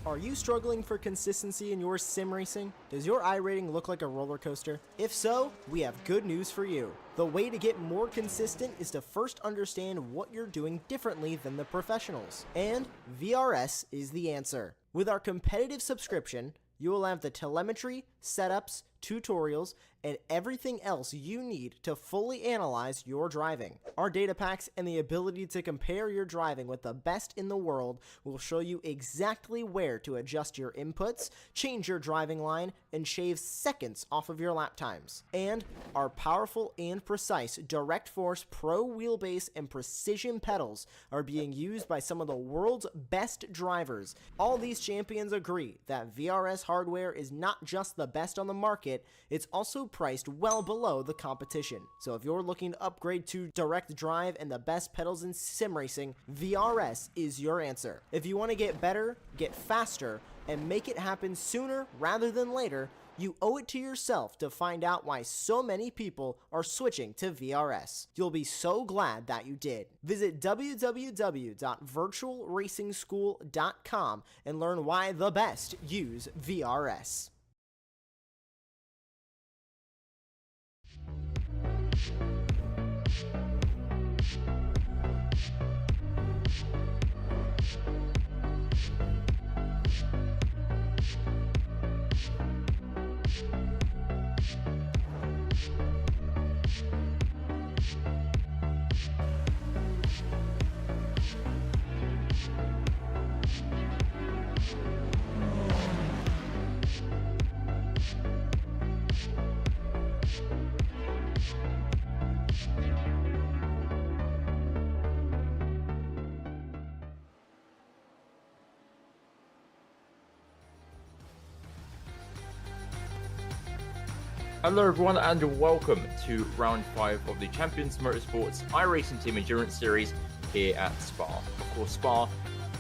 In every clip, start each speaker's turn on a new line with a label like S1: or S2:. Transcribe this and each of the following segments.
S1: Are you struggling for consistency in your sim racing? Does your iRating look like a roller coaster? If so, we have good news for you. The way to get more consistent is to first understand what you're doing differently than the professionals. And VRS is the answer. With our competitive subscription, you will have the telemetry, setups, tutorials, and everything else you need to fully analyze your driving. Our data packs and the ability to compare your driving with the best in the world will show you exactly where to adjust your inputs, change your driving line, and shave seconds off of your lap times. And our powerful and precise Direct Force Pro wheelbase and precision pedals are being used by some of the world's best drivers. All these champions agree that VRS hardware is not just the best on the market, it's also priced well below the competition. So if you're looking to upgrade to direct drive and the best pedals in sim racing, VRS is your answer. If you want to get better, get faster, and make it happen sooner rather than later, you owe it to yourself to find out why so many people are switching to VRS. You'll be so glad that you did. Visit www.virtualracingschool.com and learn why the best use VRS.
S2: Hello everyone and welcome to round 5 of the Champions Motorsports iRacing Team Endurance Series here at Spa. Of course, Spa,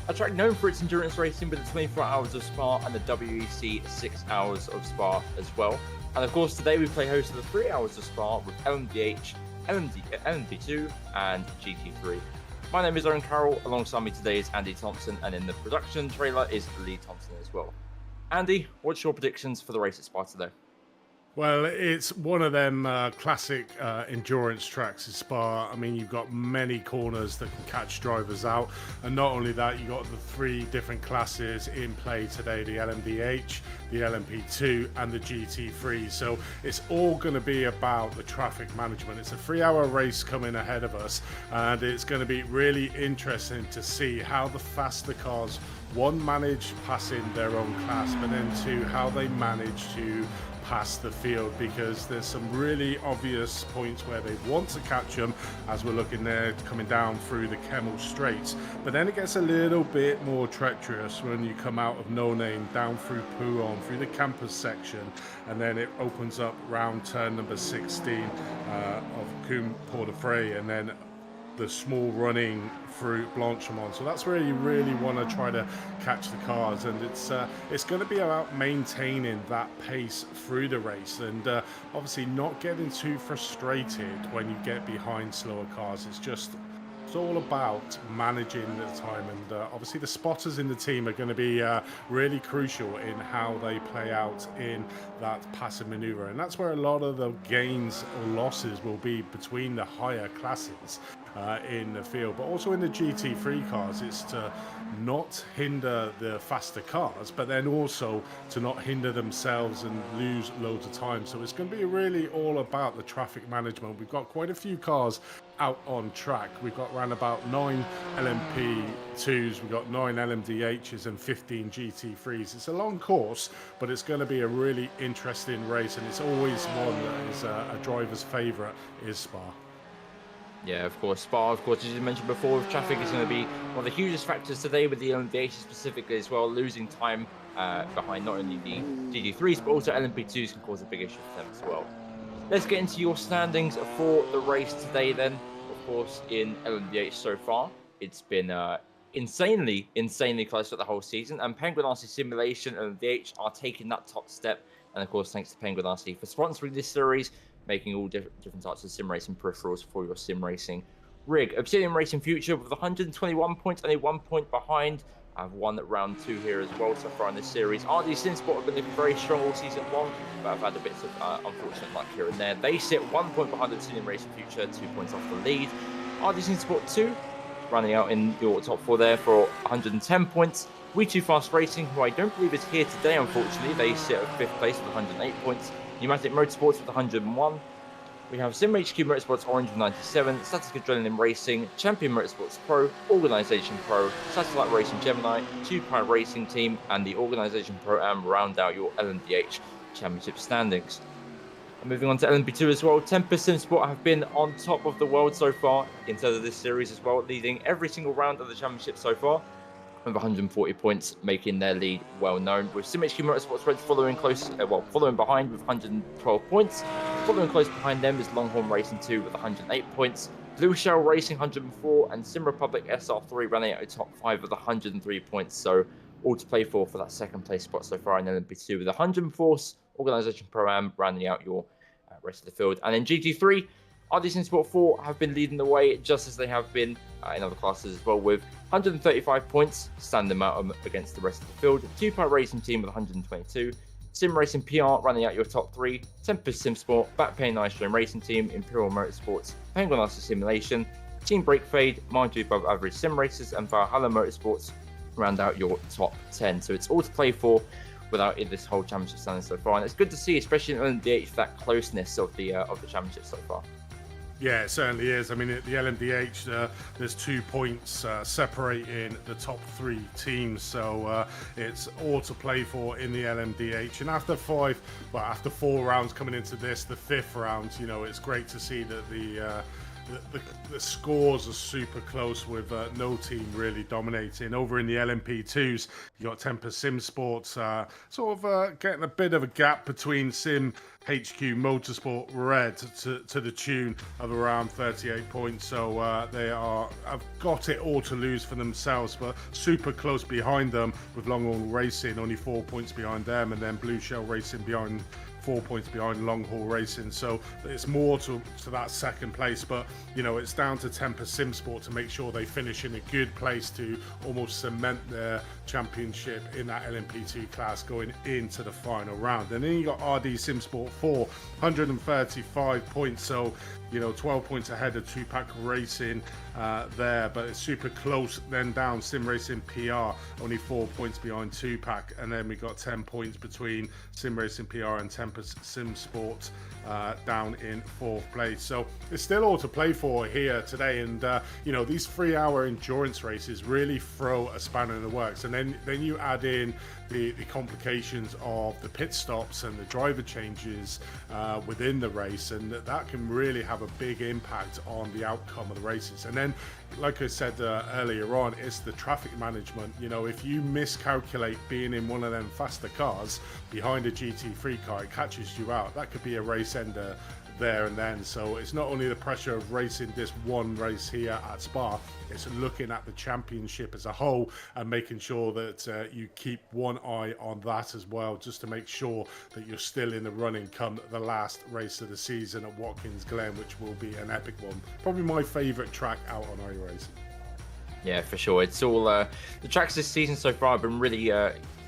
S2: a track known for its endurance racing with the 24 hours of Spa and the WEC 6 hours of Spa as well. And of course today we play host to the 3 hours of Spa with LMDH, LMD2 and GT3. My name is Owen Carroll, alongside me today is Andy Thompson, and in the production trailer is Lee Thompson as well. Andy, what's your predictions for the race at Spa today?
S3: Well, it's one of them classic endurance tracks at Spa. I mean, you've got many corners that can catch drivers out. And not only that, you've got the 3 different classes in play today, the LMDH, the LMP2 and the GT3. So it's all going to be about the traffic management. It's a 3-hour race coming ahead of us. And it's going to be really interesting to see how the faster cars, one, manage passing their own class, but then 2, how they manage to pass the field, because there's some really obvious points where they want to catch them, as we're looking there coming down through the Kemmel Straights, but then it gets a little bit more treacherous when you come out of No Name down through Pouron, through the campus section, and then it opens up round turn number 16 of Cum Port-de-Fray, and then the small running through Blanchimont. So that's where you really want to try to catch the cars, and it's going to be about maintaining that pace through the race, and obviously not getting too frustrated when you get behind slower cars. It's all about managing the time, and obviously the spotters in the team are going to be really crucial in how they play out in that passive maneuver, and that's where a lot of the gains or losses will be between the higher classes in the field. But also in the GT3 cars, it's to not hinder the faster cars, but then also to not hinder themselves and lose loads of time. So it's going to be really all about the traffic management. We've got quite a few cars out on track. We've got around about 9 LMP2s, we've got 9 LMDHs and 15 GT3s. It's a long course, but it's going to be a really interesting race, and it's always one that is a driver's favourite is Spa.
S2: Yeah, of course. Spa, of course, as you mentioned before, traffic is going to be one of the hugest factors today, with the LMDH specifically as well, losing time behind not only the GT3s, but also LMP2s can cause a big issue for them as well. Let's get into your standings for the race today then. Of course, in LMDH so far, it's been insanely close for the whole season, and Penguin RC Simulation and LMDH are taking that top step, and of course, thanks to Penguin RC for sponsoring this series, making all different types of sim racing peripherals for your sim racing rig. Obsidian Racing Future with 121 points, only 1 point behind, have won round 2 here as well so far in this series. iRTES Sport have been looking very strong all season long, but have had a bit of unfortunate luck here and there. They sit 1 point behind the Team Racing Future, 2 points off the lead. iRTES Sport 2 running out in your top 4 there for 110 points. We Too Fast Racing, who I don't believe is here today, unfortunately, they sit at 5th place with 108 points. Pneumatic Motorsports with 101. We have Sim HQ Motorsports Orange with 97, Static Adrenaline Racing, Champion Motorsports Pro, Organisation Pro, Satellite Racing Gemini, 2Pi Racing Team, and the Organisation Pro Am round out your LMDH Championship standings. And moving on to LMP2 as well, Tempest Sim Sport have been on top of the world so far in terms of this series as well, leading every single round of the championship so far, with 140 points, making their lead well known. With Sim HQ Motorsports Reds following behind with 112 points. Following close behind them is Longhorn Racing 2 with 108 points. Blue Shell Racing 104 and Sim Republic SR3 running out of top 5 with 103 points. So all to play for that second place spot so far in LMP2 with 104. Organisation Pro-Am rounding out your rest of the field. And in GT3, iRTES Sport 4 have been leading the way just as they have been in other classes as well, with 135 points, standing them out against the rest of the field. 2Pi Racing Team with 122. Sim Racing PR running out your top 3. Tempest Sim Sport, Backpain Nitro Racing Team, Imperial Motorsports, Penguin Master Simulation, Team Break Fade, Mind You Above Average Sim Racers, and Valhalla Motorsports round out your top 10. So it's all to play for without this whole championship standing so far. And it's good to see, especially in LMDH, that closeness of the championship so far.
S3: Yeah, it certainly is. I mean, at the LMDH, there's 2 points separating the top 3 teams, so it's all to play for in the LMDH. And after 4 rounds coming into this, the 5th round, you know, it's great to see that the scores are super close with no team really dominating. Over in the LMP2s, you got Tempest Sim Sports sort of getting a bit of a gap between Sim HQ Motorsport Red to the tune of around 38 points. So have got it all to lose for themselves, but super close behind them with Longhorn Racing, only 4 points behind them, and then Blue Shell Racing behind 4 points behind Long Haul Racing. So it's more to that second place, but you know, it's down to Tempest Sim Sport to make sure they finish in a good place to almost cement their championship in that LMP2 class going into the final round. And then you got RD Sim Sport 4, 135 points, so you know, 12 points ahead of 2Pac Racing there, but it's super close. Then down Sim Racing PR, only 4 points behind 2Pac, and then we got 10 points between Sim Racing PR and Tempest Sim Sport down in 4th place. So it's still all to play for here today, and you know, these 3-hour endurance races really throw a spanner in the works, and then you add in the complications of the pit stops and the driver changes within the race, and that can really have a big impact on the outcome of the races. And then, like I said earlier on, it's the traffic management. You know, if you miscalculate being in one of them faster cars behind a GT3 car, it catches you out. That could be a race ender there and then. So it's not only the pressure of racing this one race here at Spa, it's looking at the championship as a whole and making sure that you keep one eye on that as well, just to make sure that you're still in the running come the last race of the season at Watkins Glen, which will be an epic one. Probably my favourite track out on iRacing.
S2: Yeah, for sure. It's all the tracks this season so far have been really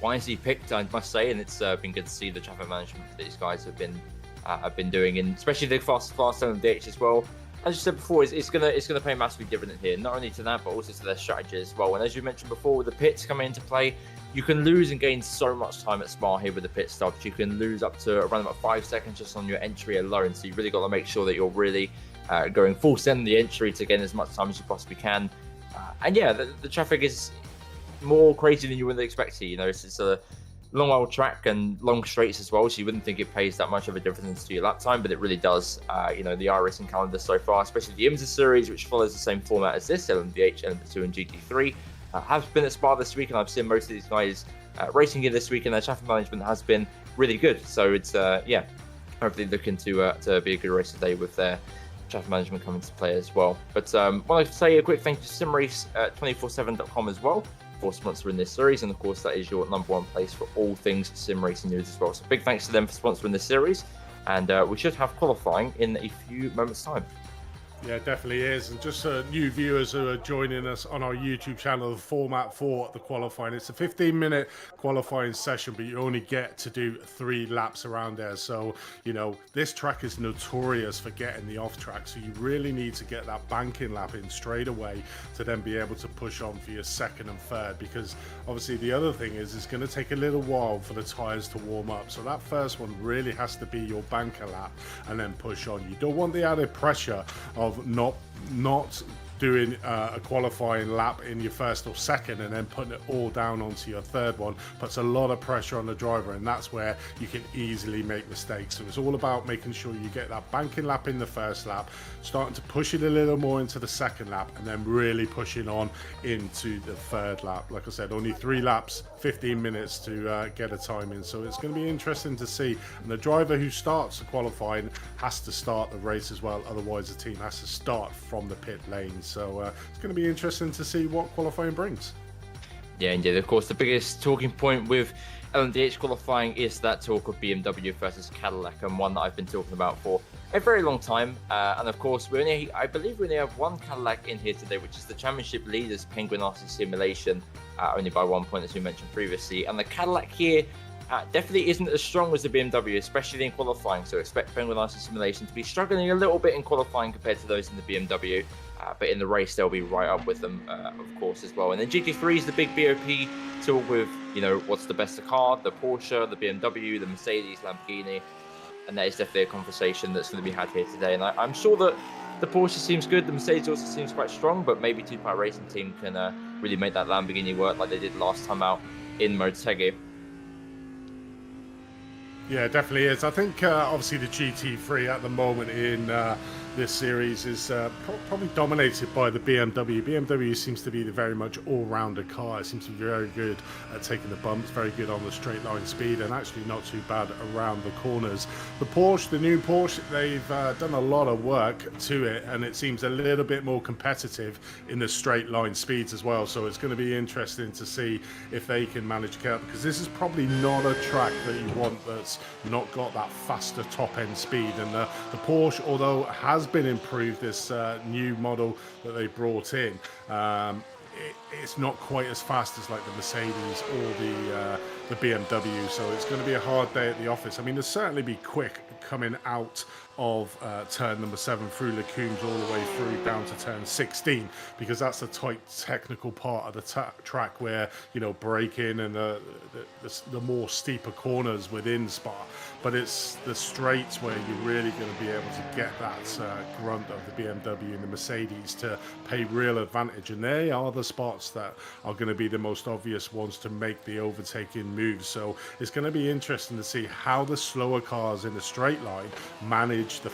S2: wisely picked, I must say, and it's been good to see the traffic management that these guys have been doing, and especially the fast LMDH as well. As you said before, it's gonna play massively different here, not only to that but also to their strategy as well. And as you mentioned before, with the pits coming into play, you can lose and gain so much time at Spa here with the pit stops. You can lose up to around about 5 seconds just on your entry alone. So you really got to make sure that you're really going full send in the entry to gain as much time as you possibly can. And yeah, the traffic is more crazy than you would expect to. You know, it's a long old track and long straights as well, so you wouldn't think it pays that much of a difference to your lap time, but it really does. You know, the iRacing calendar so far, especially the IMSA series, which follows the same format as this, LMDH, LMP2 and GT3, have been at Spa this week, and I've seen most of these guys racing here this week, and their traffic management has been really good. So it's yeah, hopefully looking to be a good race today with their traffic management coming to play as well. But I want to say a quick thank you to simrace247.com as well for sponsoring this series, and of course that is your #1 place for all things sim racing news as well. So big thanks to them for sponsoring this series, and we should have qualifying in a few moments time.
S3: Yeah, it definitely is. And just new viewers who are joining us on our YouTube channel, the format for the qualifying, it's a 15-minute qualifying session, but you only get to do 3 laps around there. So, you know, this track is notorious for getting the off track. So you really need to get that banking lap in straight away to then be able to push on for your second and third. Because obviously the other thing is it's going to take a little while for the tyres to warm up. So that first one really has to be your banker lap and then push on. You don't want the added pressure of not doing a qualifying lap in your first or second and then putting it all down onto your third one. Puts a lot of pressure on the driver, and that's where you can easily make mistakes. So it's all about making sure you get that banking lap in the first lap, starting to push it a little more into the second lap, and then really pushing on into the third lap. Like I said, only 3 laps, 15 minutes to get a time in, so it's going to be interesting to see. And the driver who starts the qualifying has to start the race as well, otherwise the team has to start from the pit lane. So it's going to be interesting to see what qualifying brings.
S2: Yeah, indeed. Of course, the biggest talking point with LMDH qualifying is that talk of BMW versus Cadillac, and one that I've been talking about for a very long time. And of course, I believe we only have one Cadillac in here today, which is the championship leaders, Penguin RC Simulation, only by 1 point, as we mentioned previously. And the Cadillac here definitely isn't as strong as the BMW, especially in qualifying. So expect Penguin RC Simulation to be struggling a little bit in qualifying compared to those in the BMW. But in the race, they'll be right up with them, of course, as well. And then GT3 is the big BOP talk with, you know, what's the best car, the Porsche, the BMW, the Mercedes, Lamborghini. And that is definitely a conversation that's going to be had here today. And I'm sure that the Porsche seems good, the Mercedes also seems quite strong, but maybe Two Power Racing Team can really make that Lamborghini work like they did last time out in Motegi.
S3: Yeah, it definitely is. I think obviously the GT3 at the moment in this series is probably dominated by the BMW. BMW seems to be the very much all-rounder car. It seems to be very good at taking the bumps, very good on the straight line speed, and actually not too bad around the corners. The Porsche, the new Porsche, they've done a lot of work to it, and it seems a little bit more competitive in the straight line speeds as well. So it's going to be interesting to see if they can manage to get up, because this is probably not a track that you want that's not got that faster top-end speed. And the Porsche, although it has been improved, this new model that they brought in, it's not quite as fast as like the Mercedes or the BMW, so it's going to be a hard day at the office. I mean, they'll certainly be quick coming out of turn number 7 through Lacunes all the way through down to turn 16, because that's the tight technical part of the track where, you know, braking and the more steeper corners within Spa. But it's the straights where you're really going to be able to get that grunt of the BMW and the Mercedes to pay real advantage, and they are the spots that are going to be the most obvious ones to make the overtaking moves. So it's going to be interesting to see how the slower cars in the straight line manage the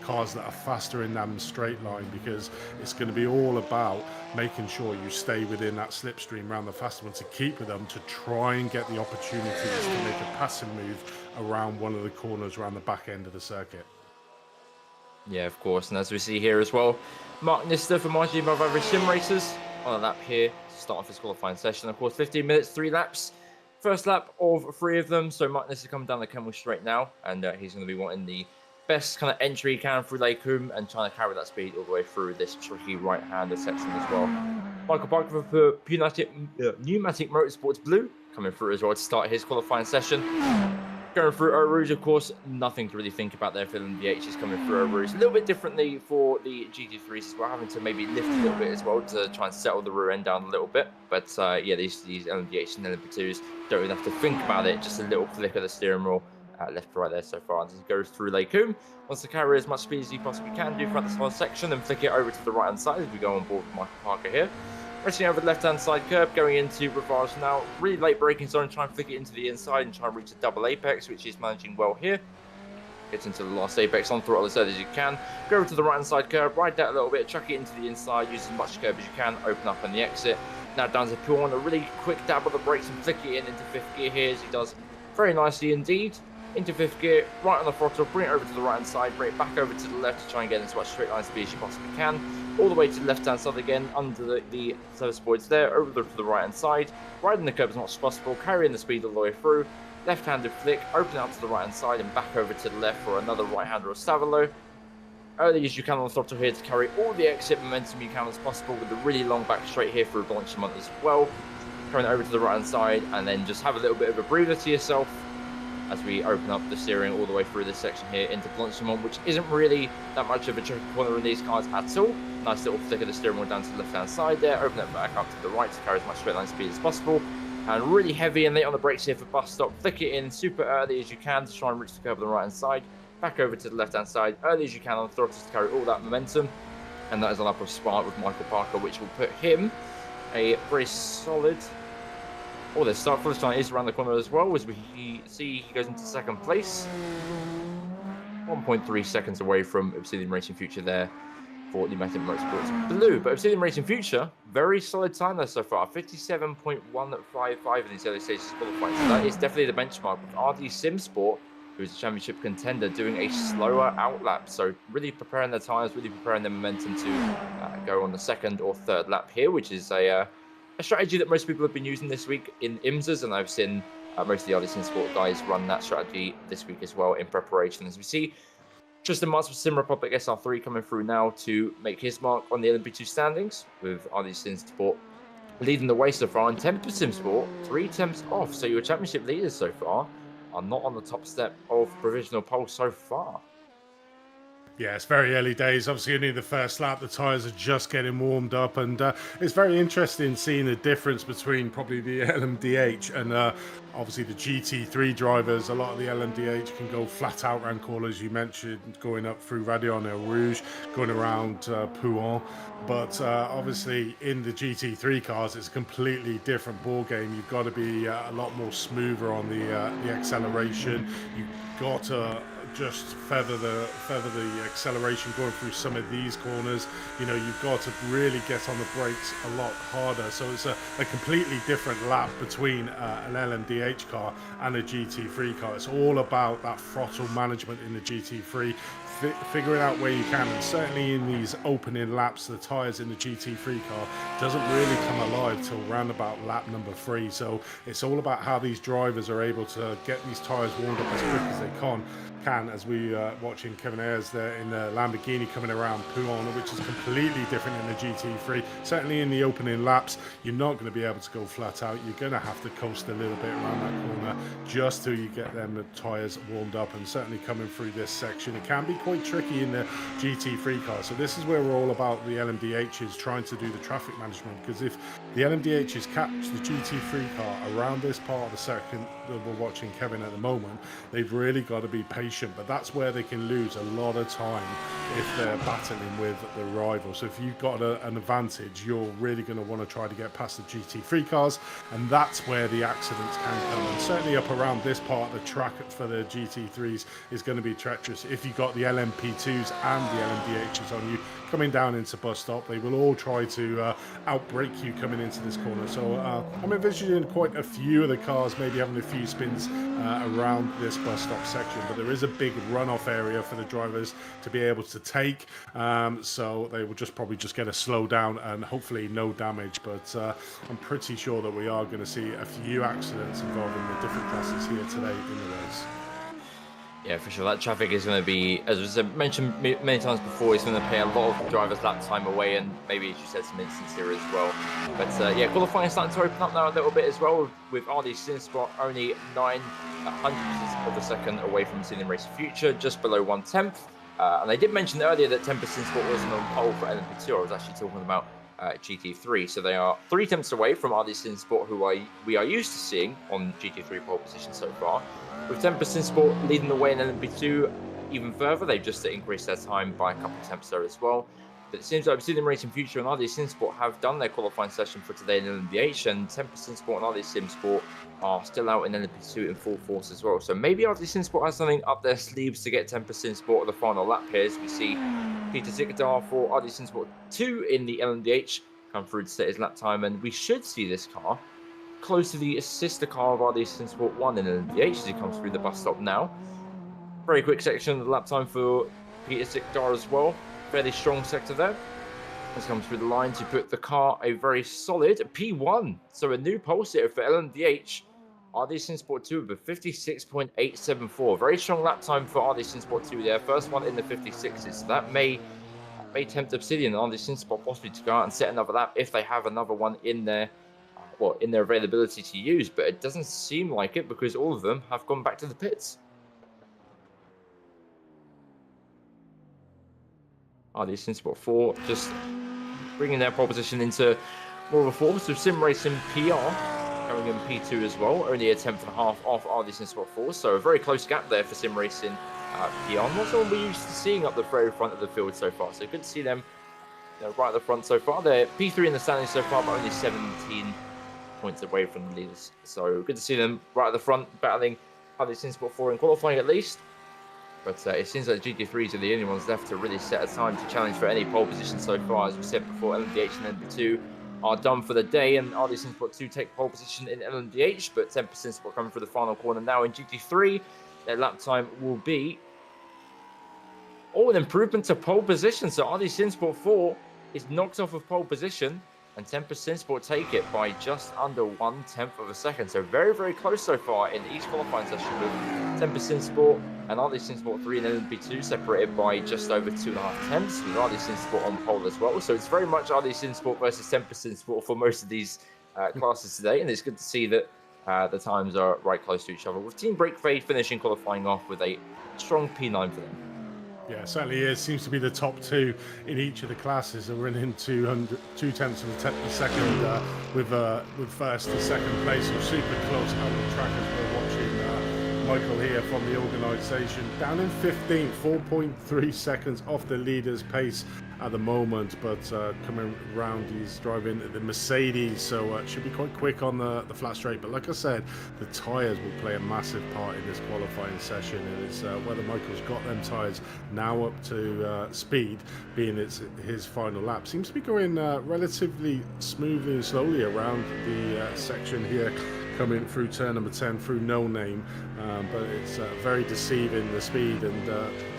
S3: cars that are faster in that straight line, because it's going to be all about making sure you stay within that slipstream around the faster ones to keep with them, to try and get the opportunities to make a passing move around one of the corners around the back end of the circuit.
S2: Yeah, of course. And as we see here as well, Mark Nister from RG Above Average Sim Racers on a lap here to start off his qualifying session. Of course, 15 minutes, 3 laps. First lap of 3 of them. So Mark Nister coming down the Kemmel straight now, and he's going to be wanting the best kind of entry he can through Lakeholm and trying to carry that speed all the way through this tricky right-hander section as well. Michael Parker for Pneumatic Motorsports Blue coming through as well to start his qualifying session. Going through Eau Rouge, of course, nothing to really think about there for the MDH is coming through Eau Rouge. A little bit differently for the GT3s as well, having to maybe lift a little bit as well to try and settle the rear end down a little bit. But yeah, these LMDH and LMP2s don't really have to think about it, just a little flick of the steering wheel left to right there so far. And as it goes through Lakeholm, wants to carry as much speed as you possibly can do throughout this whole section and flick it over to the right hand side as we go on board with Michael Parker here. Racing over the left-hand side curb, going into Rivage now. Really late braking zone, trying to flick it into the inside and try and reach a double apex, which is managing well here. Gets into the last apex on throttle as hard as you can. Go over to the right-hand side curb, ride that a little bit, chuck it into the inside, use as much curb as you can, open up on the exit. Now down to Pure, a really quick dab of the brakes and flick it into 5th gear here, as he does very nicely indeed. Into 5th gear, right on the throttle, bring it over to the right-hand side, brake back over to the left to try and get as much straight line speed as you possibly can. All the way to the left-hand side again, under the service boards there, over to the right-hand side, riding the curb as much as possible, carrying the speed all the way through, left-handed flick, open out to the right-hand side and back over to the left for another right-hander or Savalo. early as you can on the throttle here to carry all the exit momentum you can as possible, with a really long back straight here through Blanchamont as well. Turn it over to the right hand side, and then just have a little bit of a breather to yourself as we open up the steering all the way through this section here into Blanchamont, which isn't really that much of a tricky corner in these cars at all. Nice little flick of the steering wheel down to the left hand side there, open it back up to the right to carry as much straight line speed as possible, and really heavy and late on the brakes here for bus stop. Flick it in super early as you can to try and reach the curve on the right hand side, back over to the left hand side early as you can on the throttles to carry all that momentum, and that is a lap of Spa with Michael Parker, which will put him a very solid. Oh, the start finish line is around the corner as well, as we see he goes into second place. 1.3 seconds away from Obsidian Racing Future there for Pneumatic Motorsports Blue. But Obsidian Racing Future, very solid time there so far. 57.155 in these early stages of qualifying. So that is definitely the benchmark, with RD Sim Sport, who's a championship contender, doing a slower outlap. So really preparing their tyres, really preparing their momentum to go on the second or third lap here, which is a strategy that most people have been using this week in IMSAs, and I've seen most of the RD Sim Sport guys run that strategy this week as well in preparation. As we see Tristan Marks with Sim Republic SR3 coming through now to make his mark on the LMP2 standings, with RD Sim Sport leading the way so far, and Temper Sim Sport 3 temps off. So your championship leaders so far are not on the top step of provisional pole so far.
S3: Yeah, it's very early days. Obviously, only the first lap. The tyres are just getting warmed up, and it's very interesting seeing the difference between probably the LMDH and obviously the GT3 drivers. A lot of the LMDH can go flat out round corners, you mentioned, going up through Radion El Rouge, going around Pouhon. But obviously, in the GT3 cars, it's a completely different ball game. You've got to be a lot more smoother on the acceleration. You've got to just feather the acceleration going through some of these corners. You know, you've got to really get on the brakes a lot harder. So it's a completely different lap between an LMDH car and a GT3 car. It's all about that throttle management in the GT3, figuring out where you can, and certainly in these opening laps, the tyres in the GT3 car doesn't really come alive till round about lap number 3. So it's all about how these drivers are able to get these tyres warmed up as quick as they can, as we watching Kevin Ayres there in the Lamborghini coming around Pouhon, which is completely different in the GT3. Certainly in the opening laps, you're not going to be able to go flat out. You're going to have to coast a little bit around that corner just till you get them the tyres warmed up, and certainly coming through this section, it can be quite tricky in the GT3 car. So this is where we're all about the LMDHs trying to do the traffic management, because if the LMDHs catch the GT3 car around this part of the circuit that we're watching Kevin at the moment, they've really got to be patient. But that's where they can lose a lot of time if they're battling with the rival. So if you've got an advantage, you're really going to want to try to get past the GT3 cars, and that's where the accidents can come. And certainly up around this part of the track for the GT3s is going to be treacherous. If you've got the LMP2s and the LMDHs on you coming down into bus stop, they will all try to outbrake you coming into this corner. So I'm envisioning quite a few of the cars maybe having a few spins around this bus stop section, but there is a big runoff area for the drivers to be able to take, so they will probably just get a slow down and hopefully no damage. But I'm pretty sure that we are going to see a few accidents involving the different classes here today in the race.
S2: Yeah, for sure. That traffic is going to be, as was mentioned many times before, it's going to pay a lot of drivers' lap time away, and maybe, as you said, some instances here as well. But yeah, qualifying is starting to open up now a little bit as well, with RD Sim Sport only 900th of a second away from Obsidian Racing Future, just below 1/10. And they did mention earlier that Temper Sim Sport wasn't on pole for LMP2. I was actually talking about GT3. So they are 3 temps away from RD Sim Sport, who we are used to seeing on GT3 pole position so far. With Temper Sim Sport leading the way in LMP2 even further, they've just increased their time by a couple of temps there as well. But it seems like Obsidian Racing Future and RD Sim Sport have done their qualifying session for today in LMDH, and Temper Sim Sport and RD Sim Sport are still out in LMP2 in full force as well. So maybe RD Sim Sport has something up their sleeves to get Temper Sim Sport at the final lap here, as we see Peter Zikadar for RD Sim Sport 2 in the LMDH come through to set his lap time, and we should see this car close to the sister car of RD Sim Sport 1 in LMDH as he comes through the bus stop now. Very quick section of the lap time for Peter Zikadar as well. Fairly strong sector there. Has come through the line to put the car a very solid P1. So a new pole sitter for LMDH iRTES in Sport 2 with a 56.874. Very strong lap time for iRTES in Sport 2 there. First one in the 56s. So that may tempt Obsidian and iRTES in Sport possibly to go out and set another lap if they have another one in their in their availability to use. But it doesn't seem like it because all of them have gone back to the pits. iRTES in Sport 4 just bringing their pole position into more of a force with Sim Racing PR going in P2 as well, only a tenth and a half off iRTES in Sport 4, so a very close gap there for Sim Racing PR. Not someone we're used to seeing up the very front of the field so far, so good to see them right at the front so far. They're P3 in the standings so far, but only 17 points away from the leaders, so good to see them right at the front, battling iRTES in Sport 4 in qualifying at least. But it seems like GT3s are the only ones left to really set a time to challenge for any pole position so far. As we said before, LMDH and LMP2 are done for the day, and iRTES in Sport 2 take pole position in LMDH, but 10% Sport coming through the final corner now in GT3. Their lap time will be an improvement to pole position. So iRTES in Sport 4 is knocked off of pole position, and 10% Sport take it by just under 1/10 of a second. So very, very close so far in each qualifying session, with 10% Sport and iRTES in Sport 3 and LMP2 separated by just over 2.5 tenths, with iRTES in Sport on pole as well. So it's very much iRTES in Sport versus 10% Sport for most of these classes today, and it's good to see that the times are right close to each other, with Team Breakfade finishing qualifying off with a strong P9 for them.
S3: Yeah, it certainly is. Seems to be the top two in each of the classes are running 2/10 of a second with first and second place. So super close out of the track as we're watching Michael here from the organisation. Down in 15th, 4.3 seconds off the leader's pace at the moment, but coming around, he's driving the Mercedes, so it should be quite quick on the flat straight. But like I said, the tyres will play a massive part in this qualifying session. It is whether Michael's got them tyres now up to speed, being it's his final lap. Seems to be going relatively smoothly and slowly around the section here, coming through turn number 10 through No Name, but it's very deceiving, the speed, and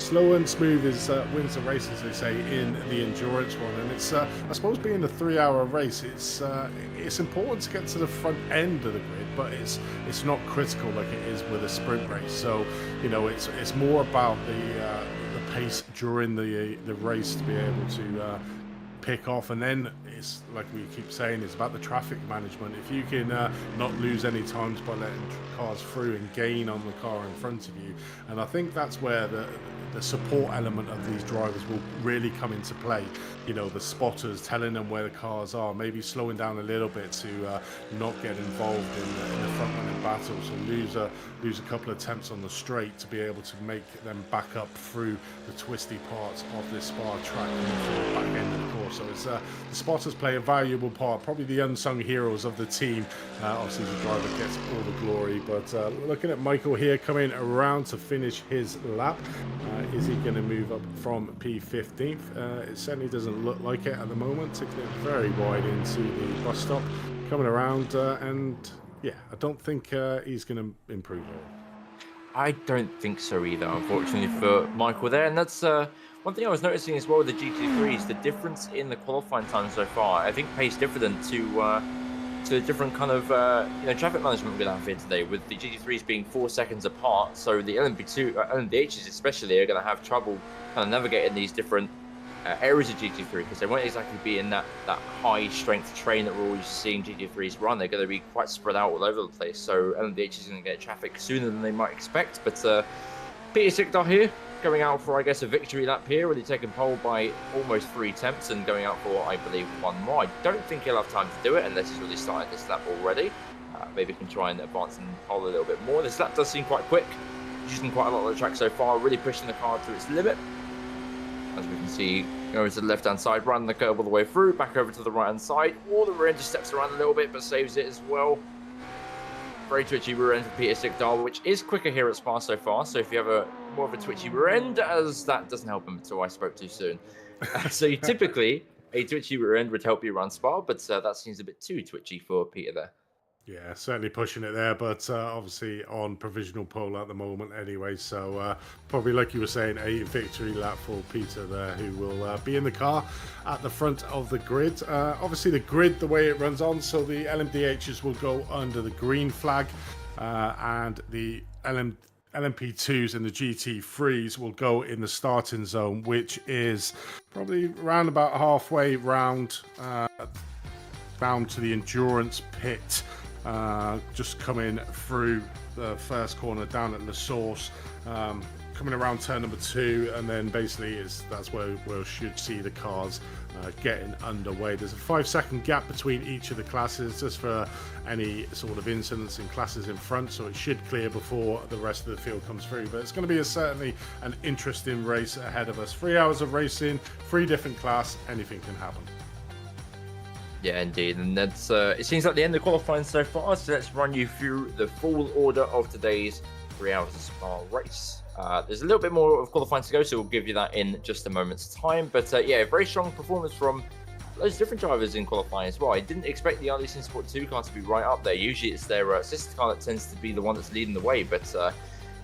S3: slow and smooth is wins the race, as they say in the endurance one. And it's I suppose being a 3-hour race, it's important to get to the front end of the grid, but it's not critical like it is with a sprint race. So it's more about the pace during the race to be able to pick off, and then it's like we keep saying, it's about the traffic management. If you can not lose any times by letting cars through and gain on the car in front of you, and I think that's where the support element of these drivers will really come into play. The spotters telling them where the cars are, maybe slowing down a little bit to not get involved in the front running battle, so lose a couple of attempts on the straight to be able to make them back up through the twisty parts of this Spa track and the back end of the course. So it's the spotters play a valuable part, probably the unsung heroes of the team. Obviously the driver gets all the glory, but looking at Michael here coming around to finish his lap, is he going to move up from P15th? It certainly doesn't look like it at the moment, taking it very wide into the bus stop, coming around, and yeah, I don't think he's going to improve at all.
S2: I don't think so either, unfortunately, for Michael there. And that's one thing I was noticing as well with the GT3s, the difference in the qualifying time so far, I think pays dividend to the different kind of traffic management we're going to have here today, with the GT3s being 4 seconds apart. So the LMDHs especially are going to have trouble kind of navigating these different areas of GT3, because they won't exactly be in that high strength train that we're always seeing GT3s run. They're going to be quite spread out all over the place, so LMDH is going to get traffic sooner than they might expect. But Peter Sigdal here going out for, I guess, a victory lap here, really taking pole by almost 3 attempts and going out for, I believe, 1 more. I don't think he'll have time to do it unless he's really started this lap already. Maybe can try and advance and pole a little bit more. This lap does seem quite quick, using quite a lot of the track so far, really pushing the car to its limit. As we can see, over to the left-hand side, running the curve all the way through, back over to the right-hand side. All the rear end just steps around a little bit, but saves it as well. Very twitchy rear end for Peter Sigdal, which is quicker here at Spa so far. So if you have more of a twitchy rear end, as that doesn't help him until I spoke too soon. So typically, a twitchy rear end would help you run Spa, but that seems a bit too twitchy for Peter there.
S3: Yeah, certainly pushing it there, but obviously on provisional pole at the moment anyway. So probably, like you were saying, a victory lap for Peter there, who will be in the car at the front of the grid. Obviously the grid, the way it runs on, so the LMDHs will go under the green flag. and the LMP2s and the GT3s will go in the starting zone, which is probably around about halfway round down to the endurance pit, just coming through the first corner down at the source, coming around turn number 2, and then basically that's where we should see the cars getting underway. There's a 5-second gap between each of the classes just for any sort of incidents in classes in front, so it should clear before the rest of the field comes through. But it's going to be certainly an interesting race ahead of us. 3 hours of racing, 3 different classes, anything can happen.
S2: Yeah, indeed, and that's it seems like the end of qualifying so far, so let's run you through the full order of today's 3 hours of Spa race. There's a little bit more of qualifying to go, so we'll give you that in just a moment's time. But yeah, very strong performance from loads of different drivers in qualifying as well. I didn't expect the iRTES Sport 2 car to be right up there. Usually it's their sister car that tends to be the one that's leading the way, but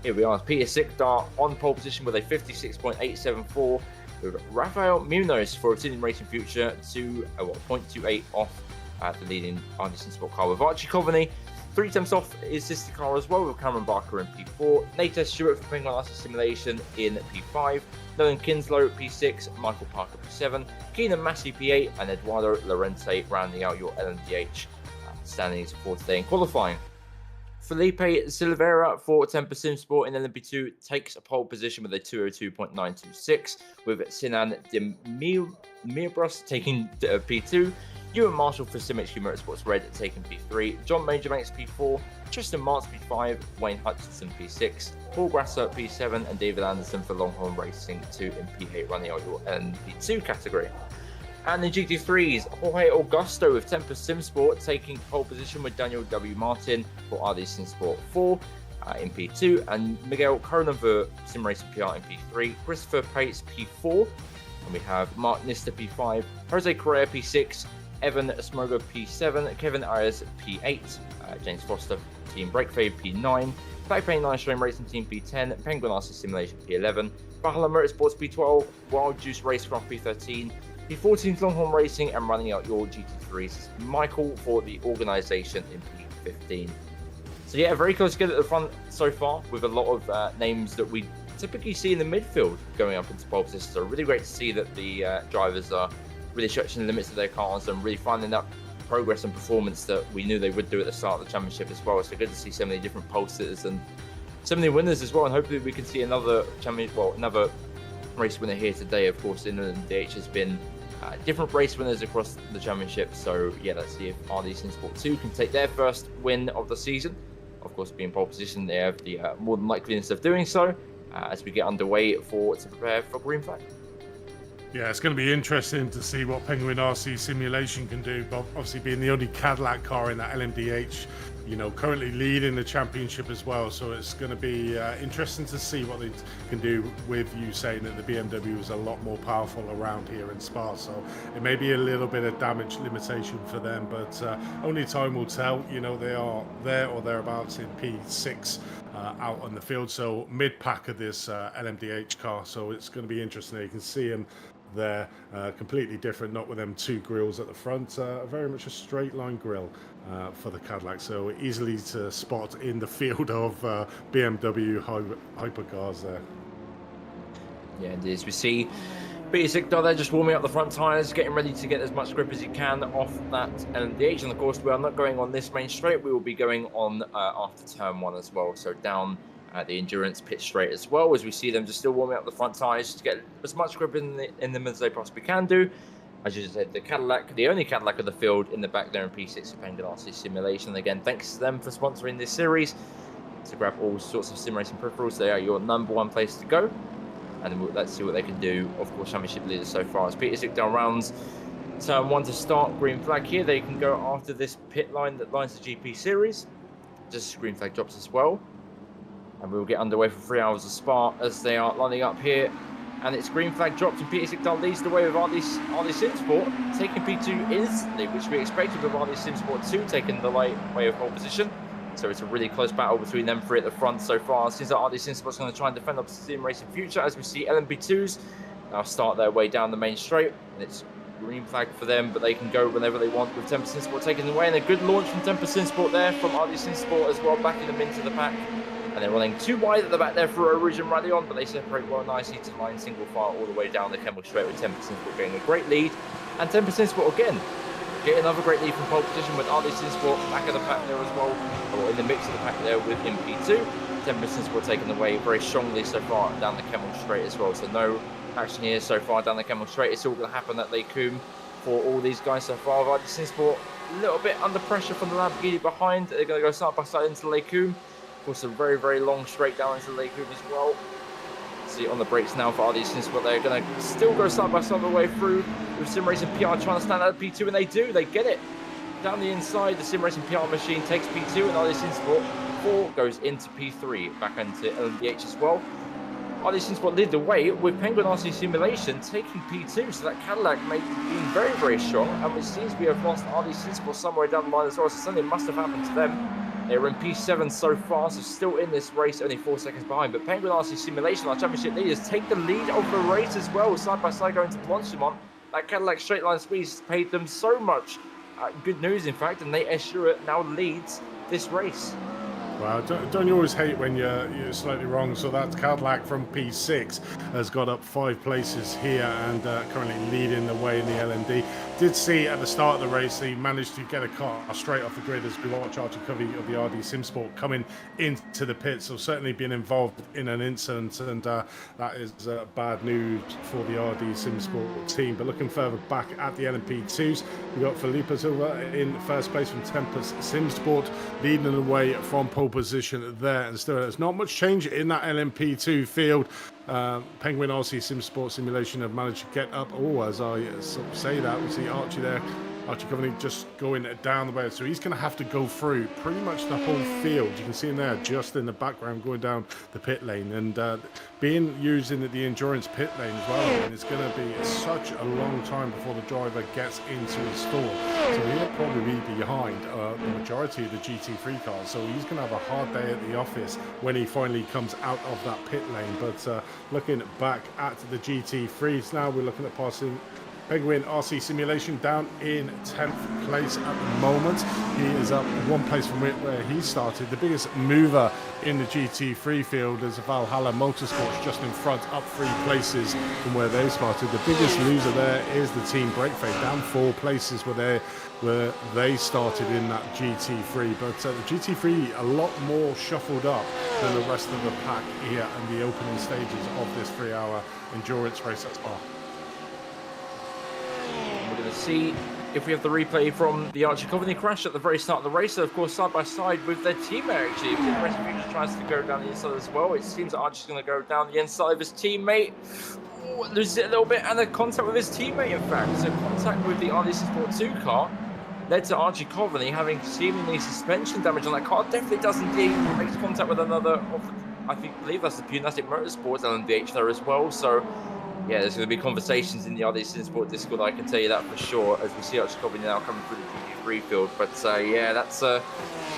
S2: here we are. Peter Sikdar on pole position with a 56.874, with Rafael Munoz for Obsidian Racing Future to 0.28 off the leading iRTES Sport car, with Archie Coveney 3 attempts off his sister car as well, with Cameron Barker in P4, Nate Stewart for Penguin Artist Simulation in P5, Nolan Kinslow P6, Michael Parker P7, Keenan Massey P8, and Eduardo Lorente rounding out your LMDH standings for today in qualifying. Felipe Silveira for Temper Sim Sport in LMP2 takes a pole position with a 202.926, with Sinan Demirbros taking P2, Ewan Marshall for SimHQ Motorsports Red taking P3, John Majorbanks P4, Tristan Martz P5, Wayne Hutchinson P6, Paul Grasser P7, and David Anderson for Longhorn Racing 2 in P8, running out your LMP2 category. And in GT3s, Jorge Augusto with Temper Sim Sport taking pole position with Daniel W. Martin for RD Sim Sport 4 in P2, and Miguel Cronin for Sim Racing PR in P3, Christopher Pates P4, and we have Mark Nister P5, Jose Correa P6, Evan Smoga P7, Kevin Ayers P8, James Foster Team Breakfade P9, Taipei 9 Stream Racing Team P10, Penguin RC Simulation P11, Valhalla Motorsports P12, Wild Juice Racecraft P13, P14 Longhorn Racing, and running out your GT3s, Michael for the organisation in P15. So yeah, very close together at the front so far, with a lot of names that we typically see in the midfield going up into pole position. So really great to see that the drivers are really stretching the limits of their cars and really finding that progress and performance that we knew they would do at the start of the championship as well. So good to see so many different pole sitters and so many winners as well, and hopefully we can see another another race winner here today. Of course, in the DH has been different race winners across the championship, so yeah, let's see if RD Sim Sport 2 can take their first win of the season. Of course, being pole position, they have the more than likeliness of doing so as we get underway to prepare for green flag.
S3: Yeah, it's going to be interesting to see what Penguin RC Simulation can do, but obviously being the only Cadillac car in that LMDH, you know, currently leading the championship as well. So it's going to be interesting to see what they can do with you saying that the BMW is a lot more powerful around here in Spa. So it may be a little bit of damage limitation for them, but only time will tell. You know, they are there or thereabouts in P6 out on the field. So mid-pack of this LMDH car. So it's going to be interesting. You can see them there, completely different, not with them 2 grills at the front, very much a straight line grill for the Cadillac, so easily to spot in the field of BMW hypercars there.
S2: Yeah, indeed. As we see Peter Sikdar there just warming up the front tyres, getting ready to get as much grip as he can off that LMDH, and of course we are not going on this main straight, we will be going on after turn 1 as well, so down the endurance pit straight as well, as we see them just still warming up the front tyres to get as much grip in them as they possibly can do. As you said, the Cadillac, the only Cadillac of the field in the back there in P6 of Penguin RC Simulation. Again, thanks to them for sponsoring this series. To grab all sorts of sim racing peripherals, they are your #1 place to go. And let's see what they can do. Of course, championship leaders so far as Peter Sikdar rounds turn 1 to start. Green flag here. They can go after this pit line that lines the GP series. Just green flag drops as well. And we'll get underway for 3 hours of Spa as they are lining up here. And it's green flag dropped, and Peter Sikdar leads the way with RD Sim Sport, taking P2 instantly, which we expected with RD Sim Sport 2 taking the way of pole position. So it's a really close battle between them 3 at the front so far. It seems like RD Sim Sport's going to try and defend up to Sim Racing Future, as we see LMP2s now start their way down the main straight. And it's green flag for them, but they can go whenever they want with 10% Sport taking away. And a good launch from 10% Sport there from iRTES Sport as well, backing them into the pack. And they're running too wide at the back there for Origin Rally on, but they separate well nicely to line single file all the way down the Kemmel straight with 10% Sport getting a great lead. And 10% Sport again, getting another great lead from pole position with iRTES Sport back of the pack there as well, or in the mix of the pack there with MP2. 10% Sport taking the way very strongly so far down the Kemmel straight as well. So no action here so far down the Kemmel straight. It's all going to happen at Lake Coombe for all these guys so far. iRTES Sport a little bit under pressure from the Lamborghini behind. They're going to go side by side into Lake Coombe. Of course, a very, very long straight down into Lake Coombe as well. See on the brakes now for iRTES Sport. They're going to still go side by side all the way through with Sim Racing PR trying to stand out P2, and they do. They get it. Down the inside, the Sim Racing PR machine takes P2, and iRTES Sport 4 goes into P3, back into LMDH as well. iRTES Sport lead the way with Penguin RC Simulation taking P2, so that Cadillac may be very, very strong, and it seems we have lost iRTES Sport somewhere down the line as well, so something must have happened to them. They're in P7 so far, so still in this race, only 4 seconds behind. But Penguin RC Simulation, our championship leaders, take the lead of the race as well, side by side going to Blanchimont. That Cadillac straight line squeeze paid them so much. Good news, in fact, and they assure it now leads this race.
S3: Well, don't you always hate when you're slightly wrong? So that Cadillac from P6 has got up 5 places here and currently leading the way in the LMD. Did see at the start of the race he managed to get a car straight off the grid as we watch Archie Covey of the RD Simsport coming into the pit. So certainly being involved in an incident, and that is bad news for the RD Simsport team. But looking further back at the LMP2s, we got Felipe Silva in first place from Tempest Simsport, leading the way from pole position there. And still there's not much change in that LMP2 field. Penguin RC Simsport Simulation have managed to get up. Oh, as I sort of say that, we see Archie there, Archie Coveney just going down the way, so he's going to have to go through pretty much the whole field. You can see him there just in the background going down the pit lane, and being used in the endurance pit lane as well. And it's going to be such a long time before the driver gets into his stall, so he'll probably be behind the majority of the GT3 cars, so he's going to have a hard day at the office when he finally comes out of that pit lane. But looking back at the GT3s now, we're looking at passing Penguin RC Simulation down in 10th place at the moment. He is up 1 place from where he started. The biggest mover in the GT3 field is Valhalla Motorsports, just in front, up 3 places from where they started. The biggest loser there is the Team Breakfast, down 4 places where they started in that GT3. But the GT3 a lot more shuffled up than the rest of the pack here in the opening stages of this 3-hour endurance race at Spa.
S2: We're going to see if we have the replay from the Archie Coveney crash at the very start of the race. So, of course, side by side with their teammate, actually. If the rest of Future tries to go down the inside as well, it seems that Archie's going to go down the inside of his teammate. Ooh, loses it a little bit, and a contact with his teammate, in fact. So, contact with the RD Sport 2 car led to Archie Coveney having seemingly suspension damage on that car. Definitely does indeed. Makes contact with another of the, I believe that's the Punastic Motorsports LMDH there as well. So, yeah, there's going to be conversations in the RD Sport Discord, I can tell you that for sure, as we see Archie Coveney now coming through the GT3 field. But yeah, that's always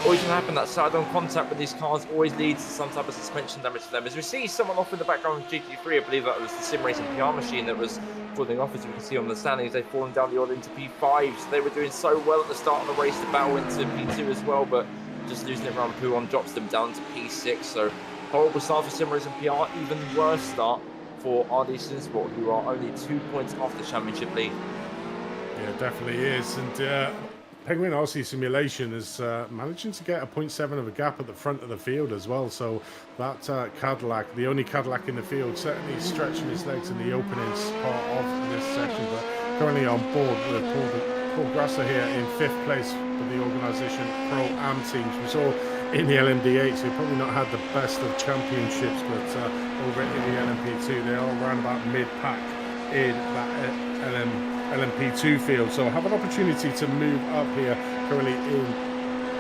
S2: going to happen. That side-on contact with these cars always leads to some type of suspension damage to them. As we see someone off in the background of GT3, I believe that was the Sim Racing PR machine that was falling off. As you can see on the standings, they've fallen down the order into P5. So they were doing so well at the start of the race to battle into P2 as well, but just losing it around P1 drops them down to P6. So horrible start for Sim Racing PR, even worse start for RD Sport, who are only 2 points off the championship lead.
S3: Yeah, definitely is. And Penguin RC Simulation is managing to get a 0.7 of a gap at the front of the field as well. So that Cadillac, the only Cadillac in the field, certainly stretching his legs in the opening part of this section. But currently on board with Paul Grasser here in 5th place for the organisation Pro-Am teams. We saw in the LMDH, they've probably not had the best of championships, but over in the LMP2, they are around about mid-pack in that LMP2 field. So have an opportunity to move up here, currently in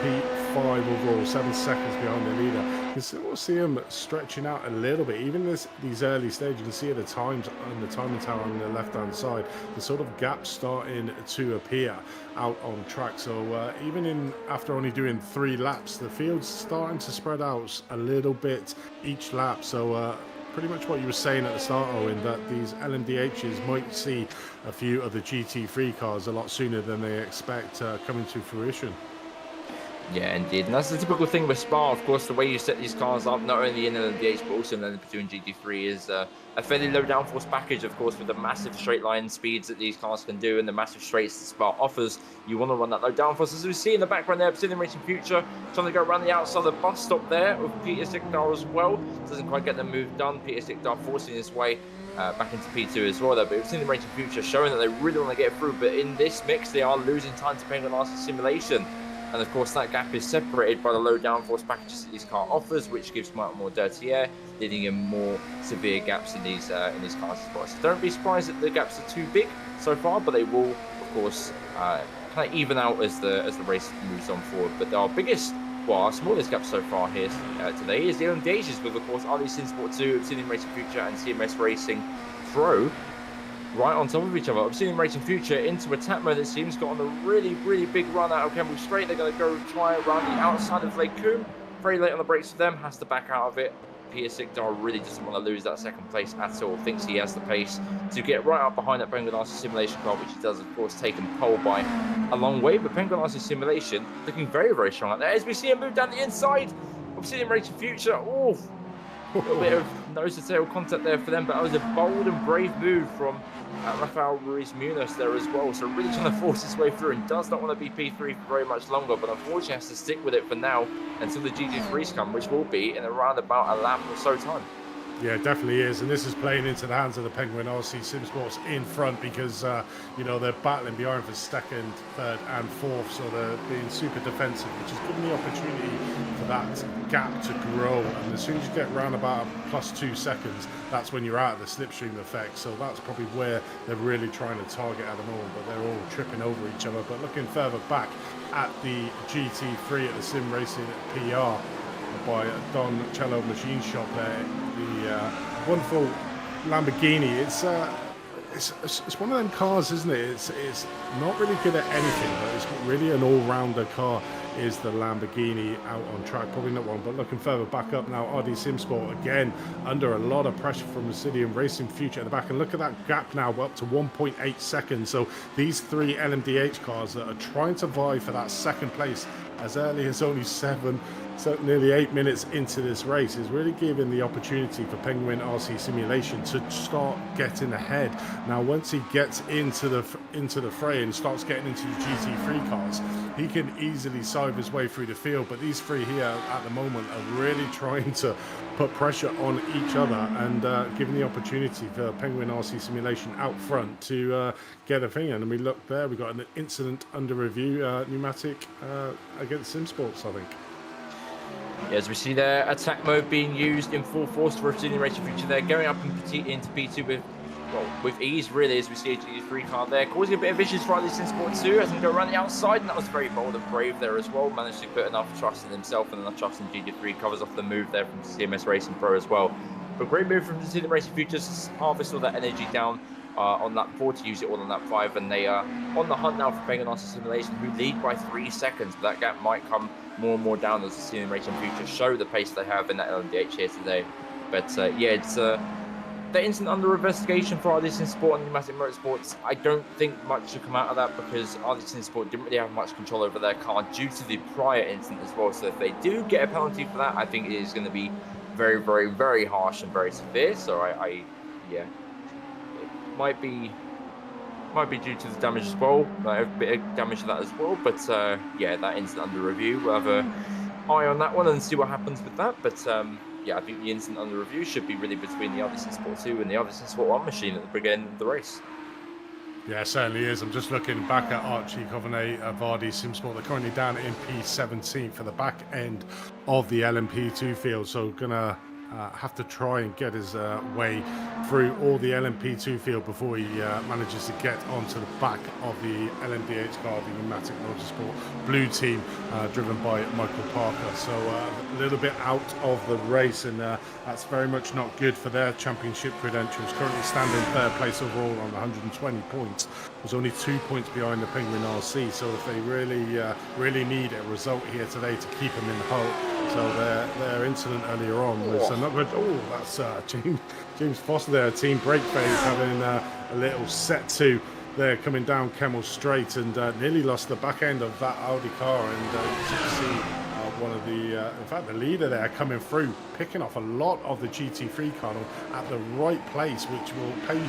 S3: P5 overall, 7 seconds behind the leader. You can still see them stretching out a little bit, even these early stages. You can see at the times on the timing tower on the left-hand side, the sort of gaps starting to appear out on track. So even after only doing 3 laps, the field's starting to spread out a little bit each lap. So pretty much what you were saying at the start, Owen, that these LMDHs might see a few of the GT3 cars a lot sooner than they expect coming to fruition.
S2: Yeah, indeed. And that's the typical thing with Spa. Of course, the way you set these cars up, not only in LMDH, but also in LMP2 and GT3, is a fairly low downforce package, of course, with the massive straight line speeds that these cars can do and the massive straights that Spa offers. You want to run that low downforce. As we see in the background there, Obsidian Racing Future, trying to go around the outside of the bus stop there with Peter Sigdar as well. Doesn't quite get the move done. Peter Sigdar forcing his way back into P2 as well, though. But Obsidian Racing Future showing that they really want to get through. But in this mix, they are losing time to Penguin RC Simulation. And of course, that gap is separated by the low downforce packages that this car offers, which gives more dirty air, leading in more severe gaps in these cars as well. So don't be surprised that the gaps are too big so far, but they will, of course, kind of even out as the race moves on forward. But our biggest, well, our smallest gap so far here today is the LMDHs with, of course, iRTES Sport 2, Obsidian Racing Future, and CMS Racing Pro. Right on top of each other. Obsidian Racing Future into attack mode, it seems, got on a really, really big run out of Campbell Straight. They're going to go try around the outside of Lake Coombe. Very late on the brakes for them, has to back out of it. Peter Sigdar really doesn't want to lose that second place at all. Thinks he has the pace to get right up behind that Penguin RC Simulation car, which he does, of course, taken pole by a long way. But Penguin RC Simulation looking very, very strong out there. As we see him move down the inside, Obsidian Racing Future, oh, a little bit of nose-to-tail contact there for them, but that was a bold and brave move from Rafael Ruiz-Munoz there as well. So really trying to force his way through, and does not want to be P3 for very much longer, but unfortunately has to stick with it for now until the GT3s come, which will be in around about a lap or so time.
S3: Yeah, it definitely is, and this is playing into the hands of the Penguin RC Sim Sports in front because, you know, they're battling behind for second, third and fourth, so they're being super defensive, which is giving the opportunity for that gap to grow, and as soon as you get around about +2 seconds, that's when you're out of the slipstream effect, so that's probably where they're really trying to target at the moment, but they're all tripping over each other. But looking further back at the GT3 at the Sim Racing PR, by Don Cello Machine Shop there, the wonderful Lamborghini. It's one of them cars, isn't it? It's not really good at anything, but it's really an all-rounder car. Is the Lamborghini out on track? Probably not one, but looking further back up now, RD Sim Sport again under a lot of pressure from Obsidian Racing Future at the back, and look at that gap now up to 1.8 seconds. So these three LMDH cars that are trying to vie for that second place as early as only nearly 8 minutes into this race is really giving the opportunity for Penguin RC Simulation to start getting ahead. Now, once he gets into the fray and starts getting into the GT3 cars, he can easily sieve his way through the field. But these three here at the moment are really trying to put pressure on each other and giving the opportunity for Penguin RC Simulation out front to get a thing. And we look there, we got an incident under review, pneumatic against SimSports, I think.
S2: As we see there, attack mode being used in full force for Obsidian Racing Future there, going up into P2 with ease, really, as we see a GT3 car there, causing a bit of issues for this in Sport 2 as he go around the outside, and that was very bold and brave there as well. Managed to put enough trust in himself and enough trust in GT3, covers off the move there from CMS Racing Pro as well. But great move from Obsidian Racing Future to harvest all that energy down on lap 4 to use it all on lap 5, and they are on the hunt now for Penguin RC Simulation, who lead by 3 seconds, but that gap might come more and more down as the Obsidian Racing Future show the pace they have in that LMDH here today. But yeah, it's the incident under investigation for iRTES Sport and Pneumatic Motorsports. I don't think much should come out of that because iRTES Sport didn't really have much control over their car due to the prior incident as well. So if they do get a penalty for that, I think it is going to be very, very, very harsh and very severe. So yeah, it might be due to the damage as well, a bit of damage to that as well. But yeah, that incident under review, we'll have an eye on that one and see what happens with that. But yeah, I think the incident under review should be really between the iRTES Sport 2 and the iRTES Sport 1 machine at the beginning of the race.
S3: Yeah, it certainly is. I'm just looking back at Archie Covenant of RD SimSport. They're currently down in P17 for the back end of the LMP2 field, so gonna have to try and get his way through all the LMP2 field before he manages to get onto the back of the LMDH car, the Pneumatic Motorsport blue team, driven by Michael Parker. So a little bit out of the race, and that's very much not good for their championship credentials. Currently standing third place overall on 120 points. Was only 2 points behind the Penguin RC. So if they really need a result here today to keep them in the hull. So their incident earlier on was not good. Oh, that's James Foster there, team brake phase, having a little set to there coming down Kemmel Straight, and nearly lost the back end of that Audi car. And you can see one of the, in fact, the leader there coming through, picking off a lot of the GT3 car at the right place, which will pay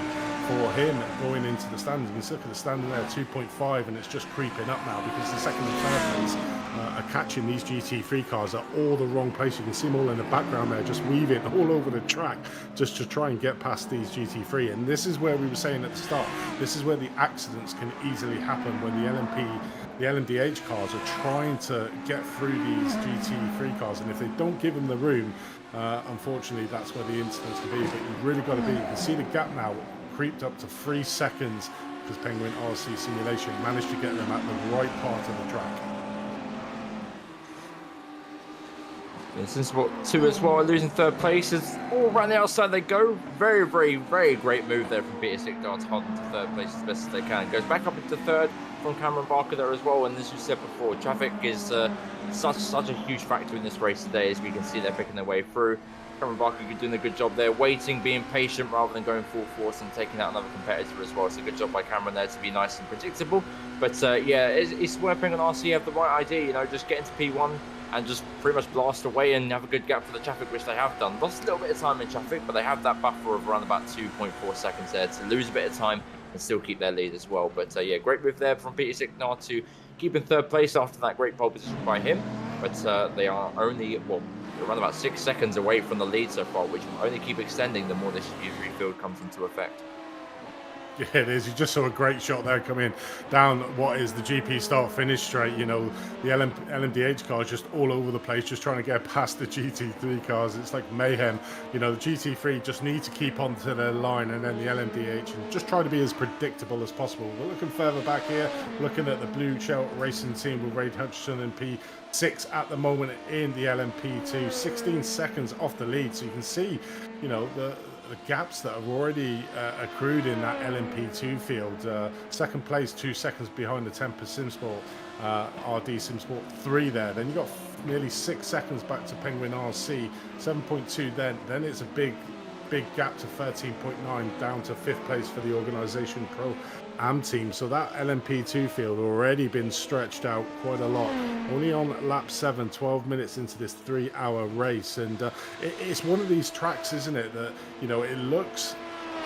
S3: for him going into the standings. You can see, look at the standing there, 2.5, and it's just creeping up now because the second and third place are catching these GT3 cars at all the wrong place. You can see them all in the background there, just weaving all over the track just to try and get past these GT3. And this is where we were saying at the start, this is where the accidents can easily happen, when the LMDH cars are trying to get through these GT3 cars, and if they don't give them the room, unfortunately that's where the incidents can be. But you've really got to be, you can see the gap now creeped up to 3 seconds, because Penguin RC Simulation managed to get them at the right part of the track.
S2: Since what 2 as well, losing third place is all around the outside they go. Very, very, very great move there from Peter Sickdale to hold them to third place as best as they can. Goes back up into third from Cameron Barker there as well. And as you said before, traffic is such a huge factor in this race today, as we can see they're picking their way through. Cameron Barker doing a good job there, waiting, being patient rather than going full force and taking out another competitor as well. So good job by Cameron there to be nice and predictable. But yeah, it's where Penguin RC have the right idea, you know, just get into P1 and just pretty much blast away and have a good gap for the traffic, which they have done. Lost a little bit of time in traffic, but they have that buffer of around about 2.4 seconds there to lose a bit of time and still keep their lead as well. But yeah, great move there from Peter Sickdale to keep in third place after that great pole position by him. But they are only, well, around about 6 seconds away from the lead so far, which will only keep extending the more this GT3 field comes into effect.
S3: Yeah, it is. You just saw a great shot there coming down what is the GP start finish straight. You know, the LMDH cars just all over the place, just trying to get past the GT3 cars. It's like mayhem. You know, the GT3 just need to keep onto their line, and then the LMDH, and just try to be as predictable as possible. We're looking further back here, looking at the Blue Shell Racing team with Ray Hutchinson and P6 at the moment in the LMP2, 16 seconds off the lead. So you can see, you know, the gaps that have already accrued in that LMP2 field. Second place, 2 seconds behind the Tempest Simsport, RD Simsport 3 there. Then you got nearly 6 seconds back to Penguin RC, 7.2 then it's a big gap to 13.9, down to 5th place for the Organisation Pro Am team. So that LMP2 field already been stretched out quite a lot. Only on lap 7, 12 minutes into this 3-hour race. And it's one of these tracks, isn't it, that, you know, it looks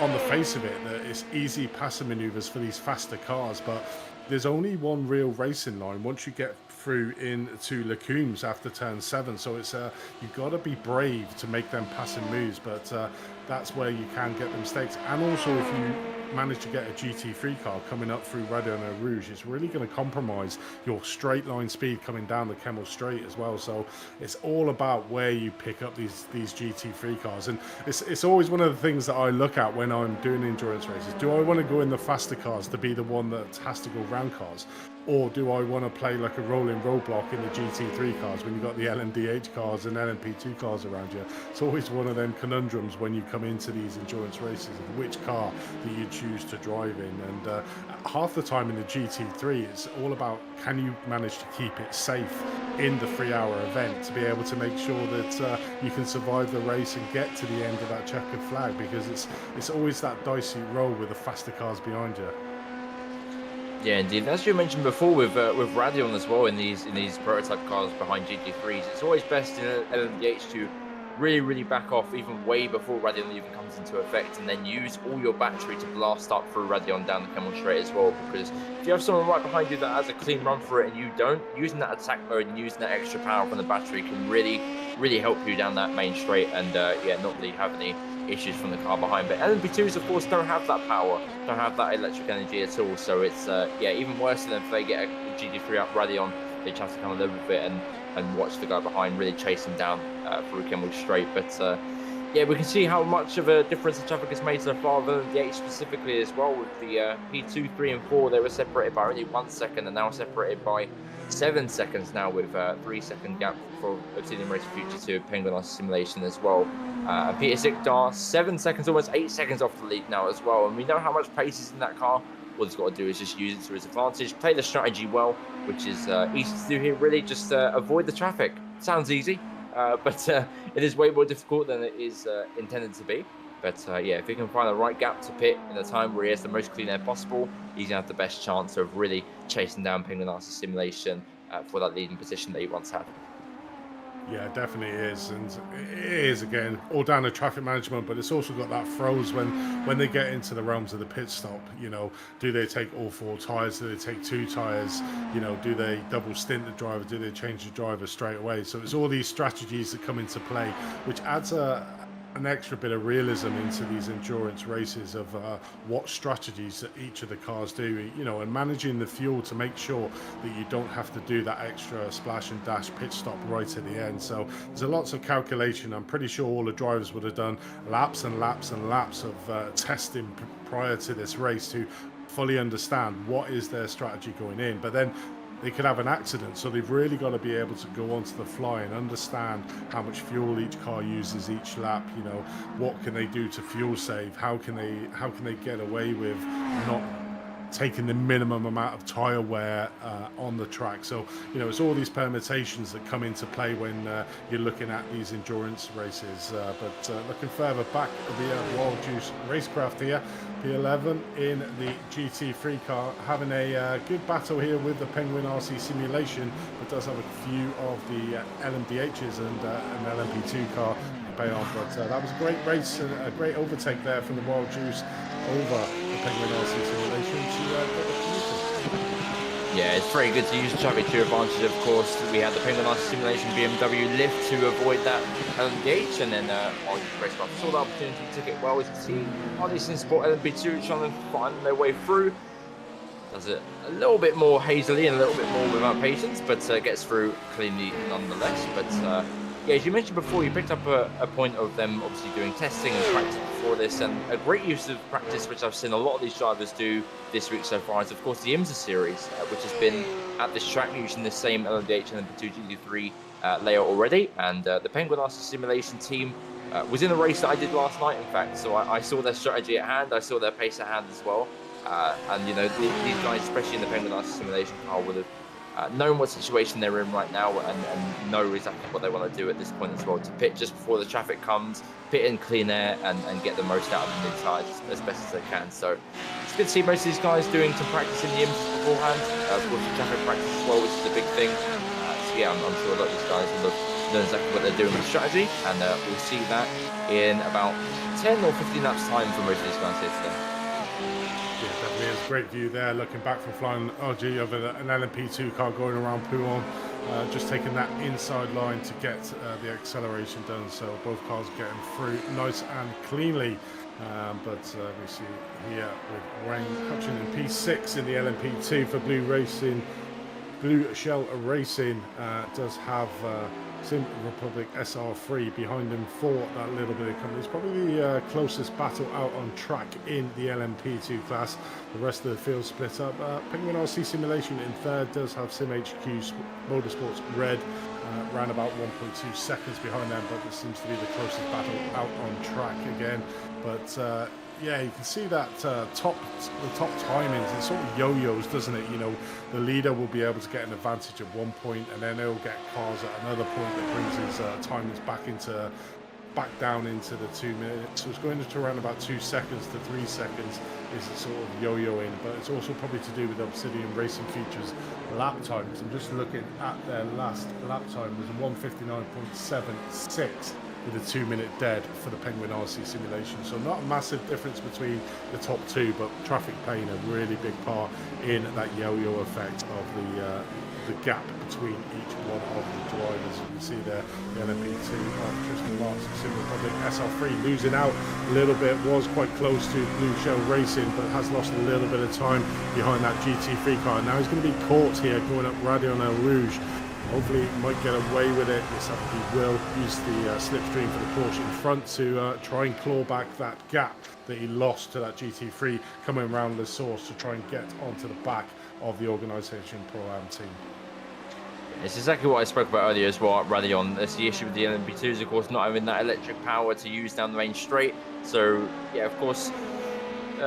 S3: on the face of it that it's easy passing maneuvers for these faster cars, but there's only one real racing line once you get through into Lecombs after turn 7. So it's you've got to be brave to make them passing moves, but that's where you can get the mistakes. And also, if you manage to get a GT3 car coming up through Radon Rouge, it's really going to compromise your straight line speed coming down the Kemmel Straight as well. So it's all about where you pick up these GT3 cars, and it's always one of the things that I look at when I'm doing endurance races. Do I want to go in the faster cars to be the one that has to go round cars, or do I want to play like a rolling roadblock in the GT3 cars when you've got the LMDH cars and LMP2 cars around you? It's always one of them conundrums when you come into these endurance races of which car that you choose to drive in. And half the time in the GT3, it's all about, can you manage to keep it safe in the 3-hour event to be able to make sure that you can survive the race and get to the end of that checkered flag, because it's always that dicey roll with the faster cars behind you.
S2: Yeah, indeed. As you mentioned before with Radeon as well in these prototype cars behind GT3s, it's always best in LMDH to really back off even way before Radeon even comes into effect, and then use all your battery to blast up through Radeon down the Kemmel Straight as well. Because if you have someone right behind you that has a clean run for it and you don't, using that attack mode and using that extra power from the battery can really help you down that main straight, and yeah, not really have any issues from the car behind. But LMP2s, of course, don't have that power, don't have that electric energy at all. So it's yeah, even worse than if they get a GT3 up Radeon, they just have to come a little bit and watch the guy behind really chase him down through Kemmel Straight. But Yeah, we can see how much of a difference the traffic has made so far than the 8 specifically as well. With the P2, 3, and 4, they were separated by only 1 second and now separated by 7 seconds now with a 3-second gap for Obsidian Racing Future 2 Penguin Ice Simulation as well. And Peter Sikdar, 7 seconds, almost 8 seconds off the lead now as well. And we know how much pace is in that car. All he's got to do is just use it to his advantage, play the strategy well, which is easy to do here, really. Just avoid the traffic. Sounds easy. But it is way more difficult than it is intended to be. But yeah, if he can find the right gap to pit in a time where he has the most clean air possible, he's going to have the best chance of really chasing down Penguin Ice Simulation for that leading position that he once had.
S3: Yeah, it definitely is, and it is, again, all down to traffic management, but it's also got that throws when they get into the realms of the pit stop. You know, do they take all 4 tyres? Do they take 2 tyres? You know, do they double stint the driver? Do they change the driver straight away? So it's all these strategies that come into play, which adds an extra bit of realism into these endurance races of what strategies that each of the cars do, you know, and managing the fuel to make sure that you don't have to do that extra splash and dash pit stop right at the end. So there's lots of calculation. I'm pretty sure all the drivers would have done laps and laps and laps of testing prior to this race to fully understand what is their strategy going in. But then they could have an accident, so they've really got to be able to go onto the fly and understand how much fuel each car uses each lap. You know, what can they do to fuel save? How can they get away with not taking the minimum amount of tyre wear on the track? So, you know, it's all these permutations that come into play when you're looking at these endurance races. But looking further back at the Wild Juice racecraft here, P11 in the GT3 car, having a good battle here with the Penguin RC Simulation, but does have a few of the LMDHs and an LMP2 car to pay on. But that was a great race, a great overtake there from the Wild Juice over the Penguin RC Simulation to get the commuting.
S2: Yeah, it's very good to use the traffic to your advantage, of course. We had the Penguin Ice Simulation BMW lift to avoid that LMDH, and then Racecraft saw the opportunity, took it well. As you can see, RDC Sport LMP2 trying to find their way through. Does it a little bit more hazily and a little bit more without patience, but gets through cleanly nonetheless. But yeah, as you mentioned before, you picked up a point of them obviously doing testing and practice before this, and a great use of practice, which I've seen a lot of these drivers do this week so far, is of course the IMSA series, which has been at this track using the same LMDH and the 2 GT3 layout already. And the Penguin RC Simulation team was in the race that I did last night, in fact, so I saw their strategy at hand, I saw their pace at hand as well. And you know, these guys, especially in the Penguin RC Simulation car, would have known what situation they're in right now and know exactly what they want to do at this point as well, to pit just before the traffic comes, pit in clean air and get the most out of the new tyres as best as they can. So it's good to see most of these guys doing some practice in the IMSA beforehand, of course the traffic practice as well, which is a big thing. So yeah, I'm sure a lot of these guys will know exactly what they're doing with the strategy, and we'll see that in about 10 or 15 laps time for most of these guys here today.
S3: Yeah, definitely is a great view there, looking back from flying RG over an LMP2 car going around Pouhon, just taking that inside line to get the acceleration done, so both cars getting through nice and cleanly. But we see here with Wayne Hutchin in P6 in the LMP2 for Blue Shell Racing, does have Sim Republic SR3 behind him for that little bit of company. It's probably the closest battle out on track in the LMP2 class. The rest of the field split up. Penguin RC Simulation in third does have Sim HQ Motorsports Red around about 1.2 seconds behind them, but this seems to be the closest battle out on track again. But yeah, you can see that the top timings, it sort of yo-yos, doesn't it? You know, the leader will be able to get an advantage at one point, and then he'll get cars at another point that brings his timings back down into the 2 minutes. So it's going to around about 2 seconds to 3 seconds is a sort of yo-yoing, but it's also probably to do with Obsidian Racing Features lap times. I'm just looking at their last lap time was 1:59.76 with a 2 minute dead for the Penguin RC Simulation. So not a massive difference between the top two, but traffic playing a really big part in that yo-yo effect of the gap between each one of the drivers. You can see there the LMP2 of Tristan Marks Sim Republic SR3 losing out a little bit, was quite close to Blue Shell Racing, but has lost a little bit of time behind that GT3 car. Now he's going to be caught here going up Radion El Rouge Hopefully he might get away with it. Yes, I think he will use the slipstream for the Porsche in front to try and claw back that gap that he lost to that GT3 coming around the source to try and get onto the back of the organisation Pro-Am team.
S2: It's exactly what I spoke about earlier as well, Radion. That's the issue with the LMP2s, of course, not having that electric power to use down the main straight. So, yeah, of course,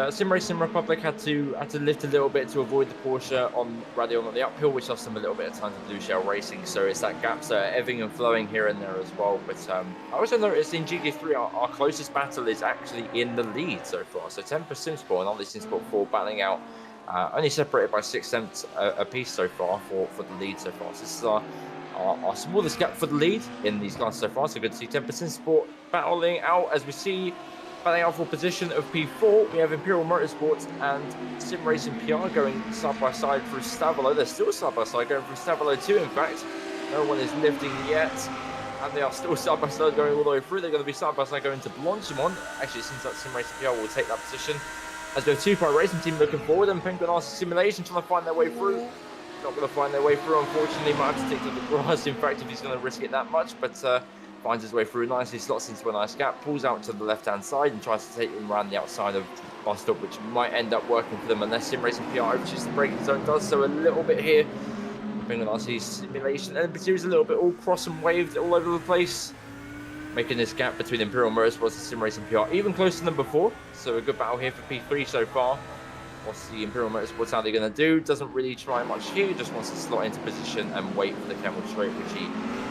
S2: Sim Racing Republic had to lift a little bit to avoid the Porsche on Radion on the uphill, which lost them a little bit of time to Blue Shell Racing. So it's that gap, so ebbing and flowing here and there as well. But I also noticed in GT3, our closest battle is actually in the lead so far. So Temper Simsport and Ollie Simsport 4 battling out. Only separated by 6 tenths a piece so far for the lead so far. So this is our smallest gap for the lead in these classes so far. So good to see 10% Sport battling out as we see battling out for position of P4. We have Imperial Motorsports and Sim Racing PR going side by side through Stavolo. They're still side by side going through Stavolo too. In fact, no one is lifting yet. And they are still side by side going all the way through. They're going to be side by side going to Blanchimont. Actually, it seems like Sim Racing PR will take that position. As we have two Pro Racing team looking forward, and Penguin RC Simulation trying to find their way through. Not going to find their way through, unfortunately. Might have to stick to the grass, in fact, if he's going to risk it that much. But finds his way through nicely, slots into a nice gap, pulls out to the left-hand side and tries to take him around the outside of bus stop, which might end up working for them unless Sim Racing PR overshoots the braking zone. Does so a little bit here. Penguin RC Simulation. LMP2 is a little bit all cross and waved all over the place, making this gap between Imperial Motorsports and Sim Racing PR even closer than before. So a good battle here for P3 so far. What's the Imperial Motorsports, how they're going to do? Doesn't really try much here, just wants to slot into position and wait for the camel straight, which he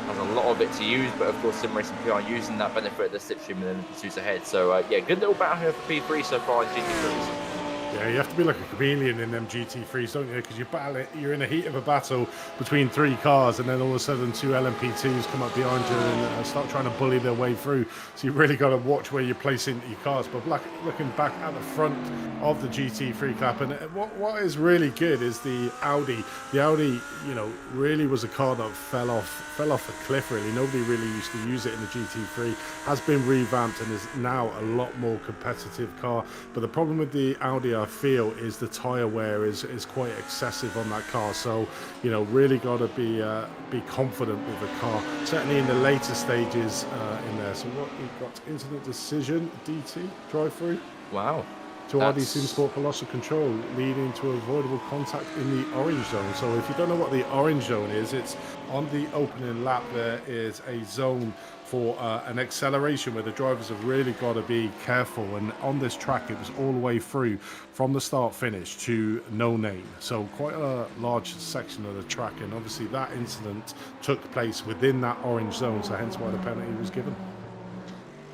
S2: has a lot of it to use. But of course, Sim Racing PR using that benefit of the slipstream and then the pursuits ahead. So yeah, good little battle here for P3 so far in GT3s.
S3: Yeah, you have to be like a chameleon in them GT3s, don't you? Because you're in the heat of a battle between 3 cars, and then all of a sudden 2 LMP2s come up behind you and start trying to bully their way through. So you really got to watch where you're placing your cars. But looking back at the front of the GT3 clap, and what is really good is the Audi. The Audi, you know, really was a car that fell off a cliff. Really, nobody really used to use it in the GT3. Has been revamped and is now a lot more competitive car. But the problem with the Audi, I feel, is the tyre wear is quite excessive on that car. So, you know, really got to be confident with the car, certainly in the later stages in there. So what we've got, incident decision, DT, drive through. Wow. To RD Simsport Colossal Control, leading to avoidable contact in the orange zone. So if you don't know what the orange zone is, it's on the opening lap. There is a zone for an acceleration where the drivers have really got to be careful. And on this track, it was all the way through from the start finish to no name. So quite a large section of the track. And obviously that incident took place within that orange zone. So hence why the penalty was given.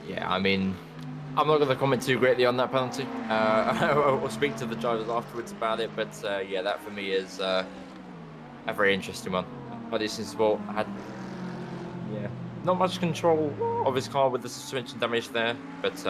S3: Yeah,
S2: I mean, I'm not going to comment too greatly on that penalty. I'll speak to the drivers afterwards about it. But yeah, that for me is a very interesting one. RD Simsport had, not much control of his car with the suspension damage there. But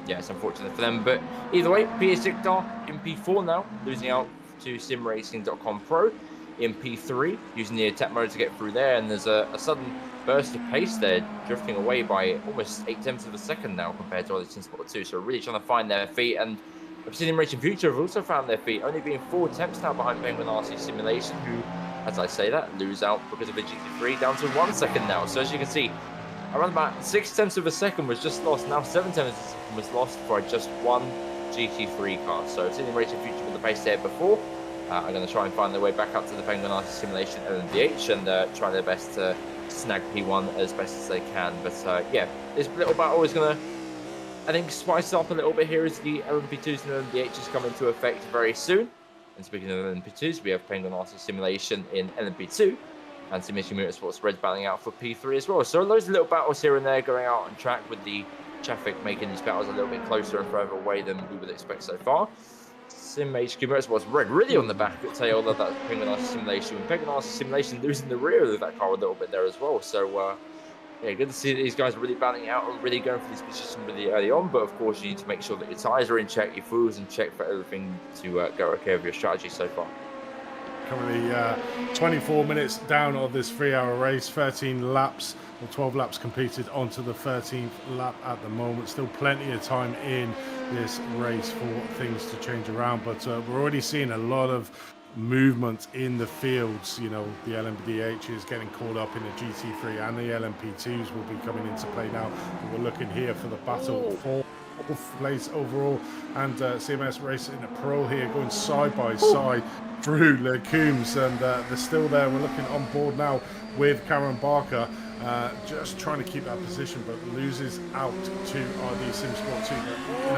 S2: yeah, it's unfortunate for them. But either way, Pierre Sikdar in P4 now, losing out to simracing.com Pro in P3, using the attack mode to get through there. And there's a sudden burst of pace there, drifting away by almost 8 tenths of a second now compared to RD Simsport 2. So really trying to find their feet. And Obsidian Racing Future have also found their feet, only being 4 tenths now behind Penguin RC Simulation, who, as I say that, lose out because of a GT3 down to 1 second now. So as you can see, around about 6 tenths of a second was just lost. Now 7 tenths of a second was lost for just 1 GT3 car. So Obsidian Racing Future with the pace there before are going to try and find their way back up to the Penguin RC Simulation LMDH and try their best to snag P1 as best as they can. But yeah, this little battle is going to, I think, spice up a little bit here as the LMP2s and LMDHs come into effect very soon. And speaking of LMP2s, we have Penguin RC Simulation in LMP2 and Simulation Motorsports Reds battling out for P3 as well. So loads of little battles here and there going out on track, with the traffic making these battles a little bit closer and further away than we would expect so far. Sim HQ Motorsports Red really on the back tail of that Penguin RC Simulation. And Penguin RC Simulation losing the rear of that car a little bit there as well. So yeah, good to see that these guys are really battling out and really going for this position really early on. But of course, you need to make sure that your tyres are in check, your fuel's in check, for everything to go okay with your strategy so far.
S3: Currently 24 minutes down of this 3-hour race, 13 laps or 12 laps completed onto the 13th lap at the moment. Still plenty of time in this race for things to change around, but we're already seeing a lot of movement in the fields. You know, the LMDH is getting caught up in the GT3 and the LMP2s will be coming into play now. But we're looking here for the battle for fourth place overall, and CMS Racing a Pro here going side by side through Le Coombs, and they're still there. We're looking on board now with Cameron Barker, just trying to keep that position, but loses out to RD Sim Sport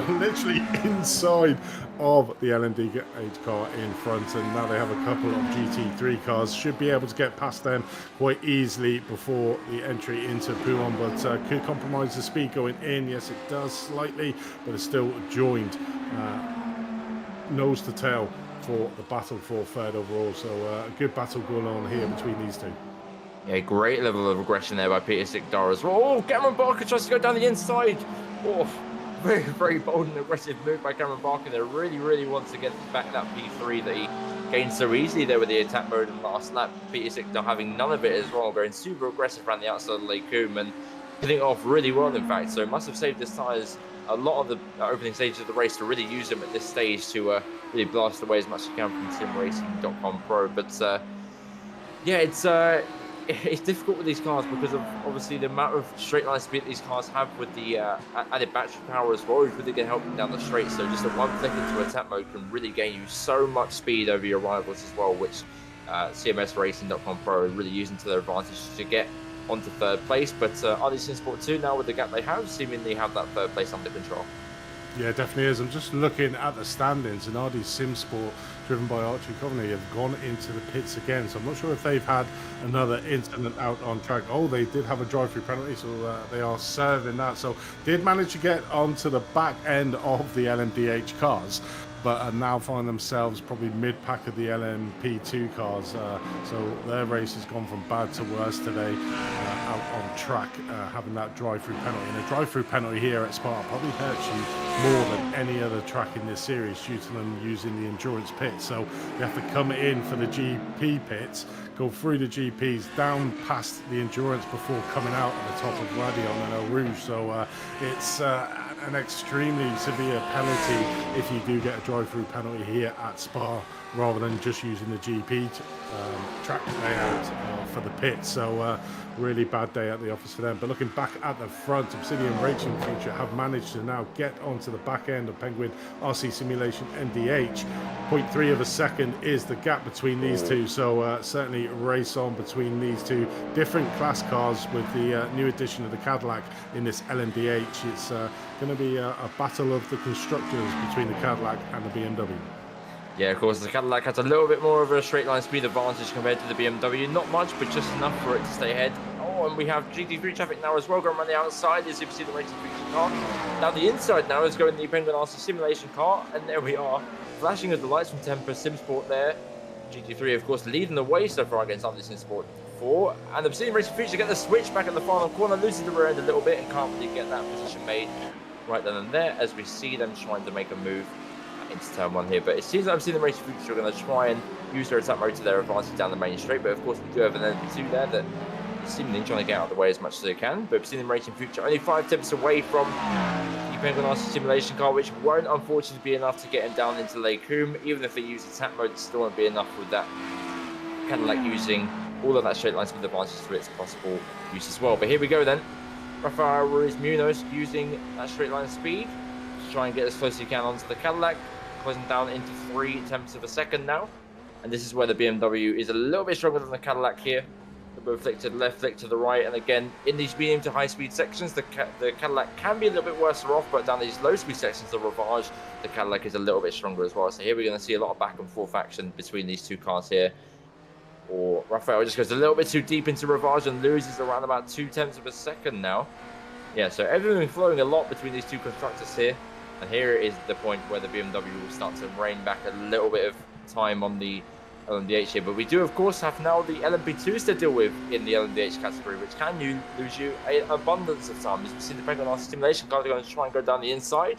S3: 2, literally inside of the LMDH car in front, and now they have a couple of GT3 cars. Should be able to get past them quite easily before the entry into Pouhon, but could compromise the speed going in. Yes, it does slightly, but it's still joined nose to tail for the battle for third overall. So a good battle going on here between these two.
S2: Yeah, great level of aggression there by Peter Sikdar as well. Oh, Cameron Barker tries to go down the inside. Oh, very, very bold and aggressive move by Cameron Barker there. Really wants to get back that P3 that he gained so easily there with the attack mode in the last lap. Peter Sikdar having none of it as well, going super aggressive around the outside of Lake Coombe and hitting it off really well, in fact. So must have saved his tyres a lot of the opening stages of the race to really use them at this stage to really blast away as much as you can from simracing.com Pro. But yeah, it's difficult with these cars because of obviously the amount of straight line speed these cars have with the added battery power as well, is really going to help them down the straight. So just a one flick into attack mode can really gain you so much speed over your rivals as well, which CMSRacing.com Pro are really using to their advantage to get onto third place. But RD Sim Sport 2 now, with the gap they have, seemingly have that third place under control.
S3: Yeah, it definitely is. I'm just looking at the standings, and RD Sim Sport, driven by Archie Coveney, have gone into the pits again. So I'm not sure if they've had another incident out on track. Oh, they did have a drive-through penalty, so they are serving that. So did manage to get onto the back end of the LMDH cars, but now find themselves probably mid-pack of the LMP2 cars. So their race has gone from bad to worse today, out on track, having that drive-through penalty. And a drive-through penalty here at Spa probably hurts you more than any other track in this series due to them using the endurance pit. So you have to come in for the GP pits, go through the GPs, down past the endurance before coming out at the top of Radion and Eau Rouge. So it's an extremely severe penalty if you do get a drive-through penalty here at Spa, rather than just using the GP track layout for the pit. So really bad day at the office for them. But looking back at the front, Obsidian Racing Future have managed to now get onto the back end of Penguin RC Simulation NDH. 0.3 of a second is the gap between these two. So certainly race on between these two different class cars with the new addition of the Cadillac in this LMDH. It's going to be a battle of the constructors between the Cadillac and the BMW.
S2: Yeah, of course, the Cadillac has a little bit more of a straight line speed advantage compared to the BMW. Not much, but just enough for it to stay ahead. Oh, and we have GT3 traffic now as well going around the outside as you see the Racing Future car. Now the inside now is going the Penguin RC Simulation car, and there we are, flashing as the lights from Tempest Sim Sport there. GT3, of course, leading the way so far against RD Sim Sport 4. And the Obsidian Racing Future get the switch back in the final corner, loses the rear end a little bit and can't really get that position made right then and there, as we see them trying to make a move into turn one here. But it seems like Obsidian Racing Future are going to try and use their attack mode to their advantage down the main straight. But of course, we do have an LMP2 there that is seemingly trying to get out of the way as much as they can. But Obsidian Racing Future only 5 tenths away from the Penguin RC Simulation car, which won't unfortunately be enough to get him down into Lake Coombe. Even if they use attack mode, it still won't be enough with that Cadillac using all of that straight line speed advantage to its possible use as well. But here we go then. Rafael Ruiz Munoz using that straight line speed to try and get as close as he can onto the Cadillac, closing down into 3 tenths of a second now. And this is where the BMW is a little bit stronger than the Cadillac here. A little bit flick to the left, flick to the right, and again, in these medium to high speed sections, the Cadillac can be a little bit worse off, but down these low speed sections, the Ravage, the Cadillac is a little bit stronger as well. So here we're going to see a lot of back and forth action between these two cars here. Or Rafael just goes a little bit too deep into Ravage and loses around about 2 tenths of a second now. Yeah, so everything flowing a lot between these two constructors here. And here is the point where the BMW will start to rein back a little bit of time on the LMDH here. But we do, of course, have now the LMP2s to deal with in the LMDH category, which can lose you an abundance of time. As we see the Penguin RC Simulation car going to try and go down the inside.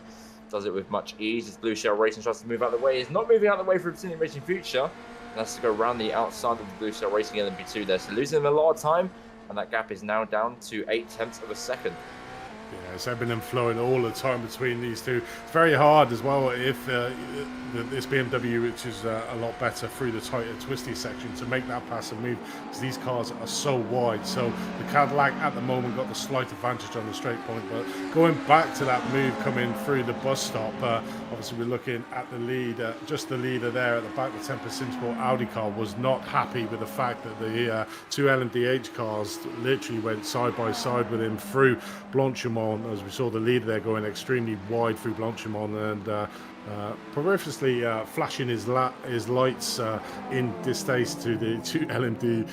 S2: Does it with much ease as Blue Shell Racing tries to move out of the way. Is not moving out of the way for Obsidian Racing Future. And has to go around the outside of the Blue Shell Racing LMP2 there. So losing them a lot of time. And that gap is now down to 8 tenths of a second.
S3: Yeah, it's ebbing and flowing all the time between these two. It's very hard as well if this BMW, which is a lot better through the tighter twisty section, to make that pass and move, because these cars are so wide. So the Cadillac at the moment got the slight advantage on the straight point, but going back to that move coming through the bus stop, obviously we're looking at the lead, just the leader there at the back. The Tempest Simsport Audi car was not happy with the fact that the two LMDH cars literally went side by side with him through Blanchimont, as we saw the leader there going extremely wide through Blanchimont and perversely flashing his lights in distaste to the two LMDH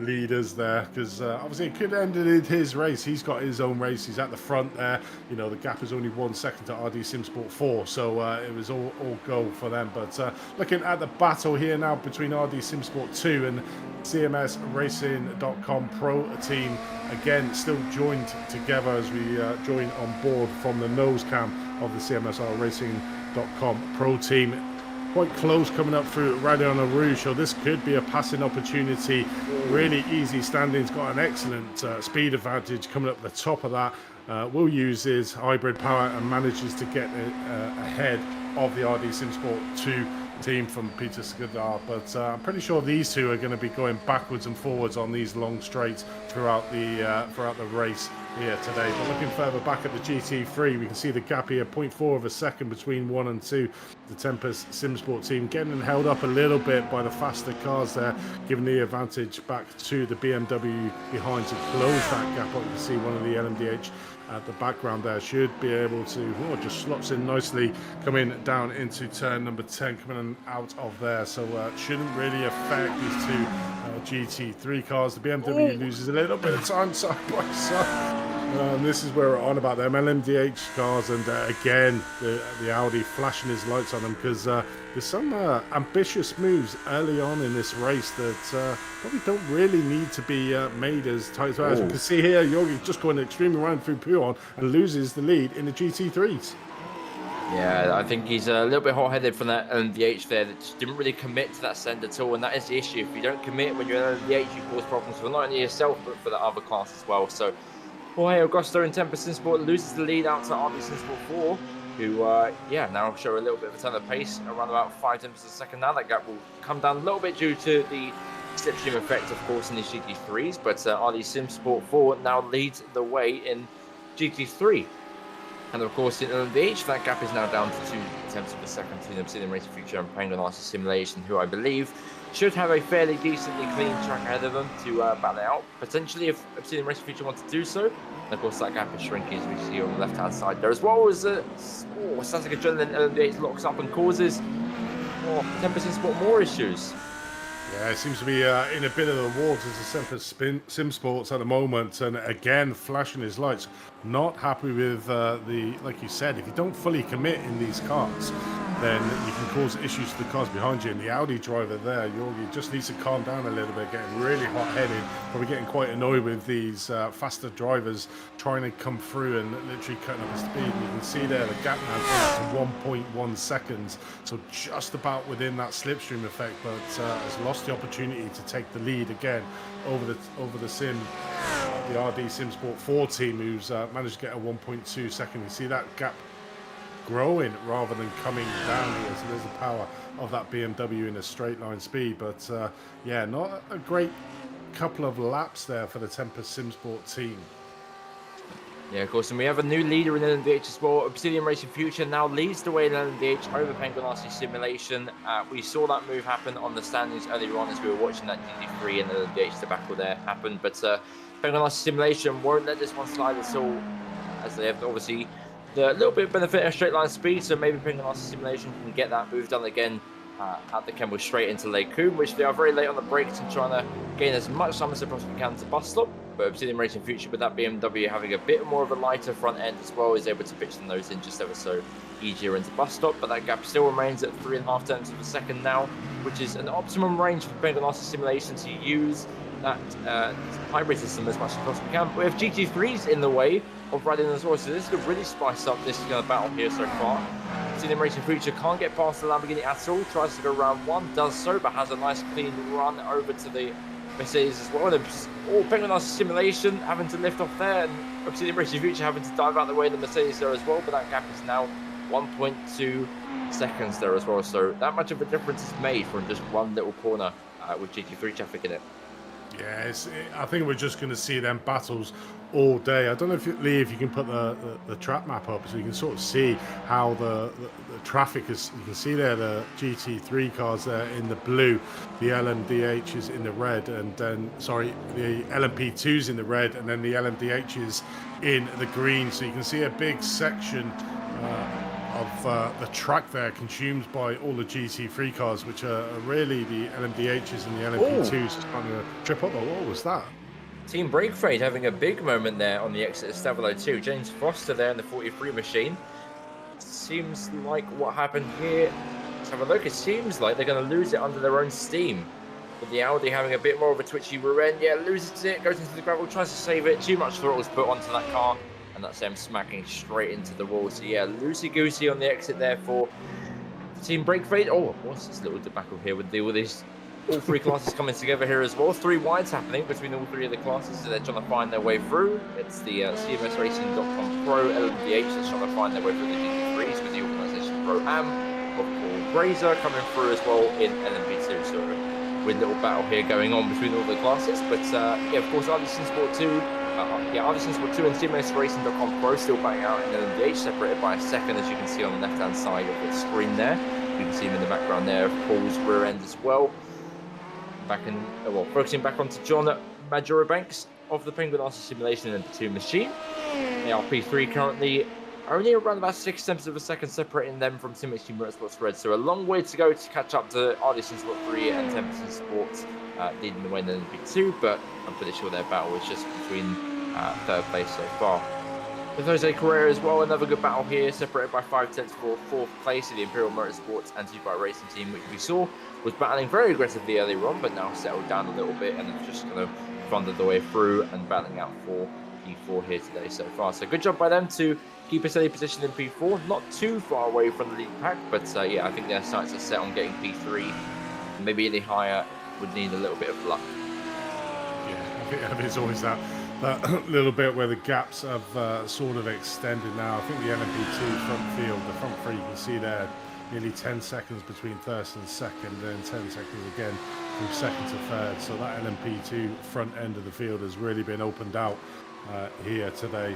S3: leaders there, because obviously it could have ended his race. He's got his own race. He's at the front there. You know, the gap is only 1 second to RD Simsport 4, so it was all go for them. But looking at the battle here now between RD Simsport 2 and CMS Pro team, again still joined together as we join on board from the nose cam of the CMSR Racing.com Pro team. Quite close coming up through Radiona Rouge, so this could be a passing opportunity. Really easy standings, got an excellent speed advantage coming up the top of that. Will use his hybrid power and manages to get ahead of the RD Simsport 2 team from Peter Skadar, but I'm pretty sure these two are going to be going backwards and forwards on these long straights throughout the race here today. But looking further back at the GT3, we can see the gap here, 0.4 of a second between 1 and 2. The Tempest Simsport team getting held up a little bit by the faster cars there, giving the advantage back to the BMW behind to close that gap. You can see one of the LMDH at the background there should be able to, just slots in nicely coming down into turn number 10, coming out of there, so shouldn't really affect these two GT3 cars. The BMW loses a little bit of time side by side. This is where we're on about them LMDH cars, and again the Audi flashing his lights on them, because there's some ambitious moves early on in this race that probably don't really need to be made as tight as well. As we can see here, Yogi just going extremely around through Puyon and loses the lead in the GT3s.
S2: Yeah, I think he's a little bit hot-headed from that LMDH there, that just didn't really commit to that send at all, and that is the issue. If you don't commit when you're an LMDH, you cause problems for not only yourself, but for the other class as well. So Jorge Augusto in Tempest Simsport loses the lead out to RB Simsport 4, who, now show a little bit of a turn of pace, around about 5 tenths a second now. That gap will come down a little bit due to the slipstream effect, of course, in these GT3s, but RD Simsport 4 now leads the way in GT3. And of course, in LMDH, that gap is now down to 2 tenths of a second between Obsidian Racing Future and Penguin RC Simulation, who I believe should have a fairly decently clean track ahead of them to battle it out. Potentially, if Obsidian Racing Future wants to do so. And of course, that gap is shrinking, as we see on the left-hand side there as well. As sounds like Adrenaline LMDH locks up and causes Tempest Simsport more issues.
S3: Yeah, it seems to be in a bit of the waters of Simsports at the moment, and again flashing his lights. Not happy with like you said, if you don't fully commit in these cars, then you can cause issues to the cars behind you. And the Audi driver there, Jorgi, just needs to calm down a little bit, getting really hot-headed, probably getting quite annoyed with these faster drivers trying to come through and literally cutting up the speed. And you can see there the gap now to 1.1 seconds, so just about within that slipstream effect, but has lost the opportunity to take the lead again over the sim. The RD Simsport 4 team, who's managed to get a 1.2 second. You see that gap growing rather than coming down here, so there's the power of that BMW in a straight line speed. But yeah, not a great couple of laps there for the Tempest Simsport team.
S2: Yeah, of course, and we have a new leader in LMDH as well. Obsidian Racing Future now leads the way in LMDH over Penguin RC Simulation. We saw that move happen on the standings earlier on as we were watching that GT3 and LMDH debacle there happen. But Penguin RC Simulation won't let this one slide at all, as they have obviously the little bit of benefit of straight line speed. So maybe Penguin RC Simulation can get that move done again at the Kemble straight into Lake Coombe, which they are very late on the brakes and trying to gain as much time as they possibly can to bus stop. But Obsidian Racing Future, with that BMW having a bit more of a lighter front end as well, is able to pitch the nose in just ever so easier into bus stop. But that gap still remains at 3.5 tenths of a second now, which is an optimum range for Penguin RC Simulation to use that hybrid system as much as possibly can. But we have GT3s in the way of riding as well, so this could really spice up this battle here so far. Obsidian Racing Future can't get past the Lamborghini at all, tries to go round one, does so, but has a nice clean run over to the Mercedes as well. And all Penguin simulation having to lift off there, and obviously the Racing Future having to dive out the way of the Mercedes there as well. But that gap is now 1.2 seconds there as well. So that much of a difference is made from just one little corner with GT3 traffic in it.
S3: Yeah, I think we're just going to see them battles all day. I don't know if Lee, if you can put the track map up so you can sort of see how the traffic is. You can see there the GT3 cars there in the blue, the LMDHs in the red, and then the LMP2s in the red, and then the LMDHs in the green. So you can see a big section of the track there consumed by all the GT3 cars, which are really the LMDHs and the LMP2s trying to trip up. What was that?
S2: Team Brake Fade having a big moment there on the exit of Stavilo 2. James Foster there in the 43 machine. Seems like what happened here. Let's have a look. It seems like they're going to lose it under their own steam. With the Audi having a bit more of a twitchy rear end. Yeah, loses it, goes into the gravel, tries to save it. Too much throttle's put onto that car, and that's them smacking straight into the wall. So yeah, loosey-goosey on the exit there for Team Brake Fade. Oh, what's this little debacle here with all these, all three classes coming together here as well. 3 wides happening between all 3 of the classes, so they're trying to find their way through. It's the CMSRacing.com Pro LMDH that's trying to find their way through the GT3s with the Organisation Pro Am of Paul Grazer coming through as well in LMP2. So with a little battle here going on between all the classes. But yeah, of course, iRTES Sport 2. iRTES Sport 2 and CMSRacing.com Pro still batting out in LMDH, separated by a second, as you can see on the left-hand side of the screen there. You can see him in the background there of Paul's rear end as well. Focusing back onto John Majorobanks of the Penguin RC Simulation and the 2 machine. The RP3 currently only around about 6 tenths of a second separating them from Team Motorsports Red. So a long way to go to catch up to iRTES Sport 3 and Templeton Sports leading the way in the LMP2, but I'm pretty sure their battle is just between 3rd place so far. With Jose Carrera as well, another good battle here, separated by 5 tenths for 4th place of the Imperial Motorsports and 2-Bike Racing team, which we saw was battling very aggressively earlier on, but now settled down a little bit and have just kind of funded the way through and battling out for P4 here today so far. So good job by them to keep a steady position in P4, not too far away from the lead pack, but yeah, I think their sights are set on getting P3. Maybe any higher would need a little bit of luck.
S3: Yeah, I think there's always that little bit where the gaps have sort of extended now. I think the LMP2 front field, the front 3, you can see there, nearly 10 seconds between first and second, then 10 seconds again from second to third. So that LMP2 front end of the field has really been opened out here today.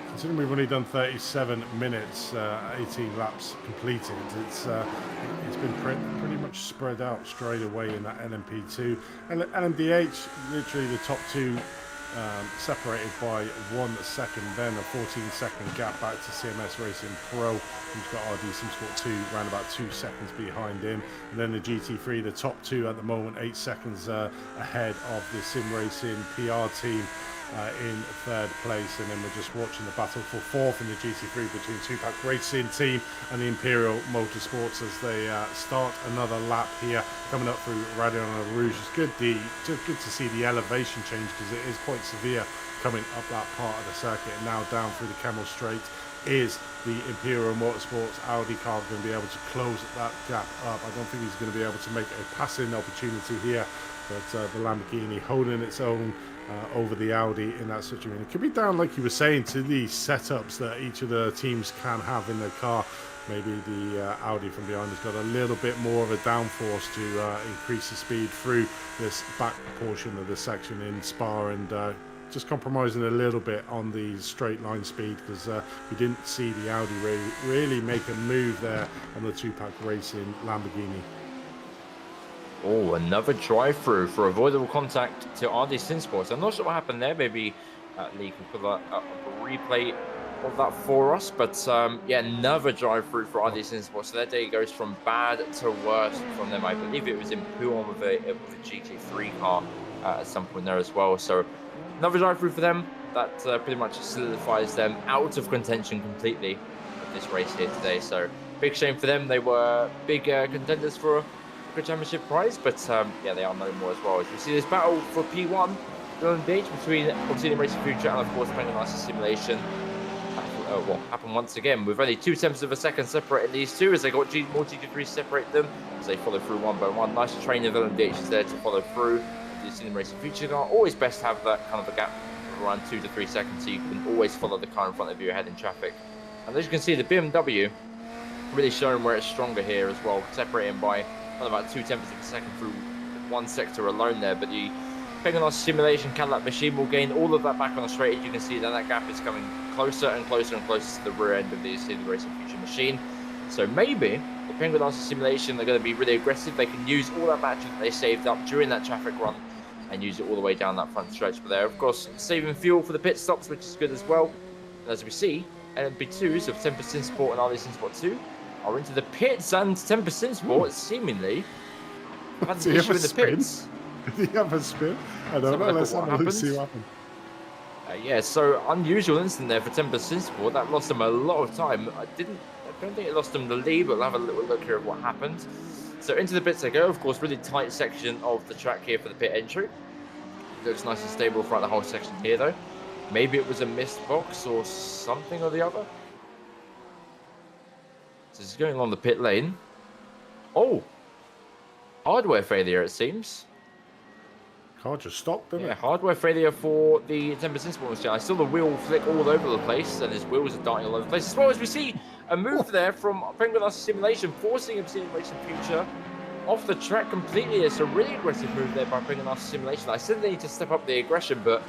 S3: Considering we've only done 37 minutes, 18 laps completed, it's been pretty much spread out straight away in that LMP2. LMDH, literally the top 2 separated by 1 second, then a 14-second gap back to CMS Racing Pro, who's got RD Sim Sport 2 around about 2 seconds behind him, and then the GT3, the top 2 at the moment, 8 seconds ahead of the Sim Racing PR team in 3rd place. And then we're just watching the battle for 4th in the GT3 between 2-Bike Racing team and the Imperial Motorsports as they start another lap here coming up through Radion Rouge. It's good to see the elevation change because it is quite severe coming up that part of the circuit. And now down through the Camel Straight is the Imperial Motorsports Audi car going to be able to close that gap up. I don't think he's going to be able to make a passing opportunity here, but the Lamborghini holding its own over the Audi in that situation. It could be down, like you were saying, to the setups that each of the teams can have in their car. Maybe the Audi from behind has got a little bit more of a downforce to increase the speed through this back portion of the section in Spa, and just compromising a little bit on the straight line speed because we didn't see the Audi really make a move there on the 2-Bike Racing Lamborghini.
S2: Oh, another drive-through for avoidable contact to RD Sim Sports. I'm not sure what happened there. Maybe Lee can put a replay of that for us. But yeah, another drive-through for RD Sim Sports. So their day goes from bad to worse from them. I believe it was in Pouhon with a GT3 car at some point there as well. So another drive-through for them. That pretty much solidifies them out of contention completely of this race here today. So big shame for them. They were big contenders for a championship prize, but yeah, they are no more as well. As we see this battle for P1 LMDH between obviously Racing Future and of course Penguin RC Simulation will happen once again with only 2 tenths of a second separating these two, as they got more GT3 to separate them as they follow through one by one. Nice train of LMDH is there to follow through. The the Sim Racing Future car. Always best to have that kind of a gap of around 2 to 3 seconds so you can always follow the car in front of you ahead in traffic. And as you can see, the BMW really showing where it's stronger here as well, separating by about 0.2 of a second through one sector alone there. But the Penguin Simulation Cadillac machine will gain all of that back on the straight. As you can see, that gap is coming closer and closer and closer to the rear end of the Sim Racing Future machine. So maybe the Penguin Simulation are going to be really aggressive. They can use all that battery that they saved up during that traffic run and use it all the way down that front stretch. But they're, of course, saving fuel for the pit stops, which is good as well. And as we see, LMP2s of Temper Sim Sport and iRTES Sport 2 are into the pits, and Temper Sim Sport seemingly had an issue in the pits.
S3: Did he have a spin? I don't know. Let's have a look, see what happened.
S2: Yeah, so unusual incident there for Temper Sim Sport. That lost them a lot of time. I don't think it lost them the lead, but we'll have a little look here at what happened. So into the pits they go. Of course, really tight section of the track here for the pit entry. Looks nice and stable throughout the whole section here, though. Maybe it was a missed box or something or the other. So it's going along the pit lane. Oh! Hardware failure, it seems.
S3: Car just stopped, didn't it?
S2: Hardware failure for the Temper Sim Sport machine. I saw the wheel flick all over the place, and his wheels are darting all over the place. As well as we see a move there from Penguin Simulation, forcing a Sim Racing Future off the track completely. It's a really aggressive move there by Penguin Simulation. I said they need to step up the aggression, but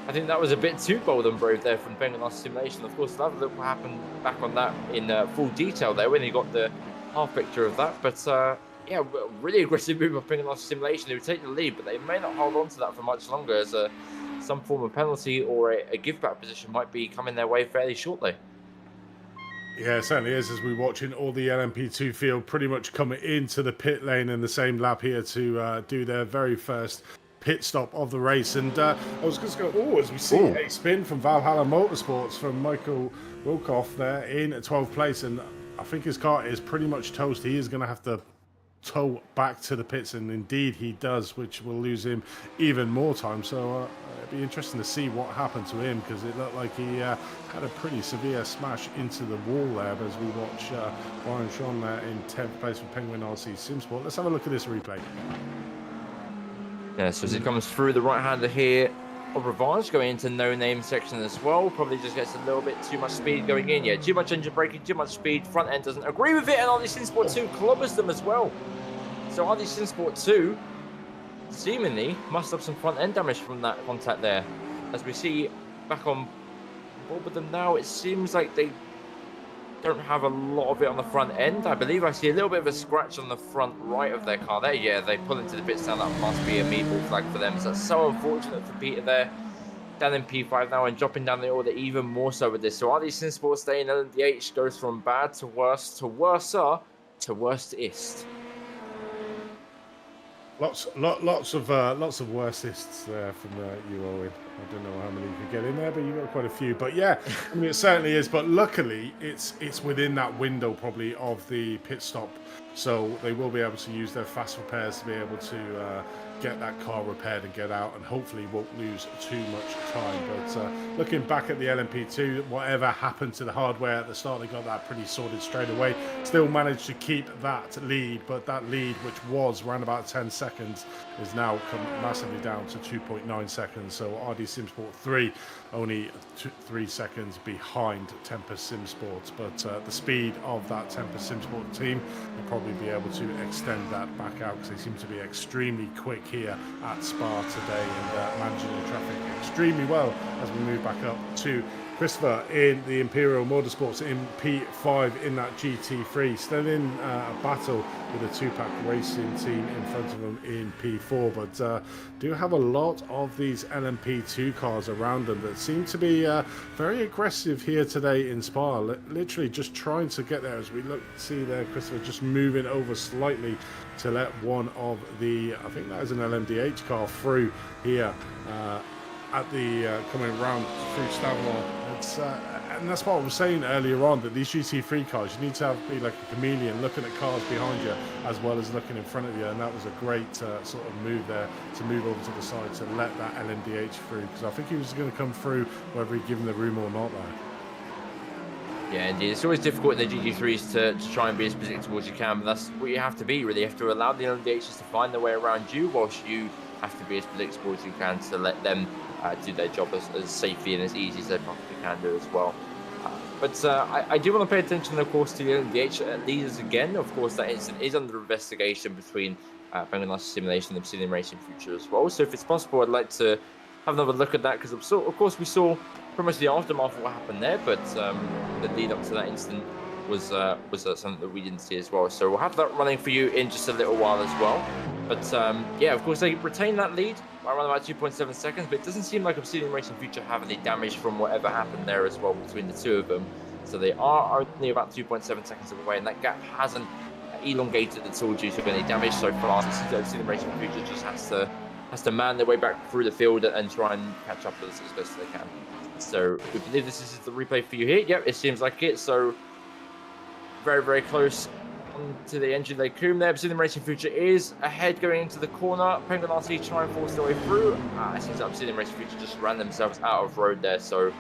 S2: I think that was a bit too bold and brave there from Penguin Simulation. Of course, we'll have a look what happened back on that in full detail there when you got the half picture of that. But yeah, really aggressive move by Penguin Simulation. They would take the lead, but they may not hold on to that for much longer, as some form of penalty or a give back position might be coming their way fairly shortly.
S3: Yeah, it certainly is, as we're watching all the LMP2 field pretty much coming into the pit lane in the same lap here to do their very first pit stop of the race. And I was just going, as we see a spin from Valhalla Motorsports from Michael Wilkoff there in 12th place. And I think his car is pretty much toast. He is going to have to tow back to the pits, and indeed he does, which will lose him even more time. So it'd be interesting to see what happened to him, because it looked like he had a pretty severe smash into the wall there. But as we watch Brian Sean there in 10th place for Penguin RC Simsport, let's have a look at this replay.
S2: Yeah, so as it comes through the right-hander here of Revanche, going into no-name section as well, probably just gets a little bit too much speed going in. Yeah, too much engine braking, too much speed, front end doesn't agree with it, and iRTES Sim Sport 2 clobbers them as well. So iRTES Sim Sport 2 seemingly must have some front end damage from that contact there. As we see back on board with them now, it seems like they don't have a lot of it on the front end. I believe I see a little bit of a scratch on the front right of their car there. Yeah, they pull into the pits now. That must be a meatball flag for them. So that's so unfortunate for Peter there. Down in P5 now and dropping down the order even more so with this. So iRTES Sim Sport staying LMDH goes from bad to worse to worser to worst-ist.
S3: Lots of worstists there from you, Owen. I don't know how many you could get in there, but you got quite a few. But yeah, I mean, it certainly is. But luckily, it's within that window probably of the pit stop, so they will be able to use their fast repairs to be able to get that car repaired and get out, and hopefully won't lose too much time. But looking back at the LMP2, whatever happened to the hardware at the start, they got that pretty sorted straight away. Still managed to keep that lead, but that lead, which was around about 10 seconds, is now come massively down to 2.9 seconds. So iRTES Sim Sport 3 only 3 seconds behind Temper Sim Sport. But the speed of that Temper Sim Sport team will probably be able to extend that back out, because they seem to be extremely quick here at Spa today, and managing the traffic extremely well as we move back up to Christopher in the Imperial Motorsports in P5 in that GT3, still in a battle with a two-pack racing team in front of them in P4, but do have a lot of these LMP2 cars around them that seem to be very aggressive here today in Spa, literally just trying to get there. As we see there, Christopher just moving over slightly to let one of the, I think that is an LMDH car, through here at the coming round through Stavron. It's and that's what I was saying earlier on, that these GT3 cars, you need to be like a chameleon, looking at cars behind you as well as looking in front of you, and that was a great sort of move there to move over to the side to let that LMDH through, because I think he was going to come through whether he'd given the room or not there.
S2: Yeah, indeed. It's always difficult in the GT3s to try and be as predictable as you can, but that's what you have to be, really. You have to allow the LMDHs to find their way around you whilst you have to be as predictable as you can to let them do their job as safely and as easy as they possibly can do as well. But I do want to pay attention, of course, to the LMDH leaders again. Of course, that incident is under investigation between Penguin RC Simulation and Obsidian Racing Future as well. So if it's possible, I'd like to have another look at that, because of course we saw pretty much the aftermath of what happened there, but the lead up to that incident was something that we didn't see as well. So we'll have that running for you in just a little while as well. But yeah, of course they retain that lead by around about 2.7 seconds, but it doesn't seem like Obsidian Racing Future have any damage from whatever happened there as well between the two of them. So they are only about 2.7 seconds away, and that gap hasn't elongated at all due to any damage so far. So Obsidian Racing Future just has to man their way back through the field and try and catch up with us as best as they can. So we believe this is the replay for you here. Yep, it seems like it. So very, very close to the engine they coom there. Obsidian Racing Future is ahead going into the corner. Penguin RC try and force their way through. It seems like Obsidian Racing Future just ran themselves out of road there. So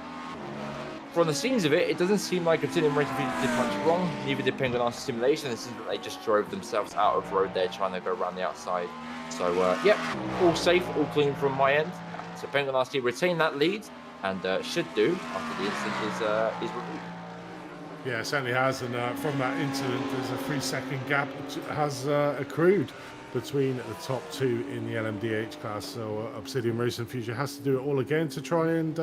S2: from the scenes of it, it doesn't seem like Obsidian Racing Future did much wrong. Neither did Penguin RC Simulation. It seems that they just drove themselves out of road there, trying to go around the outside. So yep, all safe, all clean from my end. So Penguin RC retain that lead, and should do after the incident is removed.
S3: Yeah, it certainly has, and from that incident, there's a 3-second gap that has accrued between the top two in the LMDH class. So Obsidian Racing Future has to do it all again to try and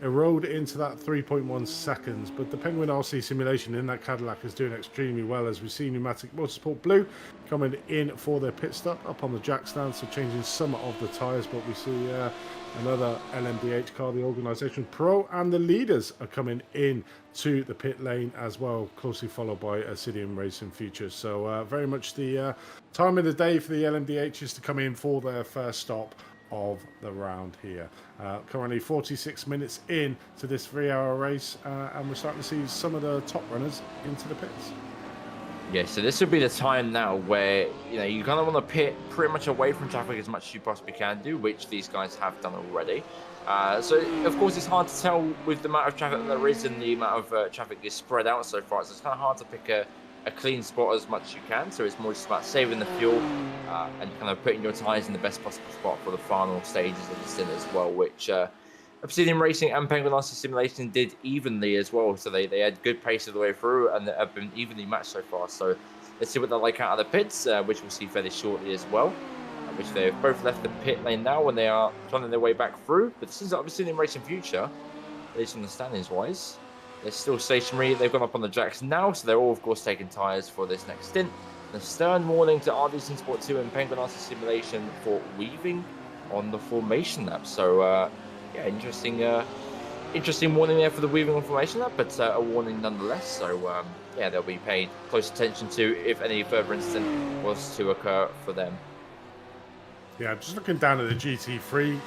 S3: erode into that 3.1 seconds. But the Penguin RC Simulation in that Cadillac is doing extremely well, as we see Pneumatic Motorsport Blue coming in for their pit stop up on the jack stand, so changing some of the tyres. But we see another LMDH car, the Organisation Pro, and the leaders are coming in to the pit lane as well, closely followed by Obsidian Racing Future. So very much the time of the day for the LMDHs to come in for their first stop of the round here. Currently 46 minutes in to this 3-hour race, and we're starting to see some of the top runners into the pits.
S2: Yeah, so this would be the time now where, you know, you kind of want to pit pretty much away from traffic as much as you possibly can do, which these guys have done already. So, of course, it's hard to tell with the amount of traffic that there is and the amount of traffic is spread out so far. So it's kind of hard to pick a clean spot as much as you can. So it's more just about saving the fuel and kind of putting your tyres in the best possible spot for the final stages of the stint as well, which Obsidian Racing and Penguin RC Simulation did evenly as well. So they had good pace all the way through and have been evenly matched so far. So let's see what they're like out of the pits, which we'll see fairly shortly as well. Which they've both left the pit lane now when they are trying their way back through. But this is obviously in Racing Future, at least from the standings wise. They're still stationary. They've gone up on the jacks now, so they're all, of course, taking tyres for this next stint. And a stern warning to iRTES Sport 2 and Penguin RC Simulation for weaving on the formation lap. So, yeah, interesting warning there for the weaving on formation lap, but a warning nonetheless. So, yeah, they'll be paid close attention to if any further incident was to occur for them.
S3: Yeah, just looking down at the GT3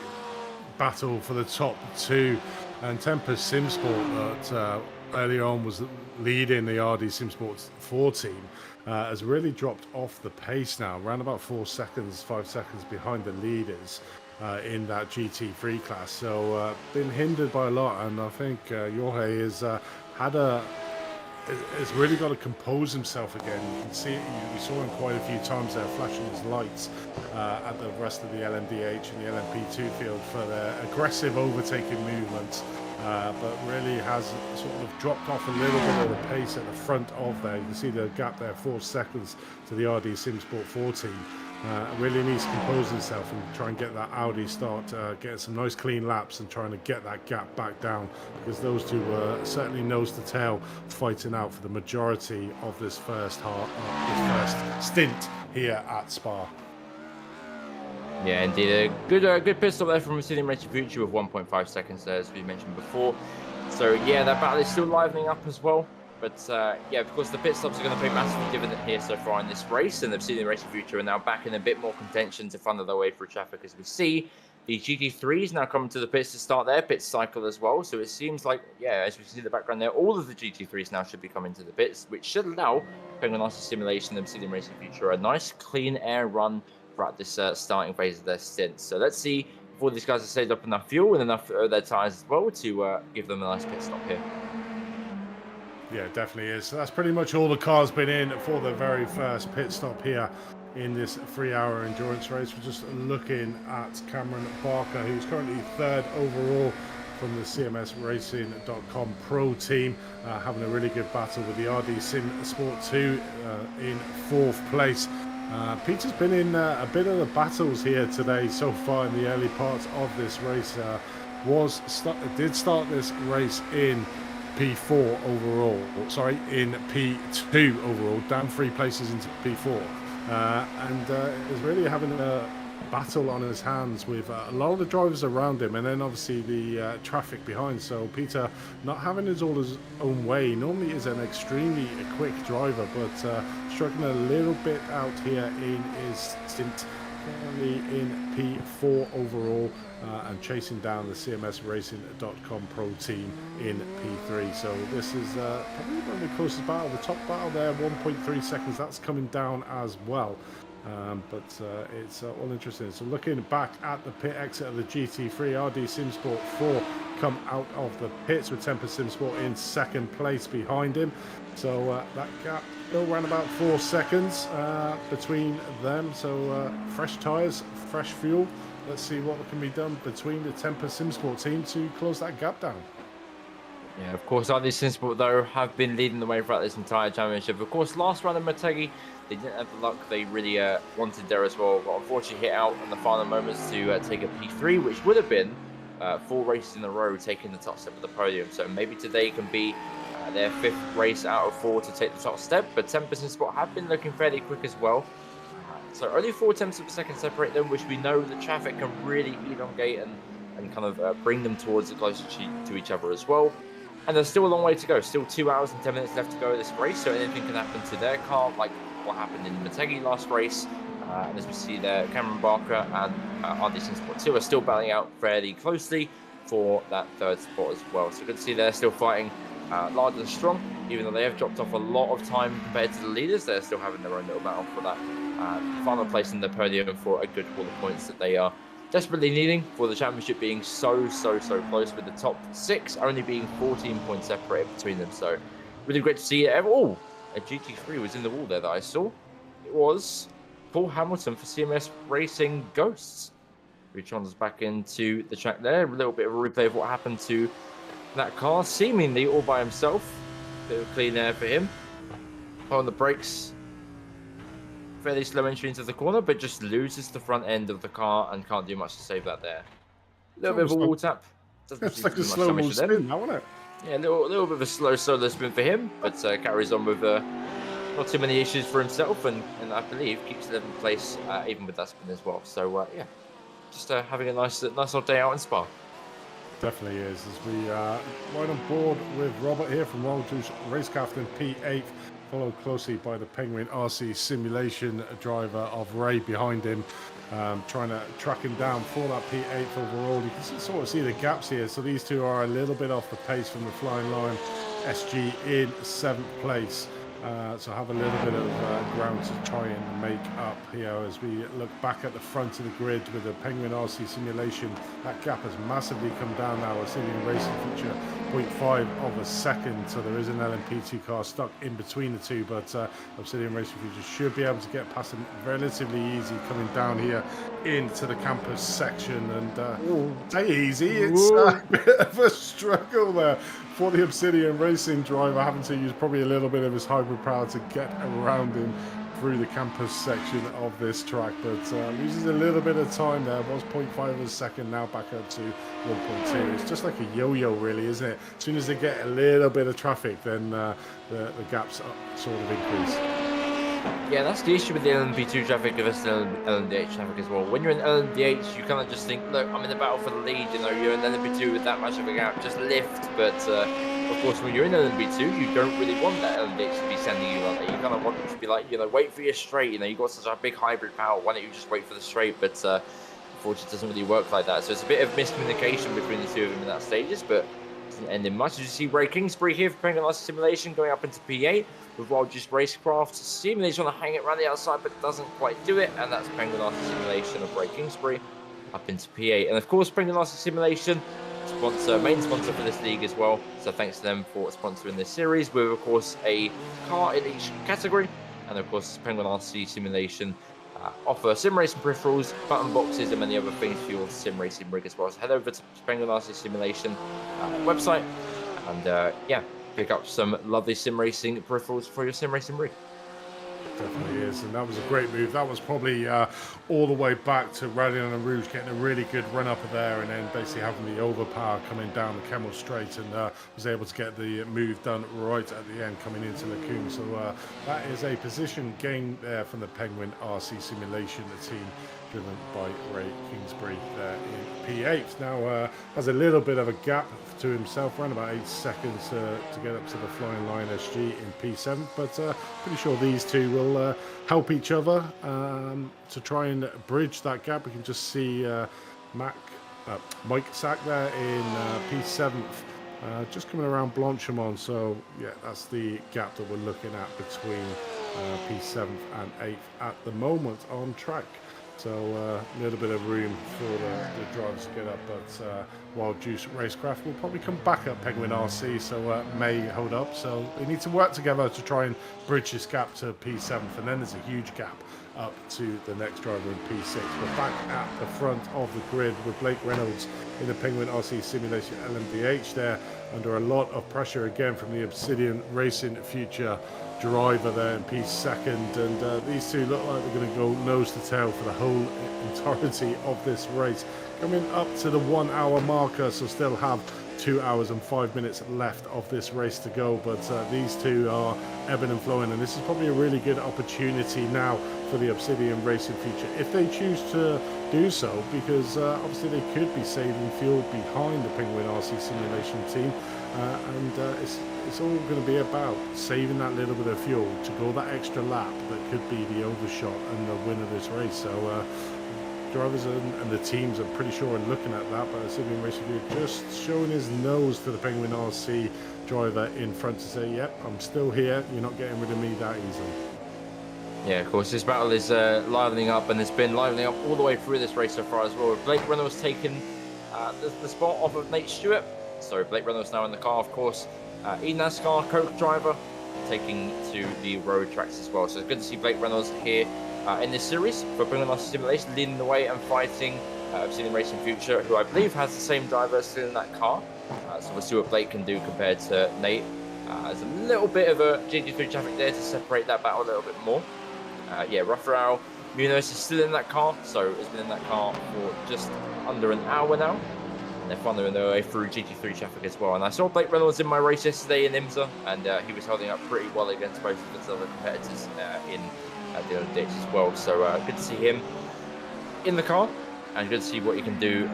S3: battle for the top two, and Tempest Simsport that earlier on was leading the RD Simsport 4 team has really dropped off the pace now, around about 5 seconds behind the leaders in that GT3 class. So been hindered by a lot, and I think Jorge has really got to compose himself again. You can see it, we saw him quite a few times there flashing his lights at the rest of the LMDH and the LMP2 field for their aggressive overtaking movements, but really has sort of dropped off a little bit of the pace at the front of there. You can see the gap there, 4 seconds to the RD Simsport 4 team. Really needs to compose himself and try and get that Audi start getting some nice clean laps and trying to get that gap back down, because those two were certainly nose to tail fighting out for the majority of this first stint here at Spa.
S2: Yeah, indeed, a good pit stop there from Obsidian Racing Future with 1.5 seconds there, as we mentioned before. So yeah, that battle is still livening up as well. But yeah, of course, the pit stops are going to pay massive dividend here so far in this race, and Obsidian Racing Future are now back in a bit more contention to funnel their way through traffic, as we see the GT3s now coming to the pits to start their pit cycle as well. So it seems like, yeah, as we see in the background there, all of the GT3s now should be coming to the pits, which should allow Penguin RC Simulation and Obsidian Racing Future a nice clean air run throughout this starting phase of their stint. So let's see if all these guys have saved up enough fuel and enough of their tyres as well to give them a nice pit stop here.
S3: Yeah, it definitely is. So that's pretty much all the cars been in for the very first pit stop here in this 3-hour endurance race. We're just looking at Cameron Barker, who's currently 3rd overall from the CMSRacing.com Pro team, having a really good battle with the RD Sim Sport 2 in 4th place. Peter's been in a bit of the battles here today so far in the early parts of this race. Did start this race in P4 overall, sorry, in P2 overall, down 3 places into P4, and is really having a battle on his hands with a lot of the drivers around him, and then obviously the traffic behind. So Peter not having his all his own way. Normally is an extremely quick driver, but struggling a little bit out here in his stint, currently in P4 overall, and chasing down the CMSRacing.com Pro team in P3. So this is probably one of the closest battle. The top battle there, 1.3 seconds. That's coming down as well. But it's all interesting. So looking back at the pit exit of the GT3, RD Simsport 4 come out of the pits with Tempest Simsport in 2nd place behind him. So that gap still around about 4 seconds between them. So fresh tyres, fresh fuel. Let's see what can be done between the Tempest Simsport team to close that gap down.
S2: Yeah, of course, RD Simsport, though, have been leading the way throughout this entire championship. Of course, last round of Motegi, they didn't have the luck they really wanted there as well, but unfortunately hit out in the final moments to take a P3, which would have been 4 races in a row taking the top step of the podium. So maybe today can be their 5th race out of 4 to take the top step, but Tempest Simsport have been looking fairly quick as well. So only 4 tenths of a second separate them, which we know the traffic can really elongate and kind of bring them towards the closer to each other as well. And there's still a long way to go. Still 2 hours and 10 minutes left to go in this race, so anything can happen to their car, like what happened in Motegi last race. And as we see there, Cameron Barker and RD Simsport 2 are still battling out fairly closely for that 3rd spot as well. So you can see they're still fighting large and strong, even though they have dropped off a lot of time compared to the leaders. They're still having their own little battle for that final place in the podium for a good haul of points that they are desperately needing for the championship being so close, with the top 6 only being 14 points separated between them. So really great to see it. Oh, a GT3 was in the wall there that I saw. It was Paul Hamilton for CMS Racing Ghosts, which runs back into the track there. A little bit of a replay of what happened to that car, seemingly all by himself. Bit of clean air for him. On the brakes, fairly slow entry into the corner, but just loses the front end of the car and can't do much to save that there. A little bit of a wall tap.
S3: It's like a slow mo spin, wasn't it?
S2: Yeah, a little bit of a slow solo spin for him, but carries on with not too many issues for himself, and I believe keeps 11th place even with that spin as well. So yeah, just having a nice old day out in Spa.
S3: Definitely is. As we right on board with Robert here from Royal Juice Racecraft in P8, followed closely by the Penguin RC Simulation driver of Ray behind him, trying to track him down for that P8 overall. You can sort of see the gaps here. So these two are a little bit off the pace from the flying line. SG in 7th place. So have a little bit of ground to try and make up here as we look back at the front of the grid with the Penguin RC Simulation. That gap has massively come down now. We're seeing a racing feature 0.5 of a second, so there is an LMP2 car stuck in between the two, but Obsidian Racing Future should be able to get past them relatively easy coming down here into the campus section. And say easy, it's a bit of a struggle there for the Obsidian Racing driver, having to use probably a little bit of his hybrid power to get around him through the campus section of this track, but loses a little bit of time there. Was 0.5 of a second, now back up to 1.2. It's just like a yo-yo really, isn't it? As soon as they get a little bit of traffic, then the gaps sort of increase.
S2: Yeah, that's the issue with the LMP2 traffic versus LMDH traffic as well. When you're in LMDH, you kind of just think, look, I'm in the battle for the lead, you know, you're in LMP2 with that much of a gap, just lift. But of course, when you're in LMP2, you don't really want that LMDH to be sending you like that. You kind of want it to be like, you know, wait for your straight, you know, you've got such a big hybrid power, why don't you just wait for the straight? But unfortunately, it doesn't really work like that. So it's a bit of miscommunication between the two of them in that stages, but doesn't end in much. As you see, Ray Kingsbury here for Penguin RC Simulation going up into P8 with Wild Juice Racecraft. Seemingly trying to hang it around the outside, but doesn't quite do it. And that's Penguin RC Simulation of Ray Kingsbury up into P8. And of course, Penguin RC Simulation, main sponsor for this league as well. So thanks to them for sponsoring this series with, of course, a car in each category. And of course, Penguin RC Simulation offer sim racing peripherals, button boxes, and many other things for your sim racing rig as well. So head over to Penguin RC Simulation website and yeah, pick up some lovely sim racing peripherals for your sim racing rig.
S3: Definitely is, and that was a great move. That was probably all the way back to Rallying on Rouge, getting a really good run up there, and then basically having the overpower coming down the Camel Straight, and was able to get the move done right at the end coming into Lacoon. So that is a position gain there from the Penguin RC Simulation, the team driven by Ray Kingsbury there in P8. Now has a little bit of a gap to himself, around about 8 seconds to get up to the Flying Lion SG in P7, but pretty sure these two will help each other to try and bridge that gap. We can just see Mike Sack there in P7th, just coming around Blanchimont. So yeah, that's the gap that we're looking at between P7th and 8th at the moment on track. So a little bit of room for the drivers to get up, but Wild Juice Racecraft will probably come back at Penguin RC, so may hold up. So they need to work together to try and bridge this gap to P7th, and then there's a huge gap up to the next driver in P6. We're back at the front of the grid with Blake Reynolds in the Penguin RC Simulation LMDH there, under a lot of pressure again from the Obsidian Racing Future driver there in P2, and these two look like they're going to go nose to tail for the whole entirety of this race. Coming up to the 1 hour marker, so still have 2 hours and 5 minutes left of this race to go, but these two are ebbing and flowing, and this is probably a really good opportunity now for the Obsidian Racing Future if they choose to do so, because obviously they could be saving fuel behind the Penguin RC Simulation team, and it's all going to be about saving that little bit of fuel to go that extra lap that could be the overshot and the win of this race. So drivers and the teams are pretty sure are looking at that, but Obsidian Racing Future just showing his nose to the Penguin RC driver in front to say, yep, I'm still here, you're not getting rid of me that easily.
S2: Yeah, of course, this battle is livening up, and it's been livening up all the way through this race so far as well. With Blake Reynolds taking the spot off of Nate Stewart. So Blake Reynolds now in the car, of course. eNASCAR Coke driver taking to the road tracks as well. So it's good to see Blake Reynolds here in this series for Penguin RC Simulation, leading the way and fighting Obsidian Racing Future, who I believe has the same driver still in that car. So we'll see what Blake can do compared to Nate. There's a little bit of a GT3 traffic there to separate that battle a little bit more. Yeah, Rafael Munoz is still in that car, so it's been in that car for just under an hour now. And they're following their way through GT3 traffic as well. And I saw Blake Reynolds in my race yesterday in IMSA, and he was holding up pretty well against most of his other competitors in the other dates as well. So good to see him in the car, and good to see what he can do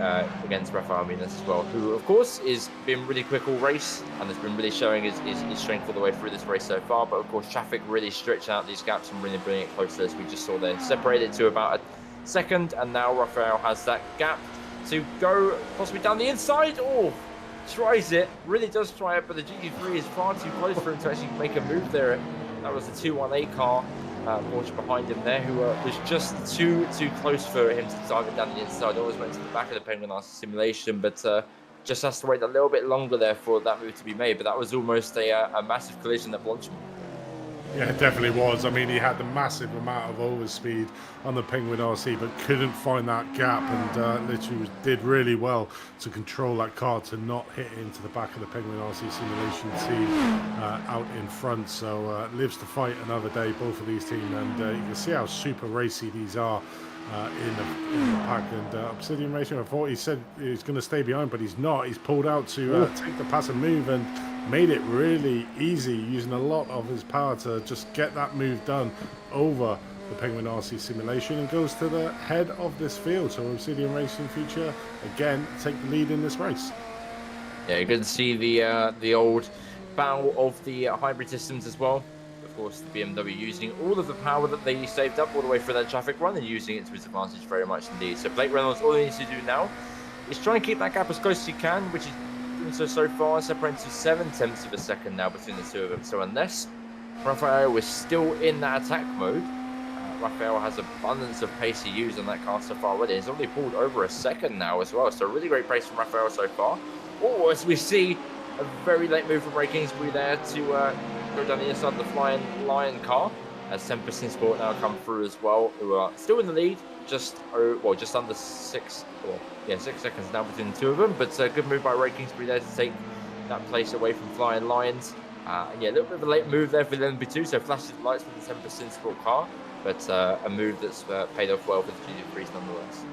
S2: against Rafael Munoz as well, who of course is been really quick all race and has been really showing his strength all the way through this race so far. But of course traffic really stretching out these gaps and really bringing it closer, as we just saw there. Separated to about a second, and now Rafael has that gap to go possibly down the inside. Oh, tries it, really does try it, but the GT3 is far too close for him to actually make a move there. That was the 218 car Porsche behind him there, who was just too close for him to target down the inside. Always went to the back of the Penguin RC Simulation, but just has to wait a little bit longer there for that move to be made. But that was almost a massive collision that launched him.
S3: Yeah, it definitely was. I mean, he had the massive amount of overspeed on the Penguin RC, but couldn't find that gap, and literally did really well to control that car to not hit into the back of the Penguin RC Simulation team out in front. So lives to fight another day, both of these teams, and you can see how super racy these are in the pack. And Obsidian Racing, I thought he said he was going to stay behind, but he's not. He's pulled out to take the pass and move, and made it really easy, using a lot of his power to just get that move done over the Penguin RC Simulation, and goes to the head of this field. So Obsidian Racing Future again take the lead in this race.
S2: Yeah, you can see the old battle of the hybrid systems as well. Of course, the BMW using all of the power that they saved up all the way through that traffic run, and using it to his advantage very much indeed. So Blake Reynolds, all he needs to do now is try and keep that gap as close as he can, which is so far, separating to 7/10 of a second now between the two of them. So unless Rafael is still in that attack mode, Rafael has abundance of pace to use on that car so far already. He's already pulled over a second now as well, so really great pace from Rafael so far. Oh, as we see a very late move from Ray Kingsbury there to go down the inside of the Flying Lion car. as 10% Sport now come through as well, who are still in the lead, just under 6 seconds now between the two of them. But good move by Ray Kingsbury there to take that place away from Flying Lions. A little bit of a late move there for the LMP2, so flashes lights with the 10% Sport car, but a move that's paid off well for the GT3s nonetheless.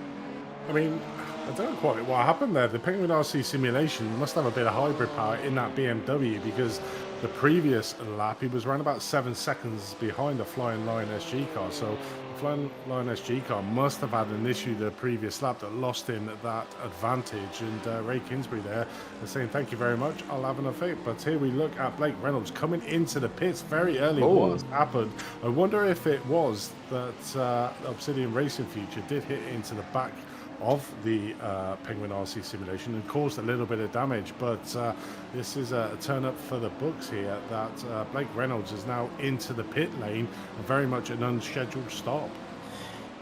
S3: I mean, I don't know quite what happened there. The Penguin RC Simulation must have a bit of hybrid power in that BMW, because the previous lap he was around about 7 seconds behind the Flying Lion SG car. So the Flying Lion SG car must have had an issue the previous lap that lost him that advantage. And Ray Kingsbury there is saying, thank you very much, I'll have an effect. But here we look at Blake Reynolds coming into the pits very early. What has happened? I wonder if it was that Obsidian Racing Future did hit into the back of the Penguin RC Simulation and caused a little bit of damage, but this is a turn up for the books here, that Blake Reynolds is now into the pit lane, and very much an unscheduled stop.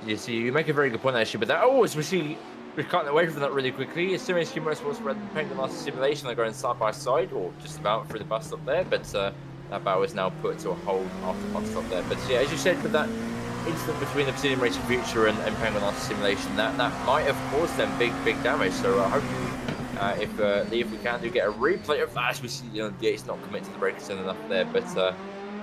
S2: You see, you make a very good point actually, but that we're cutting away from that really quickly. As soon as Motorsports Red and Penguin RC Simulation are going side by side, or just about through the bus stop there, but that battle is now put to a hold after the bus stop there. But yeah, as you said, with that incident between Obsidian Racing Future and Penguin RC Simulation, that might have caused them big damage. So hopefully, if we can get a replay of that, as we see, it's not committed to the break soon enough there. But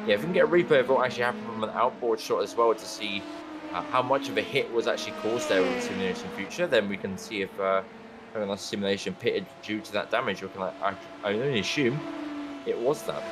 S2: if we can get a replay of what actually happened from an outboard shot as well to see how much of a hit was actually caused there with Obsidian Racing Future, then we can see if Penguin RC Simulation pitted due to that damage. Or can I only assume it was that.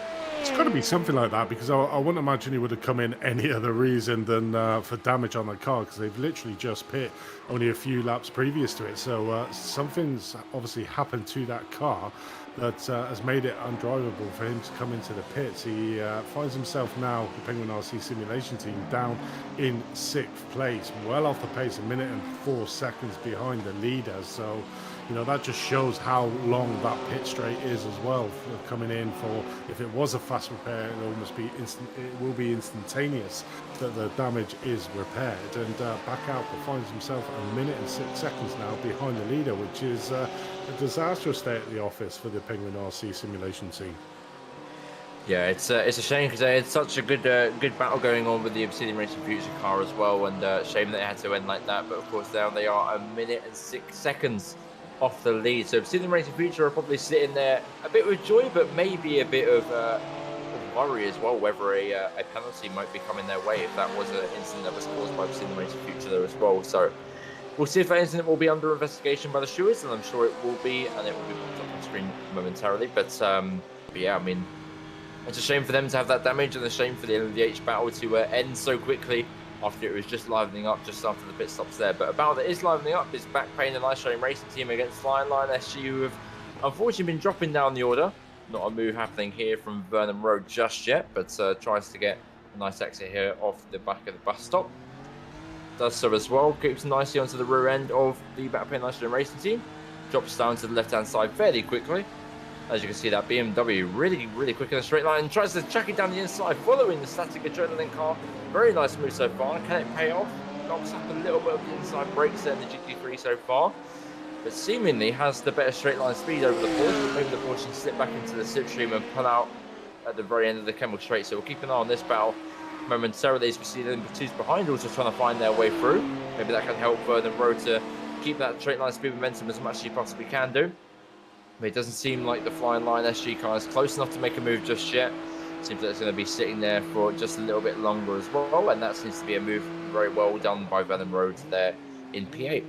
S3: It's got to be something like that, because I wouldn't imagine he would have come in any other reason than for damage on the car, because they've literally just pit only a few laps previous to it. So something's obviously happened to that car that has made it undrivable for him to come into the pits. He finds himself now, the Penguin RC Simulation team, down in 6th place, well off the pace, 1 minute and 4 seconds behind the leader. So that just shows how long that pit straight is as well, for coming in for, if it was a fast repair, it will be instantaneous that the damage is repaired. And back out, but finds himself 1 minute and 6 seconds now behind the leader, which is a disastrous day at the office for the Penguin RC Simulation team.
S2: Yeah, it's a shame, because they had such a good battle going on with the Obsidian Racing Future car as well, and shame that it had to end like that. But of course now they are 1 minute and 6 seconds off the lead. So Obsidian Racing Future are probably sitting there a bit with joy, but maybe a bit of worry as well, whether a penalty might be coming their way if that was an incident that was caused by Obsidian Racing Future there as well. So we'll see if that incident will be under investigation by the stewards, and I'm sure it will be, and it will be put up on screen momentarily. But yeah, I mean, it's a shame for them to have that damage, and a shame for the LMDH battle to end so quickly after it was just livening up just after the pit stops there. But a battle that is livening up is Back Pain and Ice Train Racing Team against Flying Lion SG, who have unfortunately been dropping down the order. Not a move happening here from Vernon Road just yet, but tries to get a nice exit here off the back of the bus stop. Does so as well, keeps nicely onto the rear end of the Back Pain and Ice Train Racing Team. Drops down to the left-hand side fairly quickly. As you can see, that BMW really quick in a straight line, and tries to chuck it down the inside, following the static adrenaline car. Very nice move so far. Can it pay off? Knocks up a little bit of the inside brakes there in the GT3 so far, but seemingly has the better straight line speed over the Porsche. But maybe the Porsche can slip back into the slipstream and pull out at the very end of the Kemmel Straight. So we'll keep an eye on this battle momentarily, as we see the LMP2s behind also trying to find their way through. Maybe that can help Vernon Road to keep that straight line speed momentum as much as he possibly can do. But it doesn't seem like the Flying Lion SG car is close enough to make a move just yet. Seems like it's going to be sitting there for just a little bit longer as well, and that seems to be a move very well done by Vernon Road there in P8.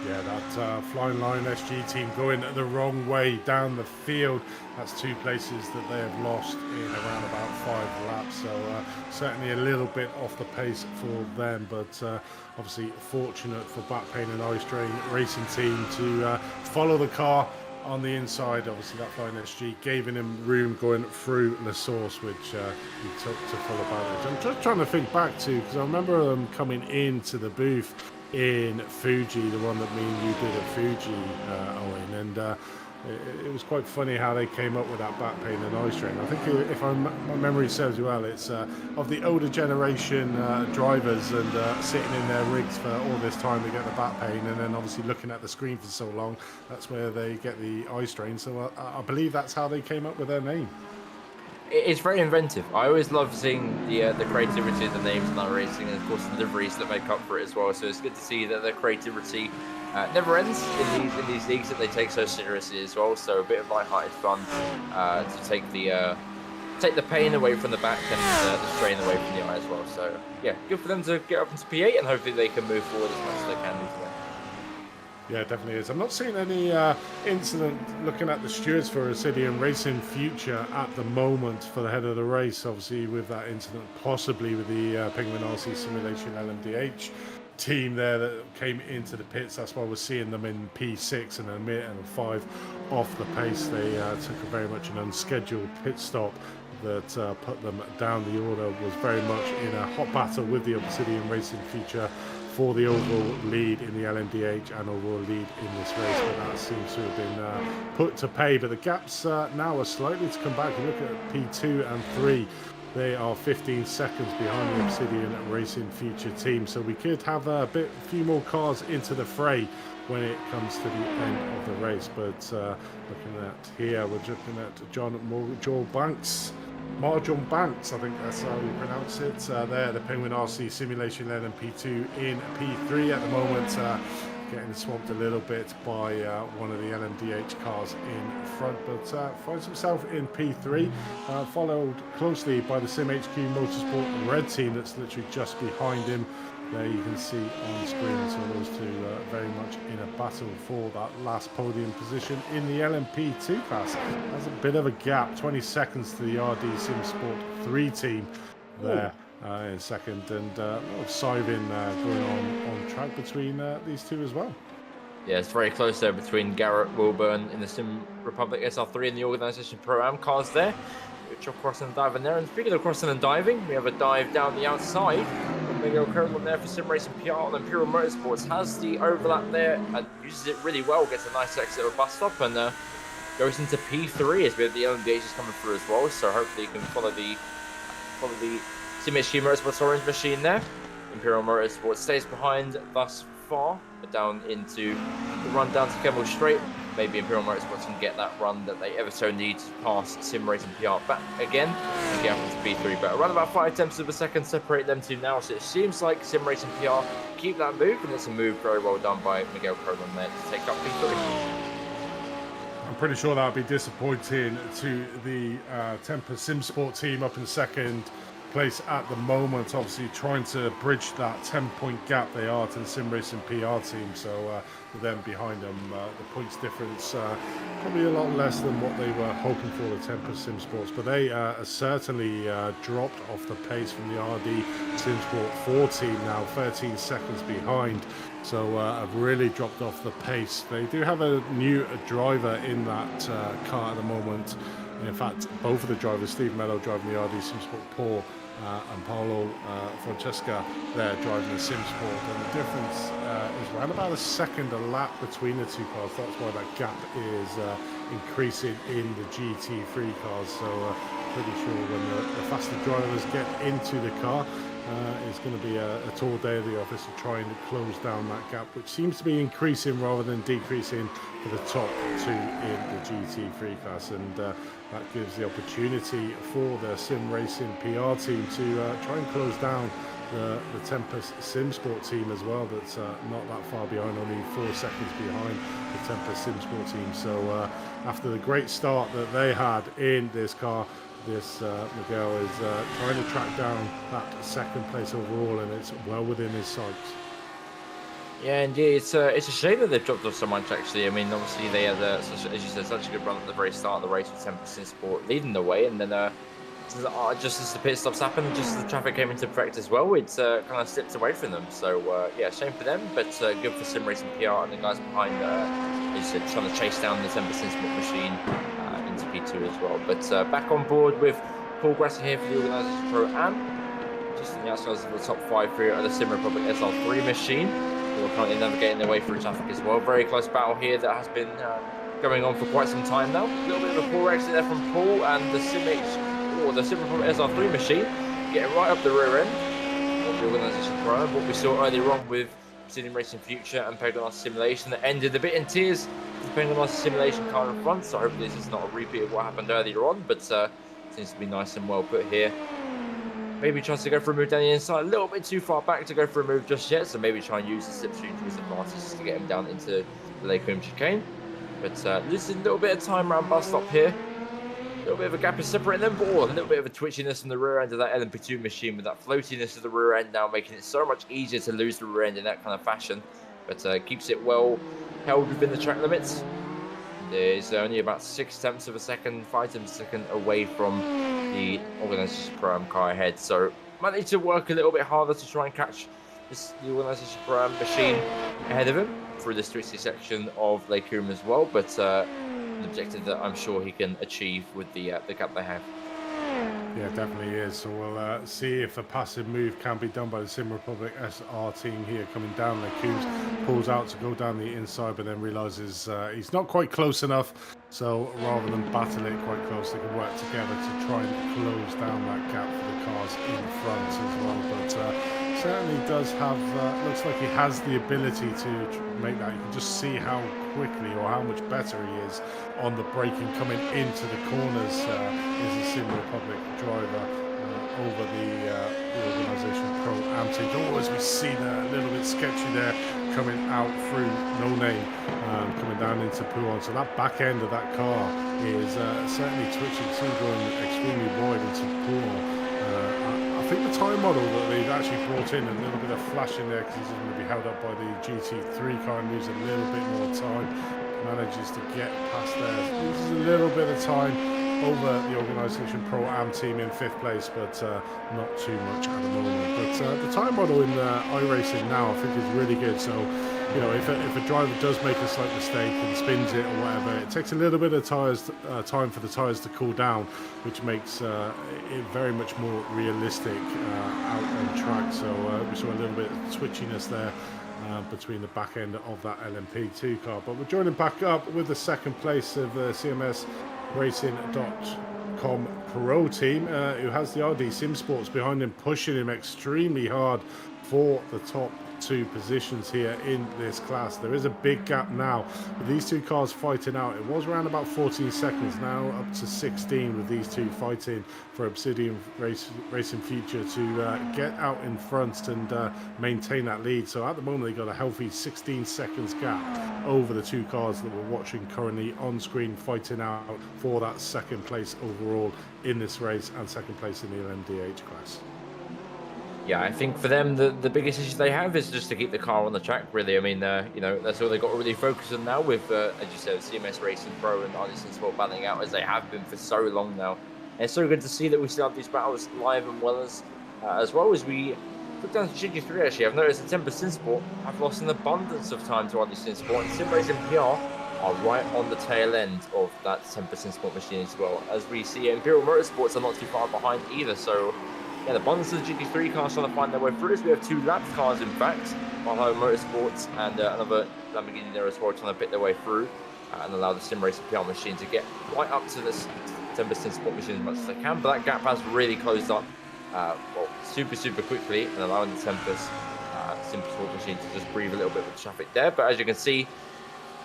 S3: Yeah, that Flying Lion SG team going the wrong way down the field. That's 2 places that they have lost in around about 5 laps. So certainly a little bit off the pace for them, but obviously fortunate for Back Pain and Ice Train Racing Team to follow the car on the inside. Obviously that Flying SG giving him room going through the source, which he took to full advantage. I'm just trying to think back to, because I remember them coming into the booth in Fuji, the one that me and you did at Fuji, Owen, and it was quite funny how they came up with that Back Pain and Ice Train. I think, if my memory serves well, it's of the older generation drivers, and sitting in their rigs for all this time to get the back pain, and then obviously looking at the screen for so long, that's where they get the Ice Train. So I believe that's how they came up with their name.
S2: It's very inventive. I always love seeing the creativity of the names in that racing, and of course the liveries that make up for it as well. So it's good to see that the creativity never ends in these leagues that they take so seriously as well. So a bit of light-hearted fun to take the pain away from the back and the strain away from the eye as well. So yeah, good for them to get up into P8, and hopefully they can move forward as much as they can do to win.
S3: Yeah, definitely is. I'm not seeing any incident looking at the stewards for Obsidian Racing Future at the moment for the head of the race. Obviously, with that incident, possibly with the Penguin RC Simulation LMDH team there that came into the pits. That's why we're seeing them in P6 and a minute and 5 off the pace. They took a very much an unscheduled pit stop that put them down. The order was very much in a hot battle with the Obsidian Racing Future for the overall lead in the LMDH and overall lead in this race, but that seems to have been put to pay. But the gaps now are slightly to come back. Look at P2 and 3. They are 15 seconds behind the Obsidian Racing Future team, so we could have a few more cars into the fray when it comes to the end of the race. But looking at here, we're looking at Joel Banks. Marjon Banks, I think that's how you pronounce it. There, the Penguin RC Simulation LMP2 in P3 at the moment, getting swamped a little bit by one of the LMDH cars in front, but finds himself in P3, followed closely by the SimHQ Motorsport Red team that's literally just behind him. There you can see on screen, so those two very much in a battle for that last podium position in the LMP2 class. There's a bit of a gap, 20 seconds to the RD Sim Sport 3 team there in second, and a lot of siving going on track between these two as well.
S2: Yeah, it's very close there between Garrett Wilburn in the Sim Republic SR3 and the Organisation Pro-Am cars there, which are crossing and diving there. And speaking of crossing and diving, we have a dive down the outside. Miguel Kerman there for Sim Racing PR, and Imperial Motorsports has the overlap there and uses it really well, gets a nice exit of a bus stop, and goes into P3 as we have the LMDHs coming through as well. So hopefully you can follow the SimHQ Motorsports orange machine there. Imperial Motorsports stays behind thus far, but down into the run down to Kemmel Straight. Maybe Imperial Motorsports can get that run that they ever so need to pass Sim Racing PR back again and get up into P3. But around about 5 tenths of a second separate them two now, so it seems like Sim Racing PR keep that move, and it's a move very well done by Miguel Cronin there to take up P3.
S3: I'm pretty sure that would be disappointing to the Tempest Sim Sport team up in second place at the moment, obviously trying to bridge that 10-point gap they are to the Sim Racing PR team. So with them behind them, the points difference probably a lot less than what they were hoping for, the Tempest Sim Sports, but they certainly dropped off the pace from the RD Sim Sport 4 team, now 13 seconds behind. So have really dropped off the pace. They do have a new driver in that car at the moment. In fact, both of the drivers, Steve Mello driving the RD Sim Sport Paul and Paolo Francesca there driving the Sim Sport, and the difference is around about a second a lap between the two cars. That's why that gap is increasing in the GT3 cars. So pretty sure when the faster drivers get into the car, it's going to be a tall day of the office to try and close down that gap, which seems to be increasing rather than decreasing for the top two in the GT3 class, and that gives the opportunity for the Sim Racing PR team to try and close down the Tempest Sim Sport team as well. That's not that far behind, only 4 seconds behind the Tempest Sim Sport team. So after the great start that they had in this car, this Miguel is trying to track down that second place overall, and it's well within his sights.
S2: Yeah, indeed. It's a shame that they've dropped off so much, actually. I mean, obviously they had, as you said, such a good run at the very start of the race with Tempest in Sport leading the way, and then just as the pit stops happened, just as the traffic came into effect as well, it's kind of slipped away from them. So yeah, shame for them, but good for Sim Racing PR and the guys behind, as you said, trying to chase down the Tempest in Sport machine into P2 as well. But back on board with Paul Grasser here for the Organisation Pro-Am, just in the outskirts of the top 5 for the Sim Republic SR3 machine. We're currently navigating their way through traffic as well. Very close battle here that has been going on for quite some time now. A little bit of a poor exit there from Paul, and the Sim Republic SR3 machine getting right up the rear end of the Organisation Pro. What we saw earlier on with Sim Racing Future and Pegasus Simulation that ended a bit in tears. The Pegasus Simulation car in front, so hopefully this is not a repeat of what happened earlier on. But Seems to be nice and well put here. Maybe tries to go for a move down the inside, a little bit too far back to go for a move just yet. So maybe try and use the slipstream to his advantage to get him down into the Lakeholm chicane. But losing a little bit of time around bus stop here. A little bit of a gap is separating them, but a little bit of a twitchiness from the rear end of that LMP2 machine with that floatiness of the rear end now, making it so much easier to lose the rear end in that kind of fashion. But keeps it well held within the track limits. There's only about 6/10 of a second, 5/10 of a second away from the Organisation Pro-Am car ahead. So might need to work a little bit harder to try and catch the Organisation Pro-Am machine ahead of him through this twisty section of Lakeholm as well. But an objective that I'm sure he can achieve with the gap they have.
S3: Yeah, definitely is. So we'll see if a passive move can be done by the Sim Republic SR team here coming down. Coombs pulls out to go down the inside, but then realizes he's not quite close enough. So rather than battle it quite close, they can work together to try and close down that gap for the cars in front as well. But certainly does have, looks like he has the ability to make that. You can just see how quickly or how much better he is on the braking coming into the corners. Is a Sim Republic driver over the Organisation Pro-Am team. Oh, as we see that a little bit sketchy there coming out through No Name, coming down into Pouhon. So that back end of that car is certainly twitching, still going extremely wide into Pouhon. I think the time model that they've actually brought in, a little bit of flash in there because he's going to be held up by the GT3 car and lose a little bit more time. Manages to get past there, loses a little bit of time over the Organisation Pro-Am team in 5th place, but not too much at the moment. But the time model in iRacing now I think is really good. So you know, if a driver does make a slight mistake and spins it or whatever, it takes a little bit of time for the tyres to cool down, which makes it very much more realistic out on track. So we saw a little bit of twitchiness there between the back end of that LMP2 car. But we're joining back up with the 2nd place of the CMS Racing.com Pro team, who has the RD Sim Sports behind him, pushing him extremely hard for the top 2 positions here in this class. There is a big gap now with these 2 cars fighting out. It was around about 14 seconds, now up to 16 with these 2 fighting for Obsidian Racing Future to get out in front and maintain that lead. So at the moment they've got a healthy 16 seconds gap over the 2 cars that we're watching currently on screen fighting out for that 2nd place overall in this race and 2nd place in the LMDH class.
S2: Yeah, I think for them, the biggest issue they have is just to keep the car on the track, really. I mean, you know, that's all they've got to really focus on now with, as you said, CMS Racing Pro and iRTES Sport battling out as they have been for so long now. And it's so good to see that we still have these battles live and well as well as we look down to GT3. Actually, I've noticed that 10% Sport have lost an abundance of time to iRTES Sport, and Sim Racing PR are right on the tail end of that 10% Sport machine as well. As we see, Imperial Motorsports are not too far behind either, so yeah, the abundance of the GT3 cars trying to find their way through. As we have 2 lapped cars, in fact, Mahalo Motorsports and another Lamborghini there as well, trying to pick their way through and allow the Sim Racing PR machine to get right up to this 10% Sport machine as much as they can. But that gap has really closed up super quickly and allowing the Tempest Sim Sport machine to just breathe a little bit with traffic there. But as you can see,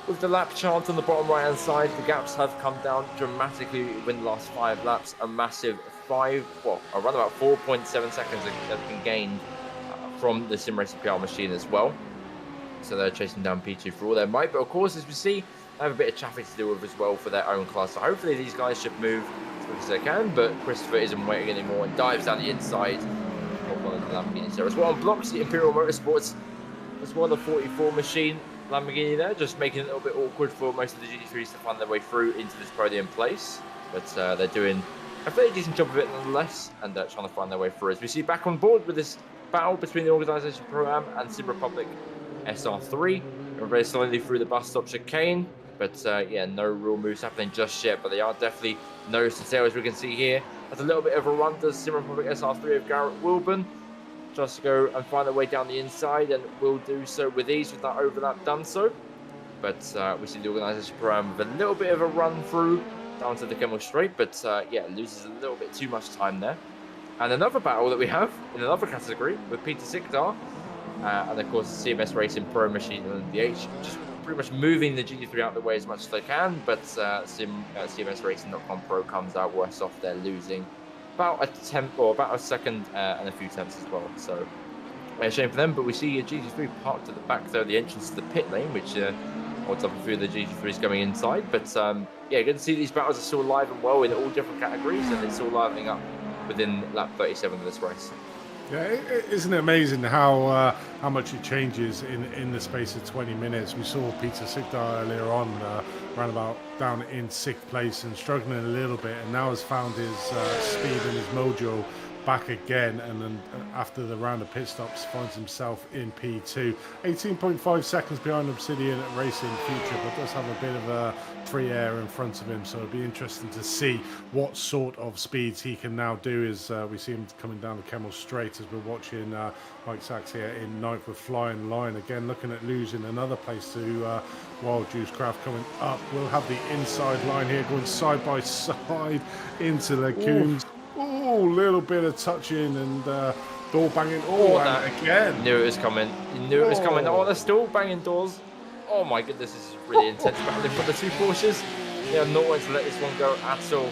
S2: with the lap chart on the bottom right hand side, the gaps have come down dramatically within the last 5 laps. A massive around about 4.7 seconds have been gained from the Sim Racing PR machine as well. So they're chasing down P2 for all their might. But of course, as we see, they have a bit of traffic to deal with as well for their own class. So hopefully these guys should move as quick as they can. But Christopher isn't waiting anymore and dives down the inside of one of the Lamborghinis there as well. And blocks the Imperial Motorsports as well, the 44 machine Lamborghini there, just making it a little bit awkward for most of the GT3s to find their way through into this podium place. But they're doing a fairly decent job of it nonetheless, and trying to find their way through. As we see back on board with this battle between the Organisation Pro-Am and Sim Republic SR3. We're very slowly through the bus stop chicane, but yeah, no real moves happening just yet, but they are definitely nose to tail, as we can see here. Has a little bit of a run to Sim Republic SR3 of Garrett Wilburn. Just to go and find their way down the inside, and will do so with ease with that overlap done so. But we see the Organisation Pro-Am with a little bit of a run through down to the Kemmel Straight, but yeah, loses a little bit too much time there. And another battle that we have in another category with Peter Sikdar, and of course the CMS Racing Pro machine and the H, just pretty much moving the GT3 out of the way as much as they can, but CMSRacing.com Pro comes out worse off. They're losing about a tenth or about a second and a few tenths as well. So shame for them, but we see a GT3 parked at the back there, the entrance to the pit lane, which odds up a few of the GT3s going inside. But yeah, good to see these battles are still alive and well in all different categories, and it's still livening up within lap 37 of this race.
S3: Yeah, isn't it amazing how much it changes in the space of 20 minutes? We saw Peter Sigdar earlier on, ran about down in 6th place and struggling a little bit, and now has found his speed and his mojo back again, and then after the round of pit stops finds himself in P2, 18.5 seconds behind Obsidian Racing Future, but does have a bit of a free air in front of him, so it'll be interesting to see what sort of speeds he can now do as we see him coming down the Kemmel Straight as we're watching Mike Sachs here in 9th with Flying Line, again looking at losing another place to Wild Juice Craft coming up. We'll have the inside line here going side by side into the Coombs. Oh, little bit of touching and door banging. Oh, and again.
S2: Knew it was coming. You knew it was coming. Oh, they're still banging doors. Oh my goodness, this is really intense battling for the two Porsches. They are not going to let this one go at all.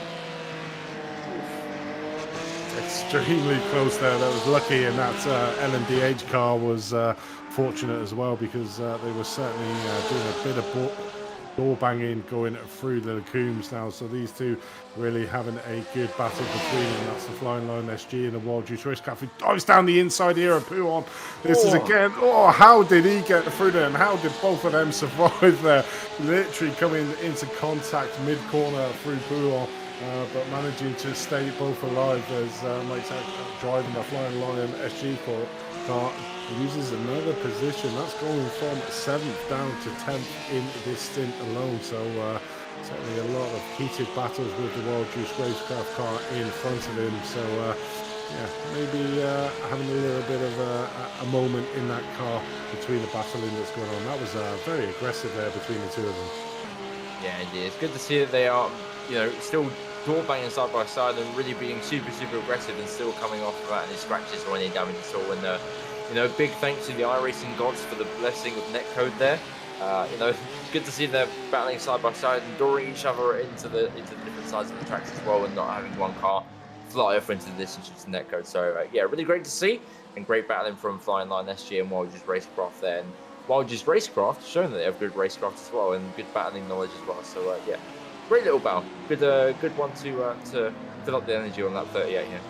S3: Extremely close there. That was lucky, and that LMDH car was fortunate as well, because they were certainly doing a bit of door banging going through the Coombs now. So these two really having a good battle between them. That's the Flying Line SG and the Wild Juice Racecraft, who dives down the inside here of Pouon. This is again, how did he get through there, and how did both of them survive there? Literally coming into contact mid-corner through Pouon, but managing to stay both alive as Mike Sachs driving the Flying Line SG car. Uses another position. That's going from 7th down to 10th in this stint alone. So certainly a lot of heated battles with the Wild Juice Racecraft car in front of him. So yeah, maybe having a little bit of a moment in that car between the battling that's going on. That was very aggressive there between the two of them.
S2: Yeah, indeed. It's good to see that they are, still door banging side by side and really being super aggressive and still coming off without any scratches or any damage at all. And big thanks to the iRacing gods for the blessing of netcode there. Good to see them battling side by side and dooring each other into the different sides of the tracks as well, and not having one car fly off into the distance due to netcode. So yeah, really great to see, and great battling from Flying Line SG and Wild Juice Racecraft there. And Wild Juice Racecraft showing that they have good racecraft as well and good battling knowledge as well. So yeah, great little battle. Good one to fill up the energy on lap 38 here.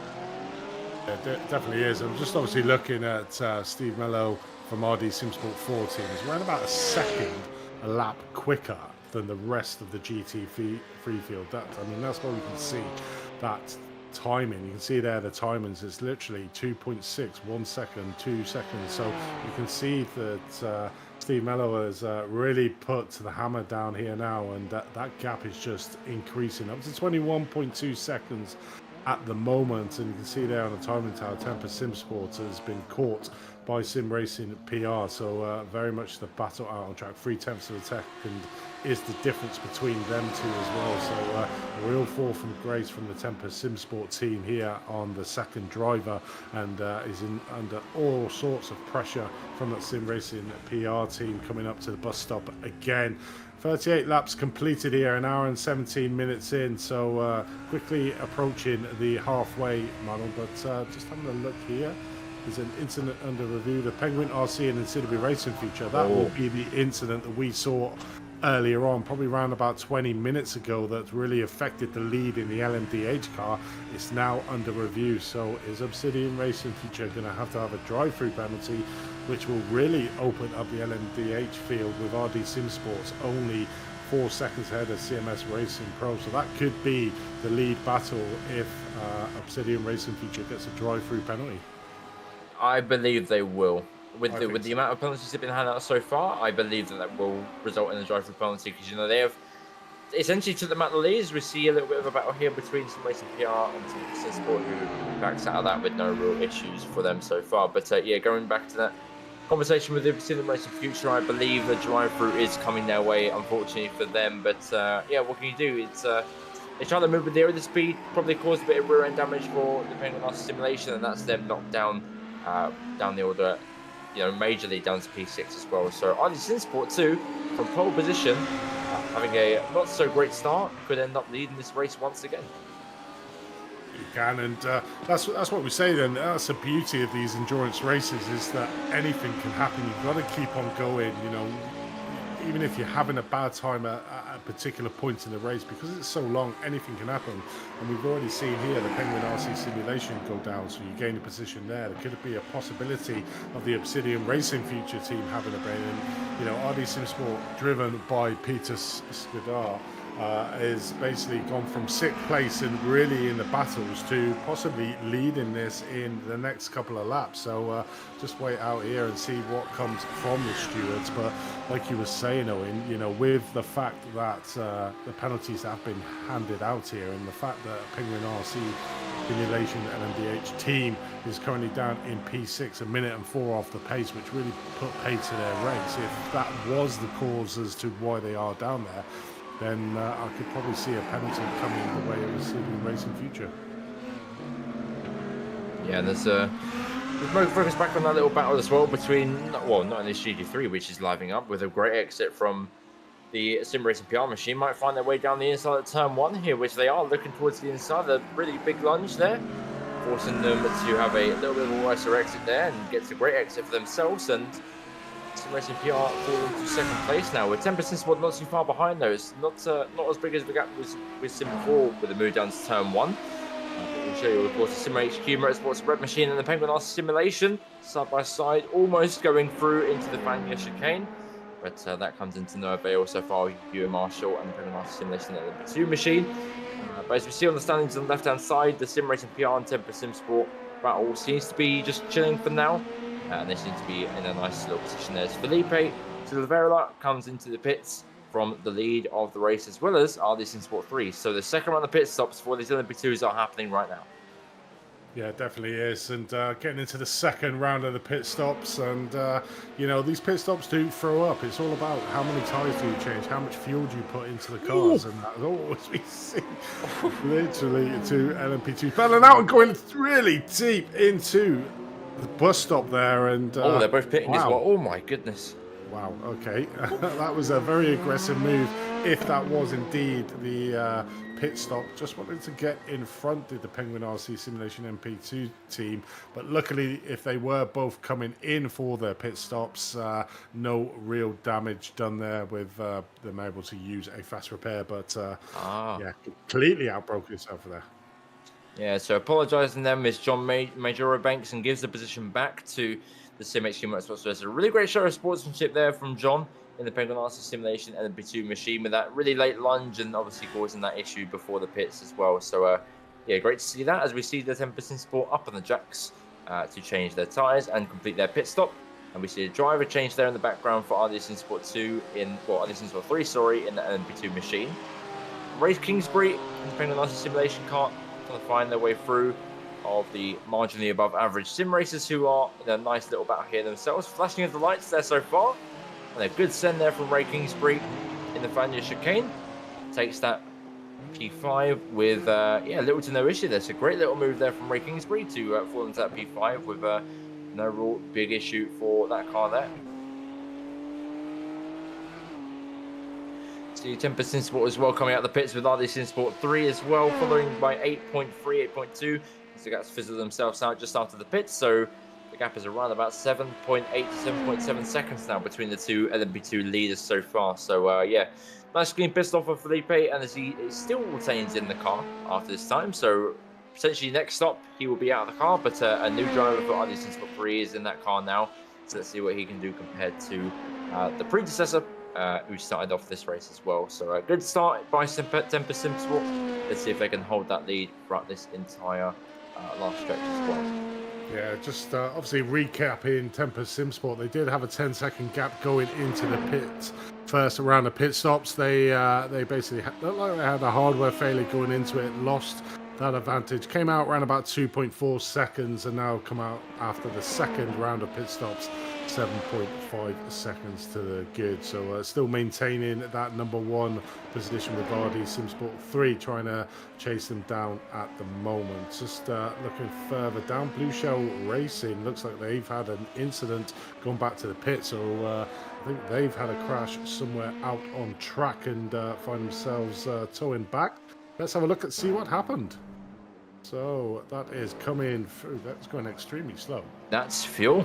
S3: Yeah, definitely is. I'm just obviously looking at Steve Mello from RD Simsport 14. He's around about a lap quicker than the rest of the GT free field. That's where we can see that timing. You can see there the timings. It's literally 2.6, 1 second, 2 seconds. So you can see that Steve Mello has really put the hammer down here now, and that gap is just increasing up to 21.2 seconds at the moment. And you can see there on the timing tower, Tempest Sim Sports has been caught by Sim Racing PR. So very much the battle out on track. 3/10 of a second is the difference between them two as well. So a real fall from grace from the Tempest Sim Sport team here on the second driver, and is under all sorts of pressure from that Sim Racing PR team coming up to the bus stop again. 38 laps completed here, an hour and 17 minutes in, so quickly approaching the halfway model. But just having a look here, there's an incident under review. The Penguin RC and Incident Racing Future, that will be the incident that we saw earlier on, probably around about 20 minutes ago, that really affected the lead in the LMDH car. It's now under review. So is Obsidian Racing Future going to have a drive-through penalty, which will really open up the LMDH field with RD Sim Sports only 4 seconds ahead of CMS Racing Pro. So that could be the lead battle if Obsidian Racing Future gets a drive-through penalty.
S2: I believe they will. With the amount of penalties that have been handed out so far, I believe that will result in a drive-through penalty, because they have essentially took them out the lead. We see a little bit of a battle here between Sim Racing PR and Sim Sport, who backs out of that with no real issues for them so far. But yeah, going back to that conversation with the Sim Racing Future, I believe the drive-through is coming their way, unfortunately for them. But yeah, what can you do? They try to move with the speed, probably caused a bit of rear end damage for depending on simulation, and that's them knocked down the order, majorly down to P6 as well. So RD Sim Sport 2 from pole position, having a not so great start, could end up leading this race once again.
S3: You can, and that's what we say then. That's the beauty of these endurance races, is that anything can happen. You've got to keep on going, you know, even if you're having a bad time at a particular point in the race, because it's so long, anything can happen. And we've already seen here the Penguin RC simulation go down, so you gain a position there. There could be a possibility of the Obsidian Racing future team having a brain. And, you know, RD SimSport, driven by Peter Skidar, is basically gone from 6th place and really in the battles to possibly leading this in the next couple of laps. So just wait out here and see what comes from the stewards. But like you were saying, Owen, you know, with the fact that the penalties have been handed out here, and the fact that Penguin RC Simulation LMDH team is currently down in P6, a minute and 4 off the pace, which really put paid to their race. If that was the cause as to why they are down there, then I could probably see a penalty coming the way of Obsidian Racing future.
S2: Yeah, and there's more focus back on that little battle as well between, well, not only GT3, which is living up with a great exit from the Sim Racing PR machine, might find their way down the inside of turn 1 here, which they are looking towards the inside. A really big lunge there, forcing them to have a little bit of a worse exit there, and gets a great exit for themselves. And Sim Racing PR falling to 2nd place now, with 10% Sport not too far behind those. Not as big as the gap was with Sim 4 with the move down to turn 1. We'll show you, of course, the Sim HQ Motorsports Red Machine and the Penguin RC Simulation side by side, almost going through into the Vanya chicane. But that comes into no avail so far with Ewan Marshall and the Penguin RC Simulation at the 2 machine. But as we see on the standings on the left-hand side, the Sim Racing PR and Temper Sim Sport battle seems to be just chilling for now. And they seem to be in a nice little position there. As Felipe Silveira comes into the pits from the lead of the race, as well as RD SimSport 3. So the second round of pit stops for these LMP2s are happening right now.
S3: Yeah, it definitely is. And getting into the second round of the pit stops. And, you know, these pit stops do throw up. It's all about how many tyres do you change, how much fuel do you put into the cars. Ooh. And that's always we see. Literally, two LMP2s battling out and going really deep into the bus stop there. And
S2: oh, they're both pitting as
S3: wow.
S2: well. Oh, my goodness.
S3: Wow, okay. That was a very aggressive move, if that was indeed the pit stop. Just wanted to get in front of the Penguin RC Simulation MP2 team, but luckily, if they were both coming in for their pit stops, no real damage done there with them able to use a fast repair, but yeah, completely outbroke yourself there.
S2: Yeah, so apologising them is John Majoro Banks, and gives the position back to the Sim HQ Motorsports. So it's a really great show of sportsmanship there from John in the Penguin RC Simulation and the B2 machine, with that really late lunge and obviously causing that issue before the pits as well. So yeah, great to see that as we see the 10% Sport up on the jacks to change their tyres and complete their pit stop. And we see a driver change there in the background for RD SimSport 2 in, well, RD SimSport 3, sorry, in the LMP2 machine. Race Kingsbury in the Penguin RC Simulation car trying to find their way through of the marginally above average sim racers, who are in a nice little battle here themselves. Flashing of the lights there so far. And a good send there from Ray Kingsbury in the Vanya chicane. Takes that P5 with, yeah, little to no issue there. So great little move there from Ray Kingsbury to fall into that P5 with no real big issue for that car there. See 10% Sport as well coming out the pits with RD SimSport 3 as well, following by 8.3, 8.2. So guys fizzled themselves out just after the pits, so the gap is around about 7.8 to 7.7 seconds now between the two LMP2 leaders so far. So yeah, nice clean pit stop for Felipe, and as he still retains in the car after this time, so potentially next stop he will be out of the car, but a new driver for RD SimSport 3 is in that car now, so let's see what he can do compared to the predecessor who started off this race as well. So a good start by Temper SimSport. Let's see if they can hold that lead throughout this entire last stretch as well.
S3: Yeah, just obviously recapping Temper SimSport, they did have a 10-second gap going into the pit. First around the pit stops, they basically looked like they had a hardware failure going into it, lost that advantage, came out around about 2.4 seconds, and now come out after the second round of pit stops 7.5 seconds to the good. So still maintaining that number 1 position with RD SimSport 3, trying to chase them down at the moment. Just looking further down, Blue Shell Racing looks like they've had an incident, gone back to the pit, so I think they've had a crash somewhere out on track and find themselves towing back. Let's have a look and see what happened. So that is coming through. That's going extremely slow.
S2: That's fuel.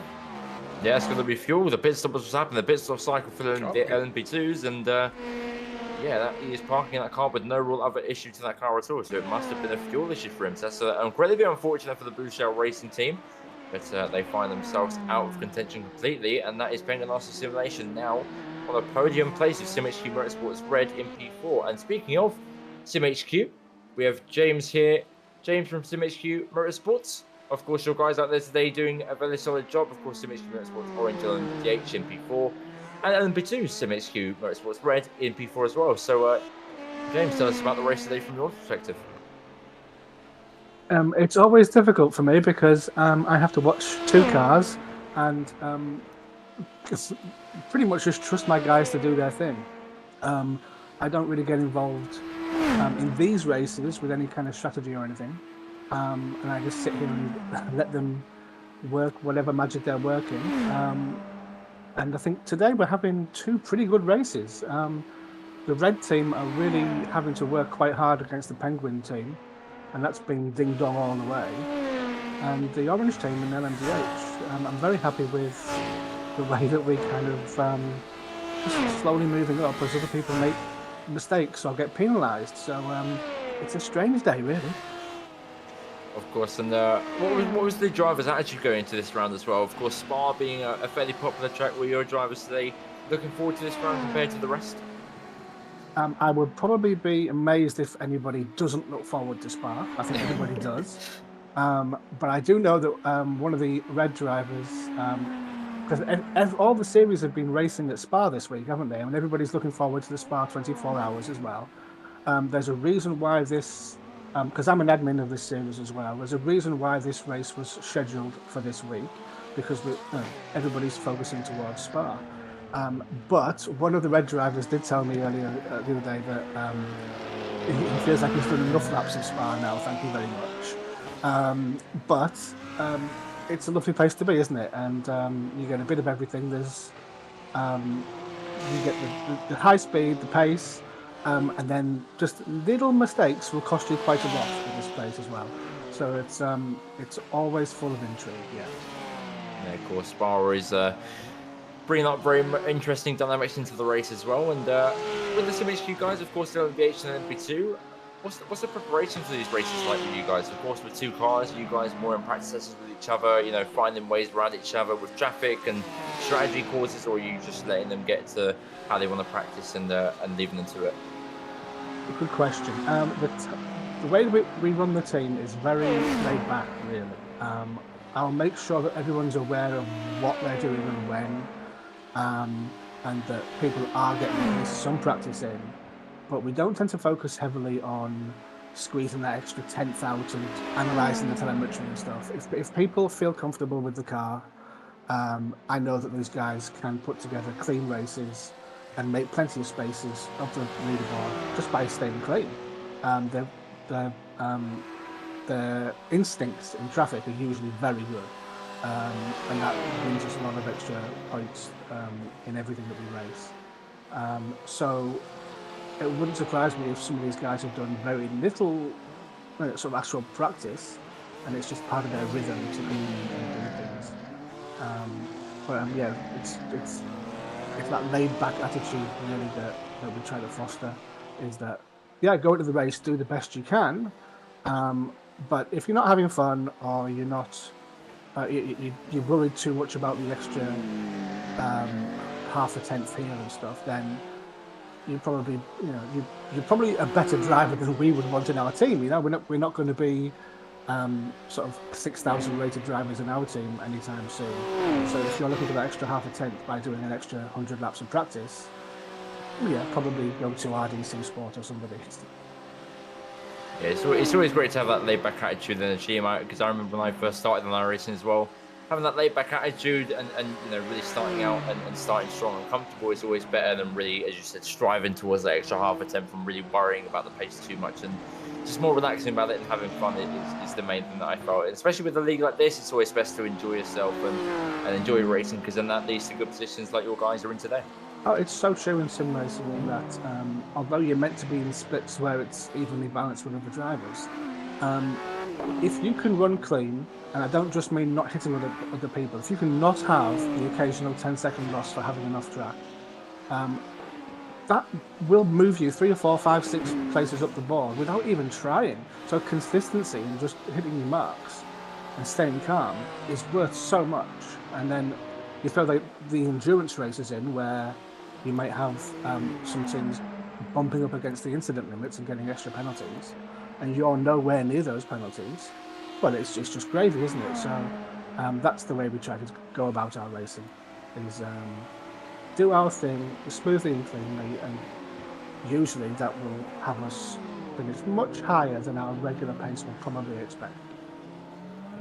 S2: Yeah, it's going to be fuel. The pit stop was happening. The pit stop cycle for the LMP2s, and yeah, that he is parking that car with no real other issue to that car at all. So it must have been a fuel issue for him. So that's incredibly unfortunate for the Blue Shell Racing team. But they find themselves out of contention completely, and that is Penguin Master Simulation now on a podium place with SimHQ Motorsports Red in P4. And speaking of SimHQ, we have James here. James from SimHQ Motorsports. Of course, your guys out there today doing a very solid job. Of course, SimHQ Motorsports Orange LMP2 in P4, and LMP2 SimHQ Motorsports Red in P4 as well. So, James, tell us about the race today from your perspective.
S4: It's always difficult for me because I have to watch two cars and pretty much just trust my guys to do their thing. I don't really get involved in these races with any kind of strategy or anything. And I just sit here and let them work whatever magic they're working. And I think today we're having two pretty good races. The red team are really having to work quite hard against the Penguin team, and that's been ding-dong all the way. And the orange team and LMDH, I'm very happy with the way that we kind of just slowly moving up as other people make mistakes or get penalised. So it's a strange day, really.
S2: Of course, and what was the driver's attitude going into this round as well? Of course, Spa being a fairly popular track with your drivers today. Looking forward to this round compared to the rest?
S4: I would probably be amazed if anybody doesn't look forward to Spa. I think everybody does. But I do know that one of the red drivers, because all the series have been racing at Spa this week, haven't they? And everybody's looking forward to the Spa 24 hours as well. There's a reason why this, because I'm an admin of this series as well, there's a reason why this race was scheduled for this week, because everybody's focusing towards Spa. But one of the red drivers did tell me earlier the other day that he feels like he's done enough laps of Spa now, thank you very much. But it's a lovely place to be, isn't it? And you get a bit of everything. There's you get the high speed, the pace, and then just little mistakes will cost you quite a lot in this place as well. So it's always full of intrigue, yeah.
S2: Yeah, of course, Spa is bringing up very interesting dynamics into the race as well. And with the SimHQ guys, of course, they're on LMP2 and LMP2. What's the preparation for these races like with you guys? Of course, with two cars, you guys more in practice sessions with each other, you know, finding ways around each other with traffic and strategy courses, or are you just letting them get to how they want to practice and leaving them to it?
S4: Good question. The way we run the team is very laid back, really. I'll make sure that everyone's aware of what they're doing and when, and that people are getting at least some practice in. But we don't tend to focus heavily on squeezing that extra 10th out and analysing the telemetry and stuff. If people feel comfortable with the car, I know that these guys can put together clean races and make plenty of spaces of the leaderboard just by staying clean. Their instincts in traffic are usually very good, and that brings us a lot of extra points in everything that we race. So it wouldn't surprise me if some of these guys have done very little sort of actual practice, and it's just part of their rhythm to be and do things. But yeah, it's that laid-back attitude really that we try to foster. Is that go into the race, do the best you can, but if you're not having fun or you're not, you're worried too much about the extra half a tenth here and stuff, then you're probably you're probably a better driver than we would want in our team. You know, we're not going to be sort of 6,000 rated drivers in our team anytime soon. So if you're looking for that extra half a tenth by doing an extra 100 laps of practice, probably go to RDC Sport or somebody.
S2: Yeah, it's always great to have that laid-back attitude in the team, because I remember when I first started on our racing as well, having that laid-back attitude and really starting out and starting strong and comfortable is always better than really, as you said, striving towards that extra half a tenth and really worrying about the pace too much. And just more relaxing about it and having fun is the main thing that I felt. And especially with a league like this, it's always best to enjoy yourself and enjoy racing, because then that leads to good positions like your guys are in today.
S4: Oh, it's so true in sim racing in that although you're meant to be in splits where it's evenly balanced with other drivers, if you can run clean, and I don't just mean not hitting other people, if you can not have the occasional 10-second loss for having enough track, that will move you 3 or 4, 5, 6 places up the board without even trying. So consistency and just hitting your marks and staying calm is worth so much. And then you throw the endurance races in where you might have some teams bumping up against the incident limits and getting extra penalties, and you're nowhere near those penalties. Well, it's just gravy, isn't it? So that's the way we try to go about our racing, is do our thing smoothly and cleanly, and usually that will have us finish much higher than our regular pace will probably expect.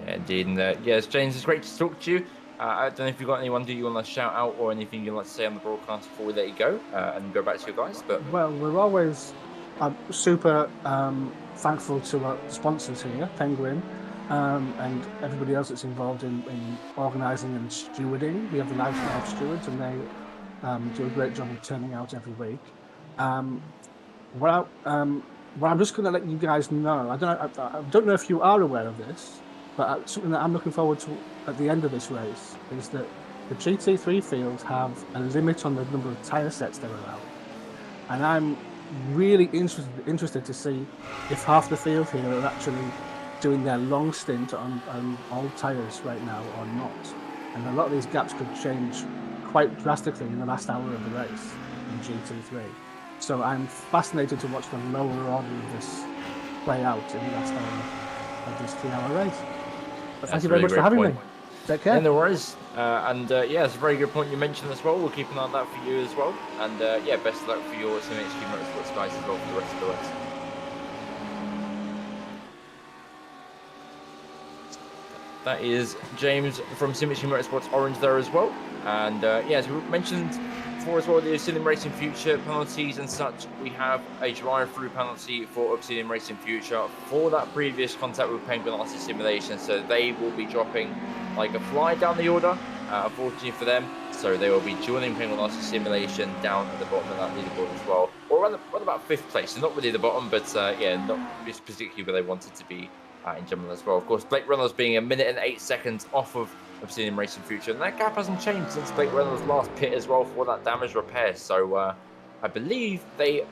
S2: Yeah, indeed. And yes, James, it's great to talk to you. I don't know if you've got anyone do you want to shout out or anything you'd like to say on the broadcast before we let you go and go back to your guys. But
S4: well, we're always super thankful to our sponsors here, Penguin, and everybody else that's involved in organising and stewarding. We have the live stewards, and they do a great job of turning out every week. Well, I'm just going to let you guys know. I don't know if you are aware of this, but something that I'm looking forward to at the end of this race is that the GT3 fields have a limit on the number of tyre sets they're allowed. And I'm really interested to see if half the field here are actually doing their long stint on old tyres right now or not. And a lot of these gaps could change quite drastically in the last hour of the race in GT3. So I'm fascinated to watch the lower order of this play out in the last hour of this 3-hour race. But thank you very much for having me. Take care.
S2: Yeah, no worries. Yeah, it's a very good point you mentioned as well. We'll keep an eye on that for you as well. And yeah, best of luck for your SimHQ Motorsports guys as well for the rest of the race. That is James from SimHQ Motorsports Orange there as well. And yeah, as we mentioned before as well, the Obsidian Racing Future penalties and such, we have a drive-through penalty for Obsidian Racing Future for that previous contact with Penguin RC Simulation. So they will be dropping like a fly down the order, unfortunately for them. So they will be joining Penguin RC Simulation down at the bottom of that leaderboard as well. Or around about 5th place, so not really the bottom, but yeah, not particularly where they wanted to be in general as well. Of course, Blake Reynolds being 1 minute and 8 seconds off of Obsidian Racing Future, and that gap hasn't changed since Blake Reynolds' last pit as well for that damage repair. So I believe they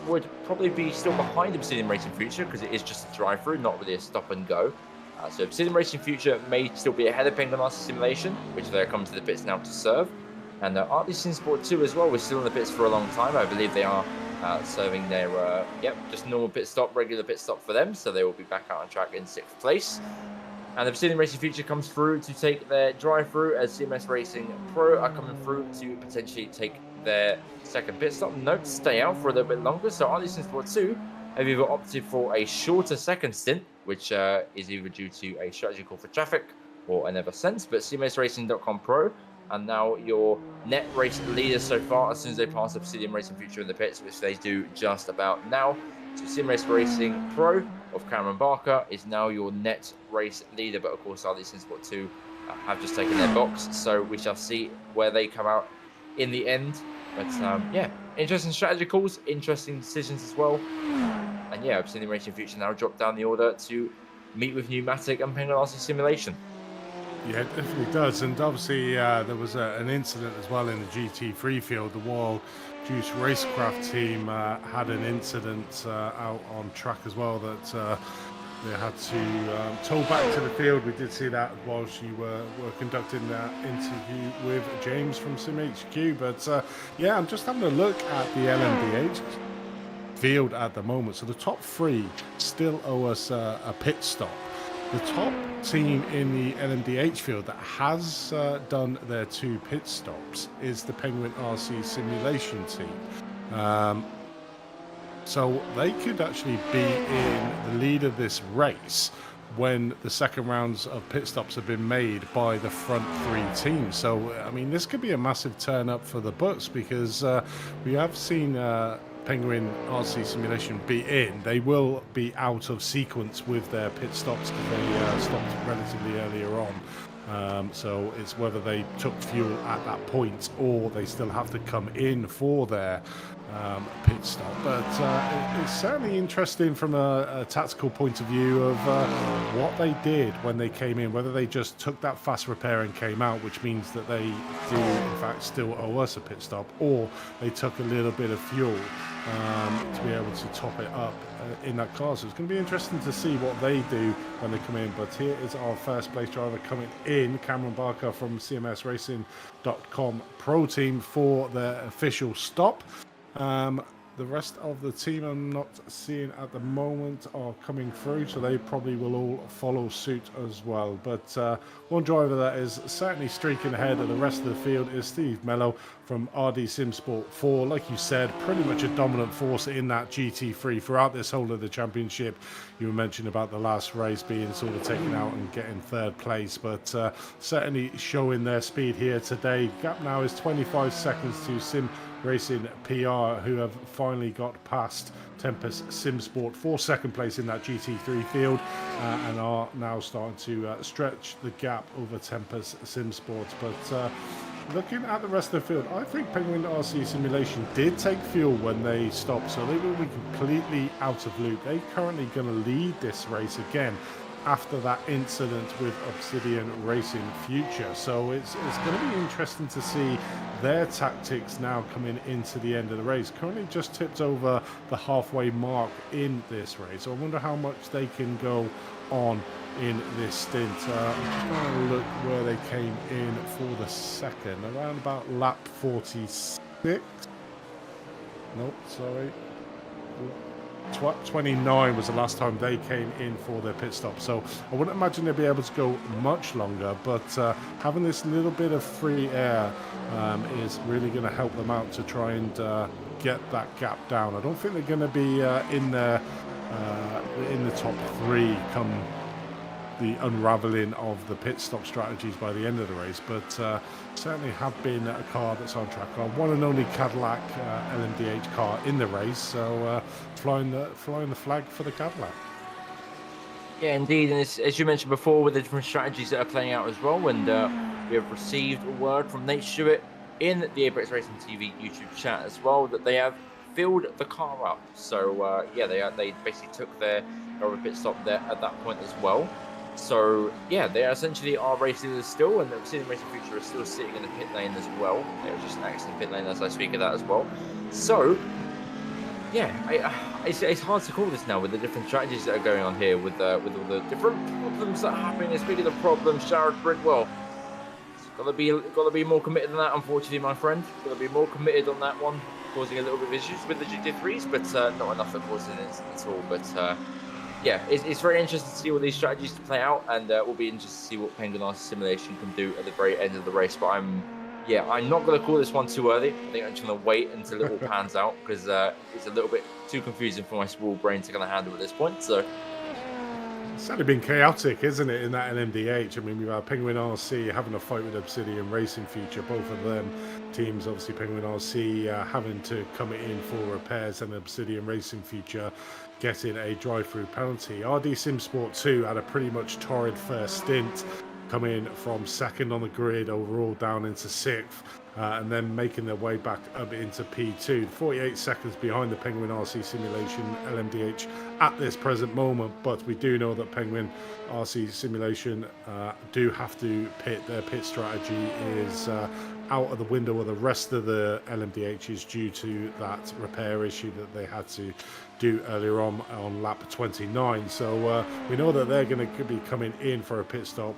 S2: would probably be still behind Obsidian Racing Future because it is just a drive-through, not really a stop and go. So Obsidian Racing Future may still be ahead of Penguin RC Simulation, which they're coming to the pits now to serve. And iRTES Sport 2 as well, we're still in the pits for a long time. I believe they are serving their, just normal pit stop, regular pit stop for them. So they will be back out on track in 6th place. And Obsidian Racing Future comes through to take their drive-through as CMS Racing Pro are coming through to potentially take their second pit stop. Note, stay out for a little bit longer. So iRTES Sport 2 have either opted for a shorter second stint, which is either due to a strategy call for traffic or another sense, but CMSRacing.com Pro and now your net race leaders so far as soon as they pass Obsidian Racing Future in the pits, which they do just about now. So CMS Racing Pro of Cameron Barker is now your net race leader, but of course iRTES Sport 2 have just taken their box, so we shall see where they come out in the end. But yeah, interesting strategy calls, interesting decisions as well. And yeah, Obsidian Racing Future now dropped down the order to meet with Pneumatic and Penguin RC Simulation.
S3: Yeah, it definitely does. And obviously there was an incident as well in the GT3 field. The World Juice Racecraft team had an incident out on track as well that they had to tow back to the field. We did see that while you were conducting that interview with James from SimHQ. But yeah, I'm just having a look at the LMDH field at the moment. So the top 3 still owe us a pit stop. The top team in the LMDH field that has done their 2 pit stops is the Penguin RC Simulation team. So they could actually be in the lead of this race when the second rounds of pit stops have been made by the front 3 teams. So, I mean, this could be a massive turn up for the Bucks because we have seen Penguin RC Simulation be in, they will be out of sequence with their pit stops because they stopped relatively earlier on. So it's whether they took fuel at that point or they still have to come in for their pit stop. But it's certainly interesting from a tactical point of view of what they did when they came in, whether they just took that fast repair and came out, which means that they do in fact still owe us a pit stop, or they took a little bit of fuel to be able to top it up in that car. So it's going to be interesting to see what they do when they come in. But here is our first place driver coming in, Cameron Barker from CMSRacing.com Pro Team for their official stop. The rest of the team I'm not seeing at the moment are coming through, so they probably will all follow suit as well. But one driver that is certainly streaking ahead of the rest of the field is Steve Mello from RD Sim Sport 4. Like you said, pretty much a dominant force in that GT3 throughout this whole of the championship. You were mentioning about the last race being sort of taken out and getting third place, but certainly showing their speed here today. Gap now is 25 seconds to Sim Racing PR, who have finally got past Tempest Sim Sport for second place in that GT3 field and are now starting to stretch the gap over Tempest Sim Sport. But looking at the rest of the field, I think Penguin RC Simulation did take fuel when they stopped, so they will be completely out of loop. They're currently going to lead this race again after that incident with Obsidian Racing Future. So it's going to be interesting to see their tactics now coming into the end of the race. Currently just tipped over the halfway mark in this race. So I wonder how much they can go on in this stint. I'm trying to look where they came in for the second, around about lap 46. Nope, sorry. 29 was the last time they came in for their pit stop, so I wouldn't imagine they'll be able to go much longer, but having this little bit of free air is really going to help them out to try and get that gap down. I don't think they're going to be in the top three come the unraveling of the pit stop strategies by the end of the race, but certainly have been a car that's on track. Our one and only Cadillac LMDH car in the race, so flying the flag for the Cadillac.
S2: Yeah, indeed, and as you mentioned before, with the different strategies that are playing out as well, and we have received a word from Nate Stewart in the iRTES Racing TV YouTube chat as well that they have filled the car up. So yeah, they basically took their pit stop there at that point as well. So yeah, they essentially are racing still, and the Obsidian Racing Future is still sitting in the pit lane as well. They're just exiting pit lane as I speak of that as well. So yeah, it's hard to call this now with the different strategies that are going on here, with all the different problems that are happening. And speaking of problems, Jared Bridwell, got to be more committed than that, unfortunately, my friend. Got to be more committed on that one, causing a little bit of issues with the GT3s, but not enough, of course, at all. But yeah, it's very interesting to see all these strategies to play out, and we'll be interested to see what Penguin RC Simulation can do at the very end of the race. But I'm not going to call this one too early. I think I'm just going to wait until it all pans out, because it's a little bit too confusing for my small brain to kind of handle at this point. So
S3: it's certainly been chaotic, isn't it, in that LMDH? I mean, we've had Penguin RC having a fight with Obsidian Racing Future, both of them teams, obviously Penguin RC having to come in for repairs, and Obsidian Racing Future getting a drive-through penalty. RD Sim Sport 2 had a pretty much torrid first stint, coming from second on the grid overall down into sixth, and then making their way back up into P2, 48 seconds behind the Penguin RC Simulation LMDH at this present moment. But we do know that Penguin RC Simulation do have to pit. Their pit strategy is out of the window of the rest of the LMDHs due to that repair issue that they had to do earlier on lap 29. So we know that they're going to be coming in for a pit stop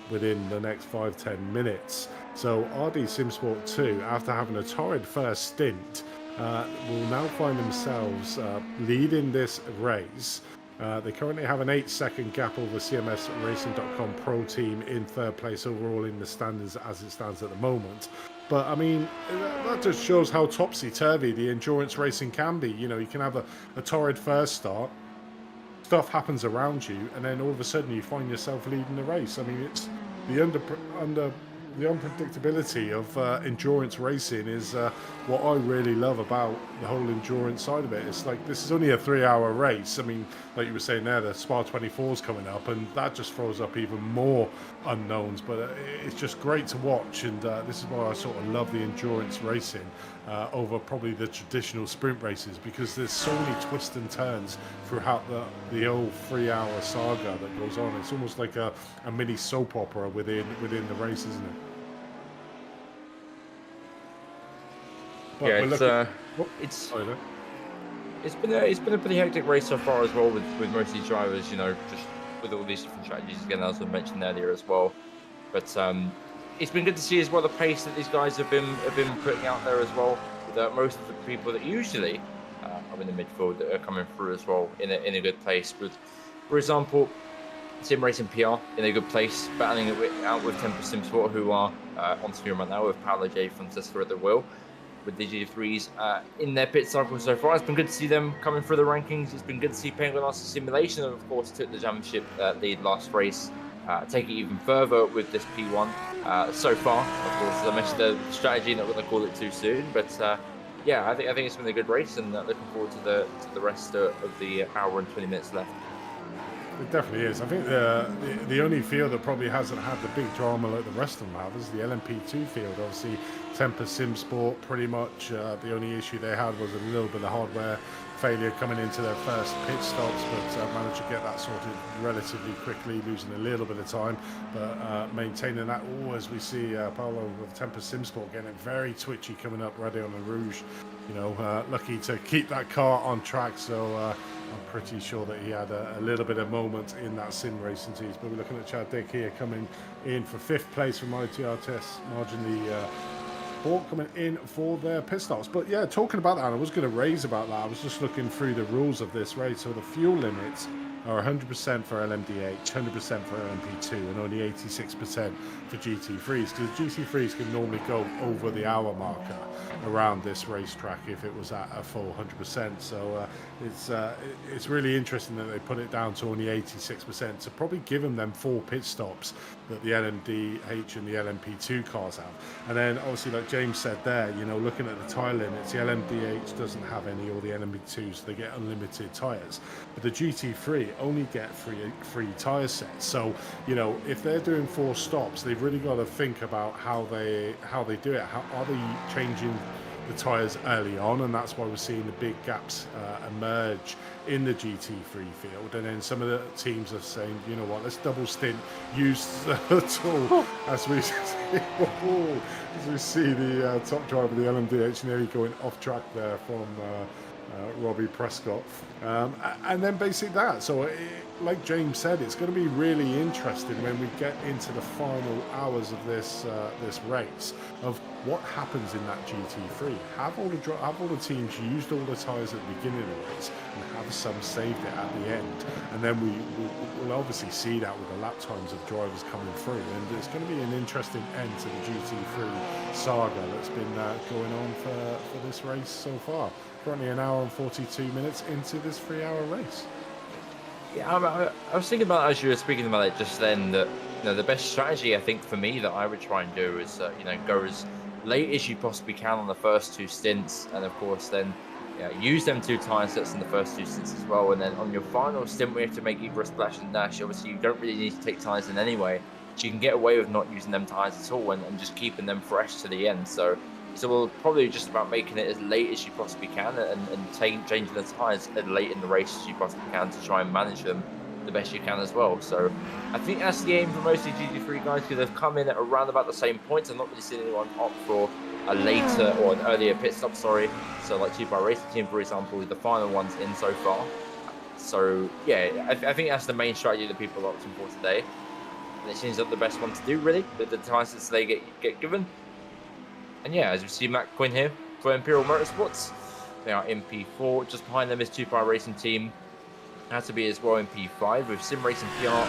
S3: within the next 5-10 minutes. So RD Sim Sport 2, after having a torrid first stint, will now find themselves leading this race. They currently have an 8-second gap over CMSRacing.com Pro Team in third place overall in the standings as it stands at the moment. But I mean, that just shows how topsy-turvy the endurance racing can be. You know, you can have a torrid first start, stuff happens around you, and then all of a sudden you find yourself leading the race. I mean, it's the unpredictability of endurance racing is what I really love about the whole endurance side of it. It's like, this is only a 3-hour race. I mean, like you were saying there, the Spa 24 is coming up, and that just throws up even more unknowns. But it's just great to watch, and this is why I sort of love the endurance racing over probably the traditional sprint races, because there's so many twists and turns throughout the whole 3-hour saga that goes on. It's almost like a mini soap opera within the race, isn't it? But
S2: Yeah,
S3: sorry,
S2: it's been a pretty hectic race so far as well with most of these drivers. You know, just with all these different strategies again, as I mentioned earlier as well. But it's been good to see as well the pace that these guys have been putting out there as well. With most of the people that usually are in the midfield that are coming through as well in a good place. With, for example, Sim Racing PR in a good place, battling it out with Temper Sim Sport, who are on stream right now with Paolo J from Tesla at the wheel, with the GT3s in their pit cycle so far. It's been good to see them coming through the rankings. It's been good to see Penguin Arts Simulation, and of course took the championship lead last race, take it even further with this P1 so far. Of course, as I mentioned, the strategy, not going to call it too soon, but yeah, I think it's been a good race, and looking forward to the rest of the hour and 20 minutes left.
S3: It definitely is. I think the only field that probably hasn't had the big drama like the rest of them have is the LMP2 field. Obviously, Temper Sim Sport, pretty much the only issue they had was a little bit of hardware failure coming into their first pit stops, but managed to get that sorted relatively quickly, losing a little bit of time, but maintaining that. As we see Paolo with Temper Sim Sport getting it very twitchy coming up ready on the Rouge. You know, lucky to keep that car on track, so I'm pretty sure that he had a little bit of moment in that sim racing teams. But we're looking at Chad Dick here coming in for 5th place from iRTES, marginally coming in for their pit stops. But yeah, talking about that, I was going to raise about that. I was just looking through the rules of this race. So the fuel limits are 100% for LMDH, 100% for LMP2, and only 86% for GT3s. Because GT3s can normally go over the hour marker around this racetrack if it was at a full 100%. So it's really interesting that they put it down to only 86%. So probably given them 4 pit stops that the LMDH and the LMP2 cars have. And then obviously, like James said there, you know, looking at the tyre limits, the LMDH doesn't have any, or the LMP2, so they get unlimited tyres. But the GT3 only get free tyre sets. So, you know, if they're doing 4 stops, they've really got to think about how they do it. How are they changing the tyres early on? And that's why we're seeing the big gaps emerge in the GT3 field. And then some of the teams are saying, you know what, let's double stint, use the tool as we see the top driver of the LMDH nearly going off track there from Robbie Prescott. And then basically that. So like James said, it's going to be really interesting when we get into the final hours of this race of what happens in that GT3. Have all the teams used all the tyres at the beginning of the race, and have some saved it at the end? And then we'll obviously see that with the lap times of drivers coming through. And it's going to be an interesting end to the GT3 saga that's been going on for this race so far. Currently an hour and 42 minutes into this 3-hour race.
S2: Yeah, I was thinking about, as you were speaking about it just then, that, you know, the best strategy I think for me that I would try and do is you know, go as late as you possibly can on the first 2 stints, and of course then use them 2 tyre sets in the first 2 stints as well. And then on your final stint, we have to make either a splash and dash. Obviously, you don't really need to take tyres in anyway, so you can get away with not using them tyres at all and just keeping them fresh to the end. So we'll probably just about making it as late as you possibly can, and changing the tyres as late in the race as you possibly can to try and manage them the best you can as well. So I think that's the aim for most of the GT3 guys, because they've come in at around about the same points. I've not really seen anyone opt for a later or an earlier pit stop, sorry. So like Super Racing Team, for example, the final one's in so far. So yeah, I think that's the main strategy that people are opting for today. And it seems like the best one to do, really, with the tyres that they get given. And yeah, as we see Matt Quinn here for Imperial Motorsports, they are in P4. Just behind them is Super Racing Team. Had to be as well in P5, with Sim Racing PR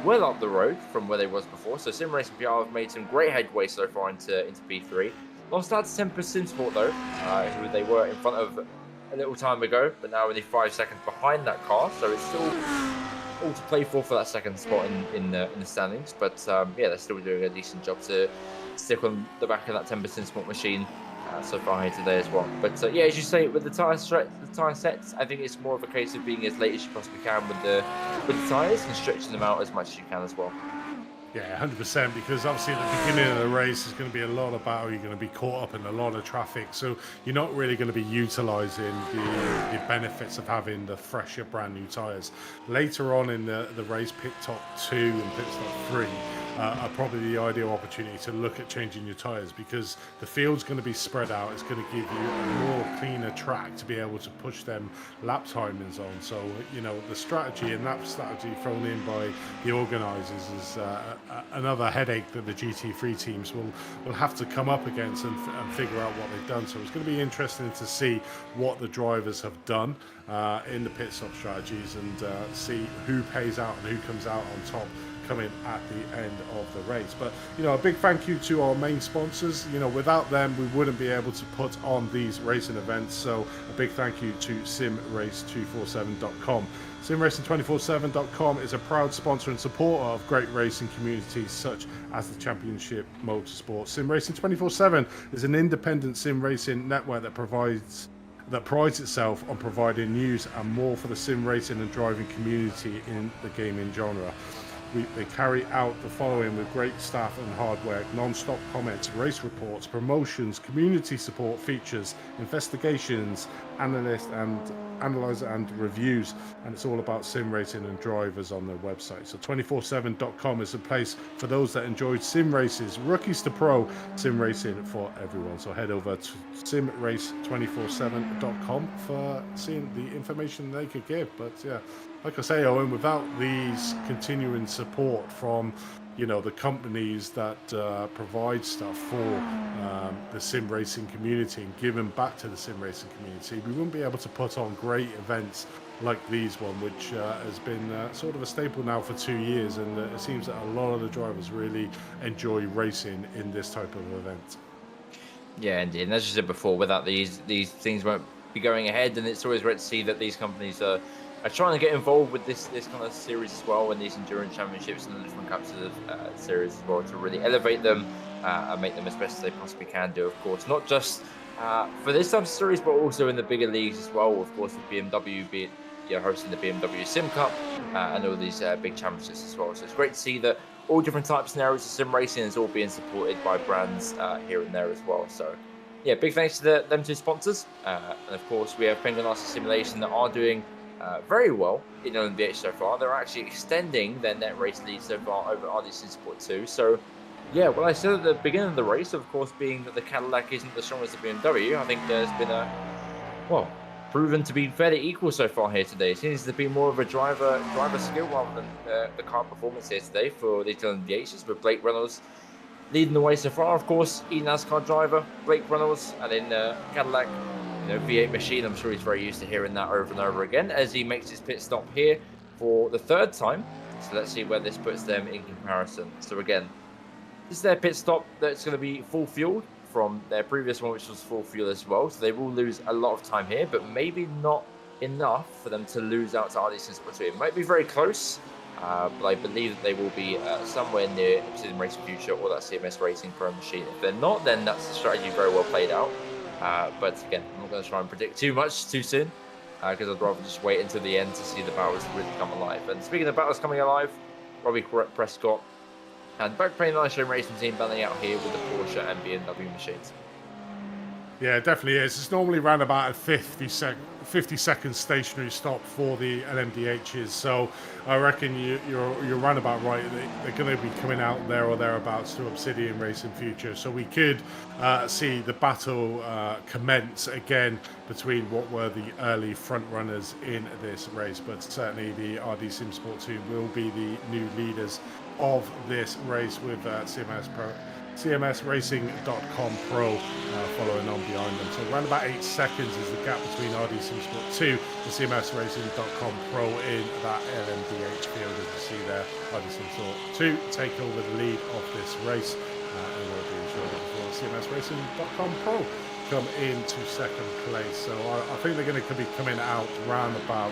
S2: well up the road from where they was before. So Sim Racing PR have made some great headway so far into P3. Lost out to Temper Sim Sport though, who they were in front of a little time ago, but now only 5 seconds behind that car. So it's still all to play for that second spot in the standings. But yeah, they're still doing a decent job to stick on the back of that 10% spot machine so far here today as well. But yeah, as you say, with the tyre sets, I think it's more of a case of being as late as you possibly can with the tyres and stretching them out as much as you can as well.
S3: Yeah, 100%, because obviously at the beginning of the race is going to be a lot about, you're going to be caught up in a lot of traffic, so you're not really going to be utilising the benefits of having the fresher brand new tyres. Later on in the race, pit stop 2 and pit stop 3 are probably the ideal opportunity to look at changing your tyres, because the field's going to be spread out. It's going to give you a more cleaner track to be able to push them lap timings on. So, you know, the strategy and that strategy thrown in by the organisers is another headache that the GT3 teams will have to come up against and figure out what they've done. So it's going to be interesting to see what the drivers have done in the pit stop strategies, and see who pays out and who comes out on top coming at the end of the race. But, you know, a big thank you to our main sponsors. You know, without them we wouldn't be able to put on these racing events, so a big thank you to simrace247.com. simracing247.com is a proud sponsor and supporter of great racing communities such as the Championship Motorsports. Sim Racing 24/7 is an independent sim racing network that prides itself on providing news and more for the sim racing and driving community in the gaming genre. They carry out the following with great staff and hard work: non-stop comments, race reports, promotions, community support, features, investigations, analyzer and reviews, and it's all about sim racing and drivers on their website. So 247.com is a place for those that enjoyed sim races, rookies to pro, sim racing for everyone. So head over to simrace247.com for seeing the information they could give. But yeah, like I say, Owen, without these continuing support from, you know, the companies that provide stuff for the sim racing community and giving back to the sim racing community, we wouldn't be able to put on great events like these one, which has been sort of a staple now for 2 years, and it seems that a lot of the drivers really enjoy racing in this type of event.
S2: Yeah, indeed. And as you said before, without these things won't be going ahead, and it's always great to see that these companies are trying to get involved with this kind of series as well, and these endurance championships and the different cups of series as well, to really elevate them and make them as best as they possibly can do, of course, not just for this type of series, but also in the bigger leagues as well, of course, with BMW hosting the BMW Sim Cup and all these big championships as well. So it's great to see that all different types and areas of sim racing is all being supported by brands here and there as well. So yeah, big thanks to them two sponsors, and of course we have Penguin Racing Simulation that are doing very well in LMDH so far. They're actually extending their net race lead so far over iRTES Sport 2. So yeah, well, I said at the beginning of the race, of course, being that the Cadillac isn't the strongest of BMW, I think there's been proven to be fairly equal so far here today. It seems to be more of a driver skill rather than the car performance here today for the LMDHs, with Blake Reynolds leading the way so far. Of course, NASCAR driver Blake Reynolds, and in Cadillac, V8 machine. I'm sure he's very used to hearing that over and over again as he makes his pit stop here for the third time. So let's see where this puts them in comparison. So again, this is their pit stop that's going to be full fueled from their previous one, which was full fuel as well. So they will lose a lot of time here, but maybe not enough for them to lose out to iRTES Sport 2. It might be very close, but I believe that they will be somewhere near Sim Racing Future or that CMS Racing Pro machine. If they're not, then that's the strategy very well played out. But again, I'm not going to try and predict too much too soon, because I'd rather just wait until the end to see the battles really come alive. And speaking of battles coming alive, Robbie Prescott and both playing the Nice Racing team battling out here with the Porsche and BMW machines.
S3: Yeah, it definitely is. It's normally around about a 50-second stationary stop for the LMDHs, so I reckon you're round about right. They're going to be coming out there or thereabouts to Obsidian Racing Future, so we could see the battle commence again between what were the early front runners in this race. But certainly the RD Sim Sport 2 will be the new leaders of this race, with CMSRacing.com Pro following on behind them. So around about 8 seconds is the gap between RD Sim Sport 2 and CMSRacing.com Pro in that LMDH field. As you see there, RD Sim Sport 2 take over the lead of this race, and will be ensured before CMSRacing.com Pro come into second place. So I think they're going to be coming out round about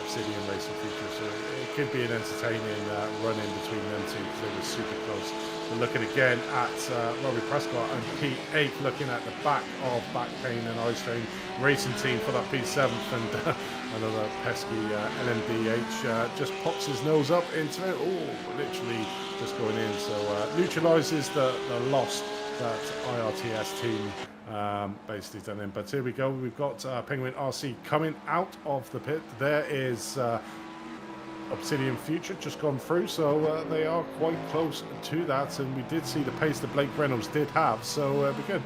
S3: Obsidian Racing Future. So it could be an entertaining run-in between them two because they were super close. We're looking again at Robbie Prescott and P8 looking at the back of Back Pain and Eye Strain Racing Team for that P7th, and another pesky LMDH just pops his nose up into it. Oh, literally just going in. So neutralizes the loss that iRTES team basically done in. But here we go. We've got Penguin RC coming out of the pit. There is Obsidian Future just gone through, so they are quite close to that, and we did see the pace that Blake Reynolds did have, so we're good.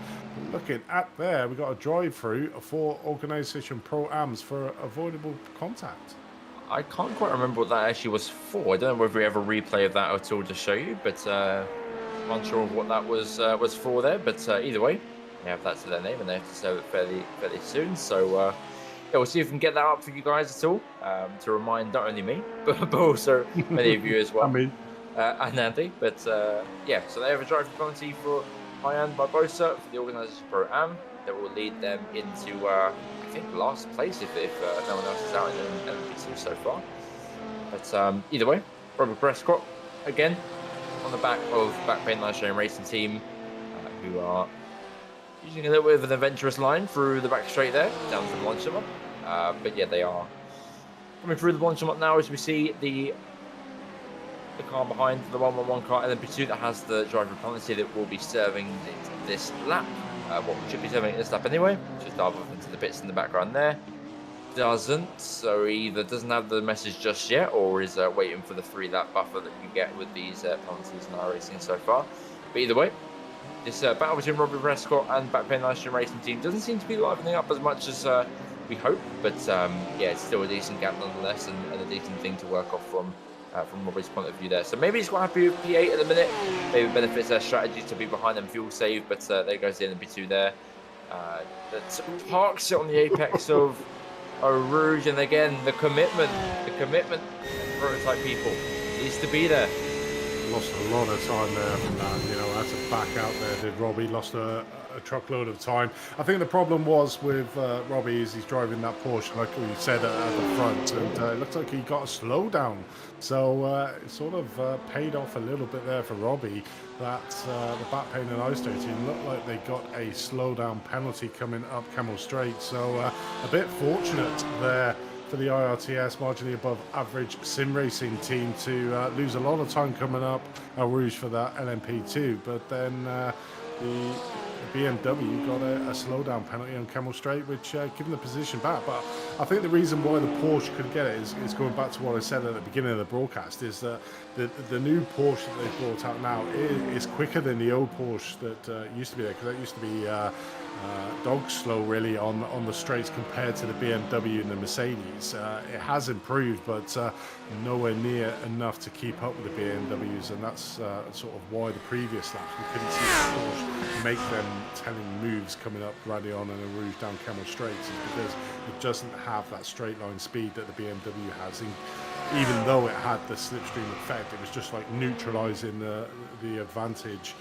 S3: Looking at there, we got a drive through for Organisation Pro-Ams for avoidable contact.
S2: I can't quite remember what that actually was for. I don't know whether we have a replay of that at all to show you, but I'm unsure of what that was for there. But either way, they have that to their name, and they have to serve it fairly soon. So yeah, we'll see if we can get that up for you guys at all to remind not only me, but also many of you as well.
S3: I mean,
S2: and Andy. But yeah, so they have a driving penalty for Hyan Barbosa for the Organisation Pro-Am that will lead them into, I think, last place if no one else is out in LMP2 so far. But either way, Robert Prescott, again, on the back of Back Pain Eye Strain Racing Team, who are using a little bit of an adventurous line through the back straight there, down to the Blanchimont. But yeah, they are coming through the Blanchimont now as we see the car behind the 111 car LMP2 that has the driver penalty that will be serving this lap. What should be serving this lap anyway. Just dive off into the bits in the background there. Doesn't, so either doesn't have the message just yet, or is waiting for the 3-lap buffer that you get with these penalties in our racing so far. But either way, this battle between Robbie Prescott and Back Pain Eye Strain Racing Team doesn't seem to be livening up as much as we hope, but yeah, it's still a decent gap nonetheless, and a decent thing to work off from Robbie's point of view there. So maybe he's quite happy with P8 at the minute. Maybe it benefits their strategy to be behind them fuel save, but there goes the LMP2 there. That parks it on the apex of Rouge, and again, the commitment prototype people needs to be there.
S3: lost a lot of time there from that. You know, had to back out there, did Robbie. Lost a truckload of time. I think the problem was with Robbie is he's driving that Porsche, like we said, at the front, and it looks like he got a slowdown. So it sort of paid off a little bit there for Robbie. That the Back Pain and Eye Strain team looked like they got a slowdown penalty coming up Camel Straight. So a bit fortunate there for the iRTES marginally above average sim racing team to lose a lot of time coming up Rouge for that LMP2, but then the BMW got a slowdown penalty on Camel Straight, which gave them the position back. But I think the reason why the Porsche couldn't get it is going back to what I said at the beginning of the broadcast, is that the new Porsche that they've brought out now is quicker than the old Porsche that used to be there, because that used to be dog slow really on the straights compared to the BMW and the Mercedes. It has improved, but nowhere near enough to keep up with the BMWs, and that's sort of why the previous laps we couldn't see the Porsche make them telling moves coming up gradually on and a Rouge down Camel Straights, is because it doesn't have that straight line speed that the BMW has. And even though it had the slipstream effect, it was just like neutralising the advantage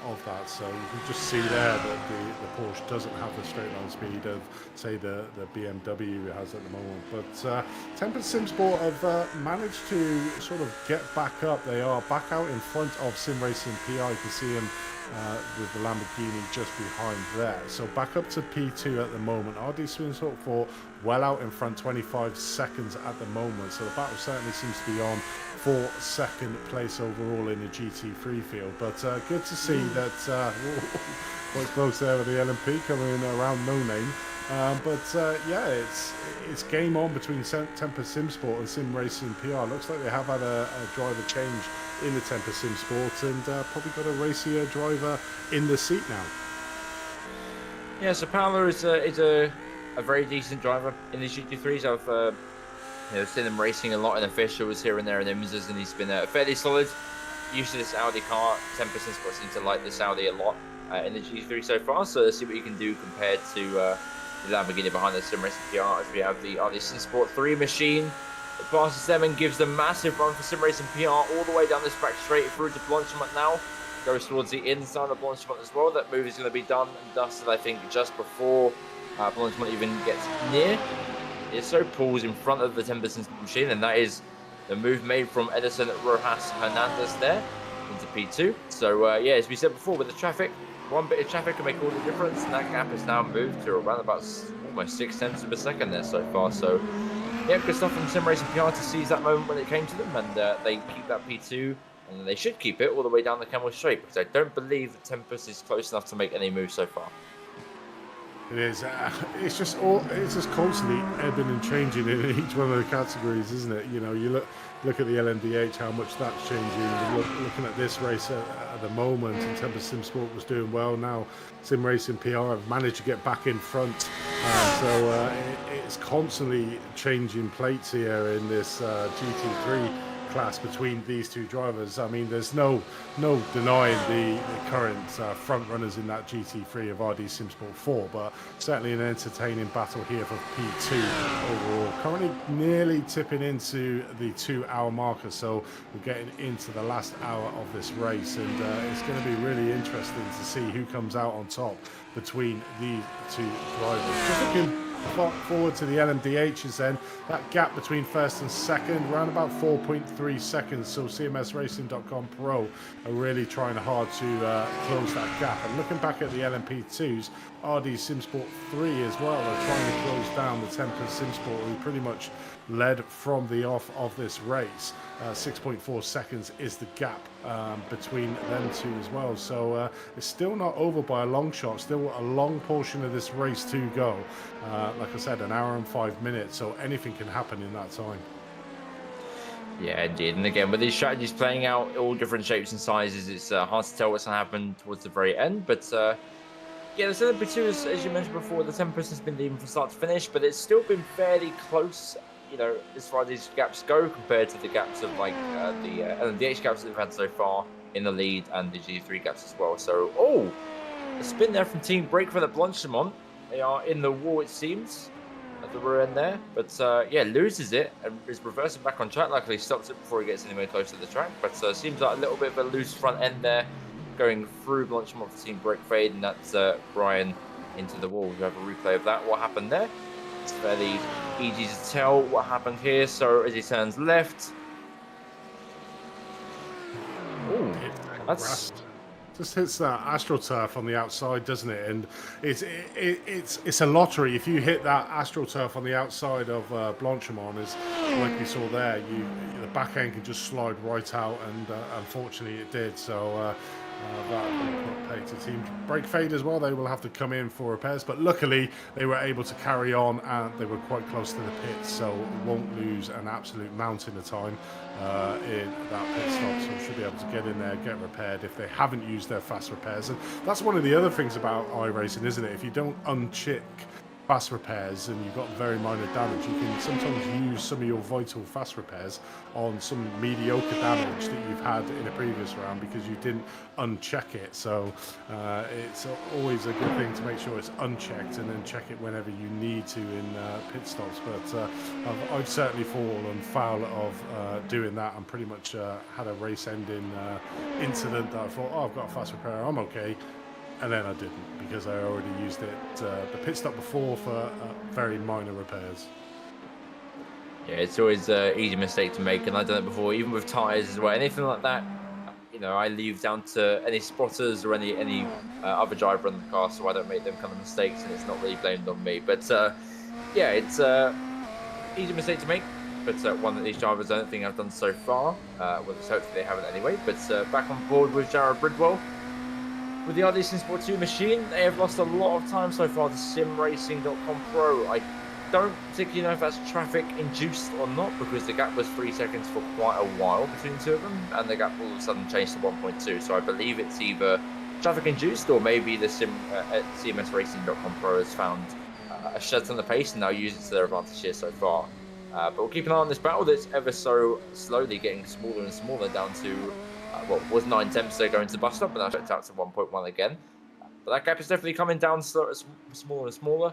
S3: of that. So you can just see there that the Porsche doesn't have the straight line speed of, say, the BMW has at the moment. But Tempest SimSport have managed to sort of get back up. They are back out in front of Sim Racing PI. You can see them with the Lamborghini just behind there. So back up to P2 at the moment. RD SimSport for well out in front, 25 seconds at the moment. So the battle certainly seems to be on for second place overall in the GT3 field. But good to see that quite close there with the LMP coming around no name. But yeah, it's game on between Tempest SimSport and Sim Racing PR. Looks like they have had a driver change in the Tempest SimSport, and probably got a racier driver in the seat now.
S2: Yeah, so Paolo is a very decent driver in the GT3s. I've seen him racing a lot in officials here and there in IMSAs, and he's been fairly solid. Used to this Audi car. Tempest SimSport seems to like this Audi a lot in the GT3 so far. So let's see what you can do compared to the Lamborghini behind the Sim Racing PR, as we have the RD SimSport 3 machine. It passes them and gives them massive run for Sim Racing PR all the way down this back straight through to Blanchimont now. Goes towards the inside of Blanchimont as well. That move is going to be done and dusted, I think, just before Blanchimont even gets near. It so pulls in front of the Tempest SimSport machine, and that is the move made from Edison Rojas Hernandez there into P2. So yeah, as we said before, with the traffic, one bit of traffic can make all the difference, and that gap has now moved to around about almost 0.6 of a second there so far. So yeah, good stuff from Sim Racing PR to seize that moment when it came to them, and they keep that P2, and they should keep it all the way down the Camel Straight, because I don't believe that Tempest is close enough to make any moves so far.
S3: It is. It's just constantly ebbing and changing in each one of the categories, isn't it? You know, you look at the LMDH, how much that's changing. Looking at this race at the moment, and Tempest Sim Sport was doing well. Now Sim Racing PR have managed to get back in front, so it's constantly changing plates here in this GT3 class between these two drivers. I mean, there's no denying the current front runners in that GT3 of RD SimSport 4, but certainly an entertaining battle here for P2 overall. Currently nearly tipping into the 2-hour marker, so we're getting into the last hour of this race, and it's going to be really interesting to see who comes out on top between these two drivers. Just looking forward to the LMDHs then, that gap between first and second, around about 4.3 seconds. So CMSRacing.com Pro are really trying hard to close that gap. And looking back at the LMP2s, RD SimSport 3 as well are trying to close down the Tempest SimSport, who pretty much led from the off of this race. 6.4 seconds is the gap between them two as well. So it's still not over by a long shot. Still a long portion of this race to go. Like I said, an hour and 5 minutes. So anything can happen in that time.
S2: Yeah, indeed. And again, with these strategies playing out all different shapes and sizes, it's hard to tell what's going to happen towards the very end. But yeah, the LMP2, as you mentioned before, the Tempest has been leading from start to finish, but it's still been fairly close, you know, as far as these gaps go, compared to the gaps of like the LMDH gaps that we've had so far in the lead, and the G3 gaps as well. So, a spin there from Team Brake for the Blanchimont. They are in the wall, it seems, at the rear end there. But yeah, loses it and is reversing back on track. Luckily, stops it before he gets anywhere close to the track. But seems like a little bit of a loose front end there, going through Blanchimont for Team Brake Fade, and that's Brian into the wall. We have a replay of that. What happened there? It's fairly easy to tell what happened here. So as he turns left, that's
S3: just hits that AstroTurf on the outside, doesn't it? And it's a lottery. If you hit that AstroTurf on the outside of Blanchimont, is like we saw there, the back end can just slide right out, and unfortunately it did. So that pay to Team Brake Fade as well. They will have to come in for repairs, but luckily they were able to carry on, and they were quite close to the pits, so won't lose an absolute mountain of time in that pit stop. So should be able to get in there, get repaired if they haven't used their fast repairs. And that's one of the other things about iRacing, isn't it? If you don't uncheck fast repairs and you've got very minor damage, you can sometimes use some of your vital fast repairs on some mediocre damage that you've had in a previous round because you didn't uncheck it. So it's always a good thing to make sure it's unchecked and then check it whenever you need to in pit stops. But I've certainly fallen foul of doing that, and pretty much had a race ending incident that I thought, oh, I've got a fast repair, I'm okay. And then I didn't, because I already used it the pit stop before for very minor repairs.
S2: Yeah, it's always an easy mistake to make, and I've done it before, even with tyres as well. Anything like that, you know, I leave down to any spotters or any other driver in the car, so I don't make them kind of mistakes, and it's not really blamed on me. But yeah, it's easy mistake to make, but one that these drivers I don't think have done so far. Well, hopefully they haven't anyway. But back on board with Jared Bridwell. With the RD SimSport 2 machine, they have lost a lot of time so far to SimRacing.com Pro. I don't particularly know if that's traffic induced or not, because the gap was 3 seconds for quite a while between the two of them, and the gap all of a sudden changed to 1.2. So I believe it's either traffic induced, or maybe the CMSRacing.com Pro has found a shed on the pace and now use it to their advantage here so far. But we'll keep an eye on this battle that's ever so slowly getting smaller and smaller, down to what was 9 tenths going to bus stop, but now checked out to 1.1 again. But that gap is definitely coming down smaller and smaller.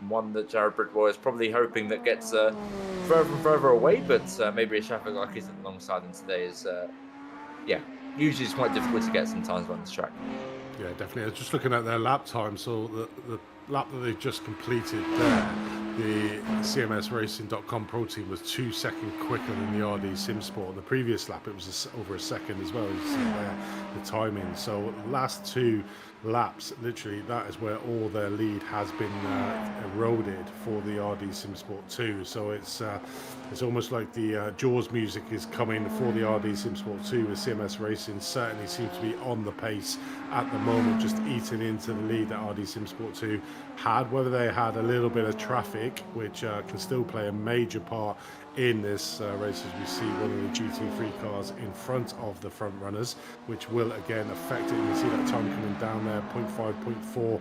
S2: One that Jared Bridwell is probably hoping that gets further and further away, but maybe a traffic like he's alongside him today is, yeah, usually it's quite difficult to get sometimes on this track.
S3: Yeah, definitely. I was just looking at their lap time, so the lap that they've just completed there, the CMSRacing.com Pro Team was 2 seconds quicker than the RD Sim Sport. The previous lap, it was over a second as well. The timing. So last 2 laps, literally, that is where all their lead has been eroded for the RD Sim Sport 2. So it's almost like the Jaws music is coming for the RD Sim Sport 2. With CMS Racing certainly seems to be on the pace at the moment, just eating into the lead that RD Sim Sport 2 had. Whether they had a little bit of traffic, which can still play a major part in this race, as we see one of the GT3 cars in front of the front runners, which will again affect it. You can see that time coming down there, 0.5, 0.4.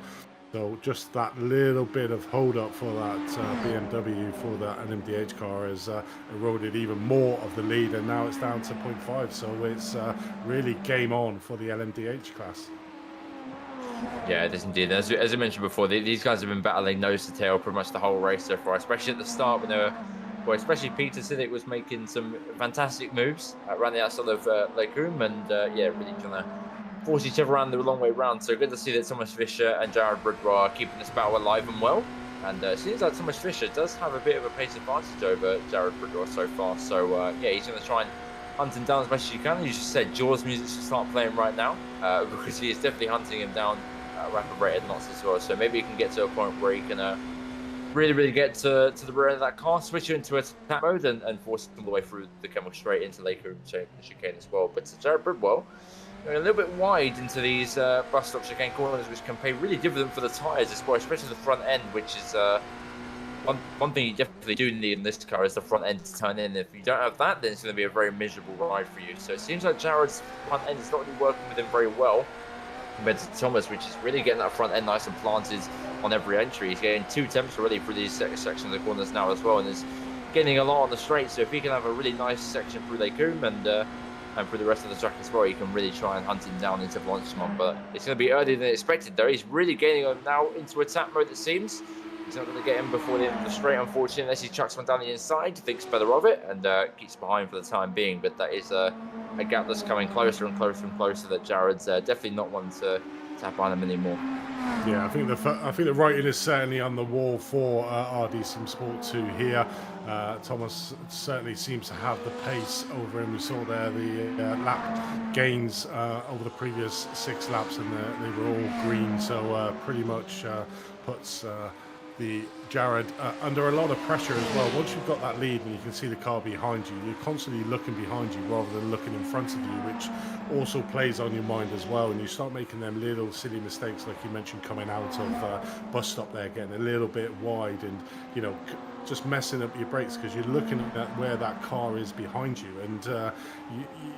S3: So just that little bit of hold up for that BMW for that LMDH car has eroded even more of the lead, and now it's down to 0.5. So it's really game on for the LMDH class.
S2: Yeah, it is indeed. As I mentioned before, these guys have been battling nose to tail pretty much the whole race so far, especially at the start when they were, well, especially Peter Siddick was making some fantastic moves around the outside of Lecum, and yeah, really trying to force each other around the long way round. So good to see that Thomas Fisher and Jared Bridwell are keeping this battle alive and well. And it seems like Thomas Fisher does have a bit of a pace advantage over Jared Bridwell so far. So yeah, he's going to try and hunt him down as much as you can. You just said Jaws music should start playing right now because he is definitely hunting him down at a rapid rate of knots as well. So maybe he can get to a point where he can really get to the rear of that car, switch into attack mode, and force him all the way through the Camel straight into Lake chicane as well. But Jared Bridwell going a little bit wide into these bus stop chicane corners, which can pay really dividend for the tyres as well, especially the front end, which is one thing you definitely do need in this car is the front end to turn in. If you don't have that, then it's going to be a very miserable ride for you. So it seems like Jared's front end is not really working with him very well compared to Thomas, which is really getting that front end nice and planted on every entry. He's getting 2 temps already through these sections of the corners now as well, and is getting a lot on the straight. So if he can have a really nice section through Lecum and through the rest of the track as well, he can really try and hunt him down into Blanchemont. But it's going to be earlier than expected though. He's really getting on now into attack mode, it seems. He's not going to get him before the end of the straight, unfortunately, unless he chucks one down the inside, thinks better of it, and keeps behind for the time being. But that is a gap that's coming closer and closer and closer, that Jared's definitely not one to tap on him anymore.
S3: Yeah, I think the writing is certainly on the wall for RD Sim Sport 2 here. Thomas certainly seems to have the pace over him. We saw there the lap gains over the previous 6 laps, and they were all green, so pretty much puts the Jared under a lot of pressure as well. Once you've got that lead and you can see the car behind you, you're constantly looking behind you rather than looking in front of you, which also plays on your mind as well. And you start making them little silly mistakes, like you mentioned, coming out of bus stop there, getting a little bit wide, and you know, just messing up your brakes because you're looking at where that car is behind you, and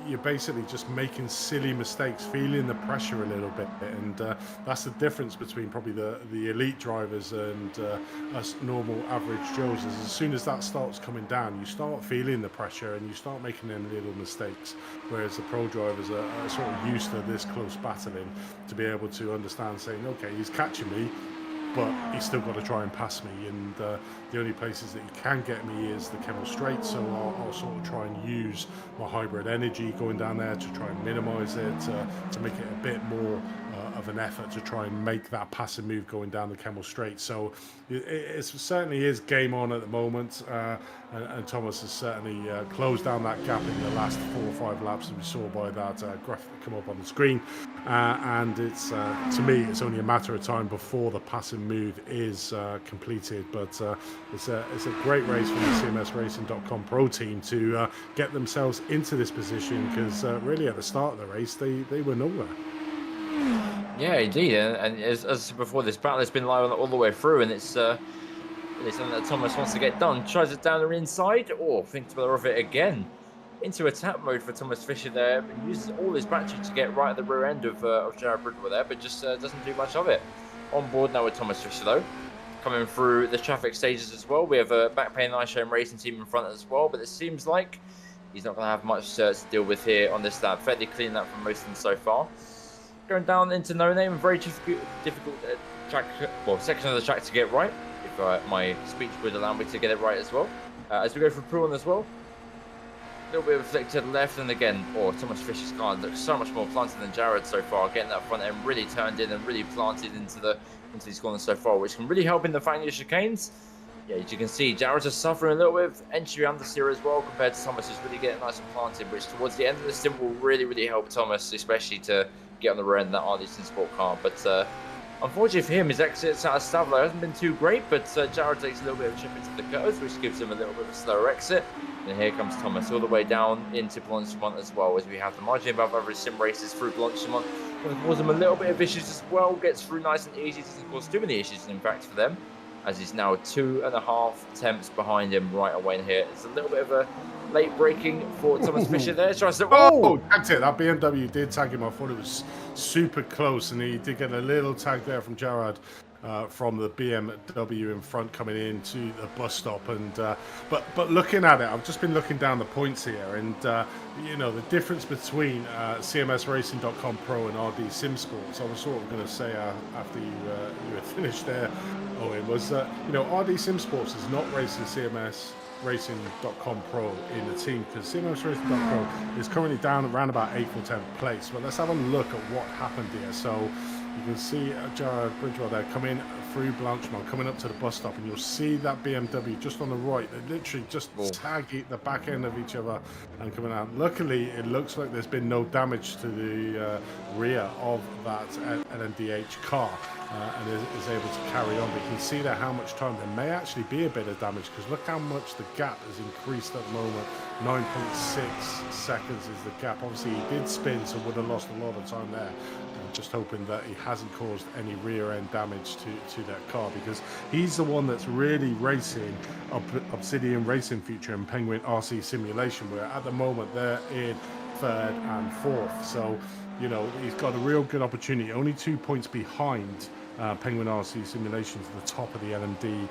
S3: you're basically just making silly mistakes, feeling the pressure a little bit. And that's the difference between probably the elite drivers and us normal average Joes. Is as soon as that starts coming down, you start feeling the pressure and you start making them little mistakes, whereas the pro drivers are sort of used to this close battling to be able to understand, saying, okay, he's catching me, but he's still got to try and pass me, and the only places that he can get me is the Kemmel Straight, so I'll sort of try and use my hybrid energy going down there to try and minimise it, to make it a bit more of an effort to try and make that passing move going down the Kemmel Straight. So it certainly is game on at the moment, and Thomas has certainly closed down that gap in the last 4 or 5 laps, as we saw by that graphic come up on the screen, and it's to me it's only a matter of time before the passing move is completed. But it's a great race from the CMSRacing.com Pro Team to get themselves into this position, because really at the start of the race they were nowhere.
S2: Yeah, indeed, and as before, this battle has been live all the way through, and it's something that Thomas wants to get done. Tries it down the inside, or thinks better of it again. Into attack mode for Thomas Fisher there, and uses all his battery to get right at the rear end of Jared Bridwell there, but just doesn't do much of it. On board now with Thomas Fisher though, coming through the traffic stages as well. We have a Backpain and iShame Racing team in front as well, but it seems like he's not going to have much to deal with here on this lap. Fairly clean up from most of them so far. Going down into No Name, very difficult track, well, section of the track to get right, if my speech would allow me to get it right as well. As we go through Pruin as well, a little bit of a flick to the left, and again, Thomas Fisher's car looks so much more planted than Jared so far, getting that front end really turned in and really planted into these corners so far, which can really help in the final chicanes. Yeah, as you can see, Jared's just suffering a little bit of entry understeer as well compared to Thomas, who's really getting nice and planted, which towards the end of the sim will really help Thomas, especially to get on the rear end of that iRTES Sport car. But unfortunately for him, his exits out of Stavler hasn't been too great, but Jared takes a little bit of a chip into the curves, which gives him a little bit of a slower exit. And here comes Thomas all the way down into Blanchimont as well, as we have the margin above average sim races through Blanchimont. Going to cause him a little bit of issues as well, gets through nice and easy, doesn't cause too many issues in fact for them, as he's now 2.5 tenths behind him right away in here. It's a little bit of a late braking for Thomas Fisher there. Tries to,
S3: oh, tagged it. That BMW did tag him. I thought it was super close, and he did get a little tag there from Jared from the BMW in front coming into the bus stop. And but looking at it, I've just been looking down the points here, and you know, the difference between CMSRacing.com Pro and RD Sim Sports, I was sort of going to say after you had finished there, Owen, was that, you know, RD Sim Sports is not racing CMSRacing.com Pro in the team, because CMSRacing.com Pro is currently down around about 8th or 10th place. But let's have a look at what happened here. So you can see Jared Bridgewell there coming through Blanchimont, coming up to the bus stop, and you'll see that BMW just on the right. They literally just tag the back end of each other and coming out. Luckily, it looks like there's been no damage to the rear of that LMDH car, and is able to carry on. But you can see there how much time there may actually be a bit of damage, because look how much the gap has increased at the moment. 9.6 seconds is the gap. Obviously, he did spin, so would have lost a lot of time there. Just hoping that he hasn't caused any rear end damage to that car, because he's the one that's really racing Obsidian Racing Future and Penguin RC Simulation, where at the moment they're in 3rd and 4th. So, you know, he's got a real good opportunity, only 2 points behind Penguin RC Simulation to the top of the LMD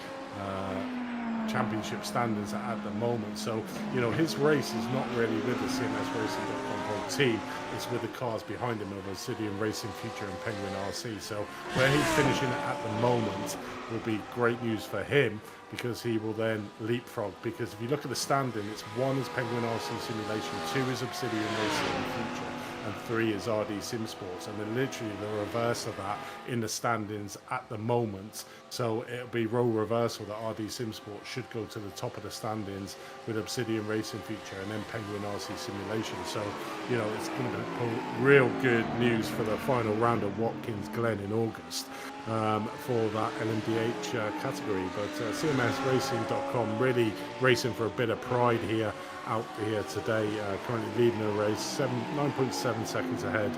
S3: championship standings at the moment. So, you know, his race is not really with the CMSRacing.com Pro team, it's with the cars behind him of Obsidian Racing Future and Penguin RC. So where he's finishing at the moment will be great news for him, because he will then leapfrog, because if you look at the standing, it's 1 is Penguin RC Simulation, 2 is Obsidian Racing Future, and 3 is RD Sim Sports, and then literally the reverse of that in the standings at the moment. So it'll be role reversal, that RD Sim Sports should go to the top of the standings with Obsidian Racing Future and then Penguin RC Simulation. So, you know, it's going to be real good news for the final round of Watkins Glen in August for that LMDH category. But CMSRacing.com really racing for a bit of pride here out here today, currently leading the race 9.7 seconds ahead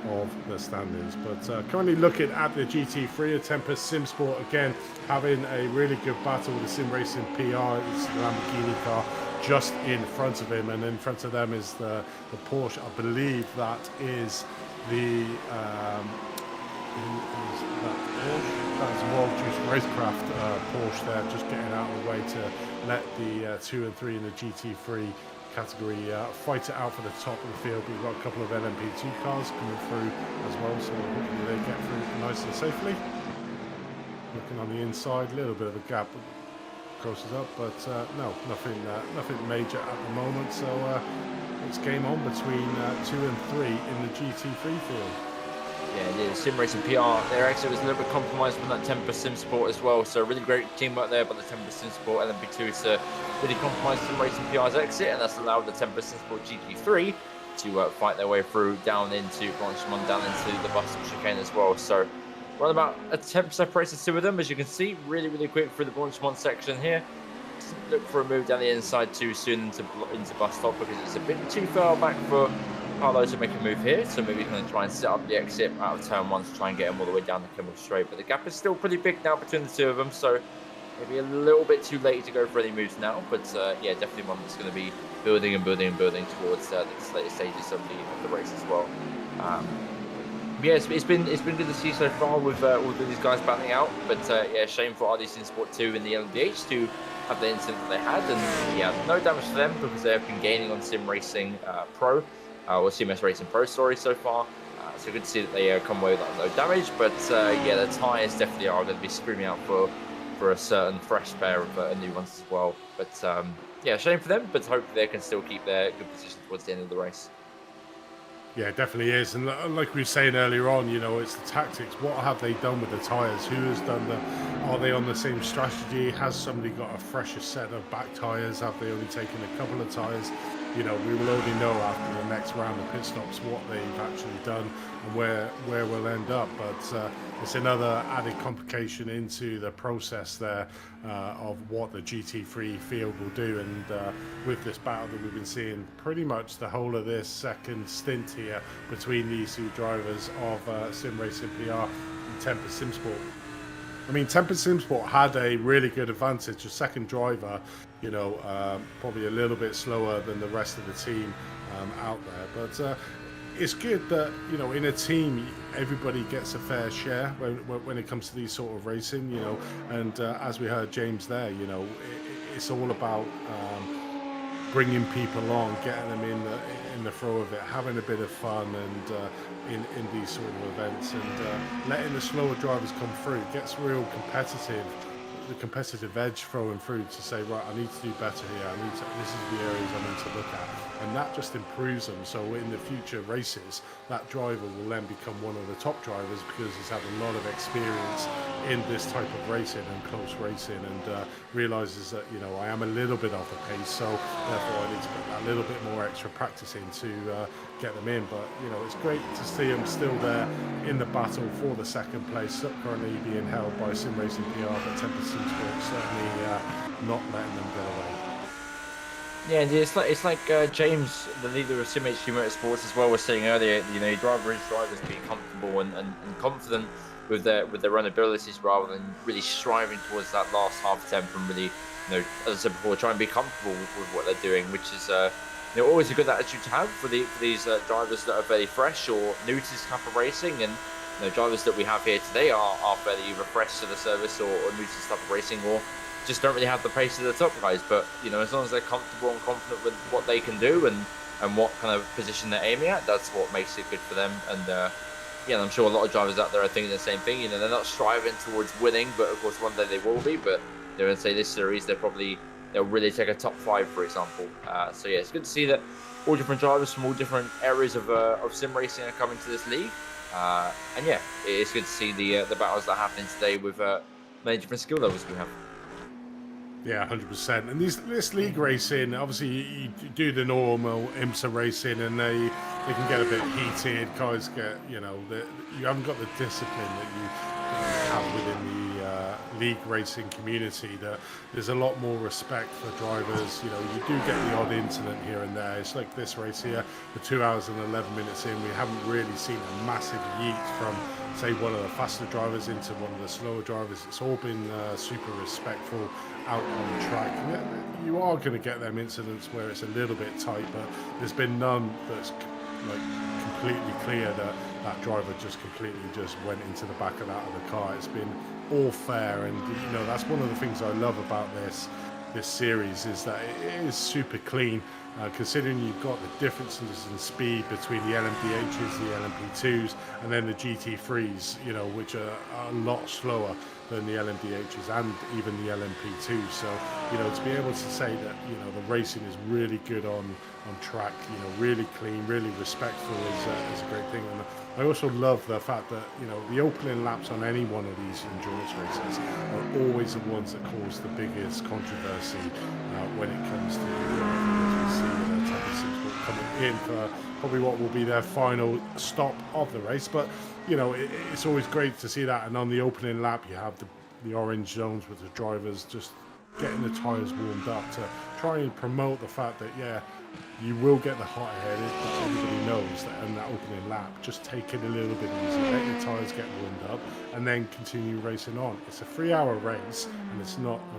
S3: of the standings. But currently looking at the GT3, a Tempest Sim Sport again having a really good battle with the Sim Racing PR. It's the Lamborghini car just in front of him, and in front of them is the Porsche. I believe that is the that's World Juice Racecraft Porsche there, just getting out of the way to let the 2 and 3 in the GT3 category fight it out for the top of the field. We've got a couple of LMP2 cars coming through as well, so hopefully they get through nice and safely. Looking on the inside, a little bit of a gap crosses up, but no, nothing major at the moment. So it's game on between 2 and 3 in the GT3 field.
S2: Yeah, the Sim Racing PR, their exit was a little bit compromised from that Tempest Sim Sport as well. So really great teamwork there by the Tempest Sim Sport LMP2 to really compromise Sim Racing PR's exit, and that's allowed the Tempest Sim Sport GT3 to fight their way through down into Blanchimont, down into the bus chicane as well. So around about a 10th separates the two of them, as you can see, really quick through the Blanchimont section here. Look for a move down the inside too soon into bus stop, because it's a bit too far back for Carlo to make a move here, so maybe he's going to try and set up the exit out of turn 1 to try and get him all the way down the Kimmel Straight. But the gap is still pretty big now between the two of them, so maybe a little bit too late to go for any moves now. But yeah, definitely one that's going to be building towards the later stages of the race as well. Yeah, it's been good to see so far with all of these guys battling out. But yeah, shame for RD Sim Sport 2 in the LMDH to have the incident that they had, and yeah, no damage to them because they have been gaining on Sim Racing Pro. Or CMS Racing Pro, sorry, so far. So good to see that they come away with no damage, but yeah, the tyres definitely are going to be screaming out for a certain fresh pair of new ones as well. But yeah, shame for them, but hopefully they can still keep their good position towards the end of the race.
S3: Yeah, it definitely is. And like we were saying earlier on, you know, it's the tactics. What have they done with the tyres? Who has done the... Are they on the same strategy? Has somebody got a fresher set of back tyres? Have they only taken a couple of tyres? You know, we will only know after the next round of pit stops what they've actually done and where we'll end up. But it's another added complication into the process there of what the GT3 field will do. And with this battle that we've been seeing pretty much the whole of this second stint here between these two drivers of Sim Racing PR and Tempest Simsport. I mean, Tempest Simsport had a really good advantage. A second driver, you know, probably a little bit slower than the rest of the team out there. But it's good that, you know, in a team, everybody gets a fair share when it comes to these sort of racing, you know. And as we heard James there, you know, it's all about bringing people on, getting them in the throw of it, having a bit of fun, and in these sort of events, and letting the slower drivers come through. It gets real competitive, the competitive edge throwing through to say, right, I need to do better here. This is the areas I need to look at, and that just improves them. So in the future races, that driver will then become one of the top drivers because he's had a lot of experience in this type of racing and close racing, and realizes that, you know, I am a little bit off the pace, so therefore I need to put that little bit more extra practice in to get them in. But, you know, it's great to see them still there in the battle for the second place, currently being held by Sim Racing PR, but Tempest Simsport certainly not letting them get away.
S2: Yeah, and it's like James, the leader of Sim HQ Motorsports, as well, was saying earlier. You know, he'd rather his drivers be comfortable and confident with their run abilities rather than really striving towards that last half temp and really, you know, as I said before, try and be comfortable with what they're doing, which is you know, always a good attitude to have for these drivers that are very fresh or new to this type of racing. And, you know, drivers that we have here today are fairly either fresh to the service or new to this type of racing, or just don't really have the pace of the top guys. But, you know, as long as they're comfortable and confident with what they can do and what kind of position they're aiming at, that's what makes it good for them. And yeah, I'm sure a lot of drivers out there are thinking the same thing. You know, they're not striving towards winning, but of course one day they will be. But they're going to say this series, they'll really take a top 5, for example. So yeah, it's good to see that all different drivers from all different areas of sim racing are coming to this league. And yeah, it's good to see the battles that are happening today with many different skill levels we have.
S3: Yeah, 100%. And this league racing, obviously you do the normal IMSA racing, and they can get a bit heated. Guys get, you know, you haven't got the discipline that you have within the league racing community. That there's a lot more respect for drivers. You know, you do get the odd incident here and there. It's like this race here, the 2 hours and 11 minutes in, we haven't really seen a massive yeet from, say, one of the faster drivers into one of the slower drivers. It's all been super respectful out on the track. And you are going to get them incidents where it's a little bit tight, but there's been none that's like completely clear that that driver just completely just went into the back of that other car. It's been all fair, and you know, that's one of the things I love about this series, is that it is super clean, considering you've got the differences in speed between the LMDHs, the LMP2s, and then the GT3s, you know, which are a lot slower than the LMDHs and even the LMP2. So, you know, to be able to say that, you know, the racing is really good on track, you know, really clean, really respectful is a great thing. And I also love the fact that, you know, the opening laps on any one of these endurance races are always the ones that cause the biggest controversy when it comes to, as we see Tempest Simsport coming in for probably what will be their final stop of the race. But, you know, it's always great to see that. And on the opening lap, you have the orange zones with the drivers just getting the tyres warmed up to try and promote the fact that, yeah, you will get the hot-headed, but everybody knows that in that opening lap, just take it a little bit easy, let your tyres get warmed up, and then continue racing on. It's a 3-hour race, and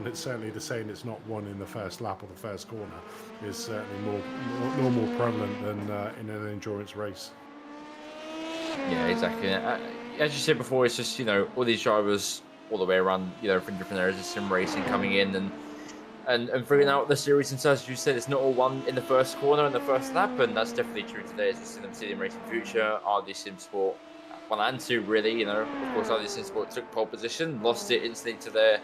S3: it's certainly the saying it's not won in the first lap or the first corner is certainly more prevalent than in an endurance race.
S2: Yeah, exactly. As you said before, it's just, you know, all these drivers all the way around, you know, from different areas of sim racing coming in and figuring out the series. And so, as you said, it's not all won in the first corner and the first lap, and that's definitely true today. As we see them Stadium Racing Future, iRTES Simsport 1 and 2, really. You know, of course, iRTES Simsport took pole position, lost it instantly to their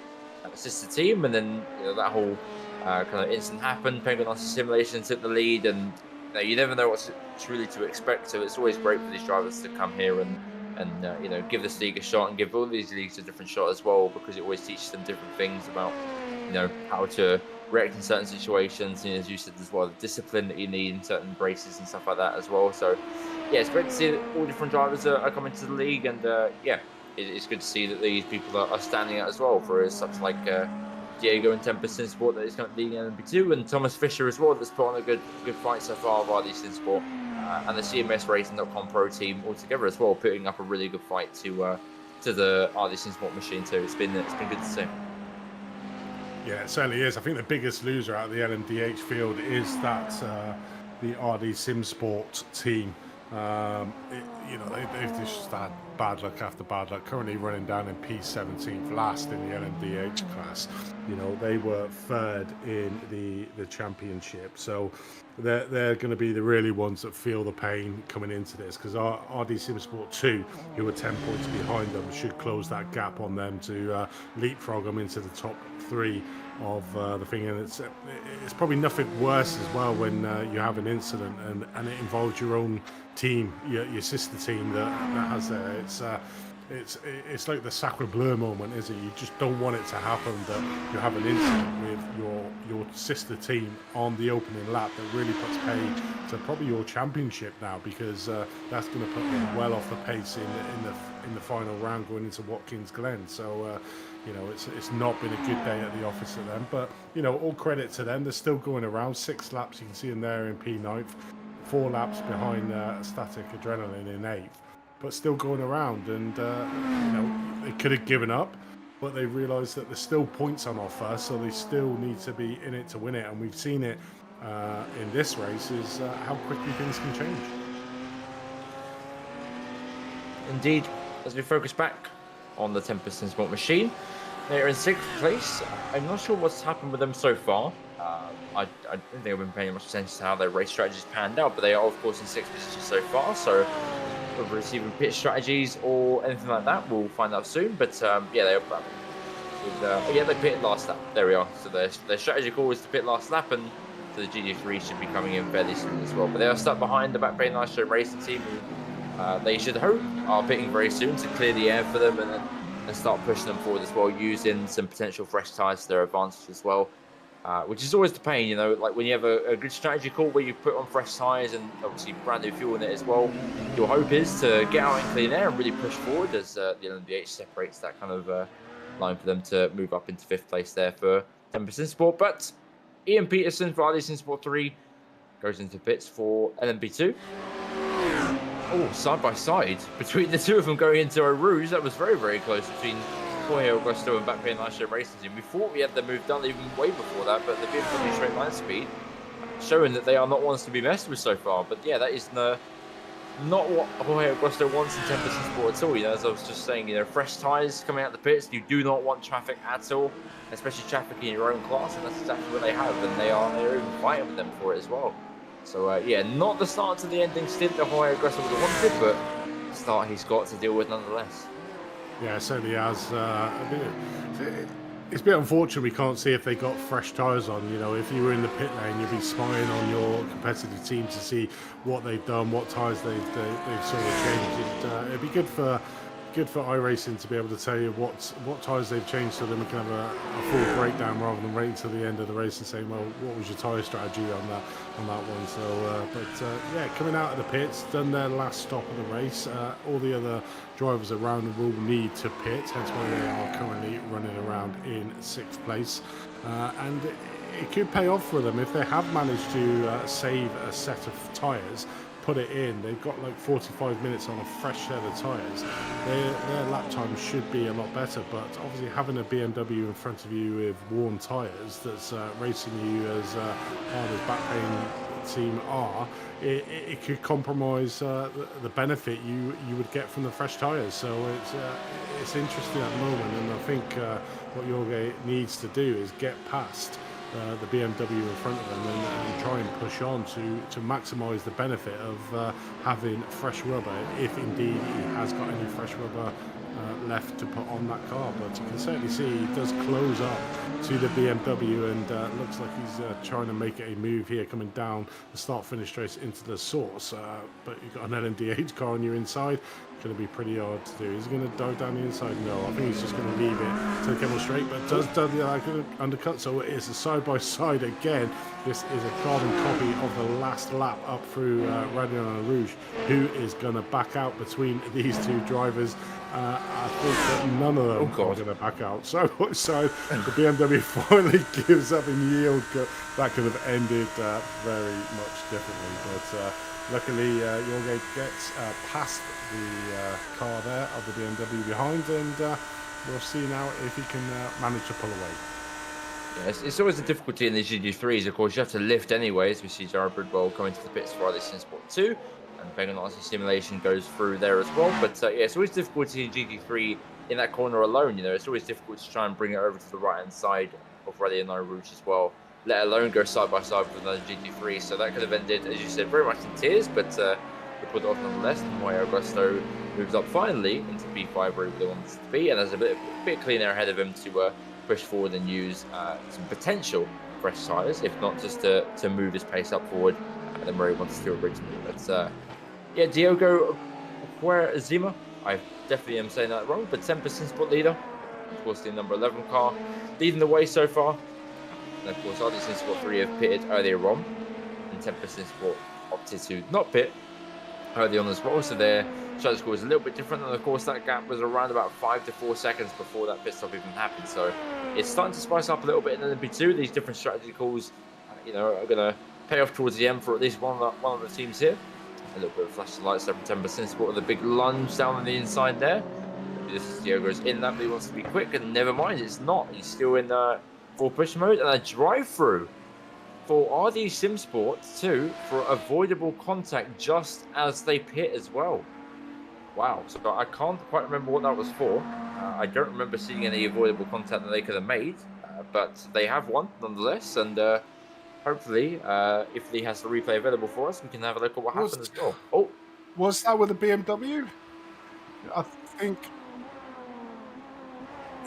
S2: sister team, and then, you know, that whole kind of incident happened. Penguin Simulation took the lead, and you never know what's truly to expect. So it's always great for these drivers to come here and give this league a shot and give all these leagues a different shot as well, because it always teaches them different things about how to react in certain situations. As you said as well, the discipline that you need in certain races and stuff like that as well. So yeah, it's great to see that all different drivers are coming to the league, and it's good to see that these people are standing out as well for such like Diego and Tempest Sport that is going to lead in LMP2, and Thomas Fisher as well, that's put on a good fight so far of RD Sport, and the CMS Racing.com Pro team altogether as well, putting up a really good fight to the RD Sport machine too. It's been good to see.
S3: Yeah, it certainly is. I think the biggest loser out of the LMDH field is that the RD SimSport team. They've just had bad luck after bad luck. Currently running down in P17th, last in the LMDH class. They were third in the championship, so they're going to be the really ones that feel the pain coming into this, because RD SimSport 2, who are 10 points behind them, should close that gap on them to leapfrog them into the top 3 of the thing. And it's probably nothing worse as well when you have an incident and it involves your own team, your sister team that has there. It's like the Sacre Bleu moment, is it? You just don't want it to happen, that you have an incident with your sister team on the opening lap that really puts paid to probably your championship now, because that's going to put them well off the pace in the final round going into Watkins Glen. So it's not been a good day at the office of them, but all credit to them. They're still going around. 6 laps, you can see them there in P9th, 4 laps behind Static Adrenaline in 8th, but still going around. And they could have given up, but they realised that there's still points on offer, so they still need to be in it to win it. And we've seen it in this race, is how quickly things can change.
S2: Indeed, as we focus back on the Tempest and Sport machine, they're in 6th place. I'm not sure what's happened with them so far. I don't think I've been paying much attention to how their race strategies panned out, but they are, of course, in 6th position so far. So whether it's even pit strategies or anything like that, we'll find out soon. But they pitted last lap. There we are. So their strategy call was to pit last lap, and so the GT3 should be coming in fairly soon as well. But they are stuck behind the Backbane Nitro Racing team, who they should hope are pitting very soon to clear the air for them and start pushing them forward as well, using some potential fresh tyres to their advantage as well. Which is always the pain, like when you have a good strategy call where you put on fresh tyres and obviously brand new fuel in it as well. Your hope is to get out in clean air and really push forward as the LMDH separates that kind of line for them to move up into 5th place there for Tempest Sport. But Ian Peterson for RD Sport 3 goes into pits for LMP2. Oh, side by side between the two of them going into a Rouge. That was very, very close between Jorge Augusto and Backbane Nitro Racing Team. We thought we had the move done even way before that, but the BMW straight line speed showing that they are not ones to be messed with so far. But yeah, that is not what Jorge Augusto wants in Tempest Sport at all. As I was just saying, fresh tyres coming out the pits. You do not want traffic at all, especially traffic in your own class, and that's exactly what they have. And they're even fighting with them for it as well. So not the start to the ending stint that Jorge Augusto would have wanted, but the start he's got to deal with nonetheless.
S3: Yeah, it certainly has. It's a bit unfortunate we can't see if they got fresh tyres on. If you were in the pit lane, you'd be spying on your competitive team to see what they've done, what tyres they've sort of changed. It'd be good for iRacing to be able to tell you what tyres they've changed, so then we can have a full breakdown rather than waiting till the end of the race and saying, well, what was your tyre strategy on that one? So, coming out of the pits, done their last stop of the race. All the other drivers around will need to pit, hence why they are currently running around in 6th place. And it could pay off for them if they have managed to save a set of tyres. Put it in. They've got like 45 minutes on a fresh set of tyres. Their lap time should be a lot better, but obviously having a BMW in front of you with worn tyres that's racing you as hard as Backbane team are, it could compromise the benefit you would get from the fresh tyres. So it's interesting at the moment, and I think what Jorge needs to do is get past the BMW in front of him and try and push on to maximise the benefit of having fresh rubber, if indeed he has got any fresh rubber left to put on that car. But you can certainly see he does close up to the BMW, and looks like he's trying to make a move here, coming down the start-finish race into the source. But you've got an LMDH car on your inside. Going to be pretty hard to do. Is he going to dive down the inside? No, I think he's just going to leave it to the Kemmel straight, but does the undercut, so it is a side-by-side again. This is a carbon copy of the last lap up through Radion Rouge, who is going to back out between these two drivers. I think that none of them are going to back out. So the BMW finally gives up in yield. That could have ended very much differently, but luckily Jorge gets past the car there of the BMW behind, and we'll see now if he can manage to pull away.
S2: Yes, it's always a difficulty in these GT3s. Of course, you have to lift anyways. We see Jared Bridwell coming to the pits for iRTES Sport 2, and Penguin RC Simulation goes through there as well. But yeah, it's always difficulty in GT3 in that corner alone. You know, it's always difficult to try and bring it over to the right-hand side of Rally and Rouge as well, let alone go side by side with another GT3. So that could have ended, as you said, very much in tears, but we put it off nonetheless. And Moya Augusto moves up finally into P5 where he wants to be, and there's a bit clean air ahead of him to push forward and use some potential fresh tyres, if not just to move his pace up forward than where he wants to originally. But yeah, Diogo Zima, I definitely am saying that wrong, but 10% spot leader, of course the number 11 car, leading the way so far. And of course, iRTES Sport 3 have pitted earlier on, and 10% Sport opted to not pit early on as well. So their strategy score is a little bit different, and of course that gap was around about 5 to 4 seconds before that pit stop even happened. So it's starting to spice up a little bit in LMP2. These different strategy calls, you know, are going to pay off towards the end for at least one of the teams here. A little bit of flash of lights there from 10% Sport with a big lunge down on the inside there. This is Diogo's in that, but he wants to be quick, and never mind, it's not. He's still in full push mode, and a drive-through for RD Sim Sport 2 for avoidable contact just as they pit as well. Wow, so I can't quite remember what that was for. I don't remember seeing any avoidable contact that they could have made, but they have one nonetheless, and hopefully, if Lee has the replay available for us, we can have a look at what happened as well. Oh,
S5: was that with the BMW? I think.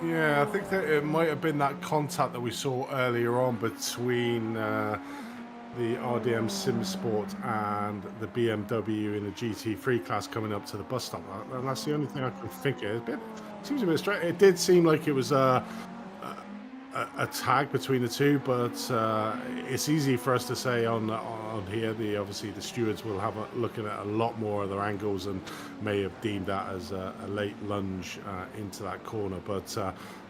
S3: Yeah, I think that it might have been that contact that we saw earlier on between the RDM Sim Sport and the BMW in the GT3 class coming up to the bus stop. And that's the only thing I can think of. It seems a bit strange. It did seem like it was a tag between the two, but it's easy for us to say on here. Obviously the stewards will have a looking at a lot more other angles and may have deemed that as a late lunge into that corner. But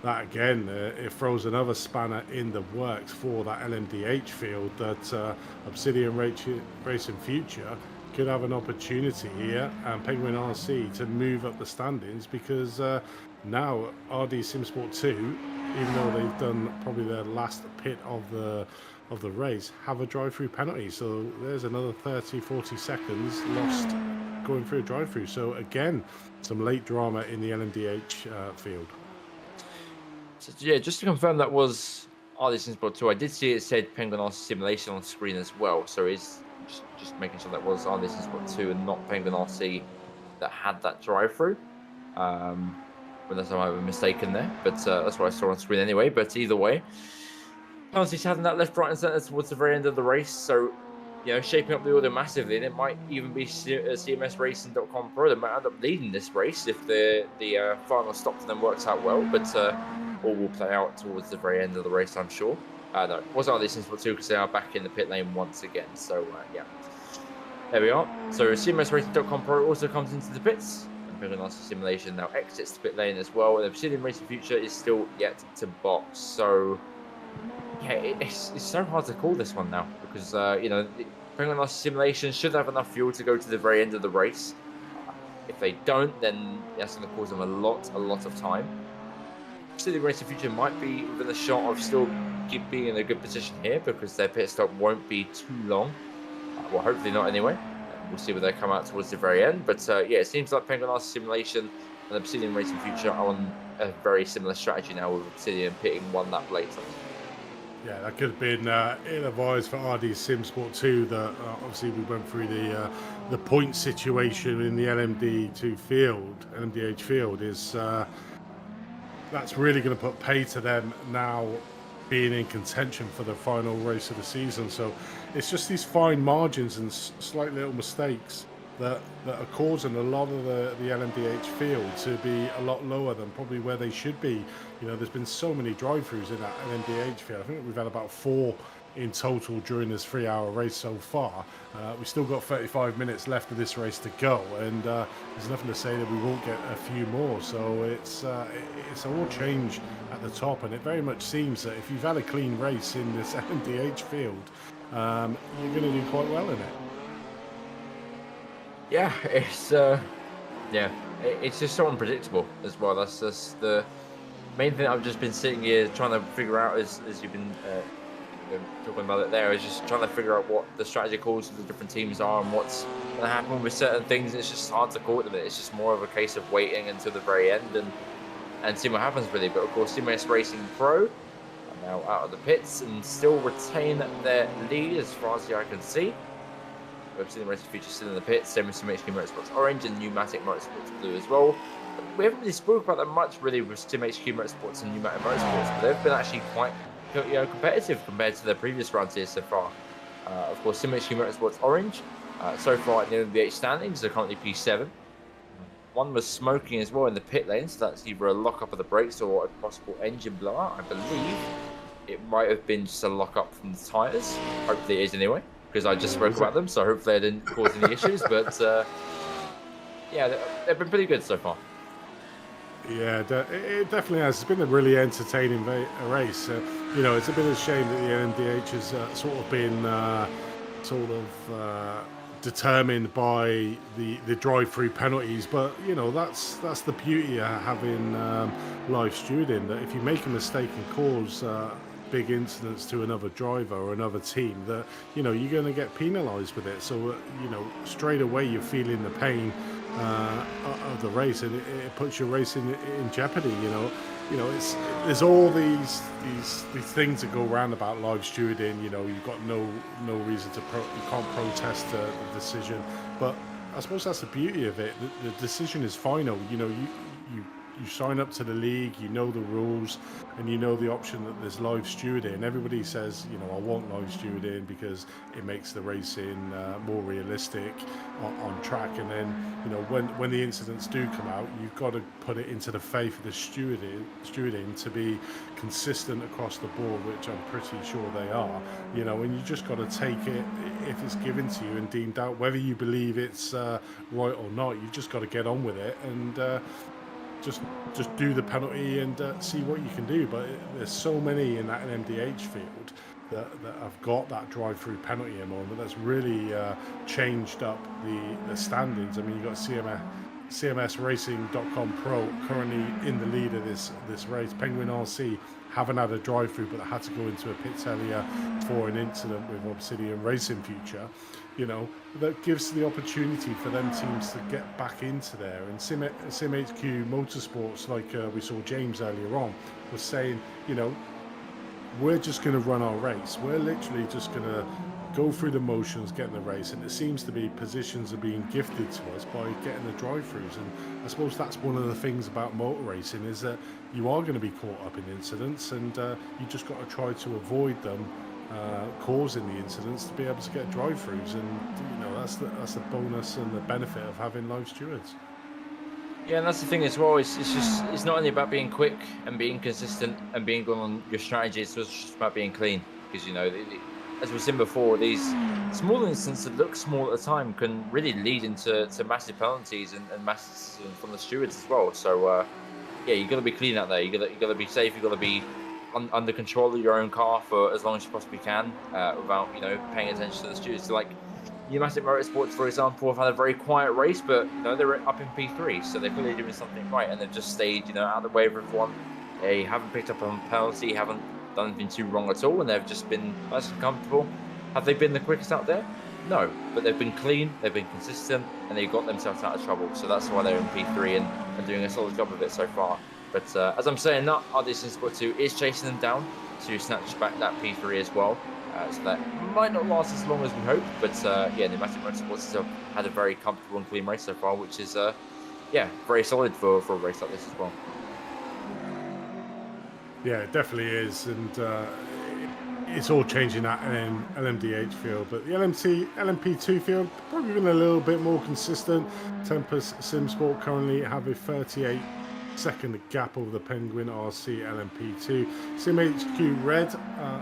S3: that again, it throws another spanner in the works for that LMDH field that Obsidian Racing Future could have an opportunity here, and Penguin RC to move up the standings, because now RD SimSport 2, even though they've done probably their last pit of the race, have a drive-through penalty. So there's another 30-40 seconds lost going through a drive-through. So again, some late drama in the LMDH field.
S2: So yeah, just to confirm, that was RD SimSport 2. I did see it said Penguin RC Simulation on the screen as well. So it's just making sure that was RD SimSport 2 and not Penguin RC that had that drive-through. Unless I might have mistaken there, but that's what I saw on screen anyway. But either way, penalties having that left, right, and centre towards the very end of the race. So, you know, shaping up the order massively, and it might even be CMSRacing.com Pro that might end up leading this race if the final stop for them works out well. But all will play out towards the very end of the race, I'm sure. No, it wasn't RD SimSport 2 because they are back in the pit lane once again. So yeah, there we are. So CMSRacing.com Pro also comes into the pits. Penguin RC Simulation now exits the pit lane as well, and the Obsidian Racing Future is still yet to box. So yeah, it's so hard to call this one now, because you know, Penguin RC Simulation should have enough fuel to go to the very end of the race. If they don't, then that's going to cause them a lot of time. Obsidian Racing Future might be within a shot of still keep being in a good position here, because their pit stop won't be too long. Well, hopefully not anyway. We'll see where they come out towards the very end. But yeah, it seems like Penguin RC Simulation and Obsidian Racing Future are on a very similar strategy now, with Obsidian pitting one lap later.
S3: Yeah, that could have been ill-advised for RD Sim Sport 2. That obviously we went through the point situation in the LMD2 field, LMDH field. Is that's really going to put pay to them now being in contention for the final race of the season. So it's just these fine margins and slight little mistakes that are causing a lot of the LMDH field to be a lot lower than probably where they should be. You know, there's been so many drive-throughs in that LMDH field. I think we've had about 4 in total during this 3-hour race so far. We've still got 35 minutes left of this race to go, and there's nothing to say that we won't get a few more. So it's all change at the top, and it very much seems that if you've had a clean race in this LMDH field, you're going to do quite well in it.
S2: Yeah, it's it's just so unpredictable as well. That's just the main thing I've just been sitting here trying to figure out as you've been talking about it there, is just trying to figure out what the strategy calls for the different teams are and what's going to happen with certain things. It's just hard to call it. It's just more of a case of waiting until the very end and seeing what happens really. But of course, CMS Racing Pro are now out of the pits and still retain their lead as far as the eye can see. We've seen the Racing Future still in the pits, same as HQ Motorsports Orange and Pneumatic Motorsports Blue as well. We haven't really spoke about that much really with Team HQ Motorsports and Pneumatic Motorsports, but they've been actually quite competitive compared to their previous rounds here so far. Of course, Team HQ Motorsports Orange, so far in the LMDH standings, they're currently P7. One was smoking as well in the pit lane, so that's either a lock up of the brakes or a possible engine blowout. I believe it might have been just a lock up from the tyres. Hopefully it is anyway, because I just spoke about them, so hopefully I didn't cause any issues. But yeah, they've been pretty good so far.
S3: Yeah, it definitely has. It's been a really entertaining race. You know, it's a bit of a shame that the LMDH has sort of been determined by the drive-through penalties. But you know, that's the beauty of having live stewarding. That if you make a mistake and cause big incidents to another driver or another team, that you know you're going to get penalised with it. So you know, straight away you're feeling the pain of the race, and it puts your race in jeopardy. You know, there's all these things that go around about live stewarding. You know, you've got no reason to you can't protest the decision, but I suppose that's the beauty of it. The decision is final. You know, you sign up to the league, you know the rules, and you know the option that there's live stewarding. Everybody says, you know, I want live stewarding because it makes the racing more realistic on track. And then, you know, when the incidents do come out, you've got to put it into the faith of the stewarding to be consistent across the board, which I'm pretty sure they are. You know, and you just got to take it if it's given to you and deemed out, whether you believe it's right or not. You've just got to get on with it and just do the penalty and see what you can do. But there's so many in that MDH field that have got that drive-through penalty at the moment that's really changed up the standings. I mean, you've got CMSRacing.com Pro currently in the lead of this race. Penguin RC haven't had a drive-through, but they had to go into a pit earlier for an incident with Obsidian Racing Future. You know, that gives the opportunity for them teams to get back into there. And SimHQ Motorsports, like we saw James earlier on, was saying, you know, we're just going to run our race. We're literally just going to go through the motions, get in the race. And it seems to be positions are being gifted to us by getting the drive-throughs. And I suppose that's one of the things about motor racing, is that you are going to be caught up in incidents, and you just got to try to avoid them causing the incidents to be able to get drive-throughs. And you know, that's the bonus and the benefit of having live stewards.
S2: Yeah, and that's the thing as well. It's not only about being quick and being consistent and being good on your strategy. It's also just about being clean, because you know, as we've seen before, these small incidents that look small at the time can really lead into massive penalties and massive from the stewards as well. So yeah, you got to be clean out there. You got to be safe. You got to be under control of your own car for as long as you possibly can, without, you know, paying attention to the stewards. So like Pneumatic Motorsports, for example, have had a very quiet race, but you know, they're up in P3, so they're clearly doing something right, and they've just stayed, you know, out of the way of everyone. They haven't picked up a penalty, haven't done anything too wrong at all, and they've just been nice and comfortable. Have they been the quickest out there? No, but they've been clean, they've been consistent, and they've got themselves out of trouble. So that's why they're in P3 and doing a solid job of it so far. But as I'm saying, that RD Sim Sport 2 is chasing them down. to snatch back that P3 as well. So that might not last as long as we hoped, but yeah, Pneumatic Motorsports have had a very comfortable and clean race so far, which is yeah, very solid for a race like this as well.
S3: Yeah, it definitely is, and it's all changing that LMDH field, but the LMP2 field probably been a little bit more consistent. Tempest SimSport currently have a 38-second gap over the Penguin RC LMP2. SimHQ Red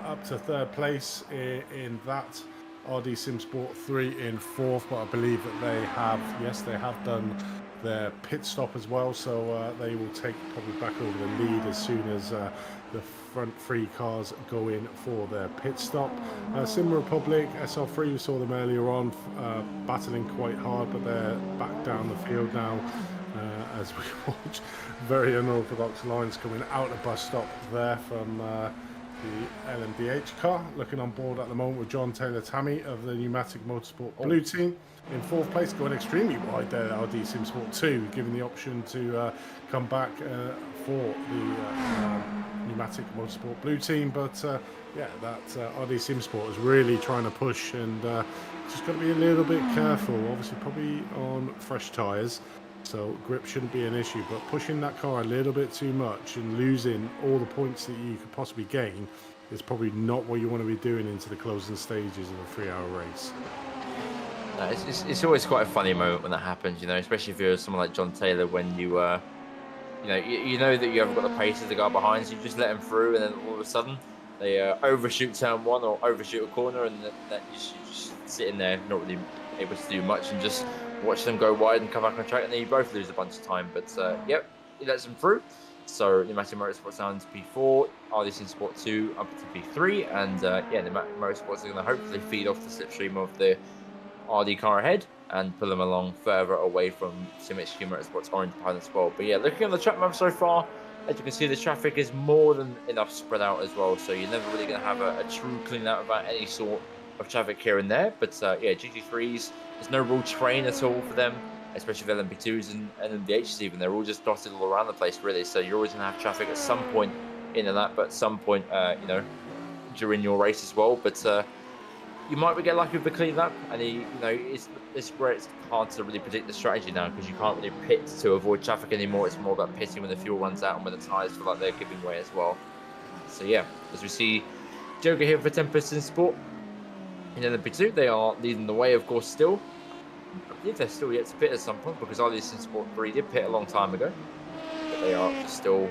S3: up to third place in that. RD SimSport 3 in fourth, but I believe that they have done their pit stop as well, so they will take probably back over the lead as soon as the front three cars go in for their pit stop. Sim Republic SL3, we saw them earlier on battling quite hard, but they're back down the field now as we watch very unorthodox lines coming out the bus stop there from the LMDH car. Looking on board at the moment with John Taylor Tammy of the Pneumatic Motorsport Blue Team in fourth place, going extremely wide there at RD SimSport 2, given the option to come back for the Pneumatic Motorsport Blue Team. But yeah, that RD SimSport is really trying to push, and just got to be a little bit careful. Obviously, probably on fresh tyres, so grip shouldn't be an issue, but pushing that car a little bit too much and losing all the points that you could possibly gain is probably not what you want to be doing into the closing stages of a 3-hour race.
S2: It's always quite a funny moment when that happens, you know, especially if you're someone like John Taylor, when you you know that you haven't got the pace of the guy behind, so you just let him through, and then all of a sudden they overshoot turn one or overshoot a corner, and that you're just sitting there not really able to do much and just watch them go wide and come back on track, and then you both lose a bunch of time. But yep, he lets them through. So Pneumatic Motorsports down to P4, RD SimSport 2 up to P3, and yeah, Pneumatic Motorsports are going to hopefully feed off the slipstream of the RD car ahead and pull them along further away from SimHQ Motorsports orange behind as well. But yeah, looking at the track map so far, as you can see, the traffic is more than enough spread out as well, so you're never really going to have a true clean out without any sort of traffic here and there. But yeah, GT3s, there's no real train at all for them, especially for LMP2s and LMDHs even. They're all just dotted all around the place, really, so you're always going to have traffic at some point in that, but at some point, you know, during your race as well. But you might get lucky with the clean up, and you know, it's where it's hard to really predict the strategy now, because you can't really pit to avoid traffic anymore. It's more about pitting when the fuel runs out and when the tyres feel like they're giving way as well. So yeah, as we see Joker here for Tempest SimSport in LMP2, they are leading the way, of course, still. I believe they're still yet to pit at some point, because RD SimSport 3 did pit a long time ago, but they are still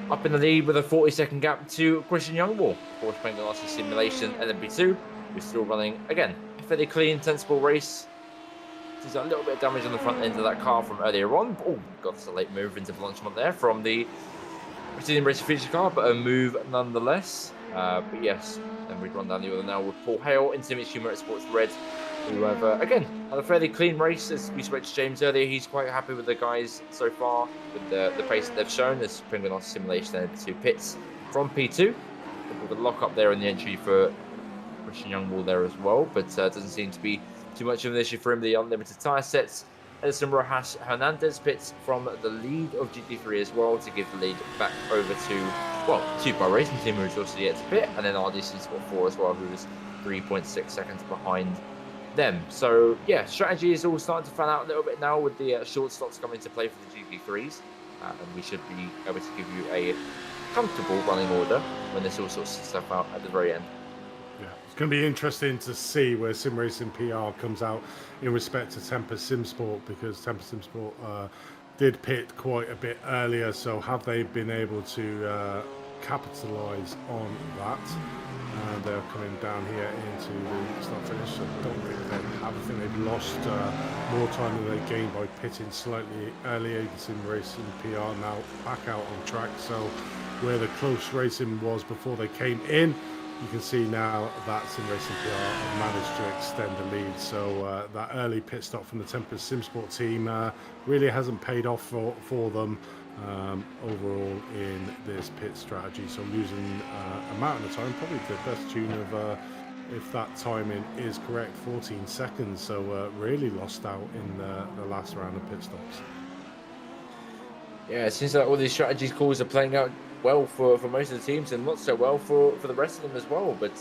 S2: up in the lead with a 40-second gap to Christian Youngwall. Of course, playing the last simulation LMP2. We're still running, again, a fairly clean, sensible race. There's a little bit of damage on the front end of that car from earlier on. Oh, got a late move into the launchment there from the Brazilian Racing feature car, but a move nonetheless. But yes, then we'd run down the other now with Paul Hale in SimHQ Motorsports Red, who have, again, had a fairly clean race. As we spoke to James earlier, he's quite happy with the guys so far, with the pace that they've shown. There's Penguin on simulation and two pits from P2. With a lock up there in the entry for Christian Youngwall there as well, but doesn't seem to be too much of an issue for him. The unlimited tyre sets. Edison Rojas Hernandez pits from the lead of GT3 as well, to give the lead back over to, well, Two-Bar Racing Team, who's also yet to pit, and then RD SimSport 4 as well, who is 3.6 seconds behind them. So yeah, strategy is all starting to fan out a little bit now with the short stops coming into play for the GT3s, and we should be able to give you a comfortable running order when this all sorts of stuff out at the very end.
S3: Yeah, it's going to be interesting to see where Sim Racing PR comes out in respect to Tempest SimSport, because Tempest SimSport did pit quite a bit earlier, so have they been able to capitalise on that? They're coming down here into the start finish. So I don't think they have. I think they've lost more time than they gained by pitting slightly earlier. You can see Racing PR now back out on track. So where the close racing was before they came in, you can see now that Sim Racing PR have managed to extend the lead. So that early pit stop from the Tempest SimSport team really hasn't paid off for them overall in this pit strategy. So losing a mountain of time, probably the best tune of, if that timing is correct, 14 seconds. So really lost out in the last round of pit stops.
S2: Yeah, it seems like all these strategies calls are playing out well for most of the teams and not so well for the rest of them as well. But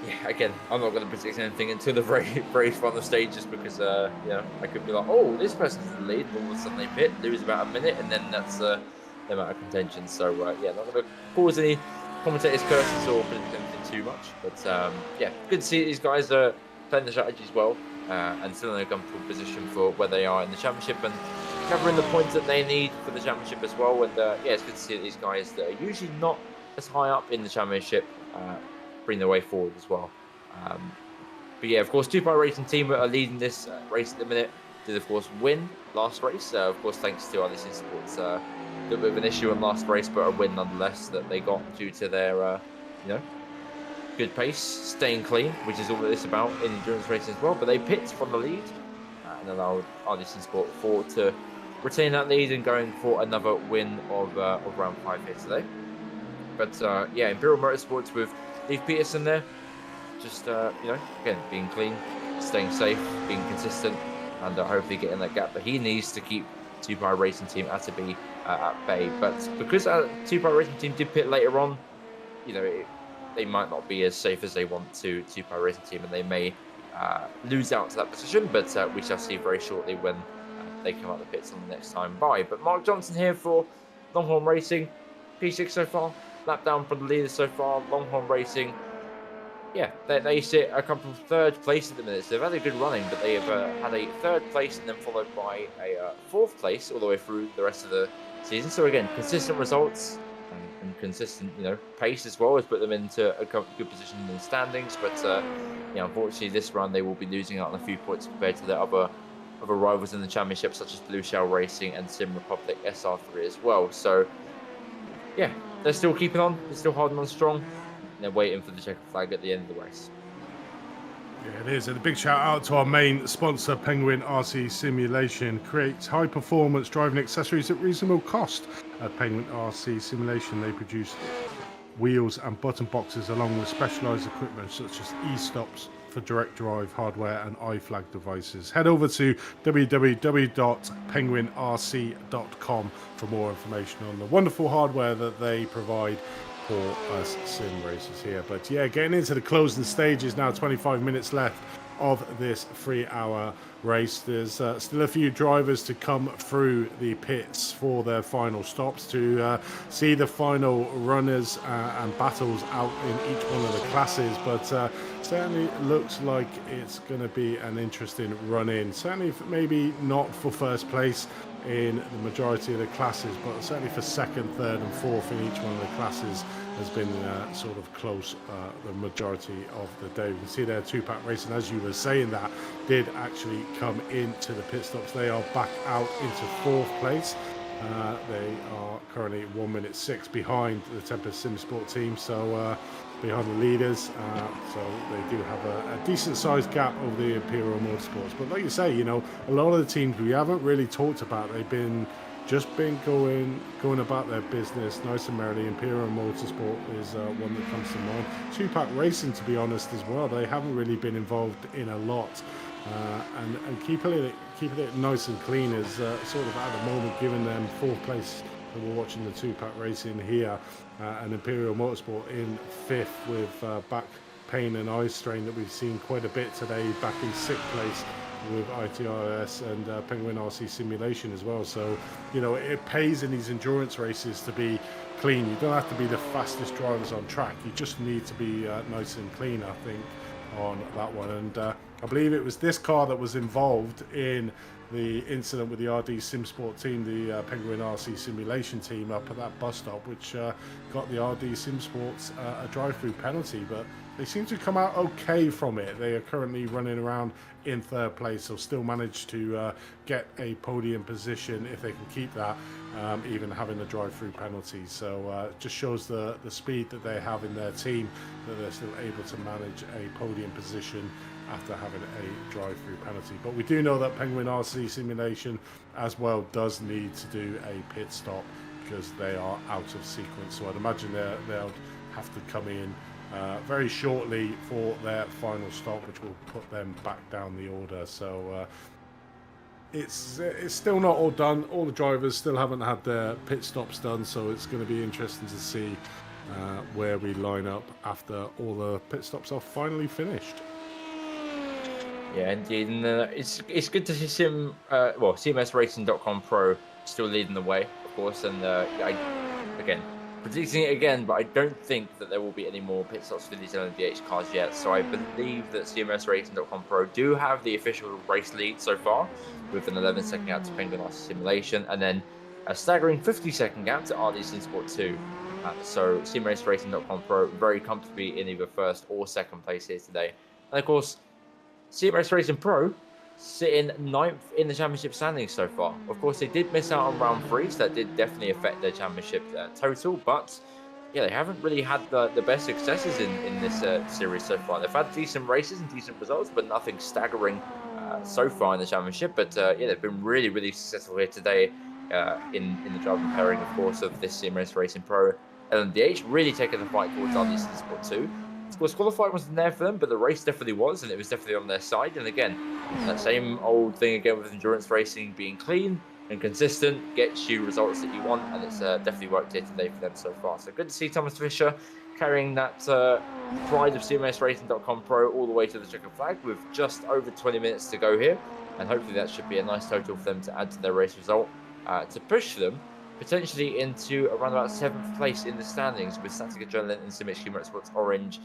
S2: yeah, again, I'm not going to predict anything until the very final stage, just because you know, I could be like, oh, this person's in the lead, and all of a sudden they pit, lose about a minute, and then that's the amount of contention. So yeah, not going to cause any commentators' curses or predict anything too much. But yeah, good to see these guys are playing the strategies well and still in a comfortable position for where they are in the championship and covering the points that they need for the championship as well. And yeah, it's good to see that these guys that are usually not as high up in the championship bring their way forward as well. But yeah, of course, Two-Part Racing team are leading this race at the minute. Did of course win last race. Of course, thanks to iRTES Sports. A little bit of an issue in last race, but a win nonetheless that they got due to their you know, good pace, staying clean, which is all that it's about in endurance racing as well. But they picked from the lead and allowed iRTES Sport 4 to retain that lead and going for another win of round 5 here today. But yeah, Imperial Motorsports with Dave Peterson there, just you know, again, being clean, staying safe, being consistent, and hopefully getting that gap that he needs to keep Two-Part Racing Team at bay. But because Two-Part Racing Team did pit later on, you know, they might not be as safe as they want to Two-Part Racing Team, and they may lose out to that position. But we shall see very shortly when they come out the pits on the next time by. But Mark Johnson here for Longhorn Racing, P6 so far, lap down from the leaders so far. Longhorn Racing, yeah, they sit a comfortable third place at the minute. So they've had a good running, but they have had a third place and then followed by a fourth place all the way through the rest of the season. So again, consistent results and consistent, you know, pace as well has put them into a good position in the standings. But yeah, unfortunately, this run they will be losing out on a few points compared to their other rivals in the championship, such as Blue Shell Racing and Sim Republic SR3 as well. So yeah, they're still keeping on, they're still holding on strong, and they're waiting for the checkered flag at the end of the race.
S3: Yeah, it is. And a big shout out to our main sponsor, Penguin RC Simulation. Creates high performance driving accessories at reasonable cost. At Penguin RC Simulation, they produce wheels and button boxes along with specialized equipment such as e-stops for direct drive hardware and iFlag devices. Head over to www.penguinrc.com for more information on the wonderful hardware that they provide for us sim racers here. But yeah, getting into the closing stages now, 25 minutes left of this 3-hour race. There's still a few drivers to come through the pits for their final stops to see the final runners and battles out in each one of the classes. But certainly looks like it's going to be an interesting run in. Certainly maybe not for first place in the majority of the classes, but certainly for second, third and fourth in each one of the classes has been sort of close the majority of the day. We can see there Two-Pack Racing, as you were saying, that did actually come into the pit stops. They are back out into fourth place. They are currently 1 minute 6 behind the Tempest Sim Sport team, so behind the leaders, so they do have a decent sized gap over the Imperial Motorsports. But like you say, you know, a lot of the teams we haven't really talked about, they've been going about their business nice and merrily. Imperial Motorsport is one that comes to mind. Two-Pack Racing, to be honest, as well, they haven't really been involved in a lot, and keeping it nice and clean is sort of at the moment giving them fourth place. We're watching the Two-Pack Racing here, and Imperial Motorsport in fifth with back pain and eye strain that we've seen quite a bit today, back in sixth place with iRTES and Penguin RC Simulation as well. So, you know, it pays in these endurance races to be clean. You don't have to be the fastest drivers on track. You just need to be nice and clean, I think, on that one. And I believe it was this car that was involved in the incident with the RD SimSport team, the Penguin RC Simulation team up at that bus stop, which got the RD SimSports a drive-through penalty, but they seem to come out okay from it. They are currently running around in third place, so still managed to get a podium position if they can keep that, even having a drive-through penalty. So just shows the speed that they have in their team, that they're still able to manage a podium position after having a drive-through penalty. But we do know that Penguin RC Simulation as well does need to do a pit stop because they are out of sequence. So I'd imagine they'll have to come in very shortly for their final stop, which will put them back down the order. So it's still not all done. All the drivers still haven't had their pit stops done, so it's going to be interesting to see where we line up after all the pit stops are finally finished.
S2: Yeah, indeed, and it's good to see CMSRacing.com Pro still leading the way, of course, and again, predicting it again, but I don't think that there will be any more pit stops for these LMDH cars yet, so I believe that CMSRacing.com Pro do have the official race lead so far, with an 11-second gap to Penguin Simulation, and then a staggering 50-second gap to iRTES Sport 2. So CMSRacing.com Pro very comfortably in either first or second place here today. And of course, CMS Racing Pro sitting 9th in the championship standings so far. Of course, they did miss out on round 3, so that did definitely affect their championship total. But yeah, they haven't really had the best successes in this series so far. They've had decent races and decent results, but nothing staggering so far in the championship. But yeah, they've been really, really successful here today in the driving pairing, of course, of this CMS Racing Pro LMDH, really taking the fight towards iRTES Sport 2. Of course, qualifying wasn't there for them, but the race definitely was, and it was definitely on their side. And again, that same old thing again with endurance racing, being clean and consistent gets you results that you want, and it's definitely worked here today for them so far. So good to see Thomas Fisher carrying that pride of CMSRacing.com Pro all the way to the checkered flag with just over 20 minutes to go here, and hopefully that should be a nice total for them to add to their race result to push them potentially into around about 7th place in the standings, with Static Adrenaline and SimHQ Motorsports Orange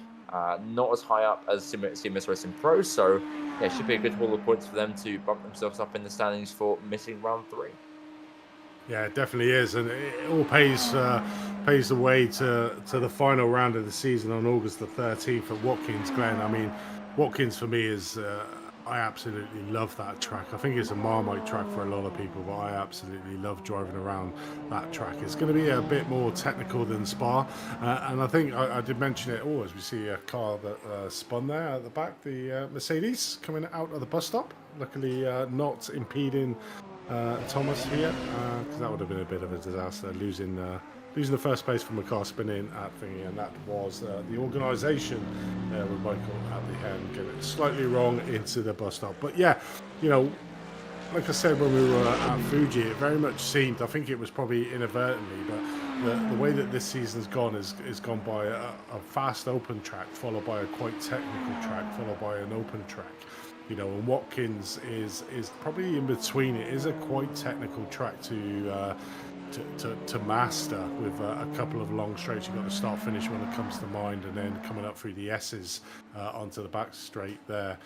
S2: not as high up as CMS Racing Pro. So yeah, it should be a good haul of points for them to bump themselves up in the standings for missing round 3.
S3: Yeah, it definitely is, and it all paves the way to the final round of the season on August the 13th at Watkins Glen. I mean, Watkins for me is I absolutely love that track. I think it's a Marmite track for a lot of people, but I absolutely love driving around that track. It's going to be a bit more technical than Spa, and I think I did mention it as we see a car that spun there at the back, the Mercedes coming out of the bus stop. Luckily not impeding Thomas here, because that would have been a bit of a disaster, losing the first place from a car spinning at thingy, and that was the organisation with Michael at the end getting it slightly wrong into the bus stop. But yeah, you know, like I said when we were at Fuji, it very much seemed, I think it was probably inadvertently, but the way that this season's gone is gone by a fast open track followed by a quite technical track followed by an open track. You know, and Watkins is probably in between. It is a quite technical track to master, with a couple of long straights. You've got the start finish when it comes to mind, and then coming up through the S's onto the back straight there,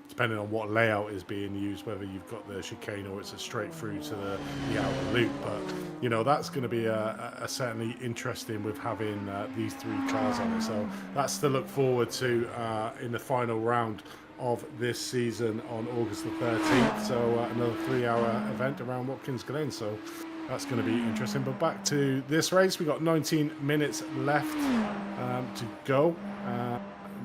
S3: depending on what layout is being used, whether you've got the chicane or it's a straight through to the outer loop. But you know, that's going to be a certainly interesting with having these 3 cars on it, so that's to look forward to in the final round of this season on August the 13th. So another 3-hour event around Watkins Glen, so that's going to be interesting. But back to this race, we got 19 minutes left to go.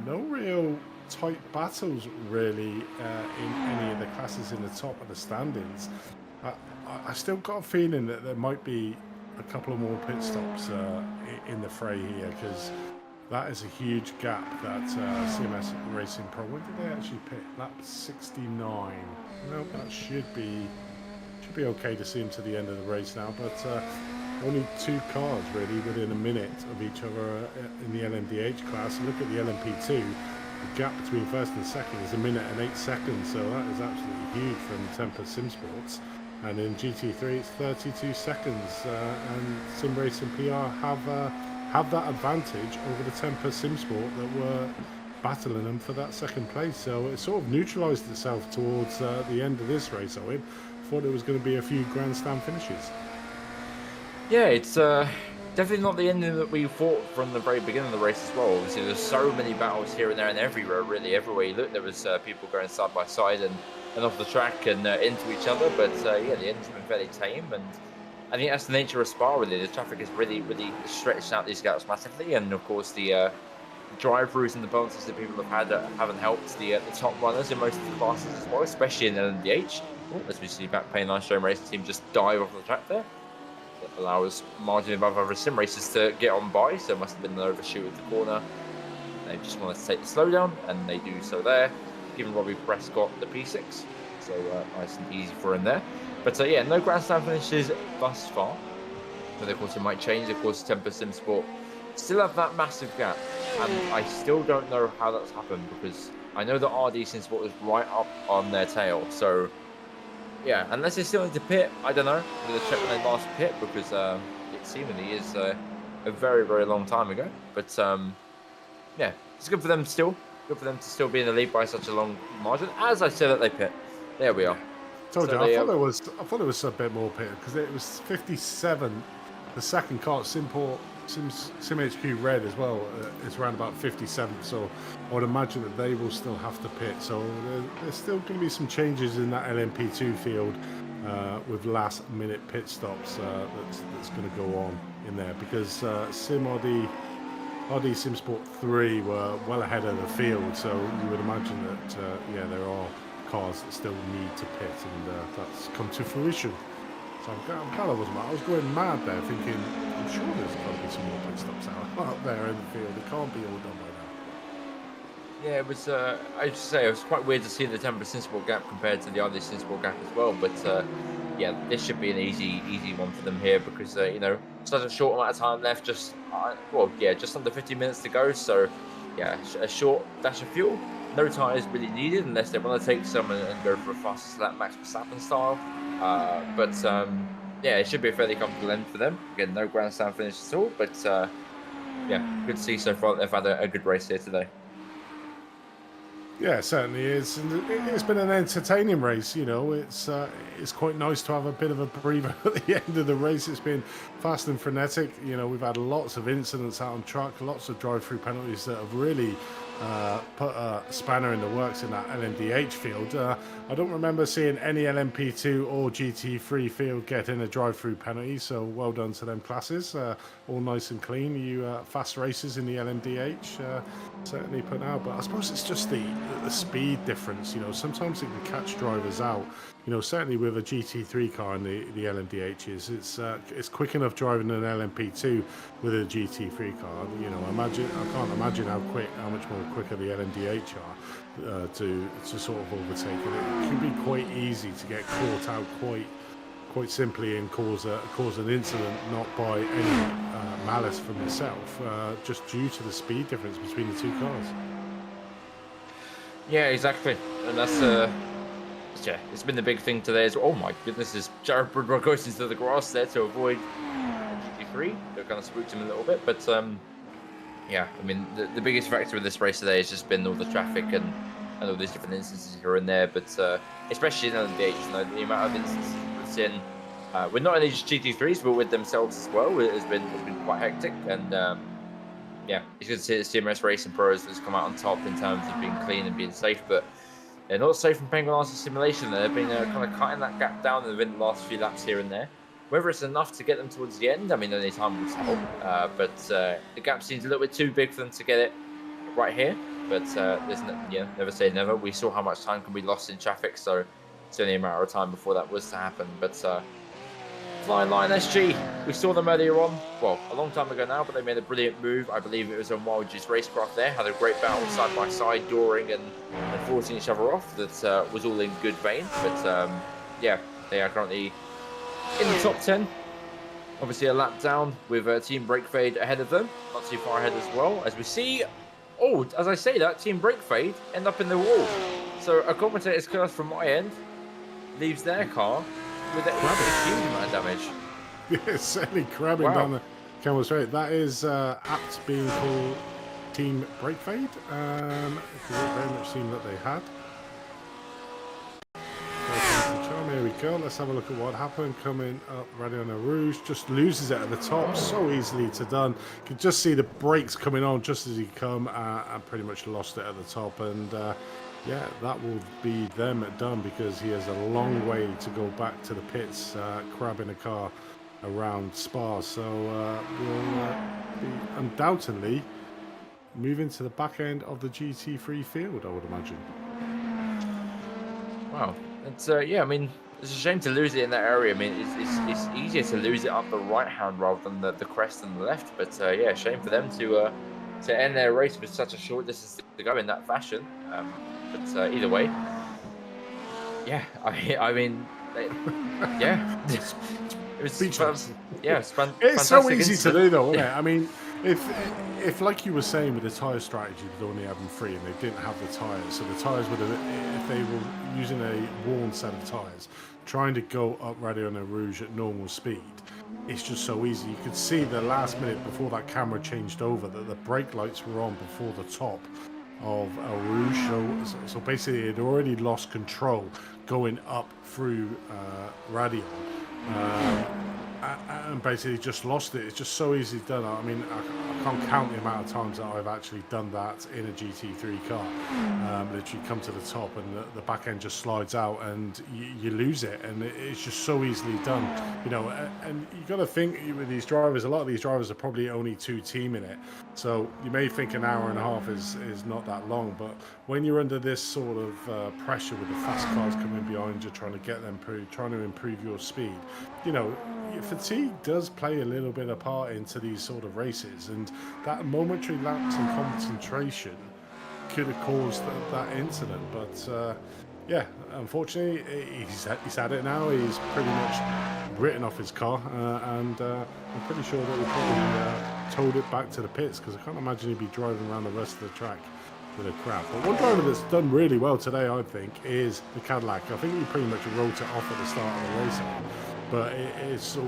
S3: No real tight battles really in any of the classes in the top of the standings. I still got a feeling that there might be a couple of more pit stops in the fray here, because that is a huge gap that CMS Racing Pro. When did they actually pit? Lap 69. No, that should be okay to see him to the end of the race now. But only 2 cars really within a minute of each other in the LMDH class. Look at the LMP2. The gap between first and second is 1 minute and 8 seconds. So that is absolutely huge from Temper Sim Sports. And in GT3 it's 32 seconds. And Sim Racing PR have that advantage over the Temper Sim Sport that were battling them for that second place. So it sort of neutralised itself towards the end of this race. Owen, thought it was going to be a few grandstand finishes.
S2: Yeah, it's definitely not the ending that we thought from the very beginning of the race as well. Obviously, there's so many battles here and there and everywhere, really. Everywhere you look, there was people going side by side and off the track and into each other. But yeah, the ending's been fairly tame, and I think that's the nature of Spa, really. The traffic has really, really stretched out these gaps massively, and of course the drive-throughs and the bonuses that people have had haven't helped the top runners in most of the classes as well, especially in LMDH. As we see back paying Nice Stream Racing Team just dive off the track there. That allows margin above other sim racers to get on by, so it must have been an overshoot at the corner. They just wanted to take the slowdown, and they do so there, giving Robbie Prescott the P6. So nice and easy for him there. But yeah, no grandstand finishes thus far. But of course, it might change. Of course, Temper Sim Sport still have that massive gap, and I still don't know how that's happened because I know that RD Sim Sport is right up on their tail. So yeah, unless they still need to pit, I don't know. I'm going to check when they last pit because it seemingly is a very, very long time ago. But yeah, it's good for them still. Good for them to still be in the lead by such a long margin. As I said that they pit. There we are.
S3: Told
S2: So
S3: you,
S2: they,
S3: I thought it was a bit more pitted because it was 57. The second car, SimHQ Red as well, is around about 57. So I would imagine that they will still have to pit. So there's still going to be some changes in that LMP2 field with last minute pit stops that's going to go on in there because RD Sim Sport 3 were well ahead of the field. So you would imagine that, yeah, there are cars that still need to pit, and that's come to fruition. So I'm glad I wasn't. I was going mad there, thinking I'm sure there's got to be some more pit stops out there in the field. It can't be all done by now.
S2: yeah, it was. I should say it was quite weird to see the Temper Sim Sport gap compared to the other Sim Sport gap as well. But yeah, this should be an easy one for them here because you know, such a short amount of time left. Just well, yeah, just under 50 minutes to go. So yeah, a short dash of fuel. No tyres really needed unless they want to take some and go for a fastest lap Max Verstappen style. But yeah, it should be a fairly comfortable end for them. Again, no grandstand finish at all. But yeah, good to see so far that they've had a good race here today.
S3: Yeah, it certainly is, and it's been an entertaining race. You know, it's quite nice to have a bit of a breather at the end of the race. It's been fast and frenetic. You know, we've had lots of incidents out on track, lots of drive-through penalties that have really put a spanner in the works in that LMDH field. I don't remember seeing any LMP2 or GT3 field getting a drive-through penalty, so well done to them classes. All nice and clean. You fast races in the LMDH certainly put out, but I suppose it's just the speed difference. You know, sometimes it can catch drivers out. You know, certainly with a GT3 car in the LMDHs, it's quick enough driving an LMP2 with a GT3 car. You know, I can't imagine how much more quicker the LMDH are to sort of overtake it. It can be quite easy to get caught out quite simply and cause an incident, not by any malice from yourself, just due to the speed difference between the two cars.
S2: Yeah, exactly, and that's yeah, it's been the big thing today as well. Oh my goodness, is Jared Bridwell goes into the grass there to avoid GT3. They're kind of spooked him a little bit, but yeah, I mean the biggest factor of this race today has just been all the traffic and all these different instances here and there, but especially in LMDH, you know, the amount of instances we've seen with not only just GT3s but with themselves as well, it has been quite hectic. And yeah, it's good to see that CMS Racing Pros has come out on top in terms of being clean and being safe, but they're not safe from Penguin Arts Simulation. They've been kind of cutting that gap down within the last few laps here and there. Whether it's enough to get them towards the end, I mean, only time will tell. But the gap seems a little bit too big for them to get it right here. But there's never say never. We saw how much time can be lost in traffic, so it's only a matter of time before that was to happen. But Flying Lion SG, we saw them earlier on, well, a long time ago now, but they made a brilliant move. I believe it was on Wild Juice Racecraft there, had a great battle side by side, dooring and forcing each other off. That was all in good vein. But yeah, they are currently in the top 10. Obviously a lap down with Team Brake Fade ahead of them, not too far ahead as well. As we see, oh, as I say that, Team Brake Fade end up in the wall. So a commentator's curse from my end leaves their car with a huge amount of damage.
S3: Yeah, certainly crabbing down the camera straight. That is apt being called Team Brake Fade. Because it very much seemed that they had. Here we go. Let's have a look at what happened. Coming up, Radiona Rouge just loses it at the top, so easily to done. You can just see the brakes coming on just as he come and pretty much lost it at the top. And yeah, that will be them done because he has a long way to go back to the pits, crabbing a car around Spa. So we'll be undoubtedly moving to the back end of the GT3 field, I would imagine.
S2: Wow. It's yeah, I mean, it's a shame to lose it in that area. I mean, it's easier to lose it up the right hand rather than the crest on the left. But yeah, shame for them to end their race with such a short distance to go in that fashion. But either way, Yeah, I mean, yeah, it was,
S3: Speechless.
S2: yeah, it's
S3: It's so
S2: fantastic
S3: easy to
S2: incident.
S3: do, though, isn't it? I mean, if like you were saying with the tyre strategy, they'd only have them free and they didn't have the tyres, so the tyres would have, if they were using a worn set of tyres, trying to go up Radio and Rouge at normal speed, it's just so easy. You could see the last minute before that camera changed over that the brake lights were on before the top of El Rouge. So basically, it had already lost control going up through Radio. And basically just lost it. It's just so easily done. I mean, I can't count the amount of times that I've actually done that in a GT3 car. Literally come to the top and the back end just slides out and you lose it. And it's just so easily done, you know. And you got to think with these drivers, a lot of these drivers are probably only two teaming it. So you may think an hour and a half is not that long, but when you're under this sort of pressure with the fast cars coming behind you, trying to get them through, trying to improve your speed, you know, fatigue does play a little bit of part into these sort of races, and that momentary lapse in concentration could have caused that incident. But yeah, unfortunately, he's had it now. He's pretty much written off his car, and I'm pretty sure that he probably towed it back to the pits, because I can't imagine he'd be driving around the rest of the track with a crap. But one driver that's done really well today, I think, is the Cadillac. I think he pretty much wrote it off at the start of the race, but it's so,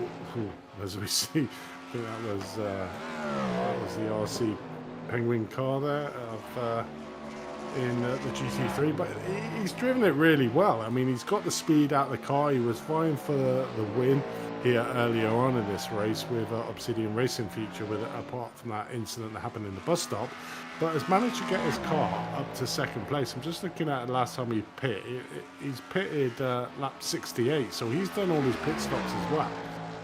S3: as we see, I think that was the RC Penguin car there of in the GT3, but he's driven it really well. I mean, he's got the speed out of the car. He was vying for the win here earlier on in this race with Obsidian Racing feature, with apart from that incident that happened in the bus stop, but has managed to get his car up to second place. I'm just looking at the last time he he's pitted lap 68, so he's done all his pit stops as well.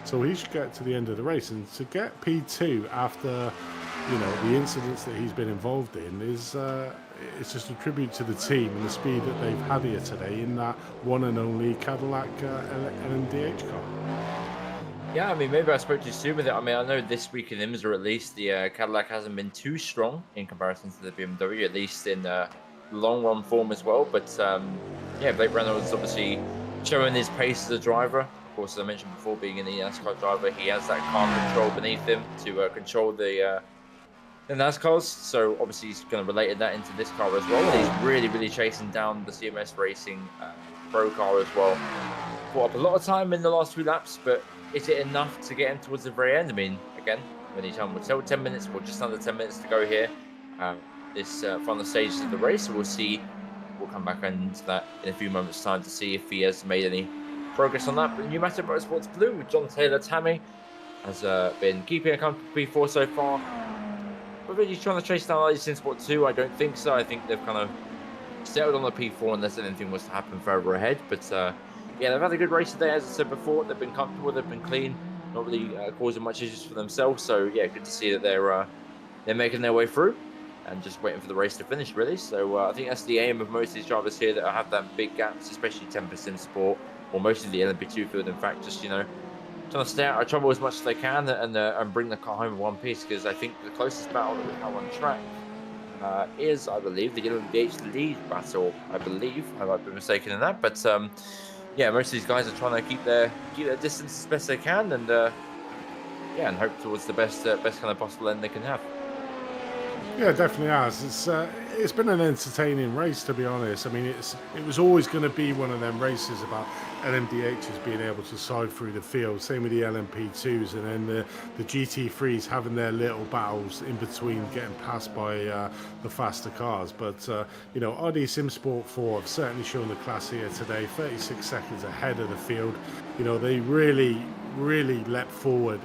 S3: So he should get to the end of the race, and to get P2 after, you know, the incidents that he's been involved in is it's just a tribute to the team and the speed that they've had here today in that one and only Cadillac LMDH car.
S2: Yeah, I mean, maybe I spoke too soon with it. I mean, I know this week in IMSA, at least, the Cadillac hasn't been too strong in comparison to the BMW, at least in long run form as well. But yeah, Blake Reynolds obviously showing his pace as a driver. Of course, as I mentioned before, being an NASCAR driver, he has that car control beneath him to control the NASCARs. So obviously he's kind of related that into this car as well. And he's really, really chasing down the CMS Racing Pro car as well. Caught up a lot of time in the last few laps, but is it enough to get him towards the very end? I mean, again, when he's on, we're still 10 minutes, or just under 10 minutes to go here. This final stages of the race, so we'll see. We'll come back into that in a few moments' time to see if he has made any progress on that. But Pneumatic Motorsports Blue with John Taylor Tammy has been keeping a comfortable P4 so far. But really trying to chase down Racing Sport 2, I don't think so. I think they've kind of settled on the P4 unless anything was to happen further ahead. But yeah, they've had a good race today, as I said before. They've been comfortable, they've been clean, not really causing much issues for themselves. So yeah, good to see that they're making their way through and just waiting for the race to finish, really. So I think that's the aim of most of these drivers here that have that big gaps, especially 10% support, or most of the LMP2 field, in fact, just, you know, trying to stay out of trouble as much as they can and bring the car home in one piece, because I think the closest battle that we have on track is, I believe, the LMDH lead battle, I believe. I might be mistaken in that, but yeah, most of these guys are trying to keep their distance as best they can, and yeah, and hope towards the best kind of possible end they can have.
S3: Yeah, definitely has. It's been an entertaining race, to be honest. I mean, it was always going to be one of them races about LMDHs being able to side through the field. Same with the LMP2s, and then the GT3s having their little battles in between, getting passed by the faster cars. But you know, RD Sim Sport 4 have certainly shown the class here today. 36 seconds ahead of the field. You know, they really leapt forward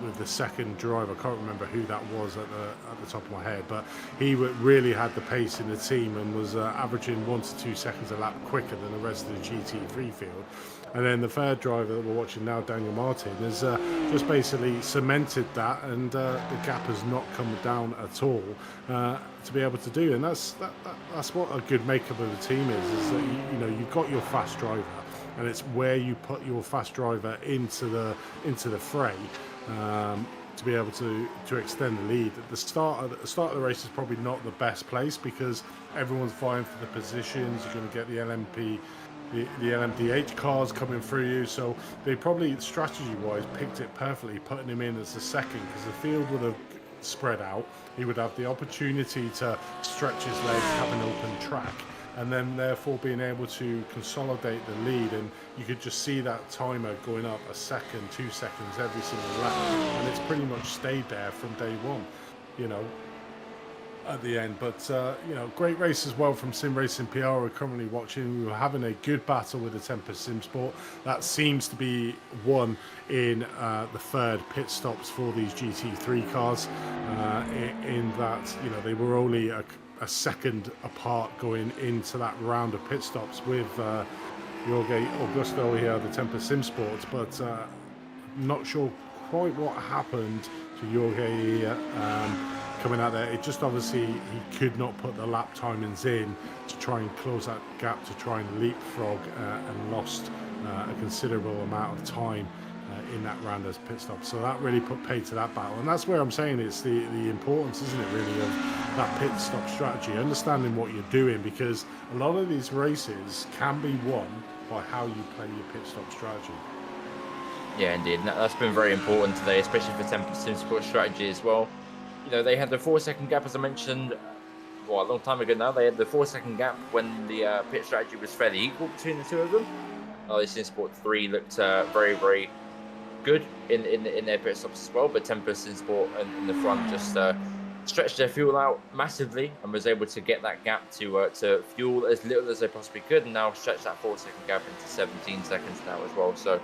S3: with the second driver. I can't remember who that was at the top of my head, but he really had the pace in the team and was averaging 1 to 2 seconds a lap quicker than the rest of the GT3 field. And then the third driver that we're watching now, Daniel Martin, has just basically cemented that, and the gap has not come down at all to be able to do. And that's what a good makeup of a team is that you know, you've got your fast driver, and it's where you put your fast driver into the fray to be able to extend the lead. At the start of the race is probably not the best place, because everyone's vying for the positions. You're going to get the LMP the LMDH cars coming through you. So they probably, strategy-wise, picked it perfectly, putting him in as the second, because the field would have spread out. He would have the opportunity to stretch his legs, have an open track, and then therefore being able to consolidate the lead. And you could just see that timer going up a second, 2 seconds every single lap, and it's pretty much stayed there from day one, you know, at the end. But you know, great race as well from Sim Racing PR. We're currently watching. We were having a good battle with the Tempest Sim Sport. That seems to be won in the third pit stops for these GT3 cars, in that, you know, they were only a second apart going into that round of pit stops with Jorge Augusto here, the Tempest Sim Sports. But not sure quite what happened to Jorge coming out there. It just, obviously, he could not put the lap timings in to try and close that gap, to try and leapfrog, and lost a considerable amount of time in that round as pit stop. So that really put paid to that battle, and that's where I'm saying it's the importance, isn't it, really, of that pit stop strategy, understanding what you're doing, because a lot of these races can be won by how you play your pit stop strategy.
S2: Yeah, indeed. That's been very important today, especially for Tempest Sim Sport strategy as well. You know, they had the 4-second gap, as I mentioned, well, a long time ago now. They had the 4-second gap when the pit strategy was fairly equal between the two of them. Sim Sport 3 looked very, very good in their pit stops as well, but Tempest Sim Sport in the front just stretched their fuel out massively and was able to get that gap to fuel as little as they possibly could, and now stretch that 4-second gap into 17 seconds now as well. So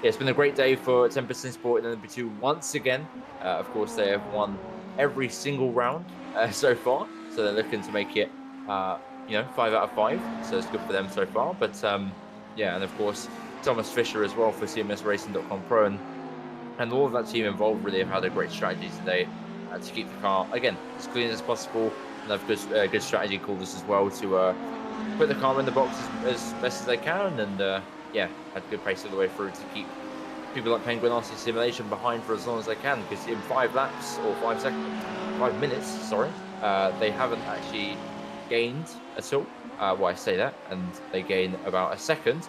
S2: yeah, it's been a great day for Tempest Sim Sport in LMP2 once again. Of course, they have won every single round so far, so they're looking to make it you know, 5 out of 5, so it's good for them so far. But yeah, and of course Thomas Fisher as well for CMSRacing.com Pro, and all of that team involved really have had a great strategy today to keep the car, again, as clean as possible, and have good strategy callers as well to put the car in the box as best as they can, and yeah, had good pace all the way through to keep people like Penguin RC Simulation behind for as long as they can, because in 5 laps, or 5 minutes, sorry, they haven't actually gained at all. Well, I say that, and they gain about a second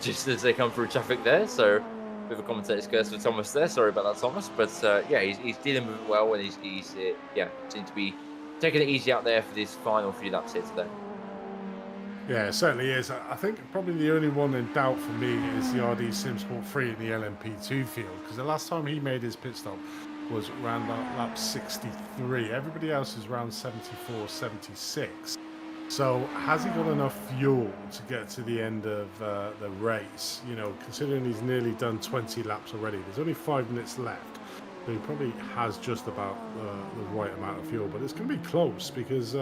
S2: just as they come through traffic there. So, with a commentator's curse for Thomas there. Sorry about that, Thomas. But yeah, he's dealing with it well, and he's yeah, seems to be taking it easy out there for these final few laps here today.
S3: Yeah, it certainly is. I think probably the only one in doubt for me is the RD Sim Sport 3 in the LMP2 field, because the last time he made his pit stop was around lap 63. Everybody else is around 74, 76. So has he got enough fuel to get to the end of the race? You know, considering he's nearly done 20 laps already, there's only 5 minutes left. So he probably has just about the right amount of fuel, but it's going to be close, because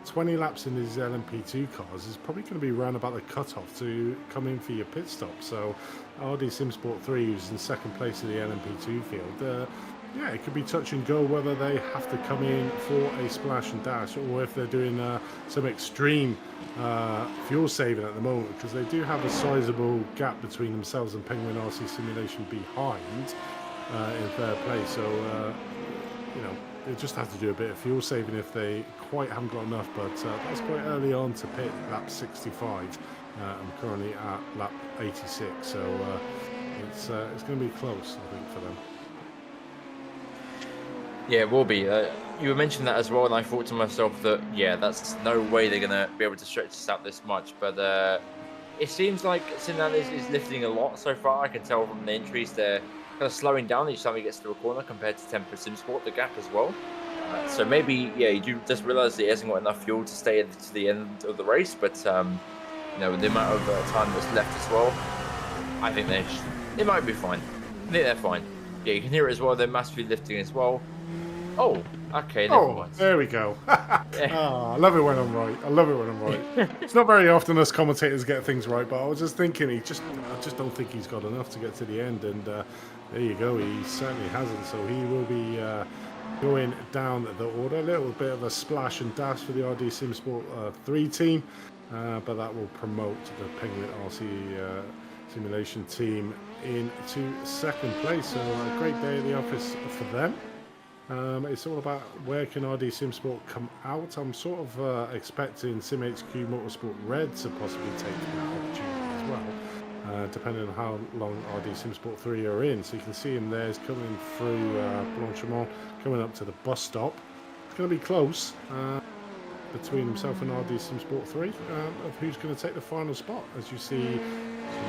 S3: 20 laps in these LMP2 cars is probably going to be around about the cutoff to come in for your pit stop. So RD Sim Sport 3, who's in second place in the LMP2 field, yeah, it could be touch and go whether they have to come in for a splash and dash, or if they're doing some extreme fuel saving at the moment, because they do have a sizable gap between themselves and Penguin RC Simulation behind in third place. So you know, they just have to do a bit of fuel saving if they quite haven't got enough. But that's quite early on to pit lap 65. I'm currently at lap 86, so it's going to be close, I think, for them.
S2: Yeah, it will be. You were mentioning that as well, and I thought to myself that, yeah, that's no way they're going to be able to stretch this out this much. But it seems like Sinan is lifting a lot so far. I can tell from the entries they're kind of slowing down each time he gets to a corner compared to Tempest Sim Sport, the gap as well. So maybe, yeah, you do just realise that he hasn't got enough fuel to stay to the end of the race. But, you know, with the amount of time that's left as well, I think they might be fine. I think they're fine. Yeah, you can hear it as well. They're massively lifting as well. Oh, okay, never mind.
S3: There we go. Oh, I love it when I'm right. I love it when I'm right. It's not very often us commentators get things right, but I was just thinking, I just don't think he's got enough to get to the end, and there you go. He certainly hasn't, so he will be going down the order. A little bit of a splash and dash for the RD Sim Sport 3 team, but that will promote the Penguin RC Simulation team into second place. So a great day at the office for them. It's all about where can RD Sim Sport come out. I'm sort of expecting SimHQ Motorsport Red to possibly take that opportunity as depending on how long RD Sim Sport 3 are in. So you can see him there, he's coming through Francorchamps, coming up to the bus stop. It's going to be close between himself and RD Sim Sport 3 of who's going to take the final spot. As you see,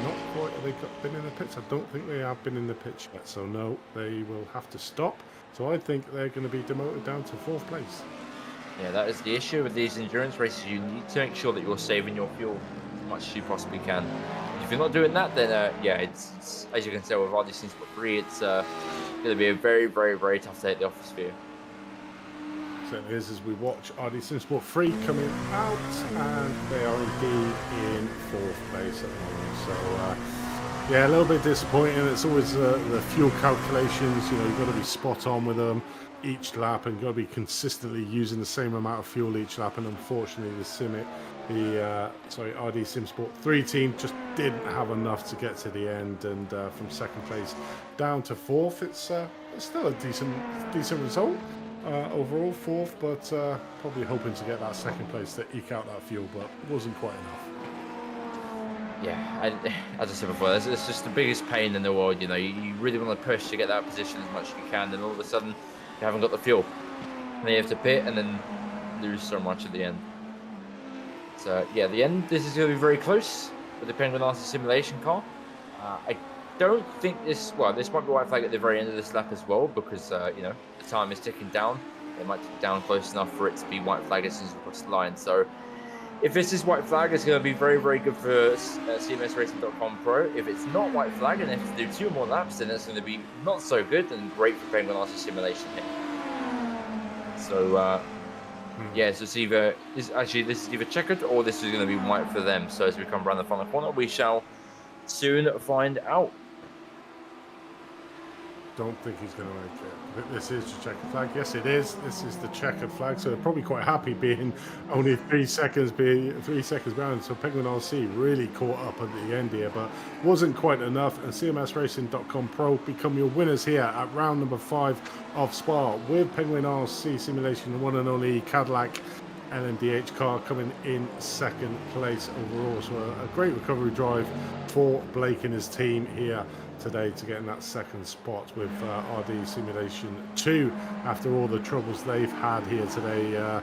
S3: not quite, have they been in the pits? I don't think they have been in the pits yet, so no, they will have to stop. So I think they're going to be demoted down to 4th place.
S2: Yeah, that is the issue with these endurance races. You need to make sure that you're saving your fuel as much as you possibly can. If you're not doing that, then yeah, it's as you can tell with RD Sim Sport 3, it's going to be a very, very, very tough day at the office for you.
S3: Certainly is, as we watch RD Sim Sport 3 coming out, and they are indeed in 4th place at the moment. So yeah, a little bit disappointing. It's always the fuel calculations, you know, you've got to be spot on with them each lap, and you've got to be consistently using the same amount of fuel each lap. And unfortunately, the RD Sim Sport 3 team just didn't have enough to get to the end, and from 2nd place down to 4th, it's still a decent result. Overall 4th, but probably hoping to get that 2nd place to eke out that fuel, but it wasn't quite enough.
S2: Yeah, as I said before, it's just the biggest pain in the world. You know, you really want to push to get that position as much as you can, and all of a sudden you haven't got the fuel, and then you have to pit and then lose so much at the end. So yeah, the end. This is going to be very close with the Penguin RC simulation car. I don't think this. Well, this might be white flag at the very end of this lap as well, because you know, the time is ticking down. It might tick down close enough for it to be white flag as soon as we cross the line. So if this is white flag, it's going to be very, very good for CMSRacing.com Pro. If it's not white flag and they have to do 2 more laps, then it's going to be not so good and great for Penguin RC simulation here. So yeah, so it's either this is either checkered or this is going to be white for them. So as we come around the final corner, we shall soon find out.
S3: Don't think he's going to make it. This is the checkered flag. Yes, it is. This is the checkered flag. So they're probably quite happy being only 3 seconds behind. So Penguin RC really caught up at the end here, but wasn't quite enough. And CMSRacing.com Pro become your winners here at round number 5 of Spa, with Penguin RC simulation, the one and only Cadillac LMDH car coming in 2nd place overall. So a great recovery drive for Blake and his team here today to get in that 2nd spot with RD Simulation 2 after all the troubles they've had here today.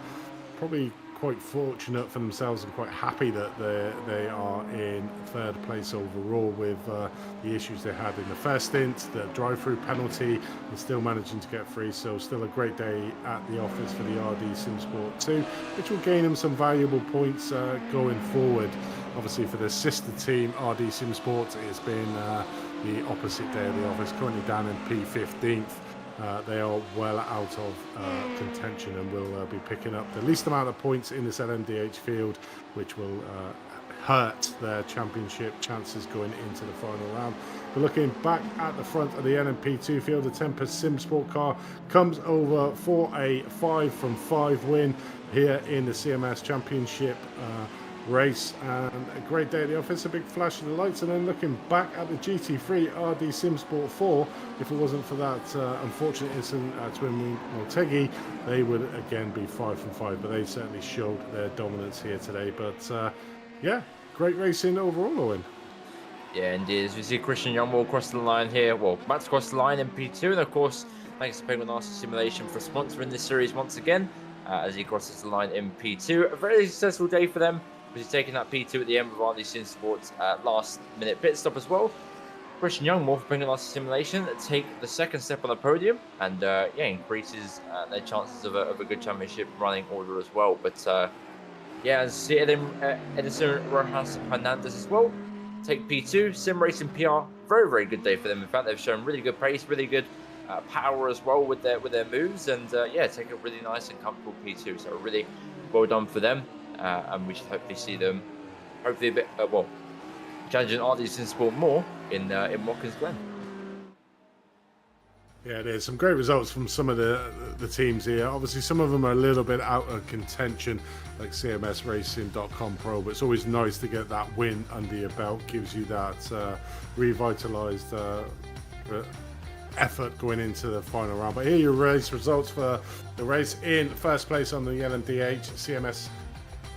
S3: Probably quite fortunate for themselves and quite happy that they are in 3rd place overall with the issues they had in the first stint, the drive-through penalty, and still managing to get free. So still a great day at the office for the RD Sim Sport 2, which will gain them some valuable points going forward. Obviously for the sister team RD Sim Sport, it's been the opposite day of the office, currently down in P15th. They are well out of contention and will be picking up the least amount of points in this LMDH field, which will hurt their championship chances going into the final round. But looking back at the front of the LMP2 field, the Tempest Sim Sport car comes over for a 5 from 5 win here in the CMS Championship race, and a great day at the office, a big flash of the lights. And then looking back at the GT3 RD Sim Sport 4, if it wasn't for that unfortunate incident at Twin Wing Motegi, they would again be 5 from 5, but they certainly showed their dominance here today. But yeah, great racing overall, Owen.
S2: Yeah, indeed. As we see Christian Young will cross the line here. Well, about to cross the line in P2, and of course, thanks to Penguin RC Simulation for sponsoring this series once again, as he crosses the line in P2. A very successful day for them, because he's taking that P2 at the end with RD Sim Sports last minute pit stop as well. Christian Young, more for Penguin RC Simulation, take the 2nd step on the podium, and yeah, increases their chances of a good championship running order as well. But yeah, as you see Edison Rojas Hernandez as well, take P2, Sim Racing PR, very, very good day for them. In fact, they've shown really good pace, really good power as well with their moves, and yeah, take a really nice and comfortable P2. So really well done for them, and we should hopefully see them, hopefully a bit well, challenging RD Sim Sport more in Watkins Glen.
S3: Yeah, there's some great results from some of the teams here. Obviously, some of them are a little bit out of contention, like CMSRacing.com Pro, but it's always nice to get that win under your belt. Gives you that revitalized effort going into the final round. But here are your race results for the race in 1st place on the LMDH CMS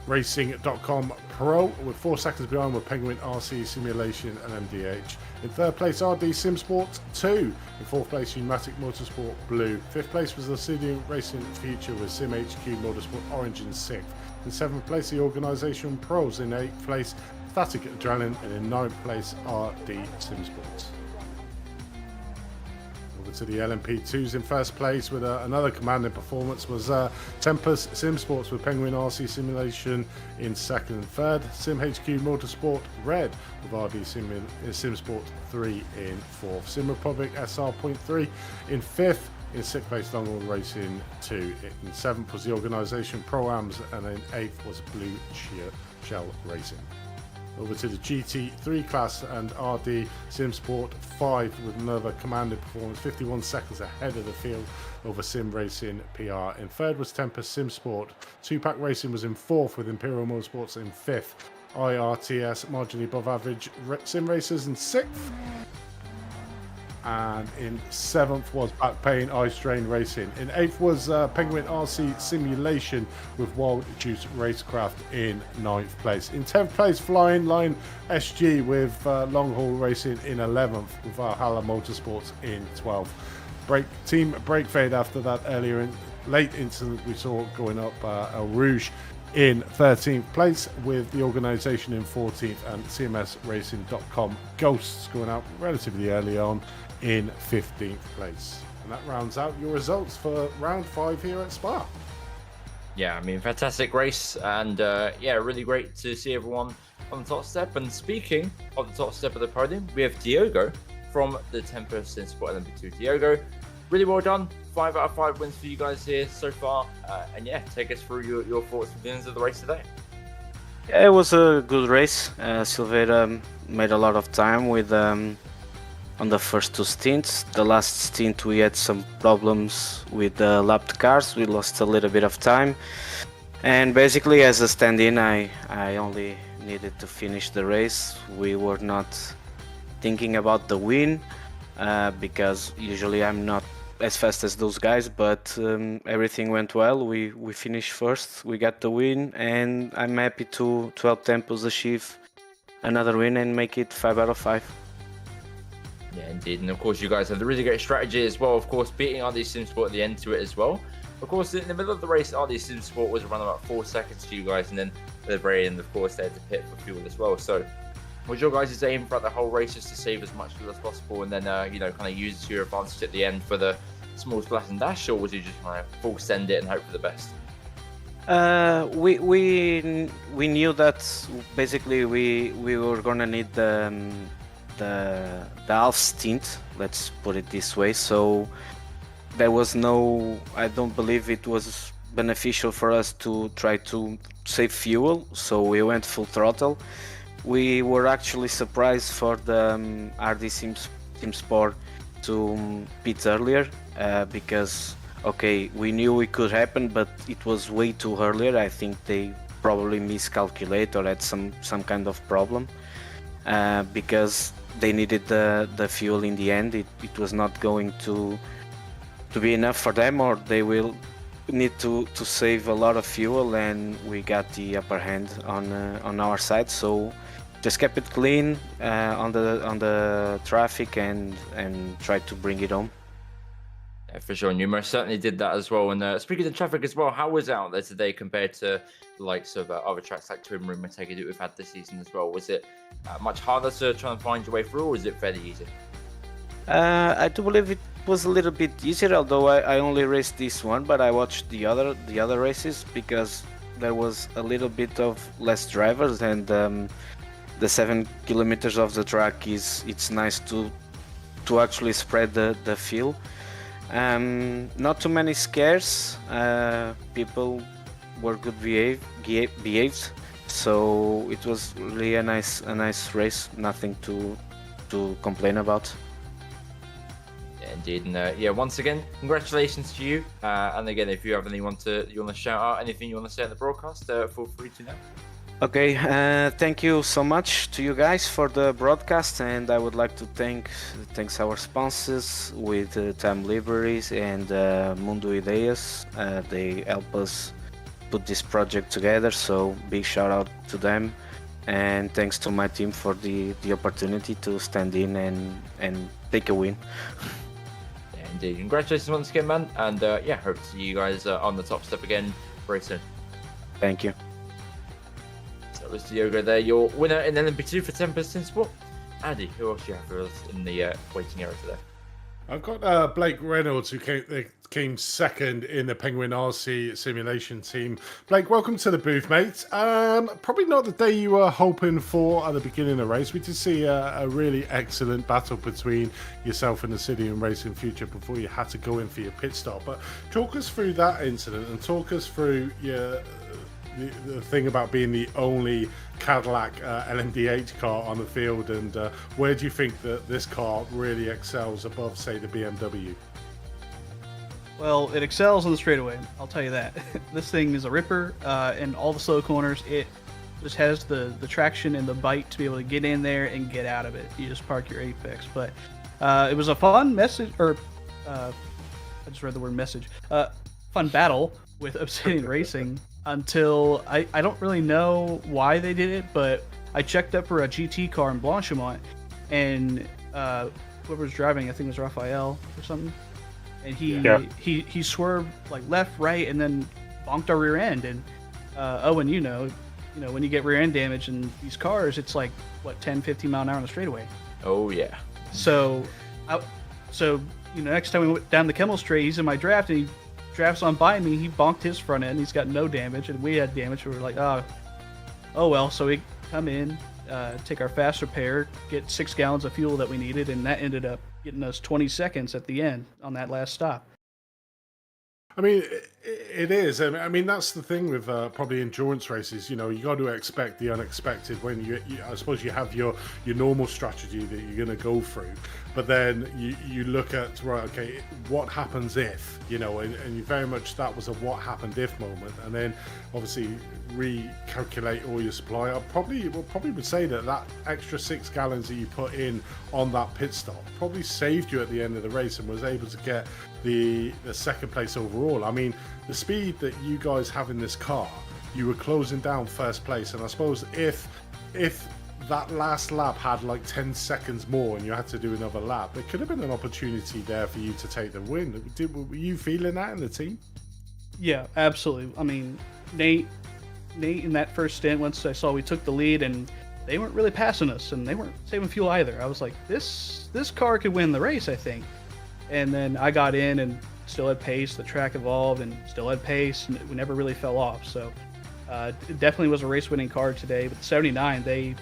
S3: Racing.com Pro with 4 seconds behind with Penguin RC Simulation and MDH. In third place, RD SimSport 2. In fourth place, Pneumatic Motorsport Blue. Fifth place was Lucidium Racing Future with SimHQ Motorsport Orange in sixth. In seventh place, the Organisation Pros. In eighth place, Static Adrenaline. And in ninth place, RD SimSports. To the LMP2s in first place with another commanding performance was Tempest SimSports with Penguin RC Simulation in second and third. SimHQ Motorsport Red with RD SimSport 3 in fourth. Sim Republic SR.3 in fifth. In sixth place, Longhorn Racing 2. In seventh was the Organisation Pro-Ams, and in eighth was Blue Shell Racing. Over to the GT3 class and RD SimSport 5 with another commanding performance, 51 seconds ahead of the field over Sim Racing PR. In third was Tempest SimSport. Two-Pack Racing was in fourth with Imperial Motorsports in fifth. iRTES marginally above average Sim Racers in sixth. And in seventh was Backpain Ice Train Racing. In eighth was Penguin RC Simulation with Wild Juice Racecraft in ninth place. In 10th place, Flying Line SG with Long Haul Racing in 11th with Valhalla Motorsports in 12th. Team Break Fade after that late incident we saw going up El Rouge in 13th place with the organisation in 14th and CMSRacing.com Ghosts going out relatively early on in 15th place. And that rounds out your results for round 5 here at Spa.
S2: Yeah, I mean, fantastic race, and yeah, really great to see everyone on the top step. And speaking of the top step of the podium, we have Diogo from the Tempest SimSport LMP2. Diogo, really well done. 5 out of 5 wins for you guys here so far. And yeah, take us through your thoughts and feelings of the race today.
S6: Yeah, it was a good race. Silveira made a lot of time with on the first 2 stints. The last stint we had some problems with the lapped cars. We lost a little bit of time. And basically as a stand-in, I only needed to finish the race. We were not thinking about the win because usually I'm not as fast as those guys, but everything went well. We finished first, we got the win, and I'm happy to help Tempos achieve another win and make it 5 out of 5.
S2: Yeah, indeed. And of course, you guys have the really great strategy as well. Of course, beating RD SimSport at the end to it as well. Of course, in the middle of the race, RD SimSport was around about 4 seconds to you guys. And then at the very end, of course, they had to pit for fuel as well. So was your guys' aim throughout the whole race just to save as much fuel as possible and then, you know, kind of use it to your advantage at the end for the small splash and dash? Or was you just kind of full send it and hope for the best?
S6: We knew that basically we were gonna need the half stint, let's put it this way, so there was no, I don't believe it was beneficial for us to try to save fuel, so we went full throttle. We were actually surprised for the RD SimSport to pit earlier because okay, we knew it could happen, but it was way too earlier. I think they probably miscalculate or had some kind of problem because they needed the fuel in the end. It was not going to be enough for them, or they will need to save a lot of fuel, and we got the upper hand on our side. So just kept it clean on the traffic and tried to bring it home.
S2: Yeah, for sure, and you most certainly did that as well. And speaking of traffic as well, how was it out there today compared to the likes of other tracks like Twin Room and Take It that we've had this season as well? Was it much harder to try and find your way through, or was it fairly easy?
S6: I do believe it was a little bit easier, although I only raced this one, but I watched the other races because there was a little bit of less drivers, and the 7 kilometers of the track it's nice to actually spread the field. Not too many scares. People were good behaved, so it was really a nice race. Nothing to complain about.
S2: Yeah, indeed. And yeah, once again, congratulations to you. And again, if you have anyone you want to shout out, anything you want to say at the broadcast, feel free to now.
S6: Okay, thank you so much to you guys for the broadcast, and I would like to thanks our sponsors with Time Libraries and Mundo Ideias. They help us put this project together. So big shout out to them, and thanks to my team for the opportunity to stand in and take a win.
S2: Yeah, indeed. Congratulations once again, man. And yeah, hope to see you guys on the top step again very soon.
S6: Thank you.
S2: So it was Diogo there, your winner in LMP2 for 10% Sport. Andy, who else do you have for us in the waiting area today?
S3: I've got Blake Reynolds, who came second in the Penguin RC simulation team. Blake, welcome to the booth, mate. Probably not the day you were hoping for at the beginning of the race. We did see a really excellent battle between yourself and the City and Racing Future before you had to go in for your pit stop. But talk us through that incident and talk us through the thing about being the only Cadillac LMDH car on the field, and where do you think that this car really excels above, say, the BMW?
S7: Well, it excels on the straightaway, I'll tell you that. This thing is a ripper, and all the slow corners, it just has the traction and the bite to be able to get in there and get out of it. You just park your Apex. But it was a fun message, or I just read the word message. Fun battle with Obsidian Racing. Until I don't really know why they did it, but I checked up for a GT car in Blanchimont, and whoever was driving, I think it was Raphael or something, and he swerved like left, right, and then bonked our rear end. And Owen, you know when you get rear end damage in these cars, it's like what 10, 15 mile an hour on the straightaway.
S2: Oh yeah.
S7: So next time we went down the Kemmel Straight, he's in my draft, and he drafts on by me. He bonked his front end. He's got no damage, and we had damage. We were like, oh well. So we come in, take our fast repair, get 6 gallons of fuel that we needed, and that ended up getting us 20 seconds at the end on that last stop.
S3: I mean, it is. I mean, that's the thing with probably endurance races. You got to expect the unexpected when I suppose you have your normal strategy that you're going to go through, but then you look at, right, okay, what happens if, and you very much, that was a what happened if moment, and then obviously recalculate all your supply. I probably would say that extra 6 gallons that you put in on that pit stop probably saved you at the end of the race and was able to get the second place overall. I mean, the speed that you guys have in this car, you were closing down first place, and I suppose if that last lap had like 10 seconds more and you had to do another lap, there could have been an opportunity there for you to take the win. Were you feeling that in the team?
S7: Yeah, absolutely. I mean, Nate in that first stint, once I saw we took the lead and they weren't really passing us and they weren't saving fuel either, I was like, this car could win the race, I think. And then I got in and still had pace. The track evolved and still had pace, and we never really fell off. So it definitely was a race-winning car today. But the 79, they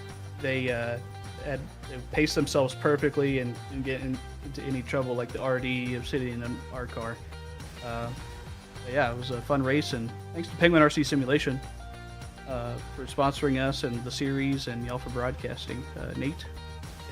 S7: paced themselves perfectly and didn't get into any trouble like the RD, Obsidian, and our car. Yeah, it was a fun race, and thanks to Penguin RC Simulation for sponsoring us and the series, and y'all for broadcasting. Nate.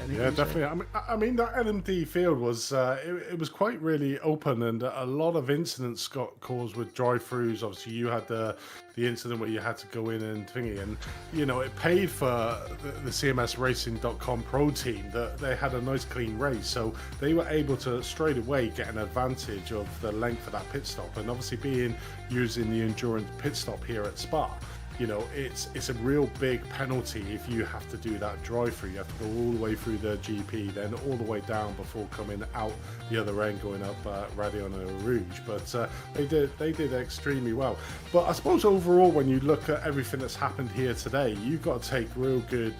S3: Yeah, definitely. I mean, that LMD field was it was quite really open, and a lot of incidents got caused with drive-throughs. Obviously, you had the incident where you had to go in and thingy, and it paid for the CMSRacing.com pro team that they had a nice clean race, so they were able to straight away get an advantage of the length of that pit stop, and obviously using the endurance pit stop here at Spa. It's a real big penalty if you have to do that drive-through. You have to go all the way through the GP, then all the way down before coming out the other end, going up Radion Rouge. But they did extremely well. But I suppose overall, when you look at everything that's happened here today, you've got to take real good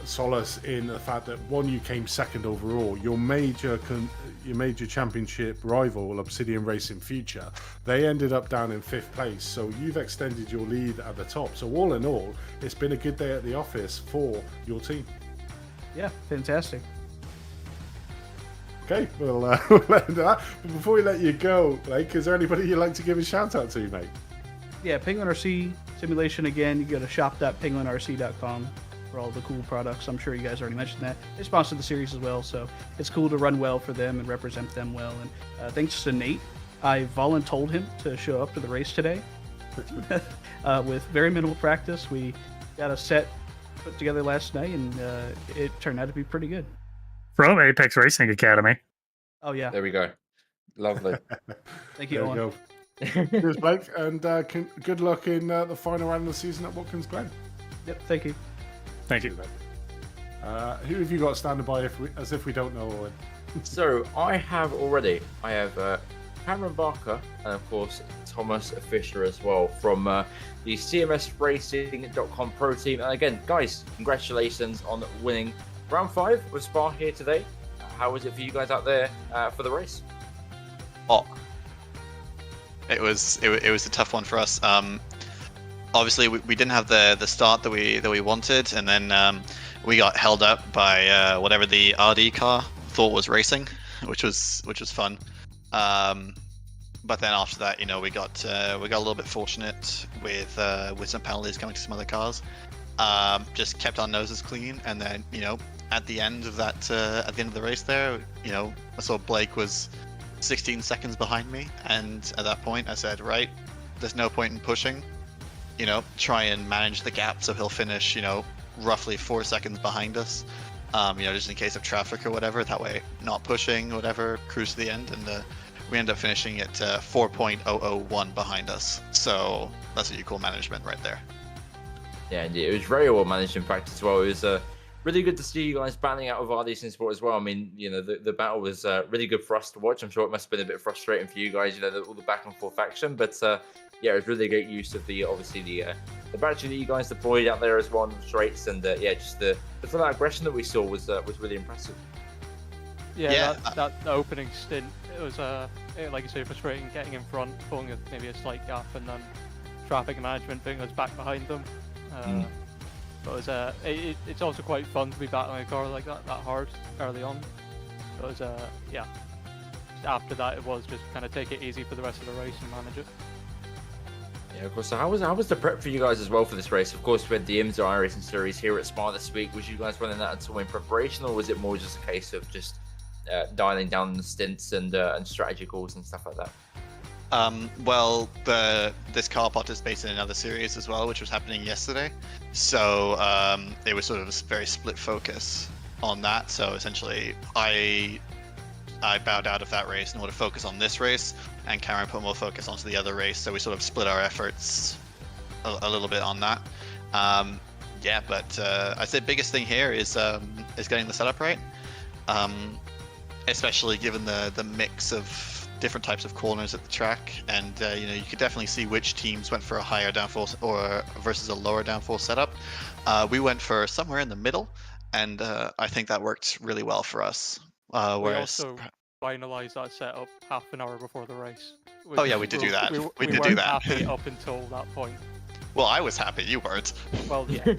S3: solace in the fact that, one, you came second overall. Your major championship rival, Obsidian Racing Future, they ended up down in 5th place, so you've extended your lead at the top. So all in all, it's been a good day at the office for your team.
S7: Yeah, fantastic.
S3: Okay, we'll end that. But before we let you go, Blake, is there anybody you'd like to give a shout out to, mate?
S7: Yeah, Penguin RC Simulation, again, you go to shop.penguinrc.com for all the cool products. I'm sure you guys already mentioned that. They sponsor the series as well, so it's cool to run well for them and represent them well. And thanks to Nate, I voluntold him to show up to the race today. With very minimal practice, we got a set put together last night, and it turned out to be pretty good.
S8: From Apex Racing Academy.
S7: Oh yeah.
S2: There we go. Lovely.
S7: Thank you,
S3: There
S7: Owen.
S3: you go. Cheers, Blake, and good luck in the final round of the season at Watkins Glen.
S7: Yep, thank you.
S3: Thank you. Who have you got standing by as if we don't know already?
S2: So I have Cameron Barker and of course Thomas Fisher as well from the CMSRacing.com Pro Team. And again, guys, congratulations on winning round 5 with Spa here today. How was it for you guys out there for the race?
S8: Oh, it was a tough one for us. Obviously, we didn't have the start that we wanted, and then we got held up by whatever the RD car thought was racing, which was fun. But then after that, we got a little bit fortunate with some penalties coming to some other cars. Just kept our noses clean, and then at the end of that, at the end of the race there, I saw Blake was 16 seconds behind me, and at that point I said, right, there's no point in pushing. Try and manage the gap so he'll finish, roughly 4 seconds behind us. Just in case of traffic or whatever. That way, not pushing, whatever, cruise to the end, and we end up finishing at 4.001 behind us. So that's what you call management right there.
S2: Yeah, indeed. It was very well managed in practice as well. It was really good to see you guys battling out with iRTES in sport as well. I mean, the battle was really good for us to watch. I'm sure it must have been a bit frustrating for you guys, all the back and forth action. But yeah, it was really great use of the battery that you guys deployed out there as well on the straights, and just the full aggression that we saw was really impressive.
S9: Yeah. That opening stint, it was like you say, frustrating getting in front, pulling maybe a slight gap, and then traffic management putting us back behind them. But it's also quite fun to be battling a car like that hard early on. It was after that it was just kind of take it easy for the rest of the race and manage it.
S2: Yeah, of course. So how was the prep for you guys as well for this race? Of course, we had the IMSA iRacing Series here at Spa this week. Was you guys running that at all in preparation, or was it more just a case of just dialing down the stints and strategy calls and stuff like that?
S8: Well, this car participated in another series as well, which was happening yesterday. So it was sort of a very split focus on that. So essentially, I bowed out of that race in order to focus on this race, and Cameron put more focus onto the other race. So we sort of split our efforts a little bit on that. But I'd say the biggest thing here is getting the setup right, especially given the mix of different types of corners at the track, and you could definitely see which teams went for a higher downforce or versus a lower downforce setup. We went for somewhere in the middle, and I think that worked really well for us.
S9: We also finalized that setup half an hour before the race.
S8: Oh yeah, we did do that. We did do that.
S9: Happy up until that point.
S8: Well, I was happy. You weren't.
S9: Well, yeah.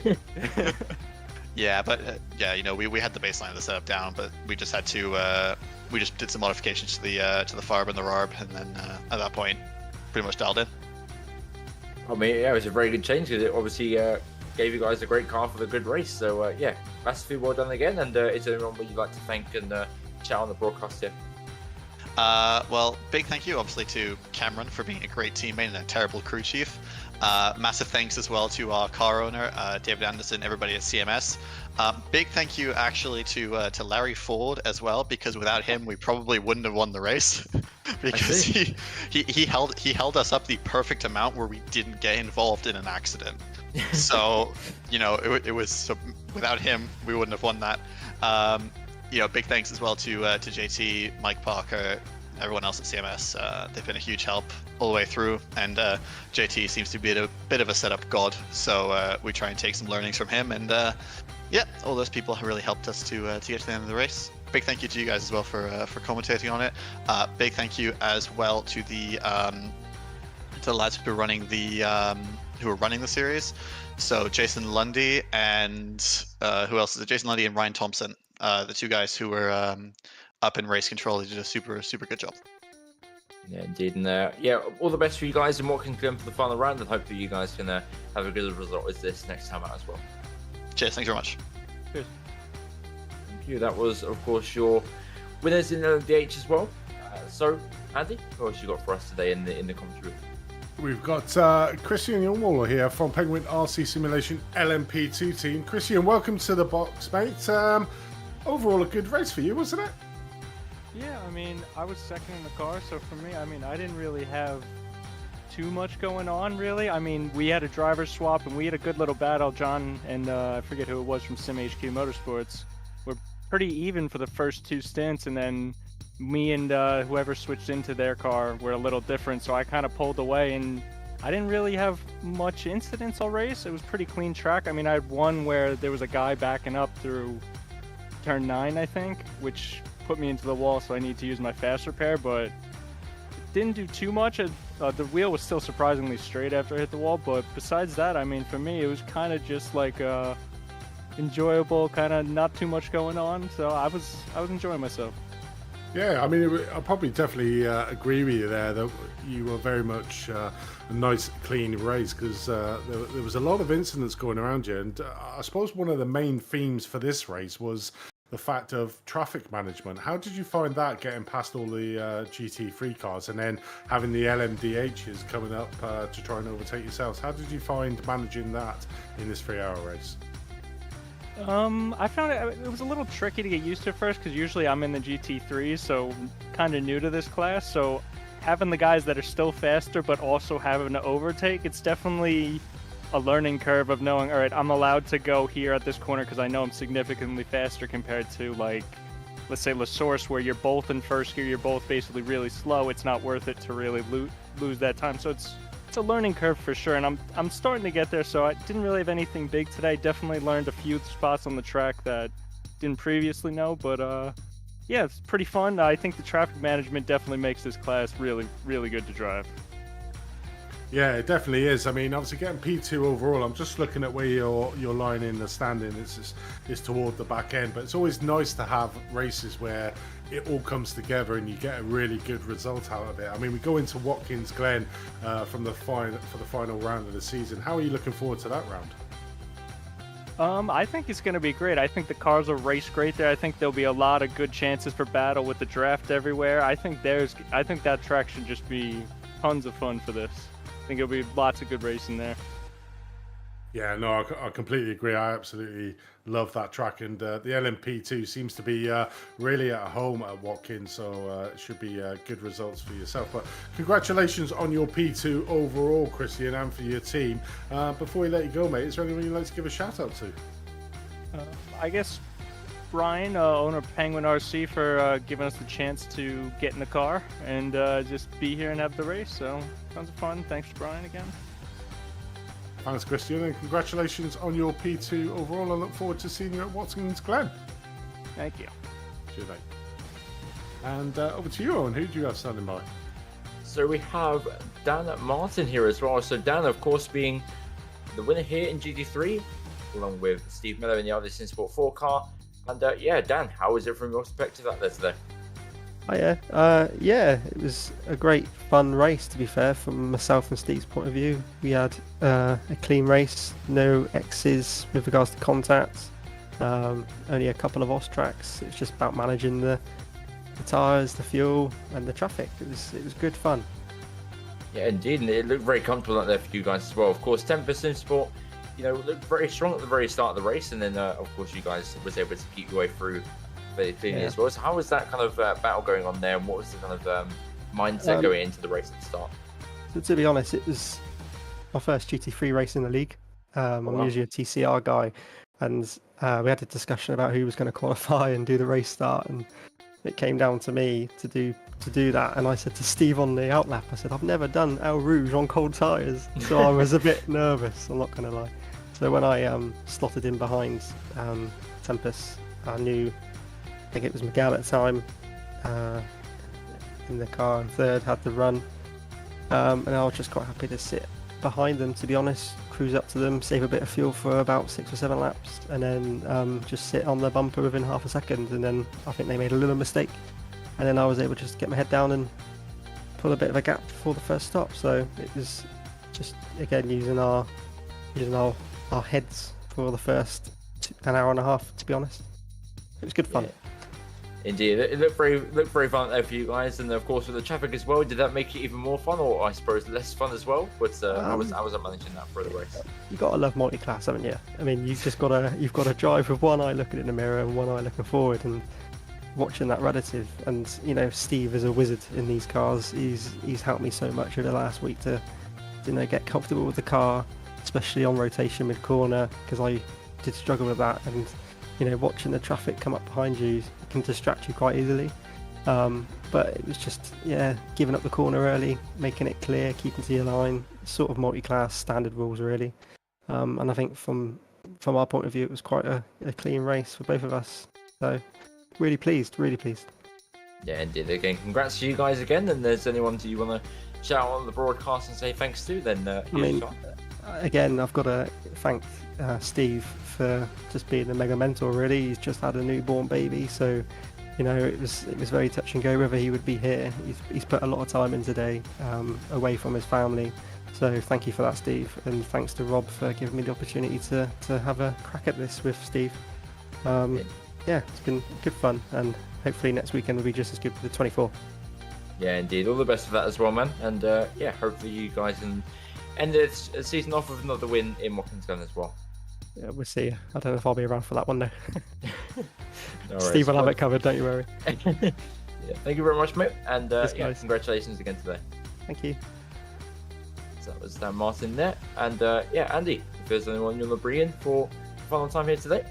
S8: Yeah, but we had the baseline of the setup down, but we just had to we just did some modifications to the FARB and the RARB, and then at that point, pretty much dialed in.
S2: I mean, yeah, it was a very good change because it obviously gave you guys a great car for the good race. So yeah, massively well done again. And is there anyone you'd like to thank and chat on the broadcast here?
S8: Well, big thank you obviously to Cameron for being a great teammate and a terrible crew chief. Massive thanks as well to our car owner, David Anderson, everybody at CMS. Big thank you actually to Larry Ford as well, because without him we probably wouldn't have won the race because he held us up the perfect amount where we didn't get involved in an accident. So it was without him we wouldn't have won that. Big thanks as well to JT, Mike Parker, everyone else at CMS. They've been a huge help all the way through, and JT seems to be a bit of a setup god, so we try and take some learnings from him, and all those people have really helped us to get to the end of the race. Big thank you to you guys as well for commentating on it. Big thank you as well to the lads who are running the series. So Jason Lundy and who else is it? Jason Lundy and Ryan Thompson, the two guys who were up in race control. They did a super good job.
S2: Yeah, indeed. And all the best for you guys and what can come for the final round, and hopefully you guys can have a good result as this next time out as well.
S8: Cheers, thanks very much.
S9: Cheers.
S2: Thank you. That was, of course, your winners in LMDH as well. So, Andy, what else you got for us today in the commentary?
S3: We've got Christian Youngwaller here from Penguin RC Simulation LMP2 team. Christian, welcome to the box, mate. Overall, a good race for you, wasn't it?
S10: Yeah, I mean, I was second in the car, so for me, I mean, I didn't really have
S9: too much going on, really. I mean, we had a driver swap, and we had a good little battle. John and I forget who it was from SimHQ Motorsports were pretty even for the first 2 stints, and then me and whoever switched into their car were a little different, so I kind of pulled away, and I didn't really have much incidents all race. It was pretty clean track. I mean, I had one where there was a guy backing up through turn 9, I think, which put me into the wall, so I need to use my fast repair, but didn't do too much. The wheel was still surprisingly straight after I hit the wall, but besides that, I mean, for me, it was kind of just like enjoyable, kind of not too much going on, so I was enjoying myself.
S3: Yeah, I mean, I probably definitely agree with you there that you were very much a nice, clean race, because there was a lot of incidents going around you, and I suppose one of the main themes for this race was the fact of traffic management. How did you find that, getting past all the GT3 cars and then having the LMDHs coming up to try and overtake yourselves? How did you find managing that in this 3-hour race?
S9: I found it was a little tricky to get used to at first, because usually I'm in the GT3, so kind of new to this class. So having the guys that are still faster but also having to overtake, it's definitely a learning curve of knowing, all right, I'm allowed to go here at this corner because I know I'm significantly faster compared to, like, let's say La Source, where you're both in first gear, you're both basically really slow. It's not worth it to really lose that time. So it's a learning curve for sure, and I'm starting to get there. So I didn't really have anything big today. Definitely learned a few spots on the track that didn't previously know, but yeah, it's pretty fun. I think the traffic management definitely makes this class really, really good to drive.
S3: Yeah, it definitely is. I mean, obviously getting P2 overall, I'm just looking at where you're lying in the standing. It's toward the back end, but it's always nice to have races where it all comes together and you get a really good result out of it. I mean, we go into Watkins Glen for the final round of the season. How are you looking forward to that round?
S9: I think it's going to be great. I think the cars will race great there. I think there'll be a lot of good chances for battle with the draft everywhere. I think that track should just be tons of fun for this. I think it'll be lots of good racing there.
S3: Yeah, no, I completely agree. I absolutely love that track, and the LMP2 seems to be really at home at Watkins, so it should be good results for yourself. But congratulations on your P2 overall, Christian, and for your team. Before we let you go, mate, is there anyone you'd like to give a shout out to?
S9: I guess Brian, owner of Penguin RC, for giving us the chance to get in the car and just be here and have the race. So tons of fun. Thanks to Brian again.
S3: Thanks, Christian, and congratulations on your P2 overall. I look forward to seeing you at Watkins Glen.
S9: Thank you.
S3: Cheers, mate. And over to you, Owen. Who do you have standing by?
S2: So we have Dan Martin here as well. So Dan, of course, being the winner here in GT3, along with Steve Miller in the iRTES Sport 4 car. And yeah, Dan, how was it from your perspective out there today?
S10: Yeah, it was a great fun race, to be fair, from myself and Steve's point of view. We had a clean race, no X's with regards to contacts, only a couple of OS tracks. It was just about managing the tyres, the fuel and the traffic. It was good fun.
S2: Yeah, indeed, and it looked very comfortable out there for you guys as well. Of course, Tempest Sim Sport, looked very strong at the very start of the race, and then of course you guys was able to keep your way through very cleanly as well. So how was that kind of battle going on there, and what was the kind of mindset going into the race at the start?
S10: So to be honest, it was my first GT3 race in the league. I'm usually a TCR guy, and we had a discussion about who was going to qualify and do the race start, and it came down to me to do that. And I said to Steve on the outlap, I said, I've never done El Rouge on cold tyres, so I was a bit nervous, I'm not going to lie. So when I slotted in behind Tempest, I knew, I think it was Miguel at the time, in the car, and third, had the run, and I was just quite happy to sit behind them, to be honest, cruise up to them, save a bit of fuel for about 6 or 7 laps, and then just sit on the bumper within half a second. And then I think they made a little mistake, and then I was able to just get my head down and pull a bit of a gap before the first stop. So it was just, again, using our heads for the first an hour and a half, to be honest. It was good fun.
S2: Yeah. Indeed, it looked very fun there for you guys, and of course with the traffic as well. Did that make it even more fun, or I suppose less fun as well? But how was I managing that for the race?
S10: You got to love multi-class, haven't you? I mean, you've got to drive with one eye looking in the mirror and one eye looking forward, and watching that relative. And Steve is a wizard in these cars. He's helped me so much over the last week to get comfortable with the car, especially on rotation mid corner, because I did struggle with that. And watching the traffic come up behind you can distract you quite easily. But it was just giving up the corner early, making it clear, keeping to your line, sort of multi-class standard rules really. And I think from our point of view, it was quite a clean race for both of us. So really pleased.
S2: Yeah, indeed. Again, congrats to you guys again. And there's anyone you want to shout out on the broadcast and say thanks to, then
S10: again, I've got to thank Steve for just being a mega mentor. Really, he's just had a newborn baby, so it was very touch and go whether he would be here. He's put a lot of time in today, away from his family. So thank you for that, Steve, and thanks to Rob for giving me the opportunity to have a crack at this with Steve. It's been good fun, and hopefully next weekend will be just as good for the 24.
S2: Yeah, indeed. All the best for that as well, man. And hopefully you guys can end the season off with another win in Watkins Glen as well.
S10: Yeah, we'll see. I don't know if I'll be around for that one though.
S2: Steve
S10: will have it covered, don't you worry.
S2: Thank you very much, mate. And congratulations again today.
S10: Thank you.
S2: So that was Dan Martin there. And Andy, if there's anyone you want to bring in for the final time here today.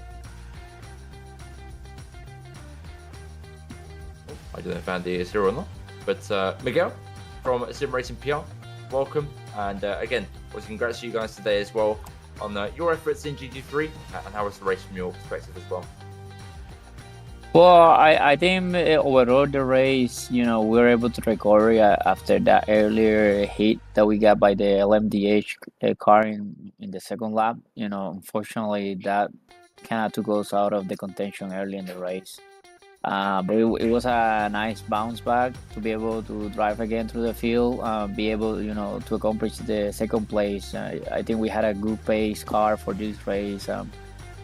S2: I don't know if Andy is here or not. But Miguel from Sim Racing PR, welcome. And again, congrats to you guys today as well on your efforts in GT3 and how was the race from your perspective as well.
S11: Well, I think overall the race, we were able to recover after that earlier hit that we got by the LMDH car in the second lap. Unfortunately, that kind of took us out of the contention early in the race. But it was a nice bounce back to be able to drive again through the field, be able, to accomplish the second place. I think we had a good pace car for this race.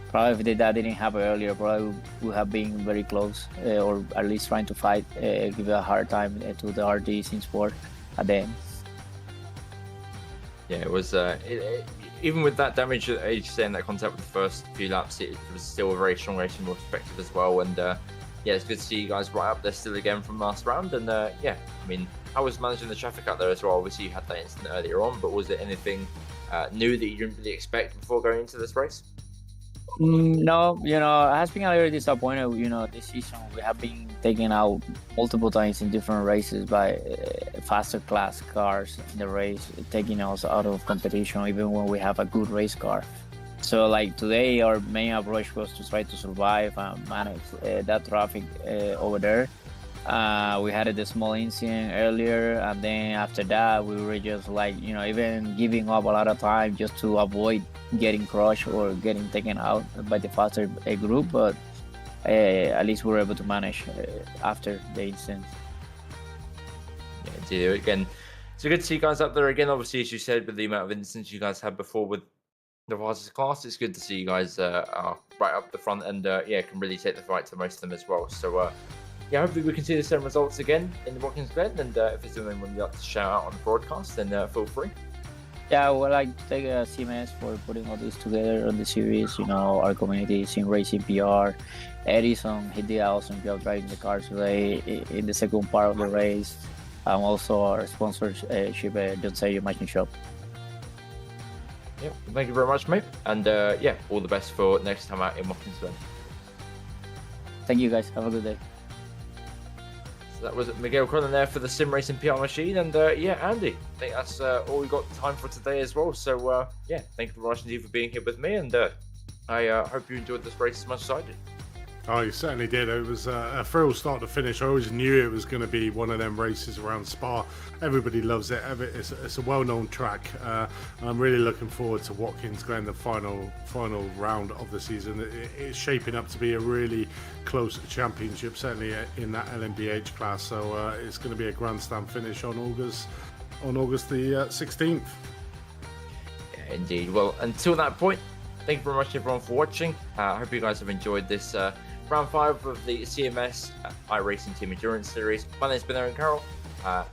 S11: Probably if that didn't happen earlier, probably would have been very close, or at least trying to fight, give a hard time to the iRTES in sport at the end.
S2: Yeah, it was. Even with that damage, as you say, in that contact with the first few laps, it was still a very strong race from your perspective as well. And it's good to see you guys right up there still again from last round. And how was managing the traffic out there as well? Obviously, you had that incident earlier on, but was there anything new that you didn't really expect before going into this race?
S11: No, it has been a little disappointed. This season we have been taken out multiple times in different races by faster class cars in the race, taking us out of competition even when we have a good race car. So like today, our main approach was to try to survive and manage that traffic over there. We had a small incident earlier, and then after that we were just even giving up a lot of time just to avoid getting crushed or getting taken out by the faster group. But at least we were able to manage after the incident.
S2: Yeah, again, so good to see you guys up there again. Obviously, as you said, with the amount of incidents you guys had before with the fastest class, it's good to see you guys are right up the front and can really take the fight to most of them as well. So hopefully we can see the same results again in the Watkins Glen. And if there's anyone you'd like to shout out on the broadcast, then feel free.
S11: Yeah, I would like to thank CMS for putting all this together on the series. Our community, Sim Racing PR, Edison, he did an awesome job driving the car today in the second part of the race. Also our sponsorship, John Sayer Machine Shop.
S2: Yep, thank you very much, mate. And all the best for next time out in Watkins Glen.
S11: Thank you, guys. Have a good day.
S2: So that was Miguel Cronin there for the Sim Racing PR machine. And Andy, I think that's all we got time for today as well. So thank you very much indeed for being here with me. And I hope you enjoyed this race as much as I did.
S3: Oh, you certainly did. It was a thrill start to finish. I always knew it was going to be one of them races around Spa. Everybody loves it. It's a well-known track. I'm really looking forward to Watkins Glen, the final round of the season. It's shaping up to be a really close championship, certainly in that LMDH class. So it's going to be a grandstand finish on August the 16th.
S2: Yeah, indeed. Well, until that point, thank you very much everyone for watching. I hope you guys have enjoyed this round 5 of the CMS iRacing Team Endurance Series. My name's been Aaron Carroll.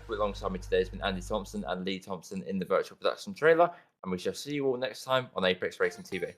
S2: Alongside me today has been Andy Thompson and Lee Thompson in the virtual production trailer. And we shall see you all next time on Apex Racing TV.